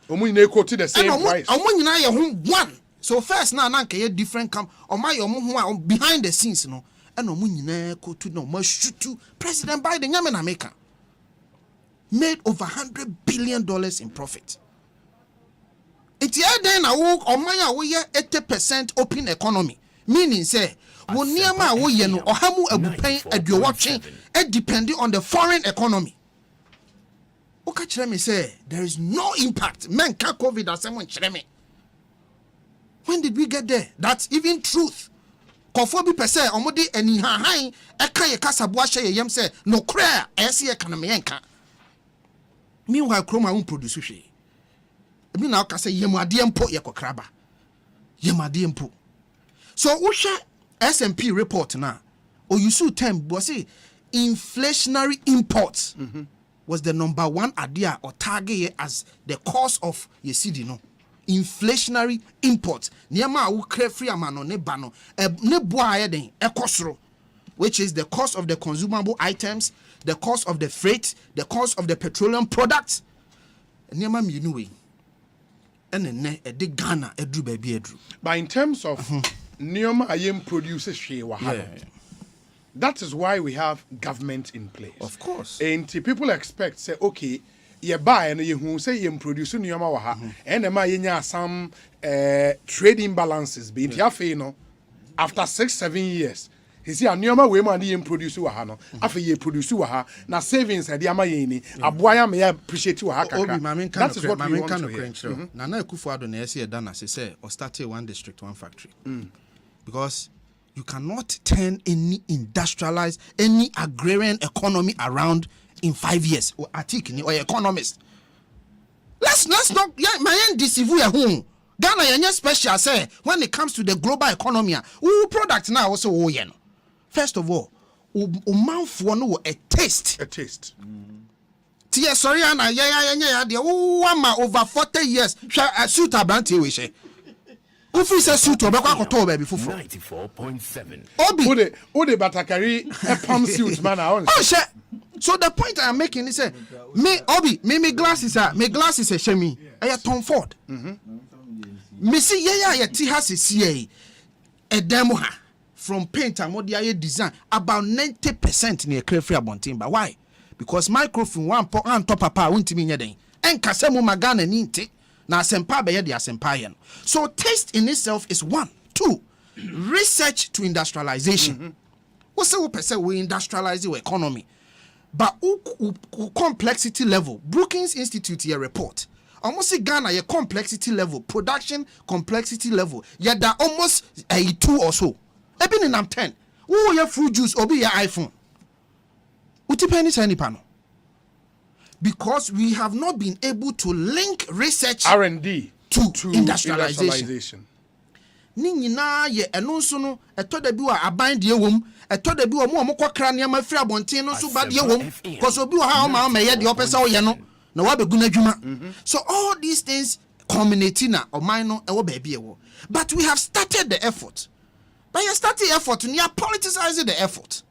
Omo nyina quote the same price. Omo nyina ye ho one. So first na nka ye different camp. Omo ye omo ho behind the scenes no. And omo nyina quote no ma shoot President Biden nyame na America made over $100 billion in profit. It's then na wo oman a wo ye 80% open economy. Meaning say wo niama wo ye no ohamu abupan aduowotwe depending on the foreign economy. Oka kire me say there is no impact. Men ka COVID as someone kire me. When did we get there? That's even truth. Kofo bi pese omode ani han eka ye kasabo ahye ye yem say no kra ese economy enka. Meanwhile kroma won produce hwe. Ebi na aka say yemade empo ye kokraba. Yemade empo. So wo hwe S&P report na o use term bo say inflationary imports. was the number one idea or target as the cause of yesidi no inflationary imports. Niama wu free amano ne bano ne boa den ekosro, which is the cost of the consumable items, the cost of the freight, the cost of the petroleum products. Niama miunuwe. And a big Ghana edru baby edru. But in terms of niama ayem produces she wahano. That is why we have government in place. Of course. And people expect, say, okay, you buy and you say you produce niyama waha, and you some trading balances. Be it after 6-7 years, he see a niyama we man you produce waha no. After you produce waha, na savings at yama yeni. Abuaya may appreciate waha. That is what we want to hear. Nana Akufo-Addo na esi done as say or started one district, one factory, because you cannot turn any industrialized, any agrarian economy around in 5 years. Or article or economist. Let's not my end deceive you at home. Ghana yenye special say when it comes to the global economy. Who product now also yen. First of all, mouth no a taste. A taste. Tia sorry ana ya de over 40 years. Suit abranti we say. Ufi se suit obekwa akoto baby fufu 94.7 Obi Ode batakari a pump suit man on. Oh shit. So the point I'm making is me Obi me glasses a shemi I Tom Ford. Me see ya ti has a demo ha from paint and what the design about 90% near free abontin. But why? Because microphone one top papa won't mean anything. And kasemu magana ninte. Na Asempa be the Asempa. So taste in itself is 1. 2, research to industrialization. What's the percent we industrialize the economy? But complexity level. Brookings Institute here report. Almost Ghana your complexity level, production complexity level. Yeah, that almost a 2 or so. Even in 10. Who your fruit juice or be your iPhone? Utipeni any panel. Because we have not been able to link research R&D to industrialization. Ninyina ye eno nso no etoda bi wa aban de ewom etoda bi wa mo mokokra ne ma firi abonten no so ba de ewom because obi wa ha ma ye de opesa wo ye no na wa beguna adwuma. So all these things culminate na oman no ewo ba bi ewo. But we have started the effort. But you start the effort, and you are politicizing the effort.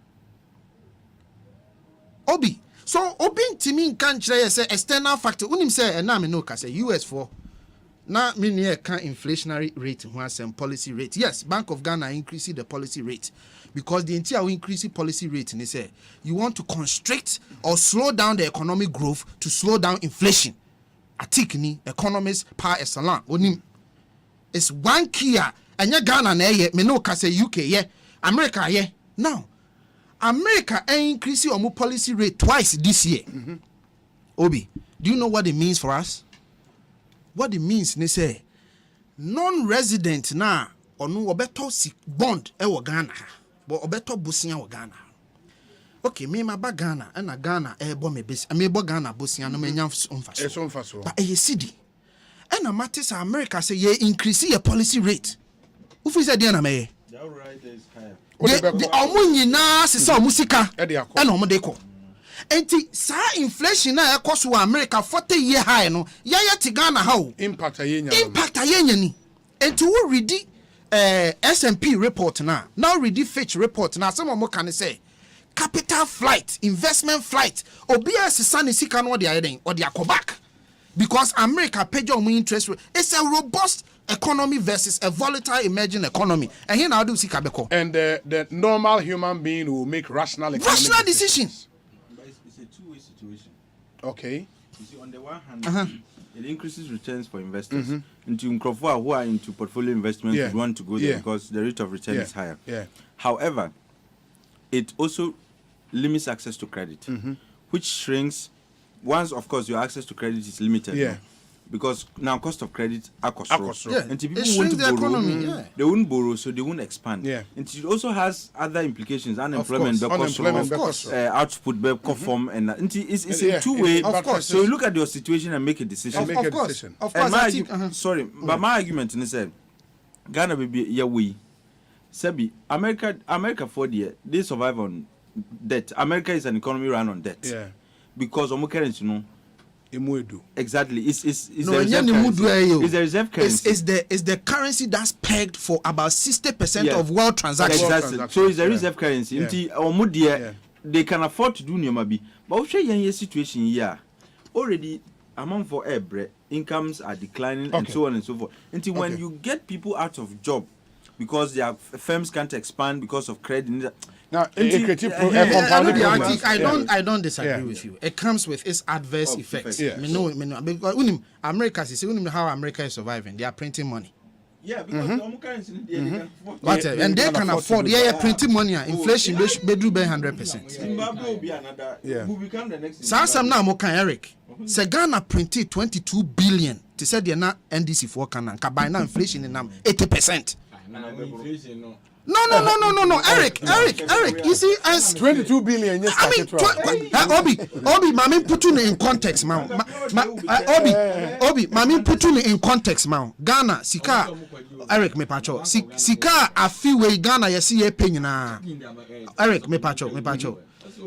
Obi. So, Obi Timin can't say external factor. Unim say, and now me no say US for now me near can inflationary rate once and policy rate. Yes, Bank of Ghana increasing the policy rate because the entire increasing policy rate and they say you want to constrict or slow down the economic growth to slow down inflation. Atikni economists par excellence. Unim it's one key and ya Ghana na ye me no say UK ye America ye now. America increasing our policy rate twice this year. Obi, do you know what it means for us? What it means, they say, non-resident na onu obeto si bond ewo Ghana, but obeto busia wo Ghana. Okay, me ma ba Ghana, and Ghana ebo me besi, me bo Ghana busia no me nyam unfaso. But a city, and a matter say America say ye increase your policy rate. Who say dey na me? The outright is higher. The omunyina sisa musika and omodeko. Enti sa inflation na ekoso wa America 40 year high no ya ti Ghana how impact ayenya ni. Enti wo read S&P report now read Fitch report now some more can say capital flight, investment flight, obia sisa ni sika no de ayeden or de akobak because America pay your interest rate. It's a robust economy versus a volatile emerging economy. And here now do see Kabeko. And the normal human being will make rational decisions. But it's a two-way situation. Okay. You see, on the one hand, it increases returns for investors. Into Nkrofo who are into portfolio investments would want to go there because the rate of return is higher. However, it also limits access to credit, which shrinks once, of course, your access to credit is limited. Because now cost of credit are cost. And if people want to borrow, they won't borrow, so they won't expand. And it also has other implications. Unemployment, output, form, and it's a two-way. Of course. So you look at your situation and make a decision. Of course. But my argument is that Ghana will be your way. Sebi, America for the they survive on debt. America is an economy run on debt. because omo currency no exactly it's no, the reserve currency. It's the currency that's pegged for about 60% of world transactions. Exactly. So it's the reserve currency. Until omo there they can afford to do nyoma bi. But we share yen situation here. Already amount for bread incomes are declining and so on and so forth. Until when you get people out of job because their firms can't expand because of credit. Now, I don't disagree with you. It comes with its adverse effects. Because America is how America is surviving. They are printing money. Yeah, because currency they can afford. But and they can afford. Printing money. Inflation be do 100%. Zimbabwe will be another. Will become the next. Some now mo can Eric. Say Ghana printed 22 billion. They said they're not NDC for Ghana. By now inflation in 80%. No. Eric. You see, as 22 billion. Yes, I mean, Obi, mami put you in context, man. Obi, mami put you in context, man. Ghana, Sika, Eric, me pacho. Sika, a few way Ghana, you see a penny na. Eric, me pacho.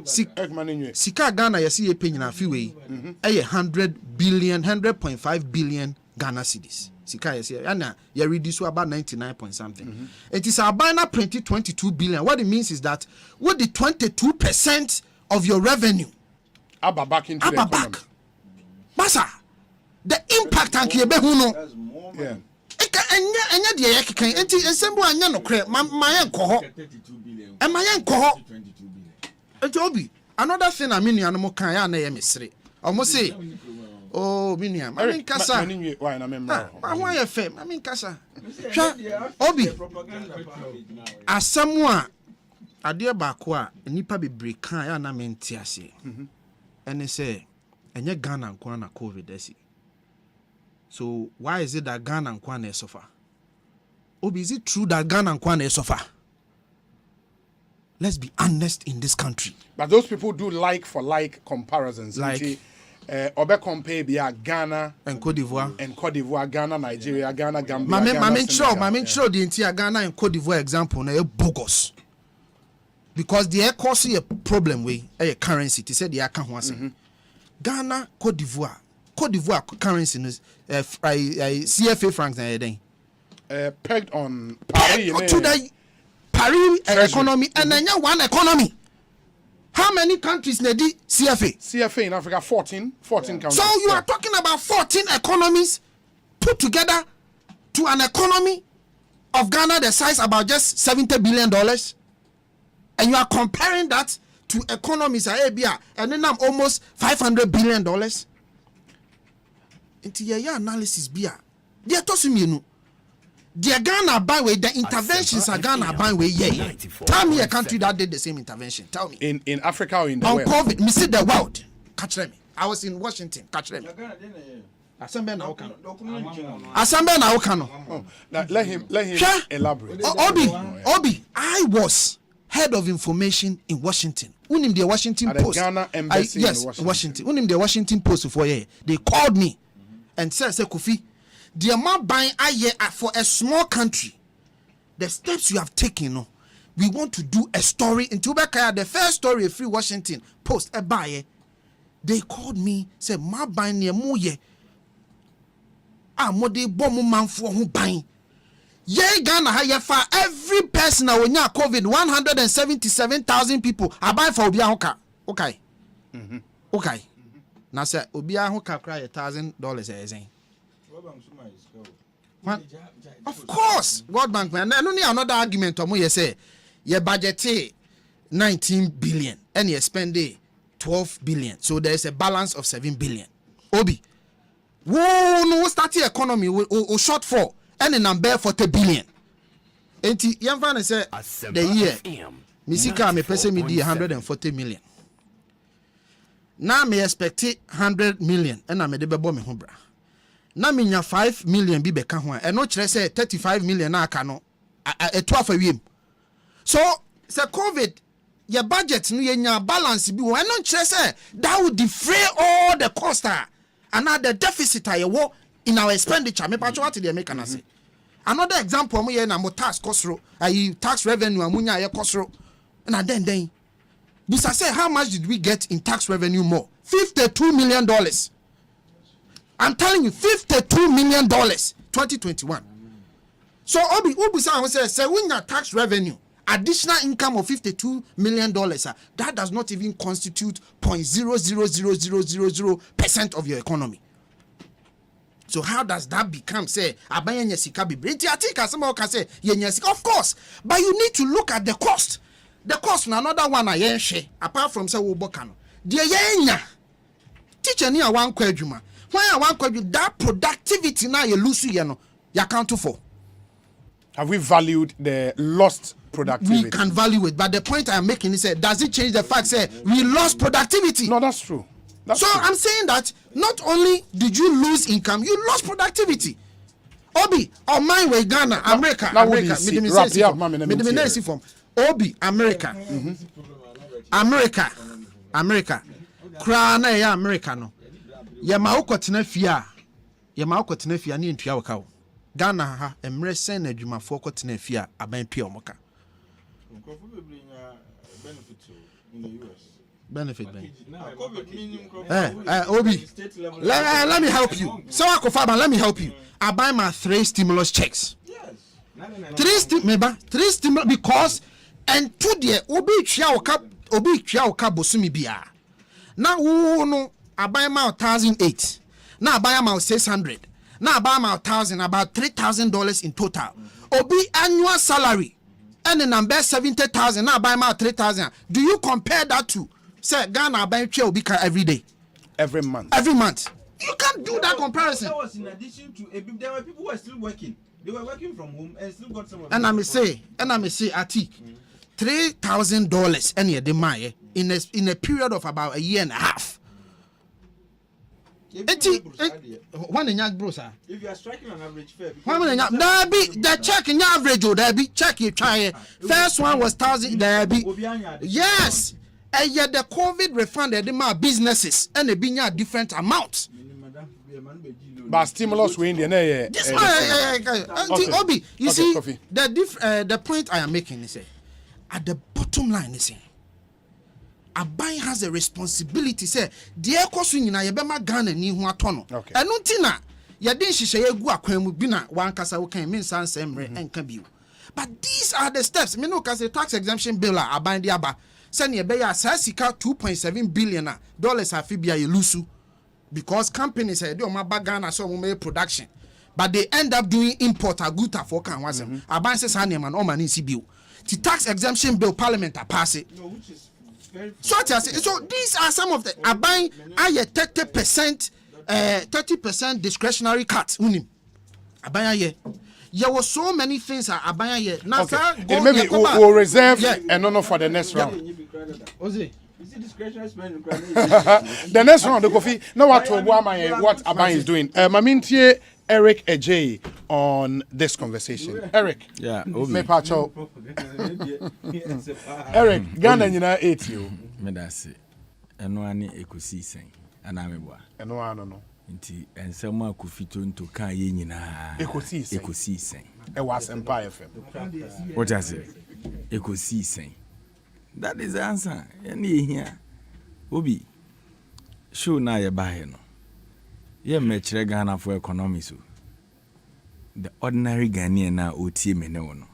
Sika Ghana, you see a penny na few way. 100.5 billion Ghana cedis. Sika yes, and you reduce about 99 point something. It is about printed 22 billion. What it means is that with the 22% of your revenue back into the economy. Masa, the impact on Kiebe Huno. Yeah. Another thing I mean, animal can almost say. Oh, Miniam. I mean, Kasa. Why a fame? I mean, Kasa. Obi. As someone, a dear Bakwa, nipa be break can ya mean tiasi. And they say, and yet Ghana and Kwana COVID desi. So why is it that Ghana and Kwana suffer? Obi, is it true that Ghana and Kwana suffer? Let's be honest in this country. But those people do like for like comparisons. Like. Obe compare Ghana and Cote d'Ivoire, Ghana, Nigeria, Ghana, Gambia. Mamin show the entire Ghana and Cote d'Ivoire example na bogus. Because the cause a problem with a currency. They said the account was Ghana, Cote d'Ivoire currency is CFA francs na pegged on Paris. To the Paris economy and then one economy. How many countries need CFA? CFA in Africa, 14 countries. So you are talking about 14 economies put together to an economy of Ghana the size about just $70 billion? And you are comparing that to economies and then I'm almost $500 billion? Into your analysis, they are talking you. The Ghana buy way, the interventions are Ghana buy way, yeah. Tell me a country that did the same intervention. Tell me. In Africa or in the on West? COVID, me see the world. Catch them. I was in Washington. Catch them. Asempa na Okano. Let him elaborate. Obi, I was head of information in Washington. Unim the Washington At Post. The Ghana embassy yes, in Washington. Unim the Washington Post for yeah. They called me and said, Kofi, the amount buying a year for a small country, the steps you have taken, we want to do a story in Tubakaya, the first story of Free Washington Post, a buyer. They called me, said, ma buying near Muye. Mo de bomu man for who buying. Ye Ghana hire for every person when you COVID 177,000 people. I buy for Obia Hoka. Okay. Okay. Now say Obia Hoka cry $1,000 Of course, World Bank man. And only another argument you say your budget 19 billion and you spend 12 billion. So there is a balance of 7 billion. Obi. Whoa, no starting economy or shortfall and a number 40 billion. And young fan say the year Misika me pese me di 140 million. Now me expect 100 million and I me de bebo me ho bra. Na me nya 5 million bi beka ho e no kire say 35 million na aka no e to afa wiem. So say COVID your budget no ye nya balance bi wo e no kire say that would defray all the cost and the deficit in our expenditure. Me patch what they make an say. Another example mo ye na mo tax cost ro tax revenue amunya ye cost ro na then Busa say how much did we get in tax revenue more? $52 million. I'm telling you, $52 million 2021. So Obi Ubusa say when your tax revenue, additional income of $52 million, that does not even constitute 0.00000% of your economy. So how does that become say abanye sika bibre? I think someone can say of course, but you need to look at the cost. The cost na another one I share apart from say wobokano. The yenya teacher ni one kwadwuma. Why I want kwadwuma that productivity na you lose you know you account for. Have we valued the lost productivity? We can value it, but the point I am making is does it change the fact say we lost productivity? No, that's true. That's so true. I'm saying that not only did you lose income, you lost productivity. Obi, or mine way Ghana, America, America. Obi, America, America. Krana ya America no. Yama ukotene fia ni ntua waka. Ghana ha emre sen na adwumafo kotene fia aban pia omoka. Benefit. Obi, let me help you. So let me help you. I buy my 3 stimulus checks. Yes. 3 stimulus because and to the Obi chia oka bosumi bia. Now no I buy my 1,008. Now I buy my 600. Now I buy my 1,000, about $3,000 in total. Obi annual salary and the number 70,000. Now I buy my 3,000. Do you compare that to say Ghana buy chair Obi every day? Every month. You can't do that comparison. That was in addition to there were people who were still working. They were working from home and still got some of and I may say, Atik, $3,000 any day my in a period of about a year and a half. If you are striking an average fare, there be the check in average there be check you try. First one was 1,000 there be. Yes. And yet the COVID refunded my businesses and they be a different amount. But stimulus we in the this Obi, you see coffee. The point I am making is at the bottom line is Abai has a responsibility say the ekosu nyina ye bema Ghana ni hu atono. Enu ntina ye den hihye ye gu akwan mu bi na wan kasa wo kan min san semre enka biu. But these are the steps. Me no ka say tax exemption bill Abai di aba. Say ne be ya sika $2.7 billion dollars afibia ye lusu. Because companies say they o ma Ghana so mo make production. But they end up doing import aguta for kan wasem. Abai say san man o man nsi biu. The tax exemption bill parliament pass it. No, which is so these are some of the Abai aye 30% discretionary cuts unim. Abai aye. There were so many things Abai aye. Now maybe we'll reserve and no for the next round. Osei, is it discretionary spending? The next round the coffee. Now what Abai is doing. Mamintie Eric Ejay on this conversation. Eric. Yeah. Me pacho. Eric, Ghana nyina 8 you. Me da se. Eno ani Ekosiisen ana mebwa. Eno ano no. Nti ensem akufito nto kan ye nyina. Ekosiisen. E wa Asempa FM. What I say? Ekosiisen. That is the answer. Any here. Obi. Show na ye ba he no. Ye mechire Ghana for economy so. The ordinary Ghanaian na otie me ne wono.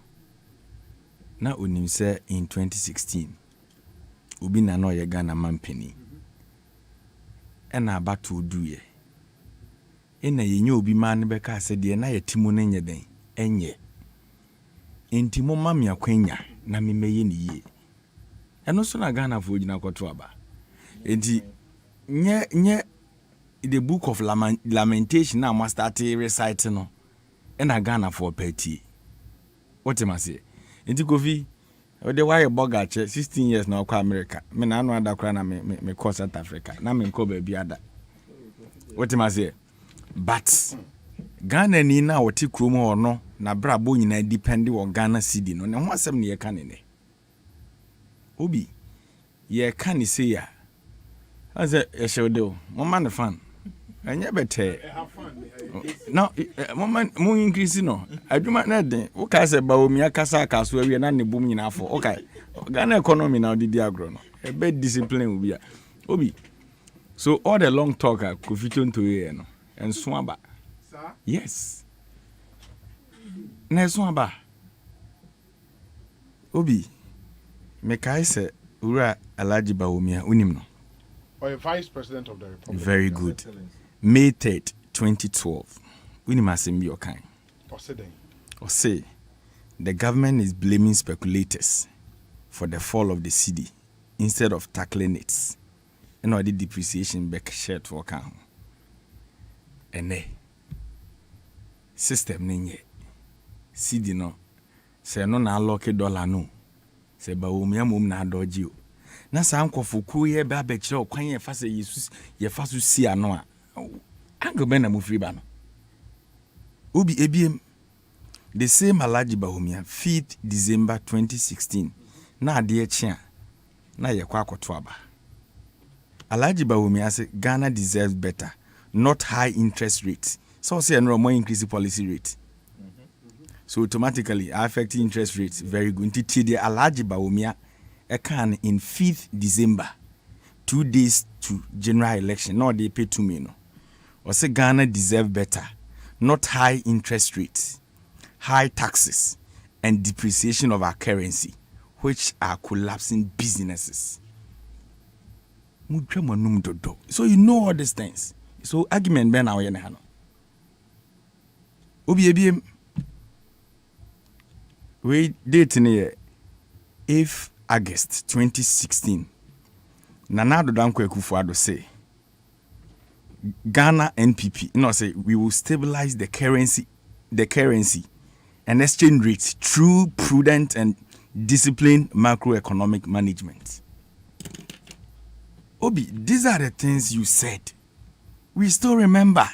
Na onim say in 2016 obi na no ye Ghana mampani. Ena back to do ye. Ena ye nya obi man be ka se de na ye timo ne nye den. Enye. Intimo mam ya kwanya na me meye ne ye. Eno so na Ghana fo gina kwoto aba. Enti nye the book of lamentation now must start reciting no and a Ghana for petty. What am I say? Into Kofi, the why a bogache 16 years now kwa America. Me na no other crana me call South Africa. Na me ko baby ada. What am I say? But Ghana ni na woti krumo or no na brabo nyina depend on Ghana cedi no. Na ho asem ne ye ka ne ne. Obi ye ka ni say ya. I say ye show do. Mo man fan. Anya bete. No, mo increase no. Adwuma na den. Wo ka se ba omi akasa akaso awie na ne bom nyina afọ. Okay. Ghana economy na odidi agro no. E be discipline obi a. Obi. So all the long talk I could fit into here, no, and swamba. Yes. Ne swamba. Obi, mekai se ura Alhaji Bawumia unim no. Or a vice president of the republic. Very good. May 3rd, 2012. Unim asembi okan. Osei. The government is blaming speculators for the fall of the cedi instead of tackling it. And all the depreciation back shirt for account. And system ninye cedi no say no na lock dollar no say ba omia mom na doji o na sa ankofo kru ye ba be kire okwan ye fa say yesus ye fa so si ano a ango be na mo free ba no obi ebiem the same Alhaji Bawumia 5th December 2016 na ade chia na ye kwa akoto aba Alhaji Bawumia say Ghana deserves better, not high interest rates. So say no more increase policy rate. So automatically affect interest rates very good. Until the Alhaji Bawumia can in 5th December, 2 days to general election. No, they pay 2 million. Or say Ghana deserve better, not high interest rates, high taxes, and depreciation of our currency, which are collapsing businesses. So you know all these things. So argument ben now yen hano. Obi ebiem. We date near 8th August 2016. Nana do Danko Akufo-Addo say Ghana NPP, say we will stabilize the currency and exchange rates through prudent and disciplined macroeconomic management. Obi, these are the things you said. We still remember.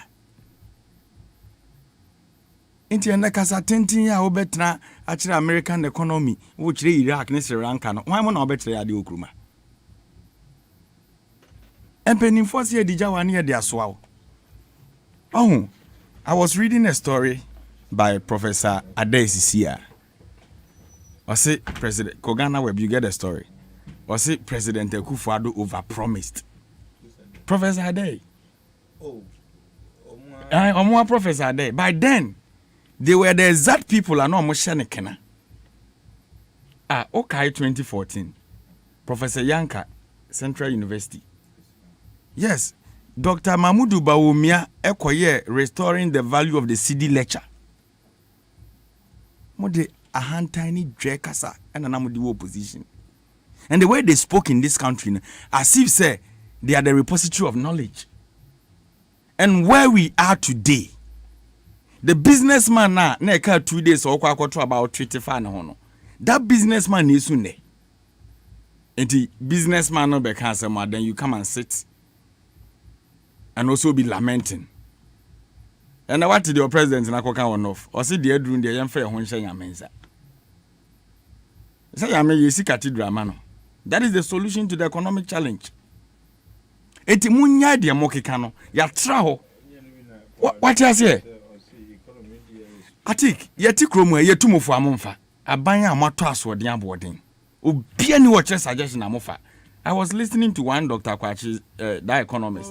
Inti enda kasa tentin ya obetra achira American economy, wo chire Iraq ne Sri Lanka no. Why mo na obetra ya de okruma? Empenin force ye dija wani ye de asoa. Oh, I was reading a story by Professor Ade Sisia. I say President Kogana Web, you get the story. Was it President Akufo-Addo overpromised? Professor Ade. Professor Ade. By then, they were the exact people I know Moshanekena. Okay, 2014. Professor Yanka, Central University. Yes, Dr. Mahmoud Bawumia Ekoye restoring the value of the cedi lecture. Mode a hand tiny drekasa and an amudi opposition. And the way they spoke in this country, as if say they are the repository of knowledge. And where we are today, the businessman now, 2 days or about 25 no. That businessman is soon. And the businessman no be cancel, then you come and sit and also be lamenting. And what did your president in Akoka one off? Or see the room the young fair Honsha Yamenza. Say I may see cathedral man. That is the solution to the economic challenge. Eti munya dia mokikano ya traho. What you say? Atik yeti kromu ye tumofo amomfa. Abanya amato asode abodin. Obia ni watch suggestion amofa. I was listening to one Dr. Kwachi, that economist.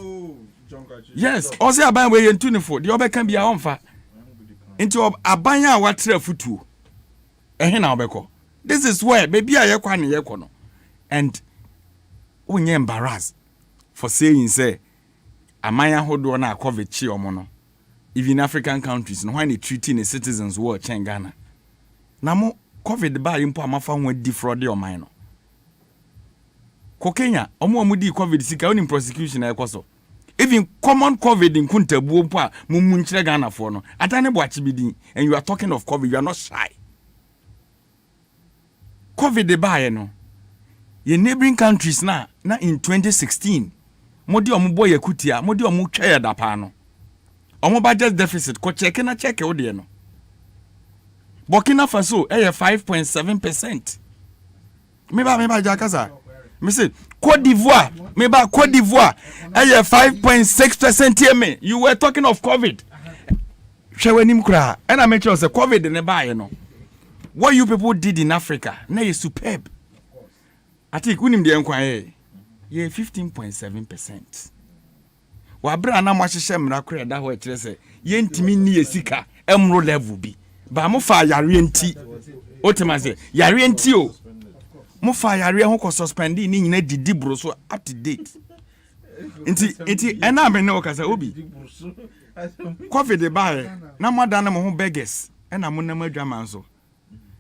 Yes, Osei abanya we yentunifo. The obe kan bia omfa. Into abanya watre futu. Ehe na obeko. This is where maybe ayekwa ne yekwo no. And when you embarrassed for saying, say, Amaya Hodo na COVID chi omono, even African countries, no when they treating the citizens who are in Ghana. Namo COVID ba impo amafa ho defraud your mind. Ko Kenya, omo amudi COVID sika on prosecution e kwaso. Even common COVID in kuntabu mpo a mumunchire Ghana for no. Atane bo achibidi, and you are talking of COVID, you are not shy. COVID ba no. Your neighboring countries na in 2016 modi omubo yakutia modi omu twa da pa no omu budget deficit ko check na check o de no Burkina Faso 5.7%. Me ba jakasa me say Côte d'Ivoire 5.6% me. You were talking of COVID. Shewenim kra and I make sure say COVID ne ba no. What you people did in Africa na is superb. I think we need the enquiry. Yeah, 15.7%. Wabra na mwahyehyɛ mmara kora da ho kyerɛ sɛ yɛntimi ni esika emro level bi ba mo fa yare enti otima sɛ yare enti o mo fa yare ho ko suspend ni nyina didi bro so up to date enti ɛna me ne okasa obi covid bae na moda na mo ho beggars ɛna mo nam adwaman so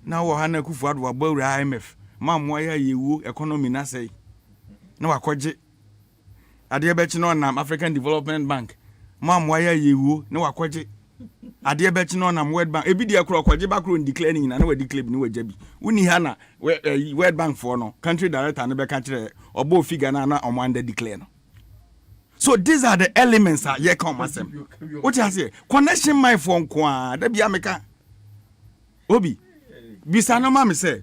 na wo ha na kufu ado wabawura IMF ma mo ya yewu economy na sei na wakɔgye ade bechi no na African Development Bank ma mo ya yewu na wakɔgye ade bechi no na World Bank ebi de akro akɔgye ba kro declare ni na wa declare ni wa jabi uni ha na World Bank for no country director na be ka kire obo figure na omo under declare no. So these are the elements that ye come asem. What you say? Connection my phone kwa. Da bia meka. Obi. Bisa no ma me say.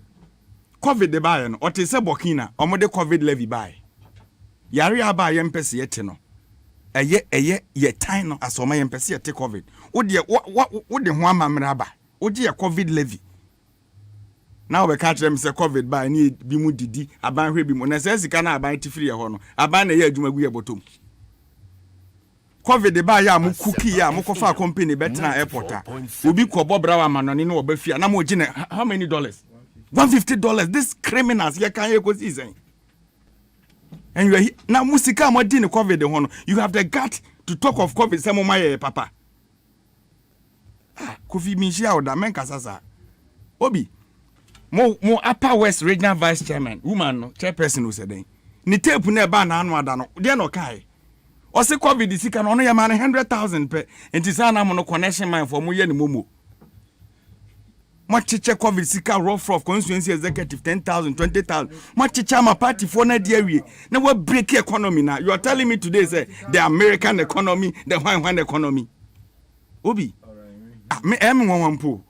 COVID de buy no. Ote se Burkina. Omo de COVID levy buy. Yare aba ye mpese ye te no. Eye ye time no asoma ye mpese ye te COVID. Wo de ho amamra aba. Wo de ye COVID levy. Now we catch them say COVID buy ni bi mu didi aban hwe bi mu. Na se sika na aban tifiri ye ho no. Aban na ye adwuma gu ye botom. COVID ba ya mu cookie ya mu kofa company better airport obi ko bobra wa manoni no obafia na mo gine how many dollars $150 this criminals ya kan Ekosiisen and you na musika mo di ne COVID ho no you have the gut to talk of COVID say mo maye papa Kofi Minshia oda men kasasa obi mo Upper West Regional Vice Chairman woman no chairperson who said ni tape na ba na anu ada no de no kai Ose COVID sika no ya man 100,000 pe enti sa na mo no connection man for mo ye ni momo mo chiche COVID sika rough constituency executive 10,000 20,000 mo chiche ma party for na dia wie na we break economy na you are telling me today say the American economy the one economy obi me won po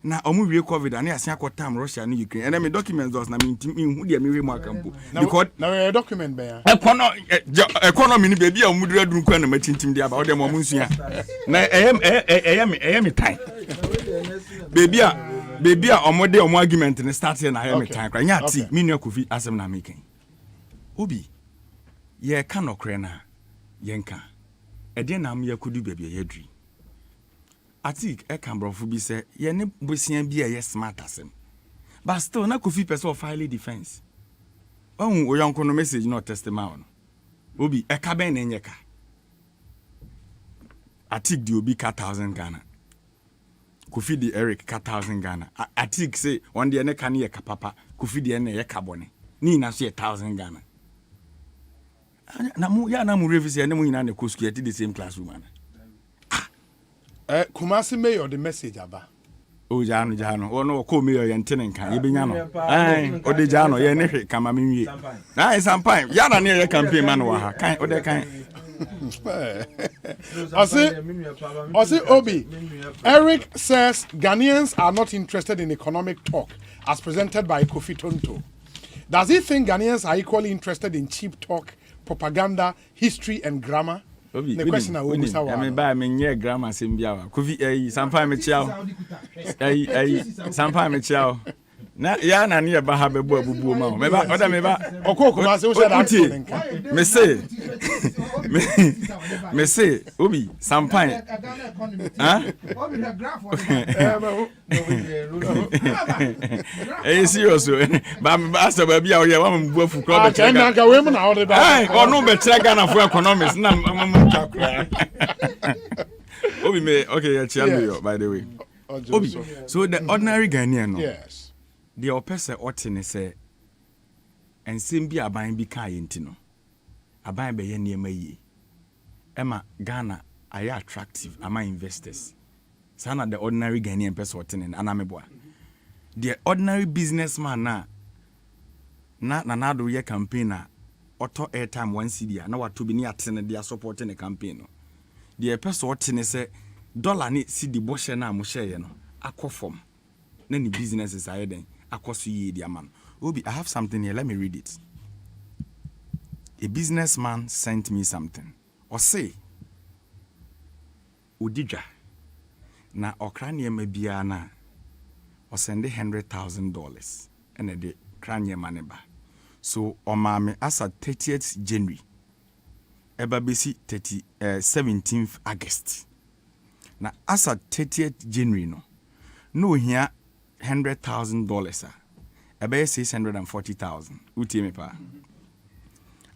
na omu wie COVID and asia ko time Russia and Ukraine and me documents those na me hu dia me we mo akampo because na we document be ya economy ni baby a omudura dun kwa na matintim dia ba o dem omu nsua na me time baby a omode omu argument ni start here na me time kra nya ti me nua Kofi asem na me kan obi ye ka no kre na ye nka e de na am ye kudu baby ye dri Atik Ekambrofo bi say ye ne bosian bi ye smart asem. But still na Kofi person file defense. Oh, yonko no message no testimony. Obi eka ben na nyeka. Atik di obi ka 1,000 Ghana. Kofi di Eric ka 1,000 Ghana. Atik say one day ne ka ne ka papa. Kofi di ne ye ka bone. Ni na so 1,000 Ghana. Na mu ya na mu revise ne mu ina ne ko school at the same classroom ana. Kumasi mayor the message aba. O jano. O no ko mayor ye ntene nkan ye benya no. O de jano ye ne hwe kama menwie. Na sampan ya na ne ye campaign man wa ha. Kan o de kan. Osei Obi. Eric says Ghanaians are not interested in economic talk as presented by Kofi Tonto. Does he think Ghanaians are equally interested in cheap talk, propaganda, history and grammar? The question I will say, I mean, by me grammar simbia. Kofi, sampai me chiao. Sampai me chiao. Na ya na ni ba ha bebu abubu ma. Meba oda meba. Okoko ma se o say that. Me say Obi sampai. Serious. Ba so ba bia o ye wa mbu afu kro be chega. Na ka we mu na o de ba. Onu be chega na for economics na Obi me okay ya chia by the way. Obi so the ordinary Ghanaian no. Yes. The opese otine say ensem bi aban bi ka yenti no aban be ye niema yi ema Ghana are attractive among investors sana the ordinary Ghanaian person otine anameboa the ordinary businessman na do ye campaign na auto airtime 1 cedi na wato bi ni atene dia supporting the campaign no the person otine say dollar ni cedi bo hye na mo hye no akofom na ni businesses are den akoso ye dia man Obi, I have something here. Let me read it. A businessman sent me something. Osei, Udija, na okranie mebia na osende $100,000 and a kranye maneba. So omame as at 30th January ebabesi 17th August. Na as at 30th January no here $100,000 ebe $640,000 utime pa.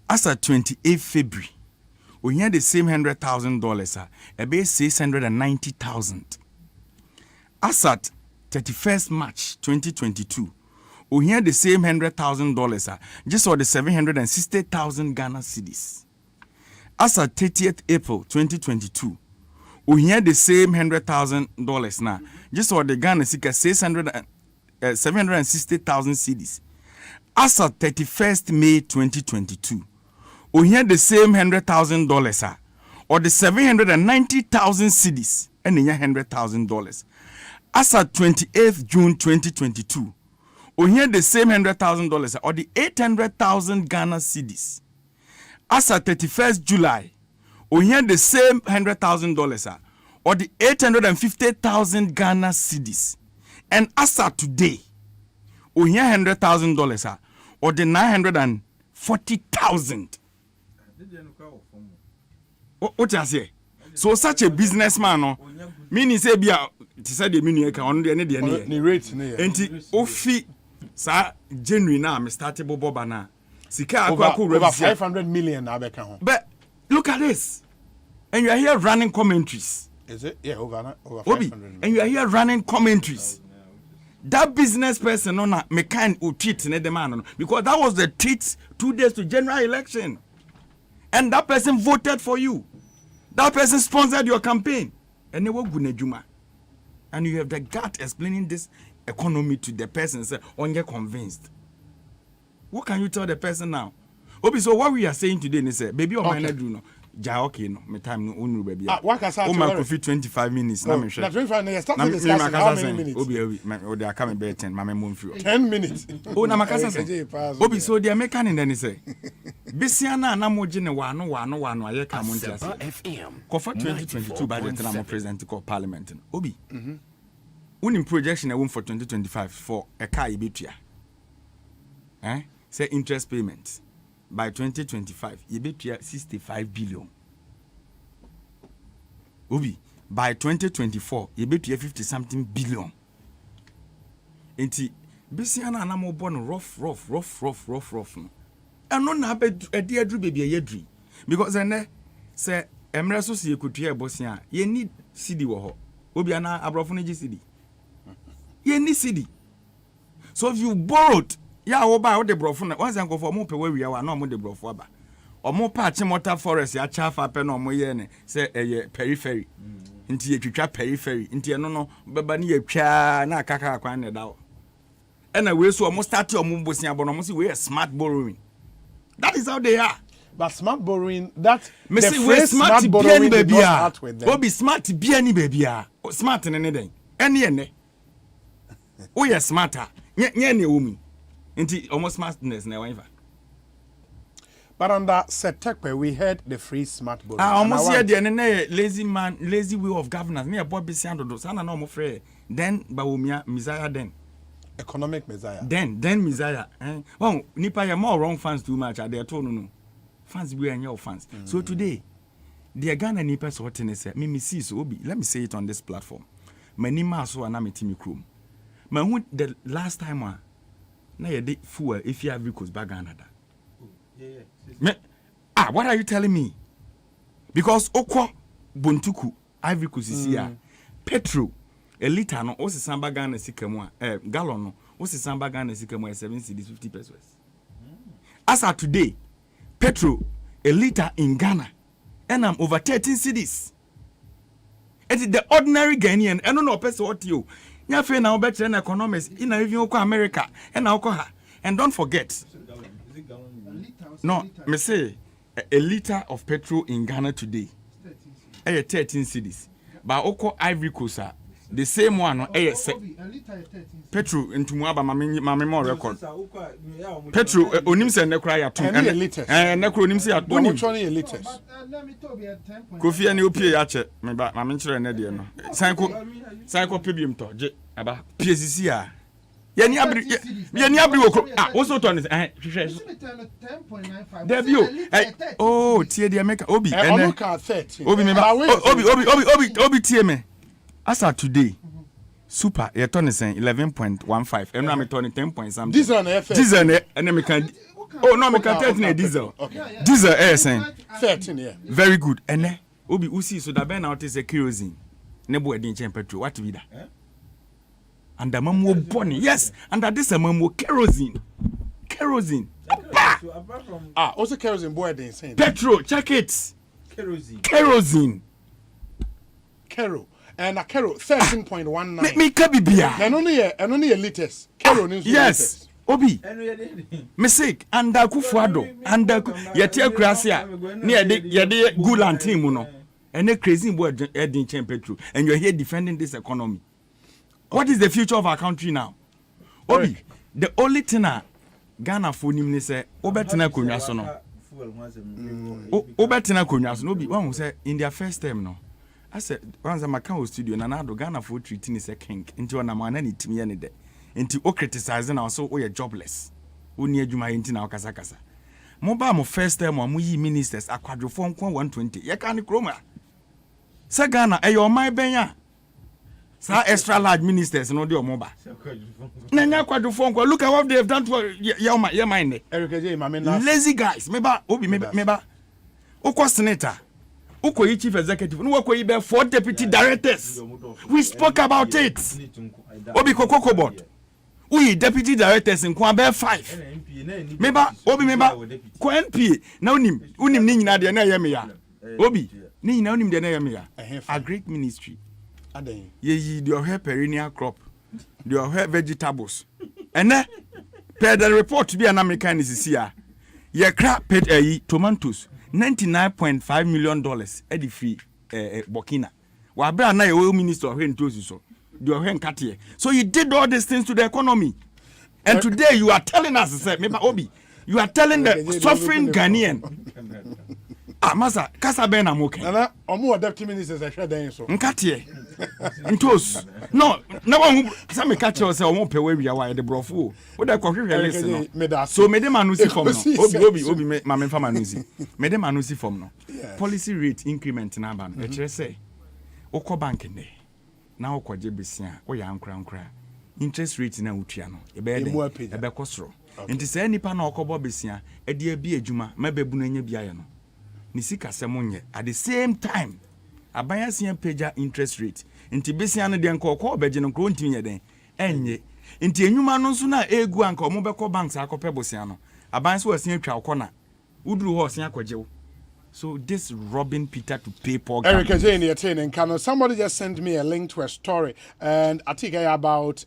As at 28th February we here the same $100,000 ebe $690,000. As at 31st March 2022 we here the same $100,000 just for the 760,000 Ghana cedis. As at 30th April 2022 we hear the same $100,000 now. Just for the Ghana Sika 760,000 cedis. As of 31st May 2022, we hear the same $100,000 or the 790,000 cedis and the $100,000. As of 28th June 2022, we hear the same $100,000 or the 800,000 Ghana cedis. As of 31st July, we hear the same $100,000 or the 850,000 Ghana cedis. And as of today, we hear $100,000 or the 940,000. What you say? So such a businessman, meaning say be a the meaning on the rate and ofi sa January now me started boba na sika over 500 million abeka ho. But look at this. And you are here running commentaries. Is it? Yeah, over 500 million. And you are here running commentaries. That business person on me kind who treat the man because that was the treat 2 days to general election. And that person voted for you. That person sponsored your campaign. And they were Gunejuma. And you have the gut explaining this economy to the person say, on you're convinced. What can you tell the person now? Obi, so what we are saying today is say, baby, or okay. Do no. Ja okay no. Me time no unu baby. What can I say? My coffee 25 minutes. Na 25 minutes. Start the discussion. How many minutes? Obi, they are coming by 10. Mama move through. 10 minutes. Oh, na makasa say. Obi, so they are making in then say. Besiana na mo gine wano aye ka mo ntia. Kofa 2022 budget na mo president ko parliament. Obi. Unim projection e won for 2025 for a car ibetua. Say interest payments. By 2025, you bet 65 billion. Obi, by 2024, you bet 50-something billion. Enti, bisiana na mo born rough. And no na be a dear baby a yedri. Because then say emreso si ekutua bosia, ye need CD wo ho. Obi ana abrofo no CD. Ye need CD. So if you borrowed ya wo ba wo de brofo na once anko for mo pe we wa na mo de brofo aba o mo pa chimota forest ya chafa pe na mo ye ne se eye periphery nti ye twitwa periphery nti eno no beba ne ye twa na akaka akwan ne dawo ena we so o mo start o mo bosia bo no mo si we smart borrowing. That is how they are. But smart borrowing, that me the phrase smart borrowing baby ah o be smart bia ni baby ah smart ne den ene ene o ye smarter nye ne omi Inti almost smartness na waiva. But under Setekpe, we had the free smart borrowing. Almost here the lazy way of governance. Me a boy be saying do sana no mo free. Then bawumia Messiah then. Economic Messiah. Then Messiah. Well, nipa ya more wrong fans too much. They told no. Fans we are your fans. So today, the Ghana nipa so what say me see so obi. Let me say it on this platform. Many maso na me timi krom. Me who the last time na ye de fuel if you have vehicles back Canada. What are you telling me? Because okwa buntuku Ivory Coast is here. Petrol a liter no osi samba Ghana sikemu gallon no osi samba Ghana sikemu 7 cedis 50 pesos. As of today, petrol a liter in Ghana and I'm over 13 cedis. It is the ordinary Ghanaian and no person what you nya fe na better than economics in even America and now and don't forget. No, me say a liter of petrol in Ghana today 13 cedis. But oko Ivory Coast the same one petrol into Muaba mama more record. Petrol onim se nekra ya to nekro onim se onim liters. Kofi ani opie ya che me ba mama nchire na de no. Sanko pebium to je aba PCC a Yeni abri woko. Ah, also turn is Debut. Oh, tie de make Obi. Obi ka 13. Obi me ba. Obi tie me. As at today. Super, your turn is 11.15. And now I'm turning 10 point something. Diesel and FF. Diesel and then we can. Oh no, we can 13 diesel. Okay. Diesel air saying 13, yeah. Very good. And then Obi Usi so that ben out is a kerosene. Nebo edin chen petrol. What be that? And the mamu bonny. Yes, and that this a mamu kerosene. Also kerosene boy edin saying. Petrol, check it. Kerosene. Kero. And a Kero 13.19. Me kabibia. And only a liters. Kero needs yes. Obi. Mistake. And Kufuado. And Yatia Krasia. Near the Gulan team, no. And a crazy word Edin Chen Petru. And you're here defending this economy. What is the future of our country now? Obi. The only thing Ghana for him say, Obetina Kunyasono. Obetina Kunyasono. Obi, one say in their first term, no. I said, once I'm a Macau studio, and I do Ghana for treating is a king into an amanani to me any day. Into criticizing also, we are jobless. We need you my into our Casacasa. Mobile first time or Muyi ministers are quadrophone 120. You can't chroma. Say Ghana, your my benya. Sa extra large ministers no do mobile. Nanya quadrophone. Look at what they have done to your mind. Lazy guys. Meba, Obi, meba. Oko senator. Ukoyi chief executive, Ukoyi be 4 deputy directors. We spoke about it. Obi Kokoko board. We deputy directors in Kwambe 5. Meba, Obi meba, Ko NPA. Na unim ni nyina de na yeme ya. Obi, ni nyina unim de na yeme ya. A great ministry. Ye do her perennial crop. Do her vegetables. Ene per the report be an American is here. Ye crap pet tomatoes. $99.5 million edi free Burkina. Wa bra na your minister of Hentosi so. You are Katie. So you did all these things to the economy. And today you are telling us, say, Obi, you are telling the suffering Ghanaian. Masa, Kasa Ben Amoke. Omo deputy ministers are shut so. Nkatie. Ntos. No one some catch us say omo pewe wi ya the brofu. Wo da kwahwe listen no. So me dem anusi form no. Obi me ma memfa manusi. Me dem anusi form no. Policy rate increment na ba no. E kire say okọ bank ne. Na okọje besia, wo ya nkra. Interest rate na utua no. E be de. E be kosoro. Nti say nipa na okọbo besia, e de abi adwuma, mabebu no nya bia ye no. Nisika semonye at the same time abaya sian pager interest rate nti besia no de nko obeje no kro ntimi ye den enye nti enwuma no so na egu anka omo beko banks akope bosia no aban so asian atwa okona uduru ho osian akojewo. So this robbing Peter to pay Paul. Eric Ajay in Kano. Somebody just sent me a link to a story and I think about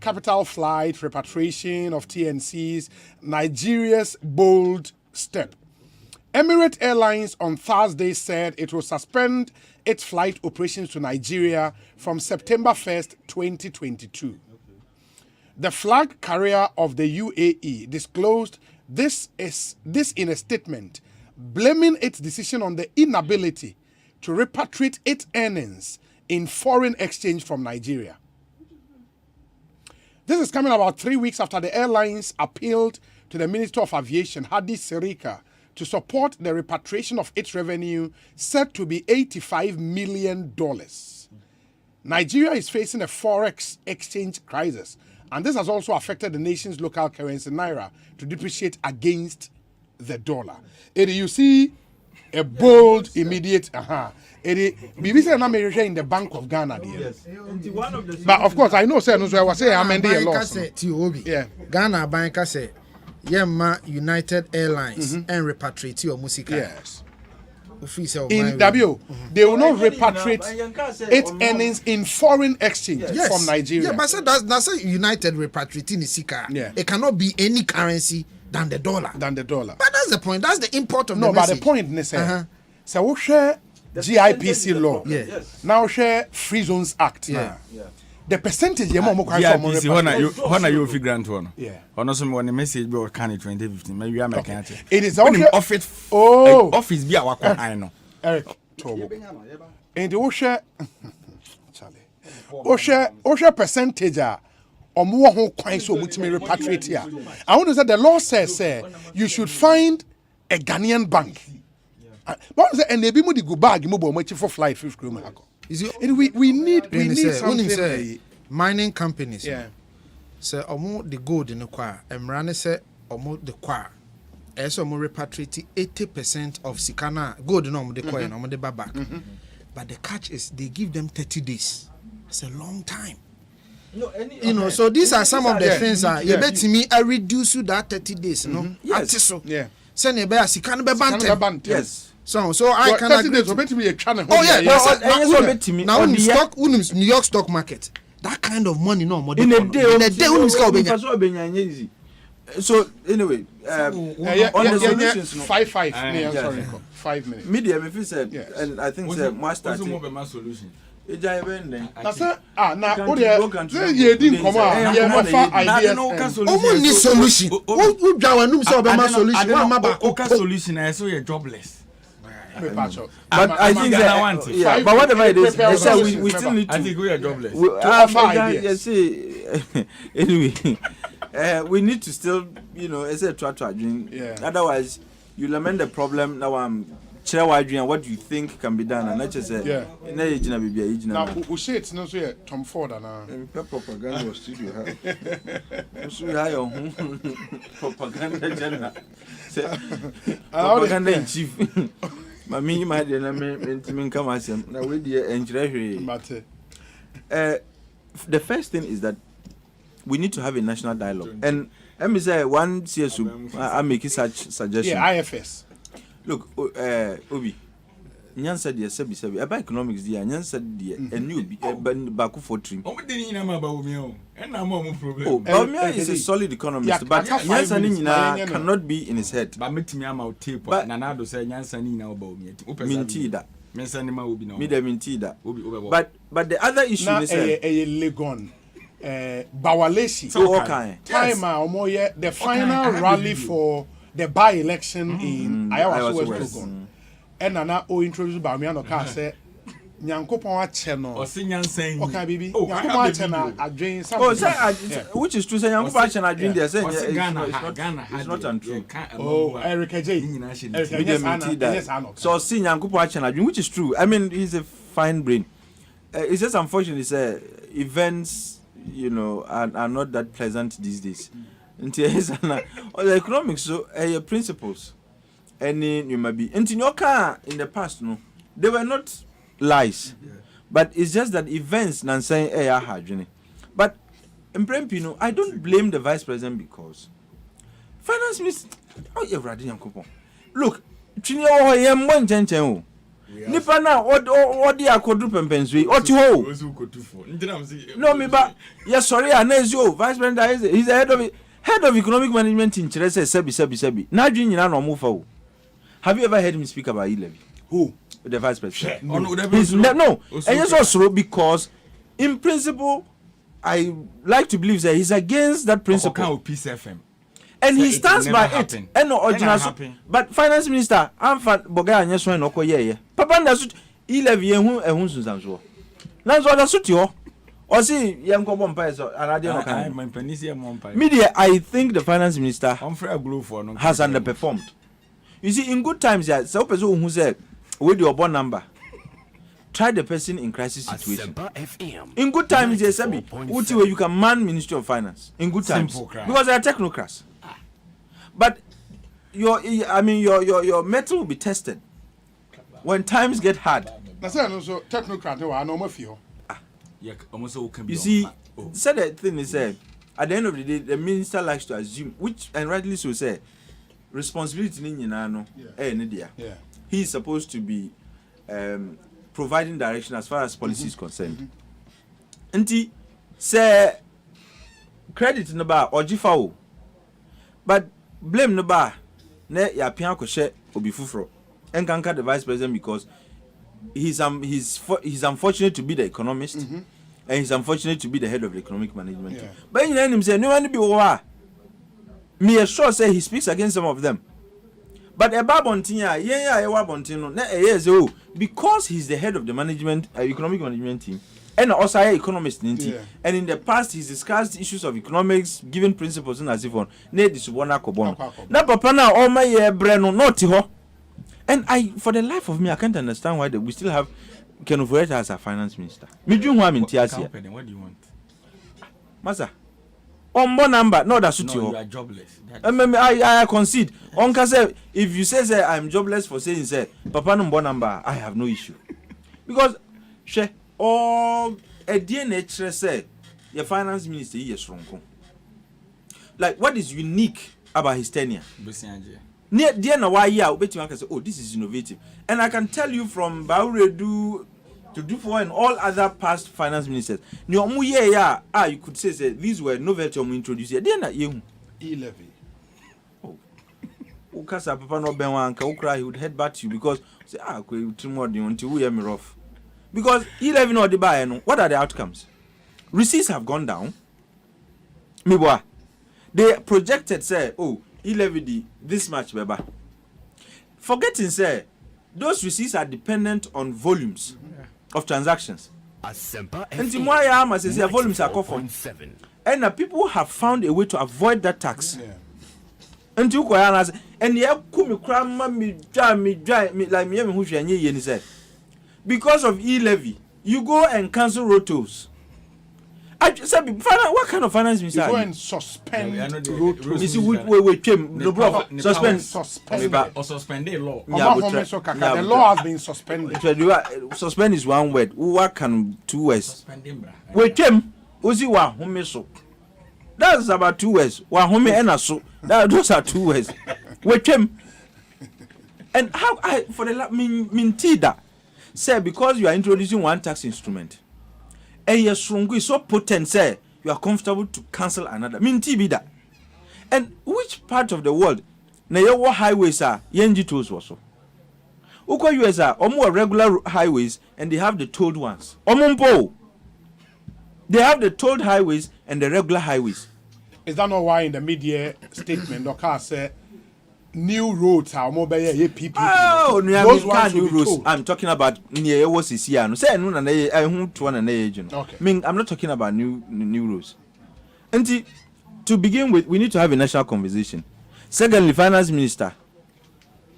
capital flight repatriation of TNCs, Nigeria's bold step. Emirates Airlines on Thursday said it will suspend its flight operations to Nigeria from September 1st, 2022. The flag carrier of the UAE disclosed this in a statement, blaming its decision on the inability to repatriate its earnings in foreign exchange from Nigeria. This is coming about 3 weeks after the airlines appealed to the Minister of Aviation, Hadi Sirika, to support the repatriation of its revenue said to be $85 million. Nigeria is facing a forex exchange crisis, and this has also affected the nation's local currency, Naira, to depreciate against the dollar. You see a bold, immediate, BBC and America in the Bank of Ghana. Yes. But of course, I know, sir, I was saying, I'm in the loss. Yeah. Ghana Bank say, United Airlines and repatriate your music. Yes. In W, they will not repatriate its earnings in foreign exchange from Nigeria. Yeah, but that's a United repatriating Sika. Yeah. It cannot be any currency than the dollar. But that's the point. That's the import of the message. No, but the point, so we share GIPC law. Yes. Now share Free Zones Act. Yeah. The percentage when are you figure out one? Yeah. Honestly, when the message be can 2015, maybe I'm it is also office be our I know. Eric Tobo. And the Osha percentage omo ho kwan so mutimi repatriate here. I want to say the law says you should find a Ghanaian bank. But and they be mo di go bag mo bo mo for flight 5 km. We need something. Mining companies. Yeah. So omo the gold in the kwa. Emrane say omo the kwa. Also omo repatriate 80% of Sikana gold no omo the kwa and omo the back. But the catch is they give them 30 days. It's a long time. No, so these are some of the things that you bet me I reduce you that 30 days, no? Yes. Yeah. Send a bear Sikana be Yes. So I can agree. Oh yeah, now New York stock market. That kind of money no more. In a day, so anyway, on the solutions, 5 minutes. Media, if you said, and I think more solution. That's you didn't come out. Solution. Solution. I saw you're jobless. But I think that, but whatever it is, they said we still need to. I think we are jobless. Anyway, we need to still, it's a try. Otherwise, you lament the problem. Now I'm and what do you think can be done? And not just say, now we say it's not so Tom Ford and propaganda was studio. Propaganda general. Propaganda in chief. Mami my dear name come as now we dear the first thing is that we need to have a national dialogue. And let me say one CSU I make such suggestion. Yeah, IFS. Look, Obi, Nyansa dear Sebi, about economics dear, Nyansa dear, and you be Baku for trim. Oh, didn't know about me? And I'm more problem. Oh, Bamia is a solid economist, but Nyansa Nina cannot be in his head. But meet me about tape, but Nanado say Nyansa Nina about me. Mintida. Mensanima will be no. Mintida. But the other issue is a Legon. Bawalesi. Time the final rally for the by-election in Iowa West Logan. And now introduced by me and the say Nyankopon channel. Or sing and saying, okay, baby. Nyankopon channel I drink something. Which is true. Say Nyankopon channel I drink there. Say Ghana it's not untrue. Oh, Eric J. So see Nyankopon channel I drink, which is true. I mean, he's a fine brain. It's just unfortunately say events, are not that pleasant these days. The economics, so your principles, any you might be. And in your car in the past, no, they were not lies, but it's just that events nan saying hard. But in Prempino, I don't blame the vice president because finance minister. Oh, you're right, look, Chinio yam one chen. Nipa na what the quadruple pensui or to ho. No, me but yes, sorry, Anezio, vice president, he's the head of economic management in Chile Sebi. Now, Junior, no move. Have you ever heard him speak about E-levy? Who? The vice president. No. And it's also because, in principle, I like to believe that he's against that principle. Peace FM. And he stands by it. And no original. But finance minister, I'm fat Boga and yes, one or yeah. Papa, that's E-levy and who Susan. That's what I suit you. Or see, young common pies or media. I think the finance minister has underperformed. You see, in good times, some person who said, with your bond number, try the person in crisis situation. In good times, yes, you can man Ministry of Finance. In good times, because they are technocrats. But your metal will be tested when times get hard. That's also technocrat. I know my fear. You see, said the thing is at the end of the day, the minister likes to assume, which and rightly so say, responsibility he is supposed to be providing direction as far as policy is concerned. And he say credit in the bar or GFAO, but blame the bar ne ya pian ko she obi fufro and can the vice president because he's unfortunate to be the economist and he's unfortunate to be the head of the economic management. Yeah. But you know him say no one be over. Me sure say he speaks against some of them. But a babontia, because he's the head of the management economic management team, And also economist, and in the past he's discussed issues of economics, given principles and as if on. Ne this one akobon. Na papa na all my year breno not ho. And for the life of me, I can't understand why we still have Ken Ofoeta as a finance minister. Me do want in Tiasia. What do you want? Masa. Ombo number, no that suit you. You are jobless. I concede. Onka say if you say I'm jobless for saying say papa no number, I have no issue. Because she all a DNA say your finance minister is strong. Like what is unique about his tenure? Near na why yeah, bet you can say, oh, this is innovative. And I can tell you from Bauredu to Dufour and all other past finance ministers, you could say these were novelty introduced here. Then you e-levy. Oh, Ukasa Papa no Benwanka, Ukra, he would head back to you because say, until we hear me rough. Because e-levy no the buy, what are the outcomes? Receipts have gone down. Mibwa. They projected, say, oh, e-levy this much, beba. Forgetting, say, those receipts are dependent on volumes of transactions. Asempa and Timoya must say volumes are covered. And people have found a way to avoid that tax. And you and you come cram me dry like me who say because of e-levy, you go and cancel rotos. I said, what kind of finance minister? You go and suspend rotos. You see, wait, suspend or suspend the law. The law has been suspended. Suspend is one word. What can 2 words? Wait, Uzi wa home so. That's about 2 words. Wa home and so. Those are 2 words. Wait, and how I for the mintida say because you are introducing one tax instrument. And your strong is so potent, say you are comfortable to cancel another. Minti be that. And which part of the world na your highways are yenji tolls also? Uko US are more regular highways and they have the tolled ones. Omumpo. They have the tolled highways and the regular highways. Is that not why in the media statement Doka said new roads are more by PPP? Oh, those ones new roads. I'm talking about near was is here. No, say no na to one age. Okay. I mean, I'm not talking about new roads. And to begin with, we need to have a national conversation. Secondly, finance minister,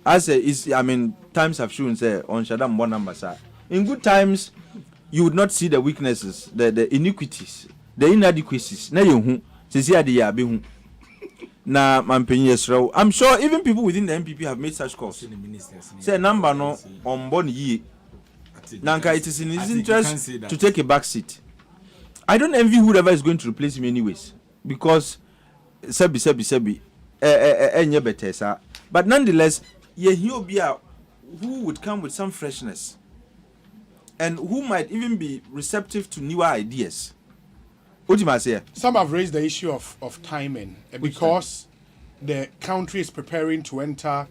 times have shown say on Shadam one number sir. In good times, you would not see the weaknesses, the iniquities, the inadequacies. Na you say the yabe na mampenye. I'm sure even people within the MPP have made such calls. Say number no on born ye. Nanka, it is in his interest to take a back seat. I don't envy whoever is going to replace him anyways. Because sebi but nonetheless, who would come with some freshness and who might even be receptive to newer ideas. Some have raised the issue of timing because the country is preparing to enter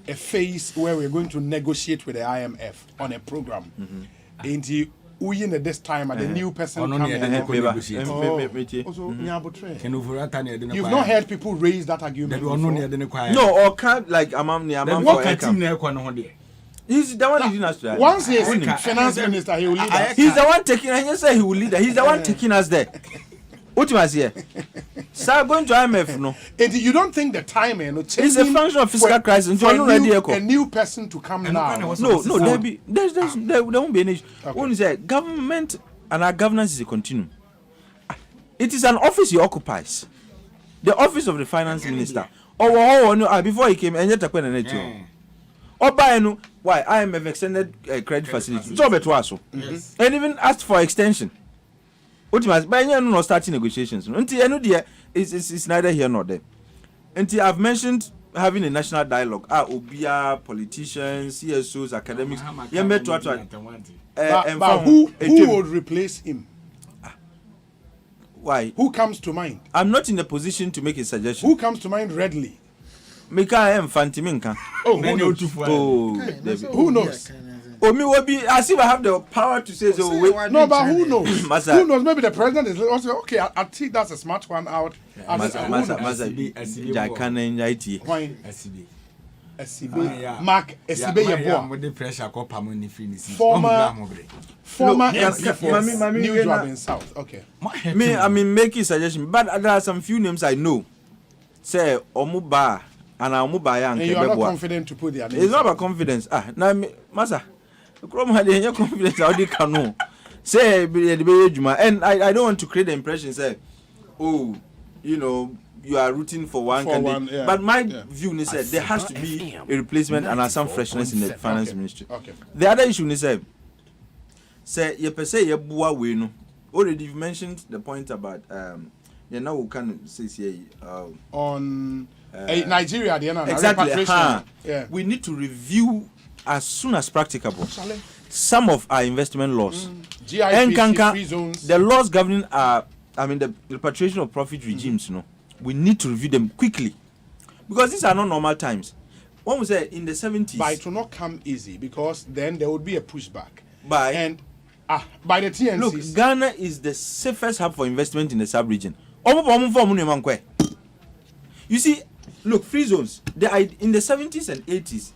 a phase where we're going to negotiate with the IMF on a program. And at this time, the new person coming. You've not heard people raise that argument before? No, or can't like he's the one leading us to that. Once he is finance minister, he will lead us. He's the one taking, and you say he will lead us. He's the one taking us there. Ultimately, here. Sir, going to IMF, no. And you don't think the timing it's a function of fiscal crisis. For a new person to come now. No, there won't be any issue. When say government and our governance is a continuum. It is an office he occupies. The office of the finance minister. Before he came, and yet why IMF extended credit facility. And even asked for extension. Ultimately, by no starting negotiations. Until it's neither here nor there. Until I've mentioned having a national dialogue. Obia, politicians, CSOs, academics. But who would replace him? Why? Who comes to mind? I'm not in a position to make a suggestion. Who comes to mind readily? Fantiminka. Oh, who knows? Me will be as if I have the power to say so. No, but who knows? Who knows? Maybe the president is also okay. I think that's a smart one out. Esibe. Mark Esibe Yeboah. With the pressure call permanent finishes. Former MP for New Job in South. Okay. I mean, making suggestion, but there are some few names I know. Say Omuba and Omuba Yang. And you are not confident to put their names. It's not about confidence. Now, Masa, Chrome had any confidence. How they can know? Say and I don't want to create the impression. Say, oh, you know, you are rooting for one candidate. Yeah. But my view is that there has to be a replacement and some freshness in the finance ministry. Okay. The other issue is say you per se you bua we no. Already you've mentioned the point about you know we can say on Nigeria the exactly. Yeah. We need to review as soon as practicable some of our investment laws. GIPC free zones. The laws governing the repatriation of profit regimes, you know, we need to review them quickly because these are not normal times. When we say in the 70s, but it will not come easy because then there would be a pushback. By the TNCs. Look, Ghana is the safest hub for investment in the sub-region. You see, look, free zones. In the 70s and 80s,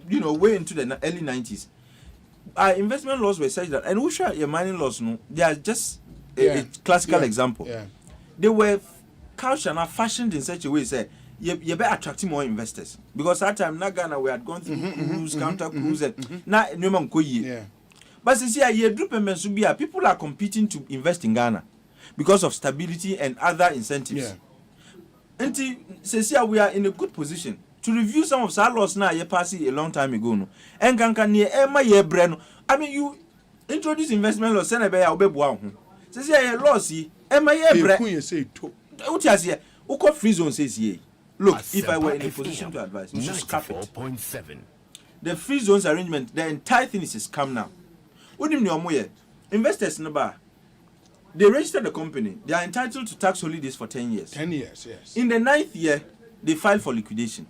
you know, way into the early 90s, our investment laws were such that, and we share your mining laws, no, they are just a classical example. Yeah. They were couched and fashioned in such a way, say, you better attracting more investors because at that time, Ghana we had gone through cruise, counter cruise, now yeah. But since people are competing to invest in Ghana because of stability and other incentives. Yeah. And we are in a good position to review some of our laws now. You passed a long time ago, no. And can near Emma ye brand. I mean, you introduce investment laws. Send a bear obebuah. Since you laws, Emma ye brand. You say to. What you say? Uko free zone says ye. Look, if I were in a position to advise, you should scrap it. The free zones arrangement, the entire thing is scam now. What do you know? Investors in the bar, they register the company. They are entitled to tax holidays for 10 years. 10 years, yes. In the 9th year, they file for liquidation.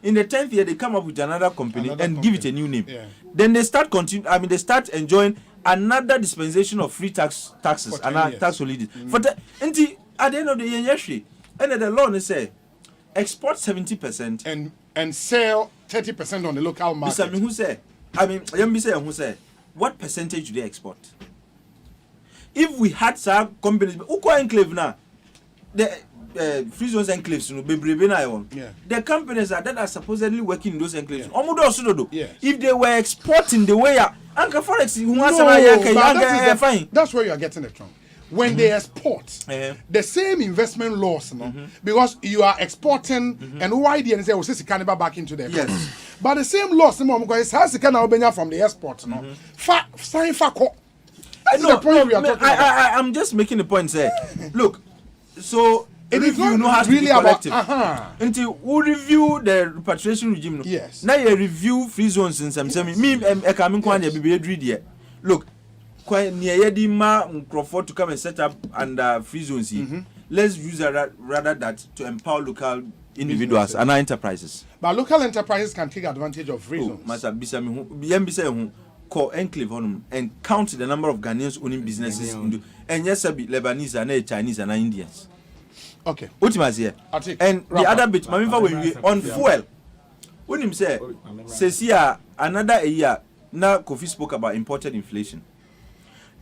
In the 10th year, they come up with another company give it a new name. Yeah. Then they start they start enjoying another dispensation of free taxes and tax holidays. Until at the end of the year, and the law say export 70% and sell 30% on the local market. Who say? What percentage do they export? If we had some companies, enclave now, the free zones enclaves, the companies that are supposedly working in those enclaves, if they were exporting the way Uncle Forex, that's where you are getting it wrong. When they export, the same investment laws, because you are exporting, and why the NSA will say cannibal back into the economy. But the same laws, because it has to come from the export. Sign for I'm just making the point, say, look, so it is not really about until we review the repatriation regime. Yes. Now you review free zones in some look. Quite near Crawford to come and set up under free zones. Let's use rather that to empower local individuals and our enterprises. But local enterprises can take advantage of free zones. Call enclave on and count the number of Ghanaians owning businesses and yes, Lebanese and Chinese and Indians. Okay. Ultimately here. And the other bit, on fuel. When him say, says here another year. Now Kofi spoke about imported inflation.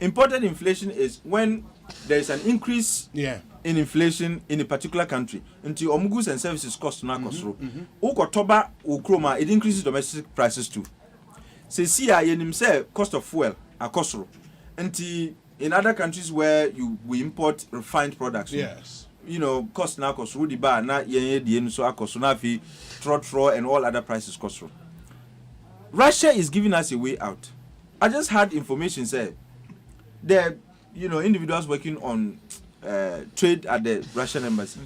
Imported inflation is when there is an increase in inflation in a particular country until goods and services cost now cost it increases domestic prices too. Say cost of fuel a cost until in other countries where we import refined products. Yes. You know, cost now cost the bar na so cost trot and all other prices cost. Russia is giving us a way out. I just had information say the individuals working on trade at the Russian embassy.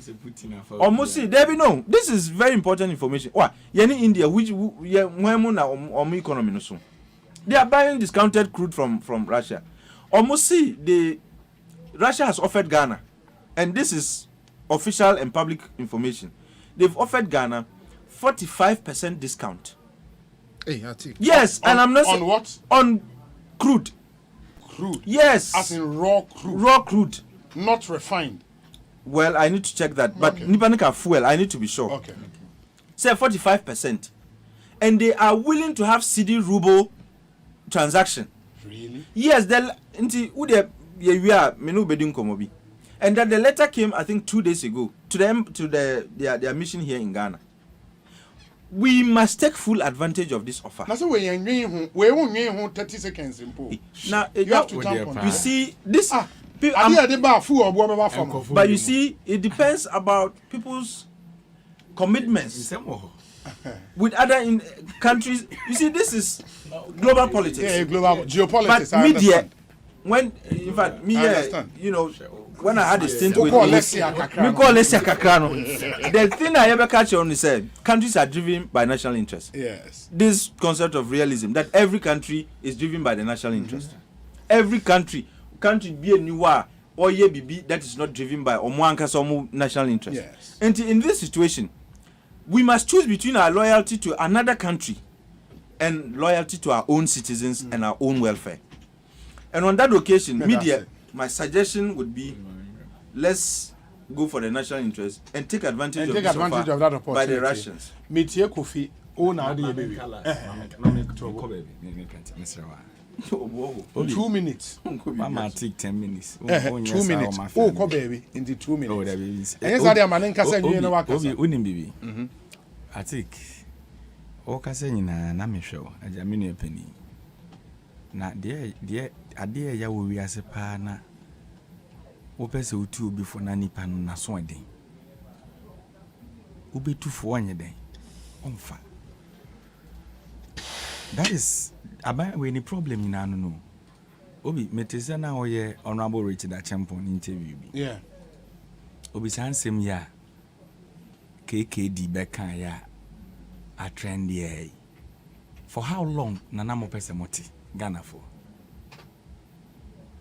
Almost see there be no. This is very important information. Why? India, which economy no so. They are buying discounted crude from Russia. Almost see Russia has offered Ghana, and this is official and public information. They've offered Ghana 45% discount. Hey, I think. Yes, and I'm not on what? On crude. Crude. Yes. As in raw crude. Raw crude. Not refined. Well, I need to check that. But Nipanika fuel, I need to be sure. Okay. Say 45% and they are willing to have cedi ruble transaction. Really? Yes, and then the letter came, I think, 2 days ago to them their mission here in Ghana. We must take full advantage of this offer. Now, so we won't 30 seconds in pool. Now, you have to jump on. You see, this. But you see, it depends about people's commitments with other countries. You see, this is global politics. Yeah, global geopolitics. But media, when in fact, media, you know, when I had a stint with the thing I ever catch on is countries are driven by national interest. Yes. This concept of realism that every country is driven by the national interest. Every country be a new war or ye be that is not driven by omuanka national interest. Yes. And in this situation, we must choose between our loyalty to another country and loyalty to our own citizens and our own welfare. And on that occasion, media, my suggestion would be, let's go for the national interest and take advantage of that opportunity by the Russians. Media Kofi, oh now the baby. 2 minutes. Mama take 10 minutes. 2 minutes. Oh, go baby in the 2 minutes. Oh, there is. Yes, I am an kasa you know what. Unim bibi. I think. O kasa nyina na me hwe o. Aja me no pani. Na de ade ya wo wi ase pa na wo pese otu obi fo na nipa no na so eden. Obetu fo anye den. Omfa. That is about any problem in no. Obi metese na oye honorable Richard Acheampong interview bi. Yeah. Obi sansem ya KKD beka ya a trend ye. For how long nana mo pese moti Ghana for?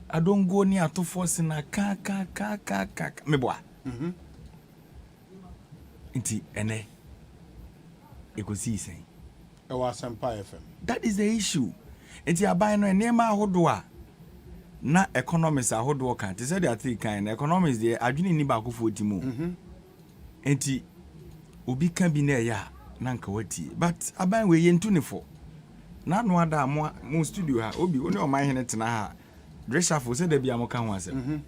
I don't go near to force na ka me boa. Inti ene Ekosiise Asempa FM. That is the issue. Inti abai no enema ahodo a na economists ahodo kan. Te say that kind economists dey adwene ni ba akofo timu. Inti obi kan bi na ya na nka wati. But abai we yentu ne fo. Na no ada mo studio ha obi oni o man hene tena ha. Dresha fo say da bia mo kan ho asem.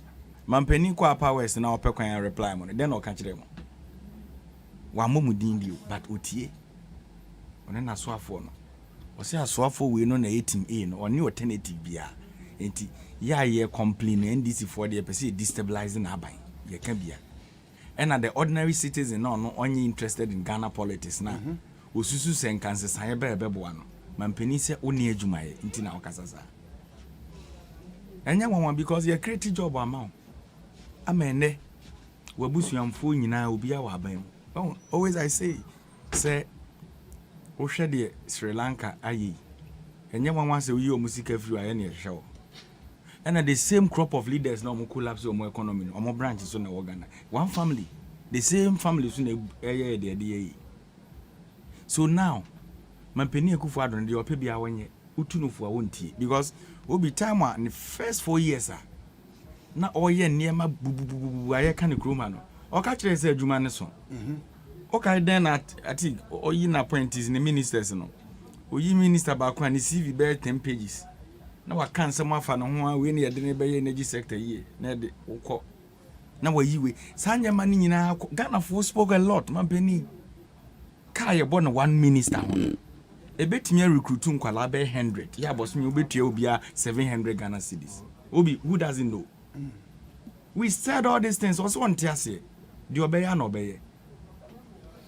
Mampani kwa powers na opekwan reply mo. Then o kan kire mo. Wa momudin bio but otie. One na soafo no. O say asoafo we no na 18A no oni alternative bia. Enti ya ye complain NDC for the person destabilizing aban. Ye kan bia. And the ordinary citizen no only interested in Ghana politics na. Osusu senkanse san ye bebo ano. Mampani se oni adwumaye enti na okasasa. Enya wanwan because ye create job amount. Amene wabusuamfo nyina obi a wa aban. Always I say Oshede Sri Lanka ayi. Enye wanwan se uyi omusika free aye na ehwe. And the same crop of leaders now collapse on economy, on branches on the Ghana. One family, the same family soon the So now, my penny Kufuado and the Opebia when you utunu for won't because will be time in the first 4 years. Now all year near my boo I can crewman or catch a Jumaneson. Okay, then I think or you appointees in the ministers no. Or you minister back when the CV bear 10 pages. Now I can't someone for no we near the energy sector ye. Ned Oko. Now where you Sanya money in our Ghana for spoke a lot, my penny. Kaya born 1 minister. A bit me recruiting Kwalabe 100. Yeah, boss me obit you be 700 Ghana cedis. Obi, who doesn't know? We said all these things also on Tiase. Do obey and obey.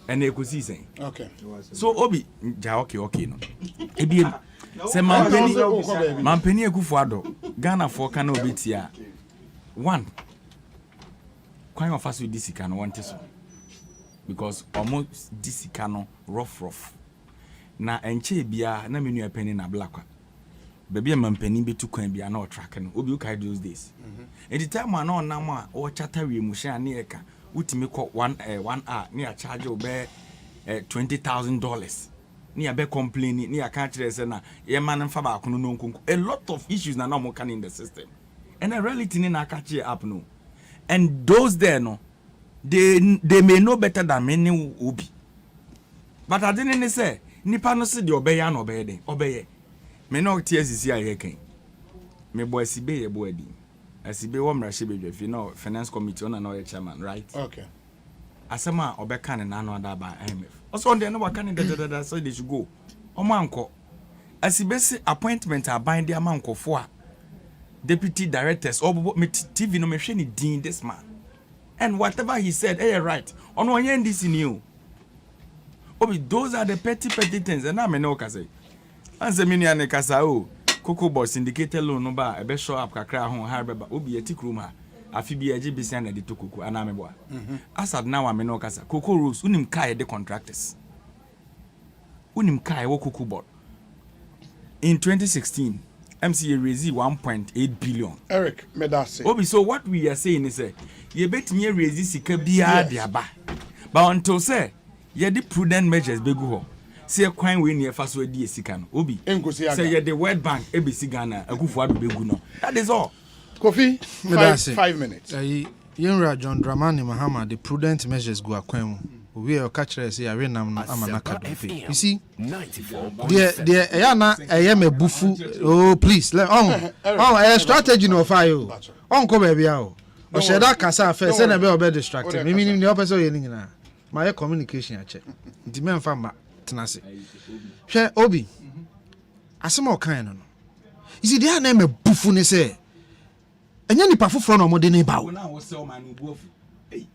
And Ekosiise. Okay. So Obi, okay no. Ebien. Se Mampeni Kufuado Ghana for can obitia. One. Kwan of us with this can want so. Because almost this can rough. Na enche bia na menu penny na black. Baby Mampeni be to kwan bia na tracking. Obi kai those days. And the time one on na or chatter we musha near utimi ko 1 hour near charge obe $20,000. Near be complaining near country say na ye man fa ba kuno no nkunku. A lot of issues na no can in the system. And a reality na catch up no. And those there no they may know better than many will be. But I didn't say nipa no se de obeye na obeye den obeye me no TSC aye kan me boy sibe ye boy di asibe wo mra she bedwafi no finance committee on na chairman right okay asema obeka ne na no ada ba IMF also on there no waka ne da so they should go omo anko asibe se appointment aban de amankofo a deputy directors or me TV no me hwe ni din this man and whatever he said right ono onye ndisi new obi those are the petty things and na me no ka say anse me nua ne kasa o Cocoa boss indicated loan no ba e be show up kakra ho ha beba obi etikroma ha afi bi age bi san na de to Cocoa aname boa asad na wa me no kasa Cocoa rules unim kai de contractors unim kai wo Cocoa board in 2016 MCA raised 1.8 billion Eric Medase obi so what we are saying is ye betimi raise sika bia de aba but until say ye the prudent measures begu ho say kwan we ne fa so adi esika no obi say ye the World Bank ebesi Ghana akufo ado begu no that is all Kofi 5 minutes yenra John Dramani Mahama the prudent measures go akwan mu we e ka kire say are nam no amanaka do you see there ya na eye mebufu oh please let strategy no fire on ko ba bia o sheda kasa first say na be obe distracted me meaning the opposite ye nyina my communication a check nti me mfa ma tenase hwe obi asema okan no you see there na mebufu ne say enya nipa foforo no mo de ne ba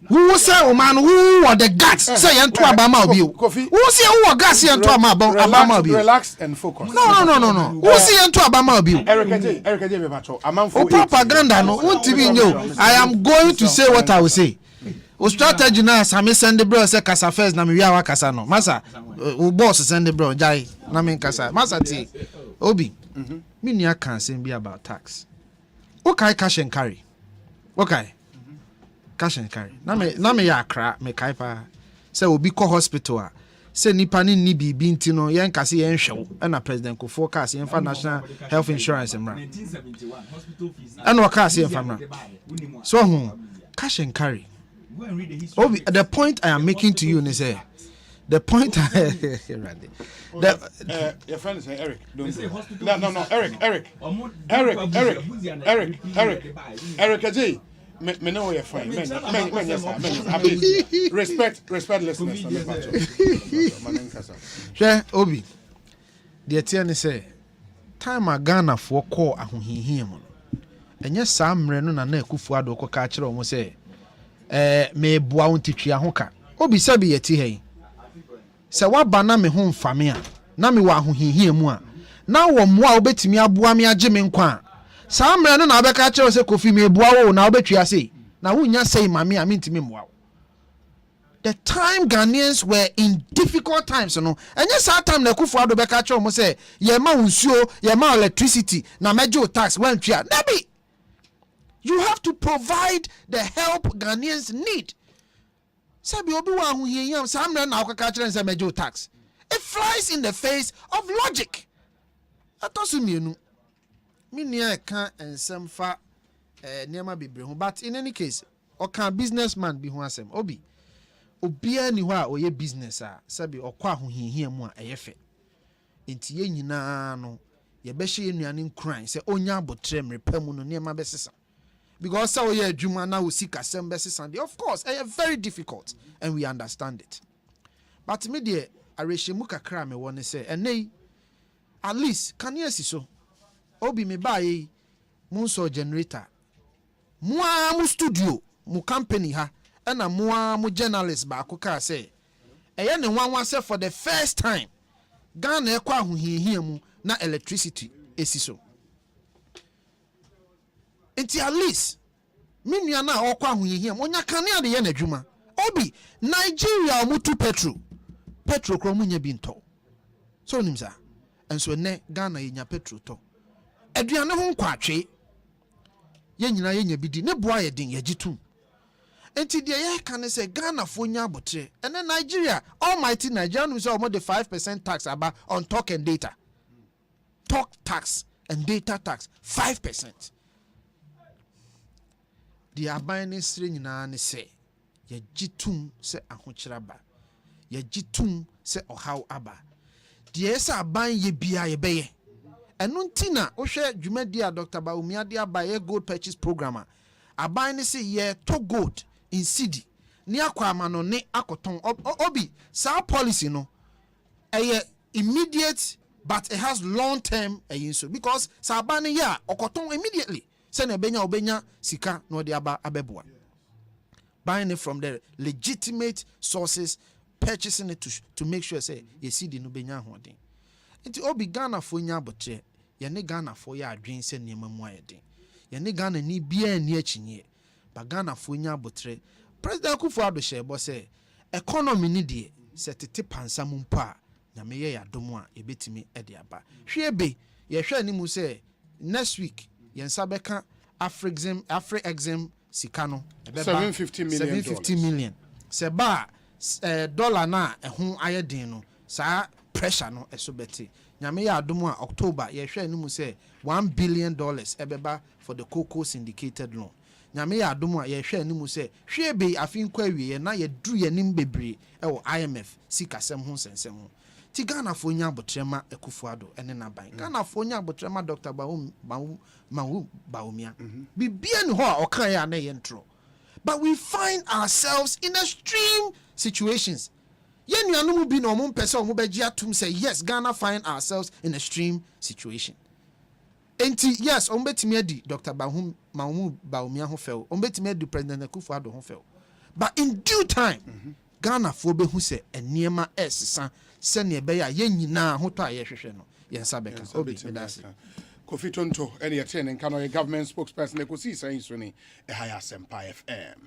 who say o man who what the guts say yento abama obi who say who guts yento abama obi relax and focus no who say yento abama obi Eric me macho amanfo propaganda no wontibi nyo I am going to say what I will say o strategy na same send bro say kasa first na me wi awa kasa no masa o boss send bro jai na me kasa masa ti obi me nia kan say be about tax okay cash and carry okay cash and carry na me ya akra me kai pa say obi ko hospital a say nipa ni bibi nti no yen kase yen hwew na president ko forecast yen fa national health insurance mra 1971 hospital fees and what case yen fa mra so cash and carry obi the point I am making to you is the point your friend is Eric no Eric Ajay me know you're fine respect listeners yeah obi the tiani say time a Ghana for call ahohihia mu enye saa mre no na Akufo Addo ko ka kire omo say me boa wontitwia ho ka obi sabi yeti hen se waba na me ho mfame a na me wa ahohihia mu a na wo mo a obetimi aboa me age me nkwa saa mre no na abeka kire se Kofi me boa wo na obetwia sei na wunya sei mame a mentimi moa the time Ghanaians were in difficult times no enye saa time na Akufo Addo beka kire omo say ye ma unsuo ye ma electricity na mejo tax wan twia nabi. You have to provide the help Ghanaians need. Sabi obi wa hu yeyam samna na okaka kire nse mejo tax. It flies in the face of logic. Atosu mienu. Mi nia ka ensem fa niema bebre ho but in any case oka businessman bi ho asem obi ni ho a oye business a sabi okwa ahohihia mu a eyefe. Enti ye nyina no ye be hye enuane nkran se onya abotre mrepamu no niema besesa. Because so yeah, Juma now we see Asempa Sunday. Of course, very difficult, and we understand it. But me dear, I reshimuka kra me wanna say, and nay, at least can you see so? Obi me buy munso generator, mu studio, mu company ha, and a mu journalist ba kuka say. And one say for the first time, Ghana kwa hu mu na electricity esiso. Enti at least minua na okwa ahohihia onya kanea de ye na adwuma obi Nigeria omutu petrol kro munya bi nto so nimza enso ne Ghana yenya petrol to aduane ho nkwatwe ye nyina yenya bi di ne boa ye din ye gitum enti de ye kan say Ghana fo nya abotre ene Nigeria almighty Nigeria no say omo the 5% tax aba on talk and data talk tax and data tax 5%. The abiding string na ne say ye gitum se ahokyeraba ye gitum se ohaw aba deɛ ɛsɛ aban yɛ bia yɛbɛyɛ ɛno nti na wohwɛ dwumadi a Dr. Baumia de abayɛ gold purchase program a aban ne sɛ yɛtɔ gold in cedi ne akɔ ama no ne akɔtɔn obi saa policy no ɛyɛ immediate but it has long term so because saa aban ne yɛ a ɔkɔtɔn immediately sɛ na obenya sika na ɔde aba abɛboa buying it from the legitimate sources, purchasing it to make sure say you see the no benya hoden. Nti obi Ghana fo nya botre, ye ne Ghana fo ya adwen se niema mu ayeden. Ye ne Ghana ni bia ni achinye. Ba Ghana fo nya botre. President Akufo-Addo shebo say economy ni de se tete pansa mu mpa na meye ya domo a ebetimi e de aba. Hwebe ye hwe ni mu say next week ye nsa beka Afrexim sika no $750 million seba dollar na ehun ayedin no saa pressure no eso beti nyame ya adomu a October ye hwe ni mu say $1 billion ebeba for the cocoa syndicated loan nyame ya adomu a ye hwe ni mu say hwebe afin kwa wie na ye duru ye nim bebre ewo IMF sika sem ho sensem ho ti Ghana fo nya abotrema Akufo-Addo ene na ban Ghana fo nya abotrema Dr. Baumia bibia ni ho a okan ya na ye ntro but we find ourselves in extreme situations ye nuanu mu bi na omo mpese omo beji atum say yes Ghana find ourselves in extreme situation enti yes omo betimi adi Dr. Baumia ho fel omo betimi adi President Akufo-Addo ho fel but in due time Ghana fo be hu se eniema esesa se ne be ya ye nyina ho to aye hwehwe no ye nsa beka obi medase Kofi Tonto ene yete ne kan government spokesperson Ekosiisen so ni Asempa FM